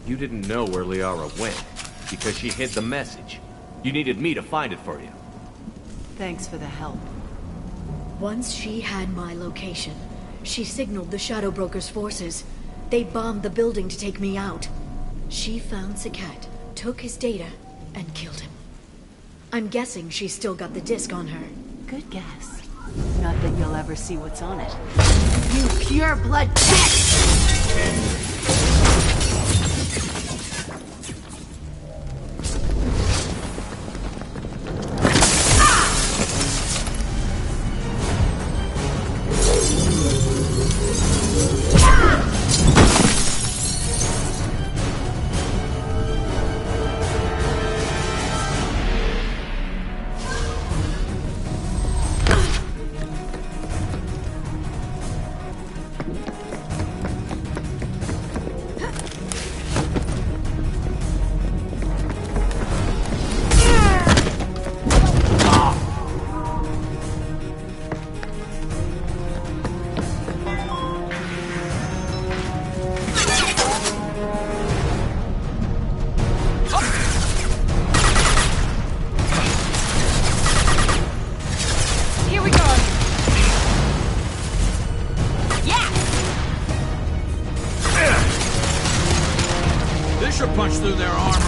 You didn't know where Liara went, because she hid the message. You needed me to find it for you. Thanks for the help. Once she had my location, she signaled the Shadow Broker's forces. They bombed the building to take me out. She found Saket, took his data, and killed him. I'm guessing she's still got the disc on her. Good guess. Not that you'll ever see what's on it. You pure blood pet! Punch through their armor.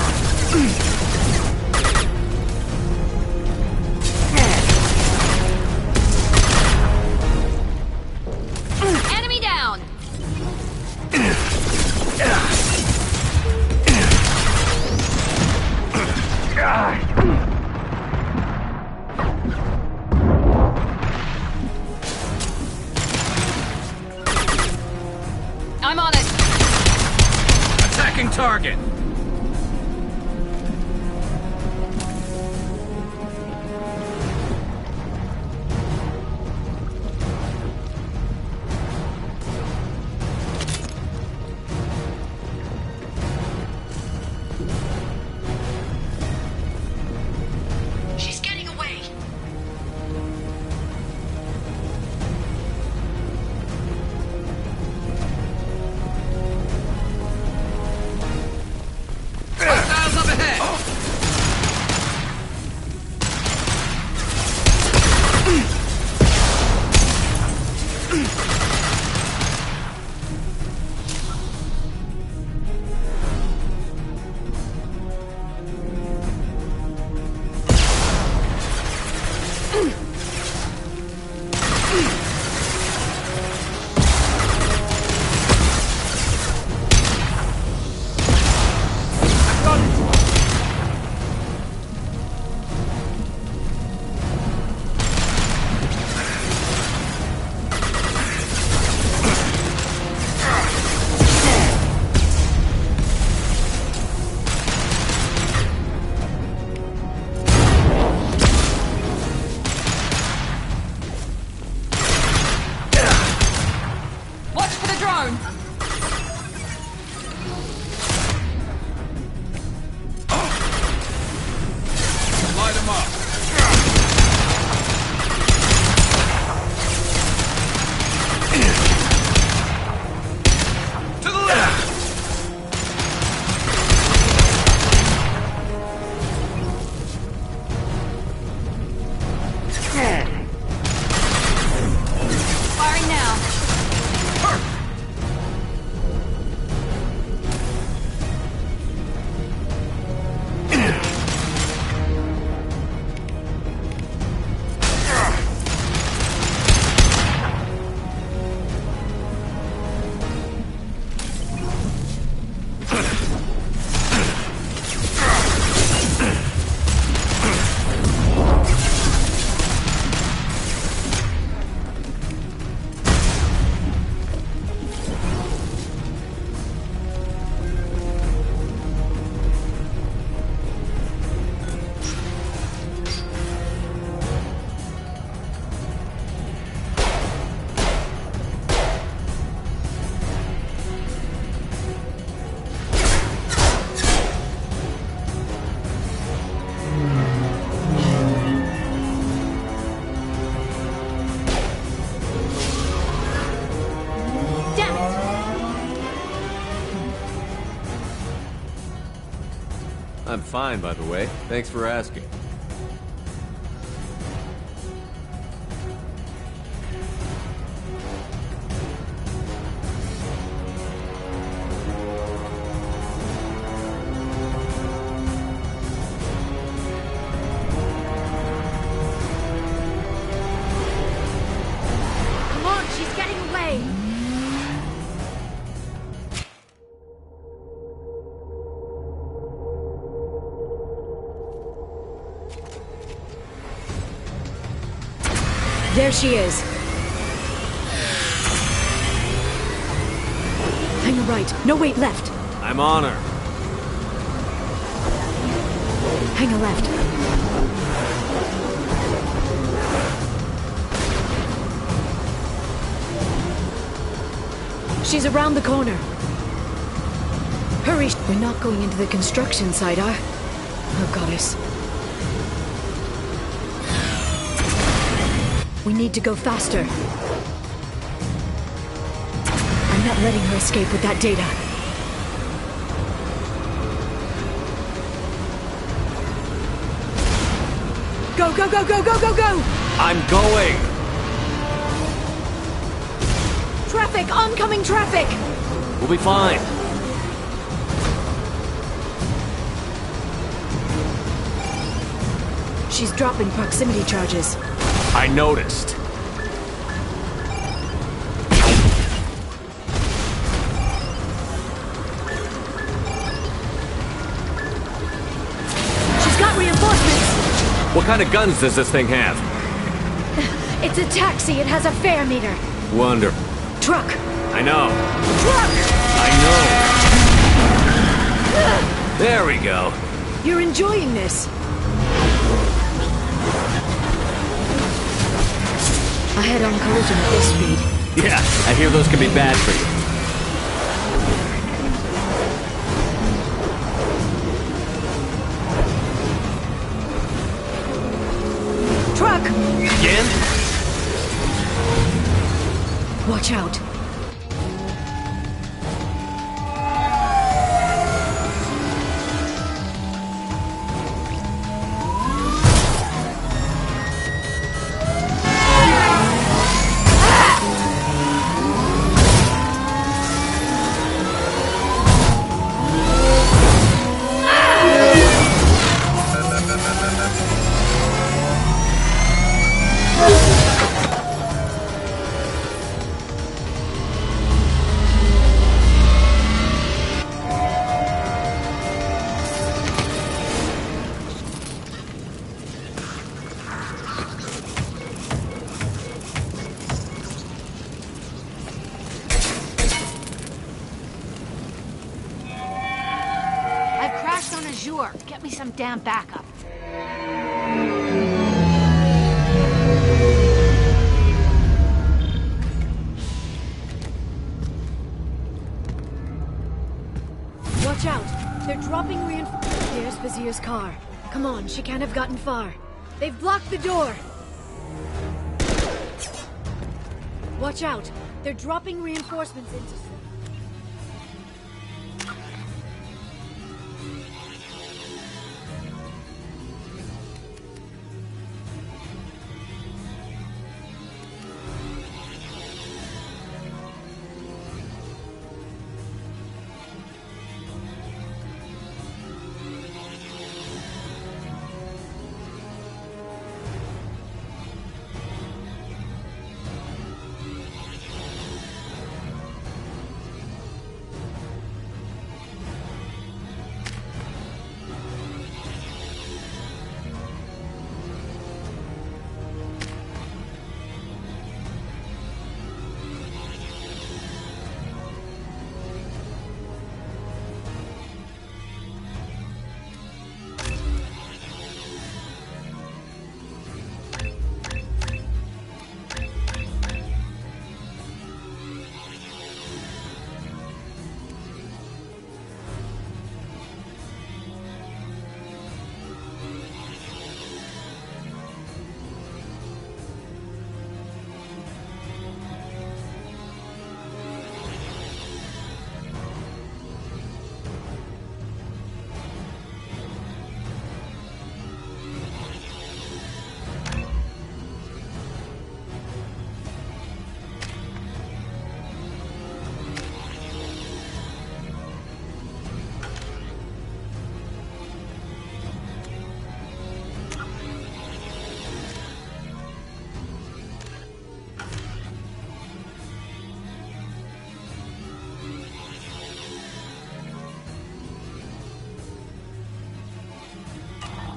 target! She's getting away. Hostiles up ahead! Watch for the drone! Light them up! To the left! Firing now. Damn it! I'm fine, by the way. Thanks for asking. Come on, she's getting away! There she is. Hang a right. No, wait, left. I'm on her. Hang a left. She's around the corner. Hurry. We're not going into the construction site, are? Oh, goddess. We need to go faster. I'm not letting her escape with that data. Go, go, go, go, go, go, go! I'm going! Traffic! Oncoming traffic! We'll be fine. She's dropping proximity charges. I noticed. She's got reinforcements! What kind of guns does this thing have? It's a taxi. It has a fare meter. Wonderful. Truck. I know. Truck! I know. There we go. You're enjoying this. A head-on collision at this speed. Yeah, I hear those can be bad for you. Truck! Again? Watch out. Get me some damn backup. Watch out! They're dropping reinforcements. There's Vizier's car. Come on, she can't have gotten far. They've blocked the door! Watch out! They're dropping reinforcements into...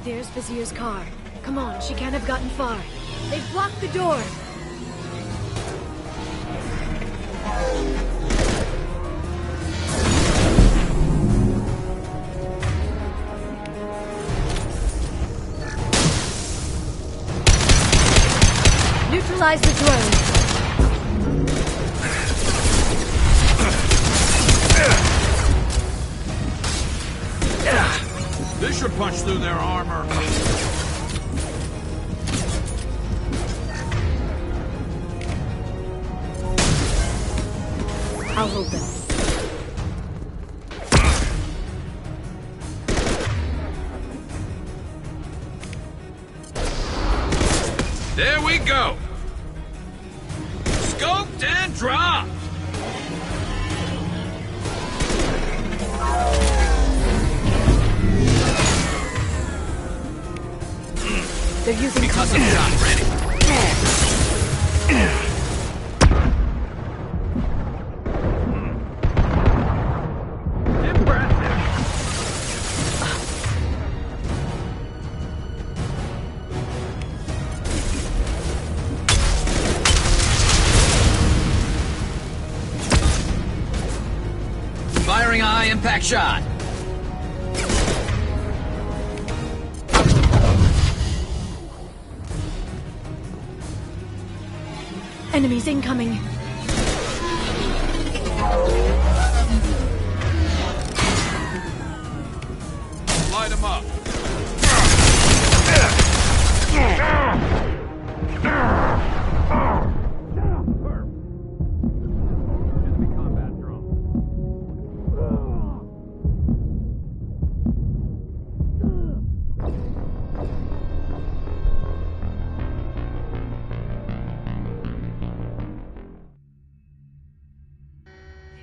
There's Vizier's car. Come on, she can't have gotten far. They've blocked the door! Neutralize the drone! This should punch through their armor. I'll hold them. There we go. Scoped and dropped. They're using because I'm not ready. Firing a high-impact shot. Enemies incoming. Light him up.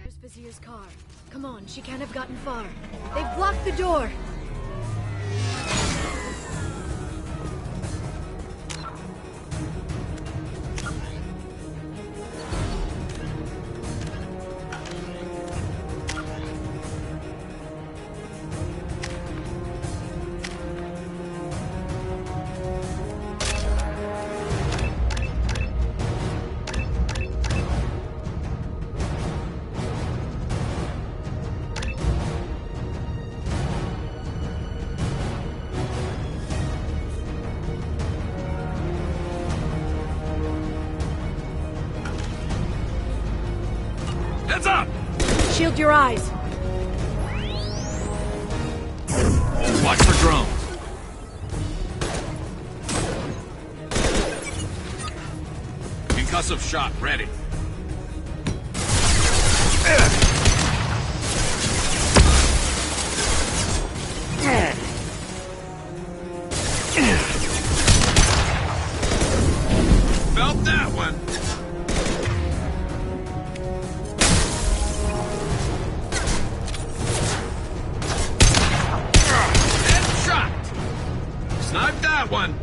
There's Vizier's car. Come on, she can't have gotten far. They've blocked the door. Heads up! Shield your eyes. Watch for drones. Concussive shot ready. Felt that one. Snipe that one!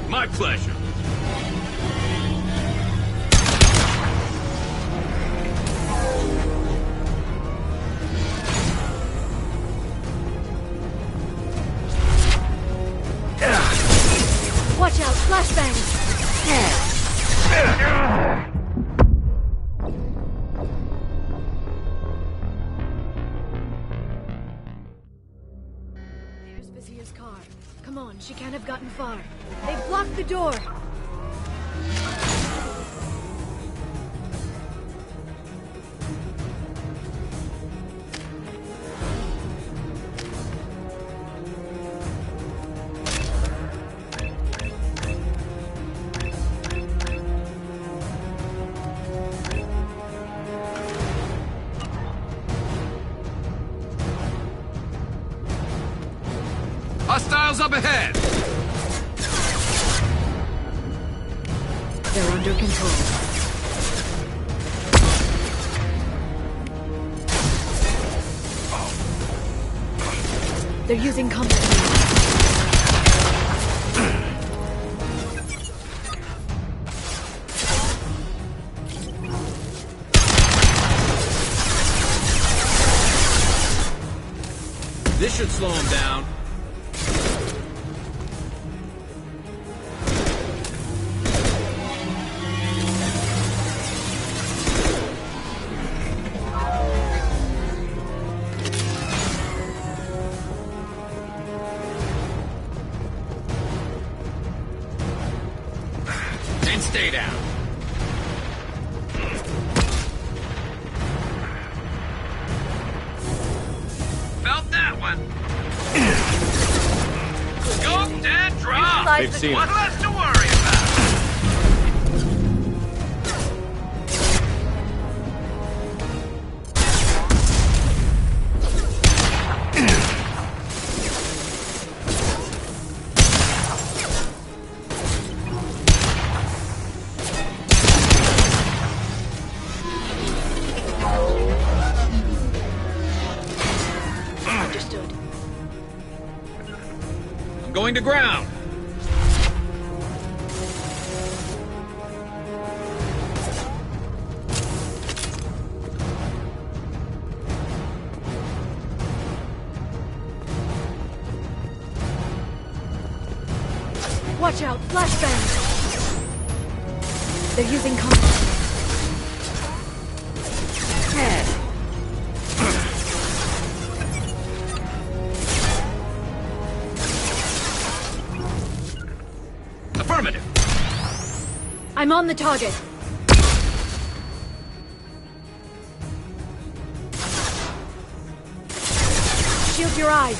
My pleasure. Watch out, flashbangs! There's Vizier's car. Come on, she can't have gotten far. They've blocked the door. Hostiles up ahead! They're under control. They're using combat units. This should slow him down. And stay down. Felt that one. Scoped and dropped. They've seen What us. less to worry about? Understood. I'm going to ground. Watch out, flashbangs! They're using combat. Affirmative. I'm on the target. Shield your eyes.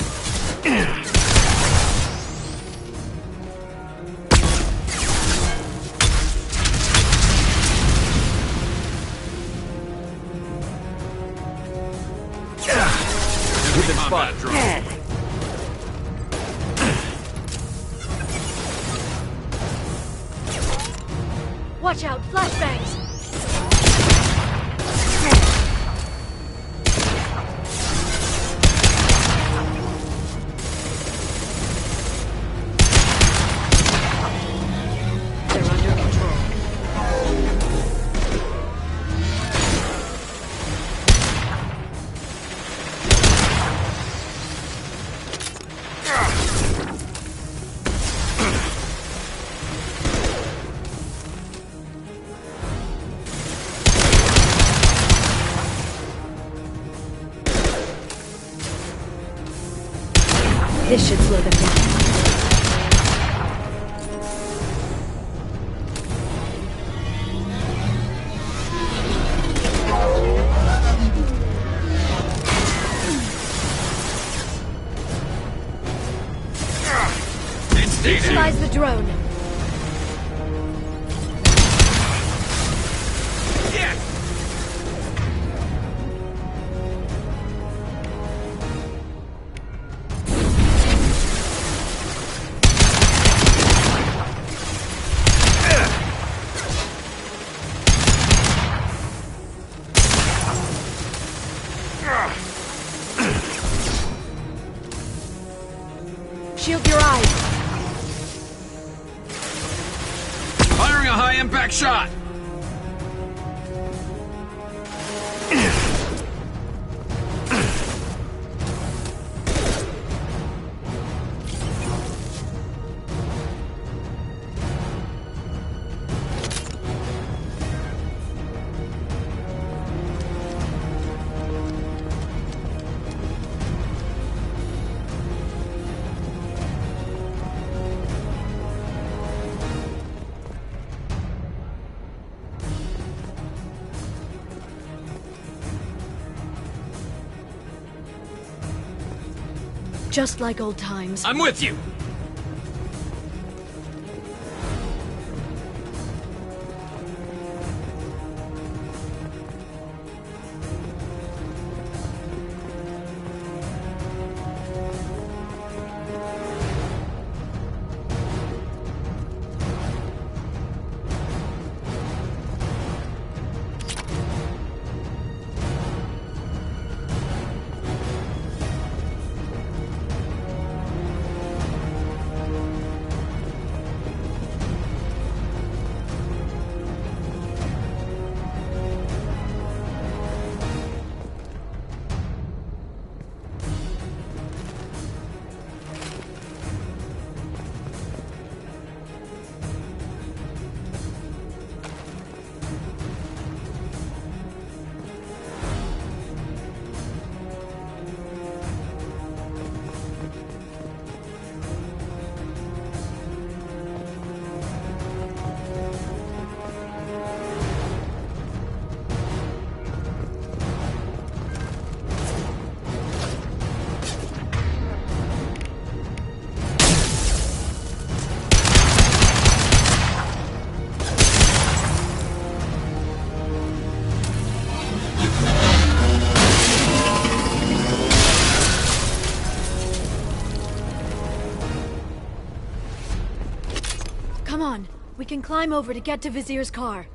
Hit the spot. Watch out, flashbangs. They're under control. This should slow them down. Neutralize the drone. Shield your eyes. Firing a high-impact shot! Just like old times. I'm with you! Come on, we can climb over to get to Vizier's car.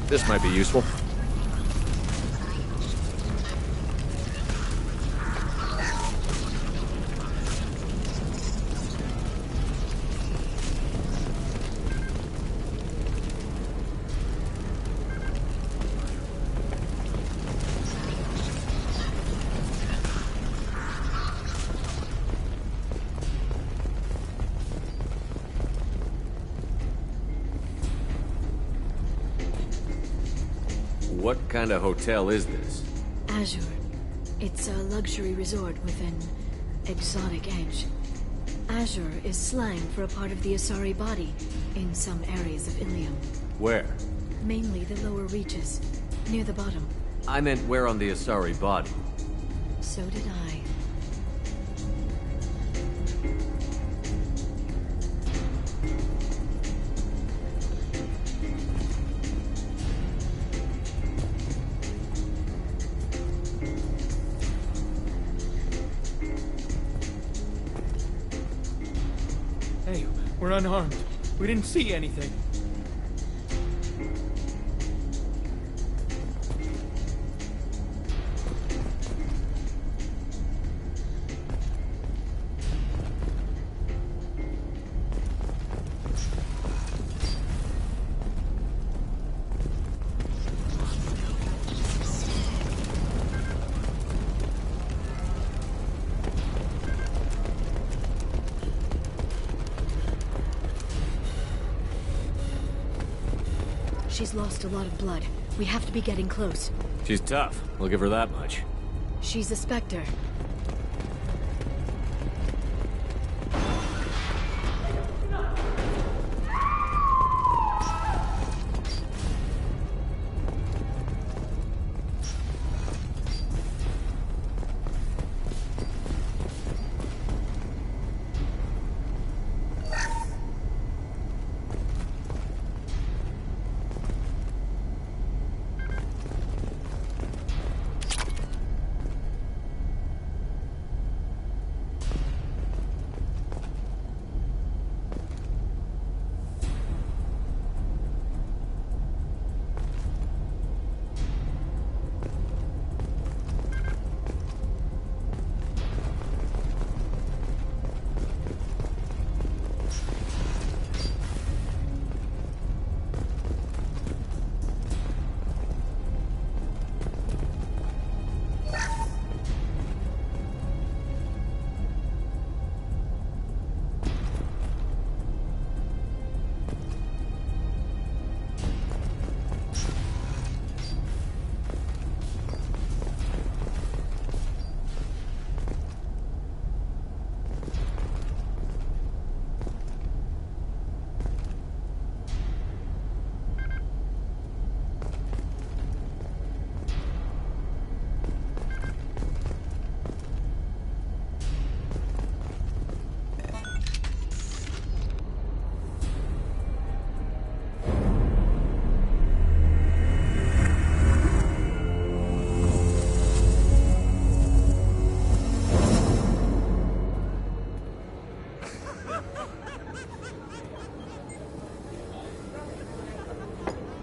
This might be useful. What kind of hotel is this? Azure. It's a luxury resort with an exotic edge. Azure is slang for a part of the Asari body in some areas of Ilium. Where? Mainly the lower reaches, near the bottom. I meant where on the Asari body. So did I. Hey, we're unarmed. We didn't see anything. She's lost a lot of blood. We have to be getting close. She's tough. We'll give her that much. She's a Spectre.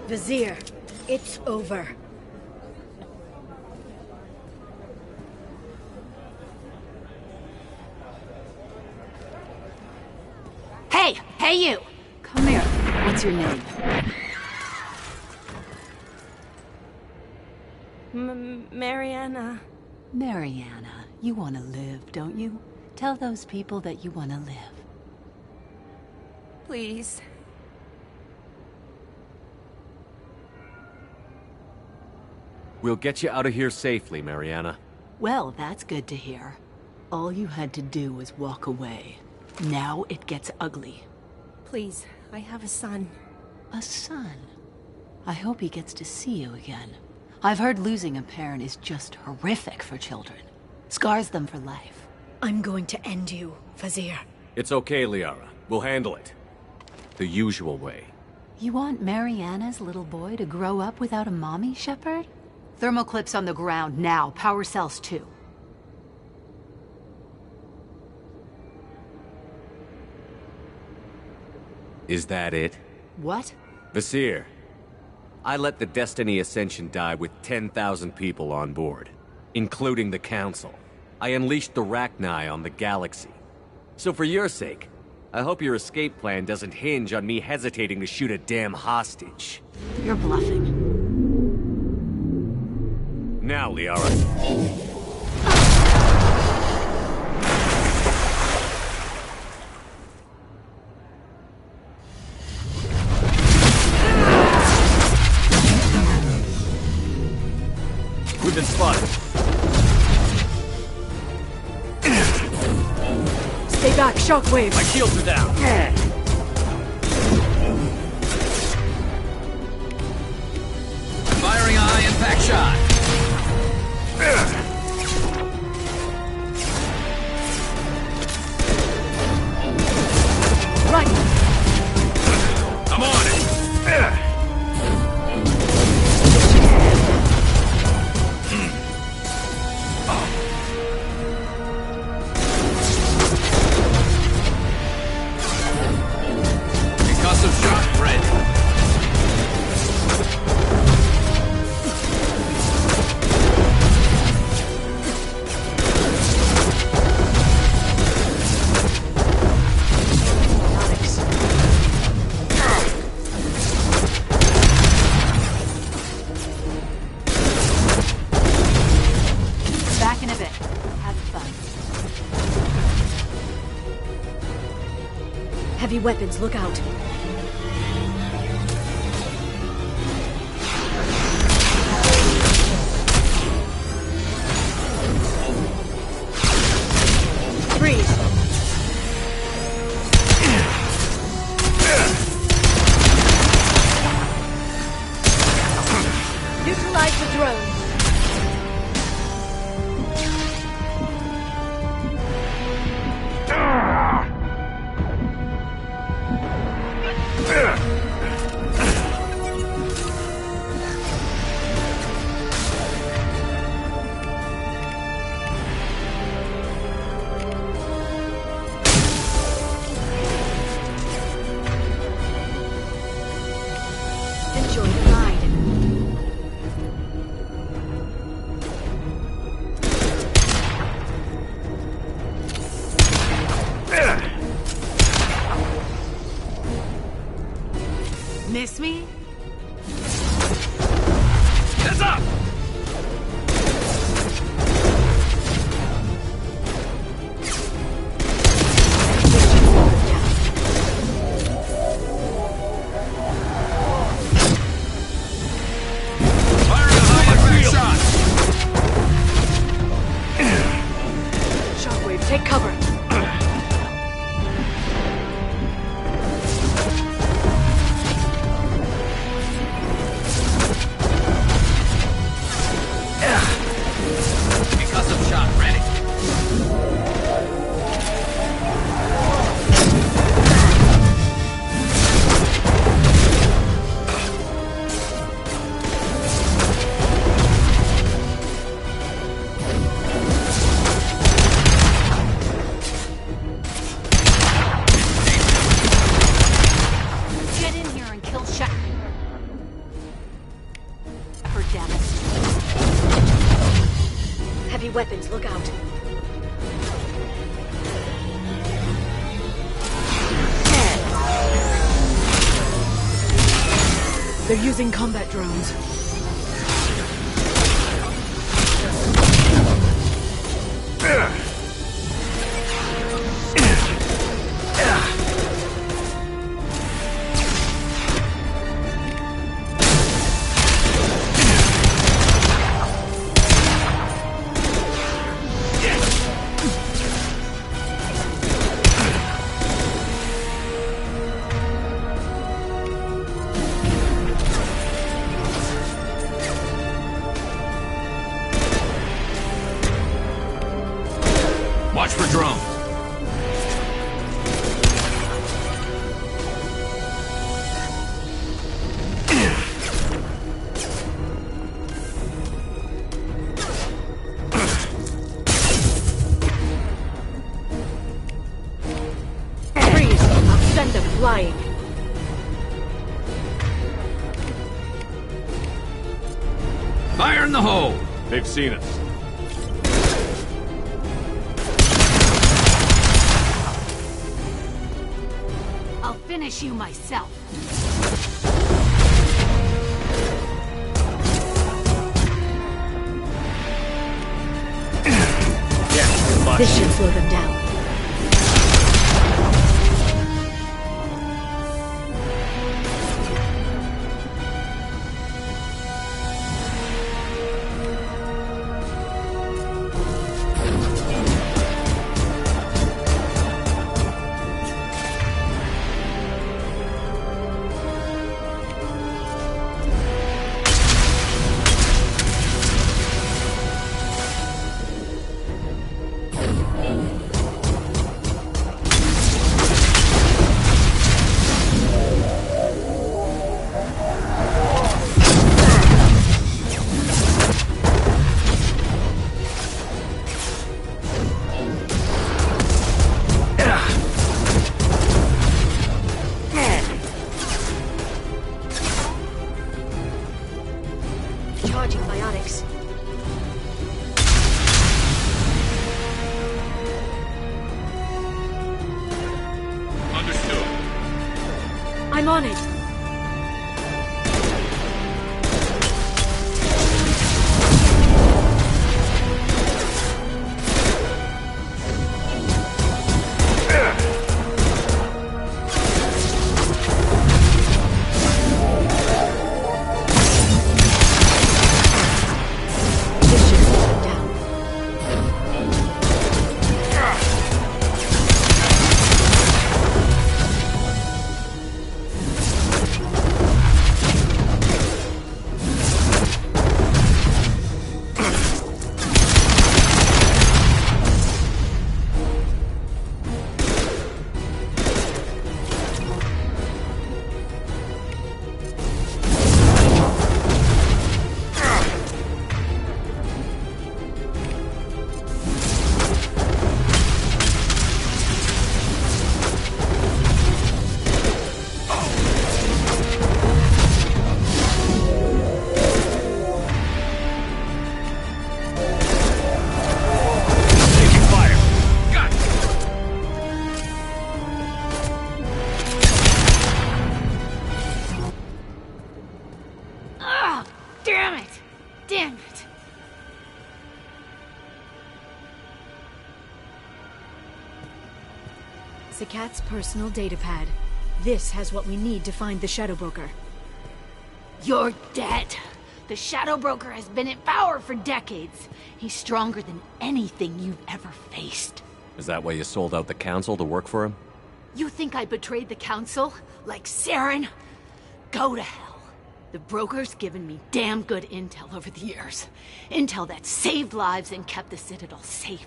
Vizier, it's over. Hey! Hey, you! Come here. What's your name? Mariana. Mariana. You want to live, don't you? Tell those people that you want to live. Please. We'll get you out of here safely, Mariana. Well, that's good to hear. All you had to do was walk away. Now it gets ugly. Please, I have a son. A son? I hope he gets to see you again. I've heard losing a parent is just horrific for children. Scars them for life. I'm going to end you, Vizier. It's okay, Liara. We'll handle it. The usual way. You want Mariana's little boy to grow up without a mommy, Shepard? Thermoclips on the ground now. Power cells too. Is that it? What? Vizier. I let the Destiny Ascension die with 10,000 people on board, including the Council. I unleashed the Rachni on the galaxy. So for your sake, I hope your escape plan doesn't hinge on me hesitating to shoot a damn hostage. You're bluffing. Now, Liara. We've been spotted. Stay back, shockwave. My shields are down. Firing a high-impact shot. Right. I'm on it. Concussive shot ready. Back in a bit. Have fun. Heavy weapons, look out. Freeze. Neutralize the drone. Enjoy the ride. Miss me? Heads up! Firing a high-impact shot. Shockwave, take cover. Concussive shot ready. Get in here and kill Shaq. Her damage. Heavy weapons, look out. They're using combat drones. Watch for drone. Freeze! I'll send them flying. Fire in the hole! They've seen us. I'll finish you myself. This should slow them down. Charging biotics. Understood. I'm on it. Damn it! Damn it! Zakat's personal datapad. This has what we need to find the Shadow Broker. You're dead. The Shadow Broker has been in power for decades. He's stronger than anything you've ever faced. Is that why you sold out the Council to work for him? You think I betrayed the Council? Like Saren? Go to hell. The Broker's given me damn good intel over the years. Intel that saved lives and kept the Citadel safe.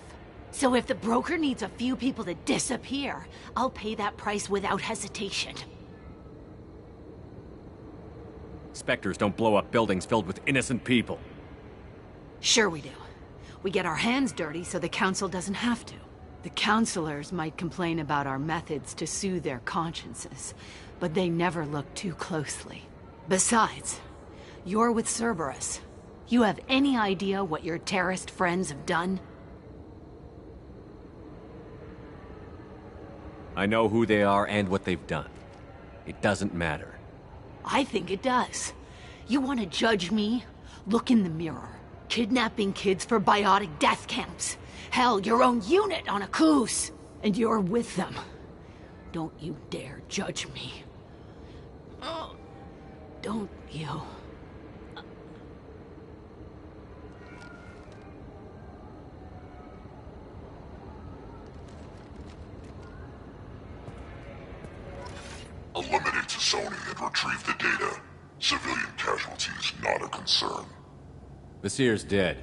So if the Broker needs a few people to disappear, I'll pay that price without hesitation. Spectres don't blow up buildings filled with innocent people. Sure we do. We get our hands dirty so the Council doesn't have to. The Councilors might complain about our methods to soothe their consciences, but they never look too closely. Besides, you're with Cerberus. You have any idea what your terrorist friends have done? I know who they are and what they've done. It doesn't matter. I think it does. You want to judge me? Look in the mirror. Kidnapping kids for biotic death camps. Hell, your own unit on a cruise. And you're with them. Don't you dare judge me. Don't you? Eliminate Sony and retrieve the data. Civilian casualties not a concern. Vasir's dead.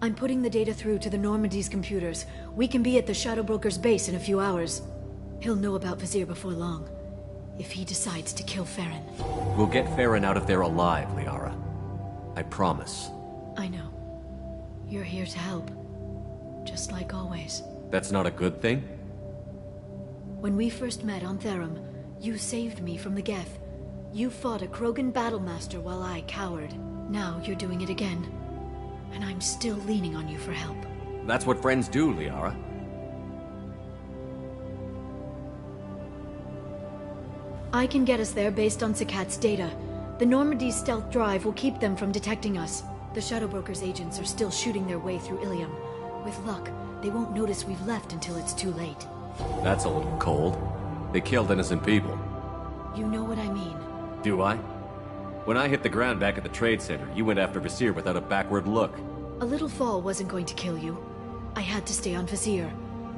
I'm putting the data through to the Normandy's computers. We can be at the Shadow Broker's base in a few hours. He'll know about Vasir before long. If he decides to kill Farron. We'll get Farron out of there alive, Liara. I promise. I know. You're here to help. Just like always. That's not a good thing? When we first met on Therum, you saved me from the Geth. You fought a Krogan battlemaster while I cowered. Now you're doing it again. And I'm still leaning on you for help. That's what friends do, Liara. I can get us there based on Sakat's data. The Normandy's stealth drive will keep them from detecting us. The Shadow Broker's agents are still shooting their way through Ilium. With luck, they won't notice we've left until it's too late. That's a little cold. They killed innocent people. You know what I mean. Do I? When I hit the ground back at the trade center, you went after Visir without a backward look. A little fall wasn't going to kill you. I had to stay on Visir.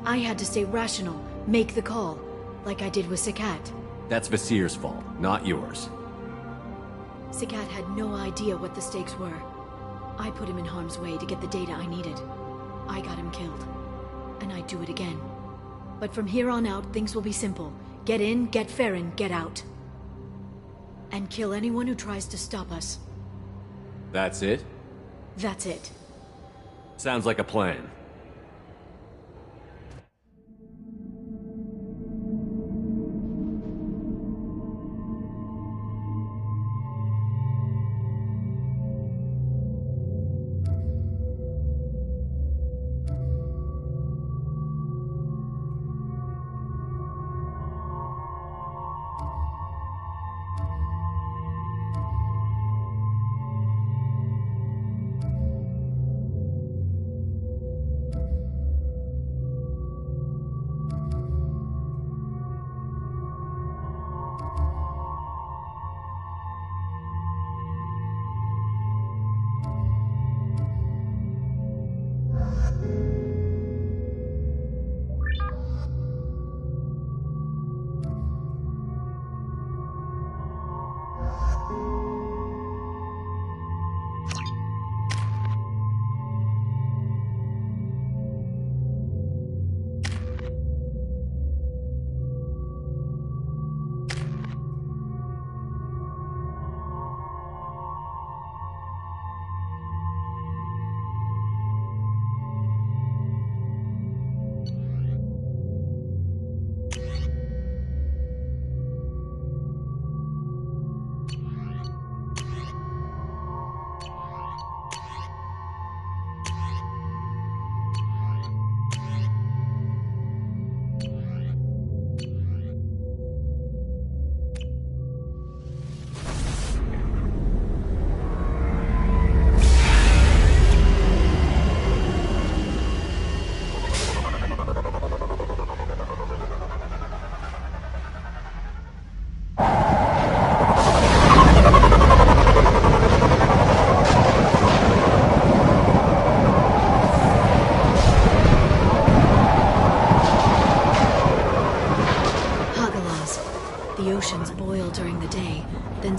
I had to stay rational, make the call, like I did with Sakat. That's Visir's fault, not yours. Sakat had no idea what the stakes were. I put him in harm's way to get the data I needed. I got him killed. And I'd do it again. But from here on out, things will be simple. Get in, get Farron, get out. And kill anyone who tries to stop us. That's it? That's it. Sounds like a plan.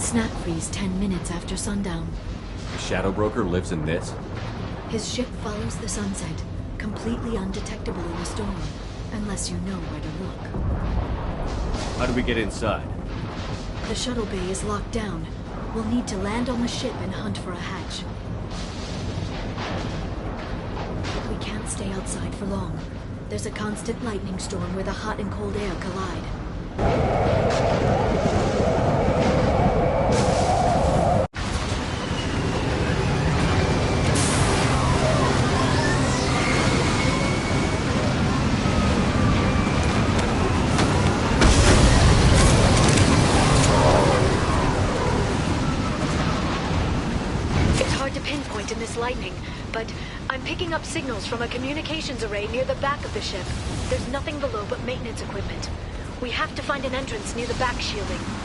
Snap freeze 10 minutes after sundown. The Shadow Broker lives in this? His ship follows the sunset, completely undetectable in a storm, unless you know where to look. How do we get inside? The shuttle bay is locked down. We'll need to land on the ship and hunt for a hatch. We can't stay outside for long. There's a constant lightning storm where the hot and cold air collide. But I'm picking up signals from a communications array near the back of the ship. There's nothing below but maintenance equipment. We have to find an entrance near the back shielding.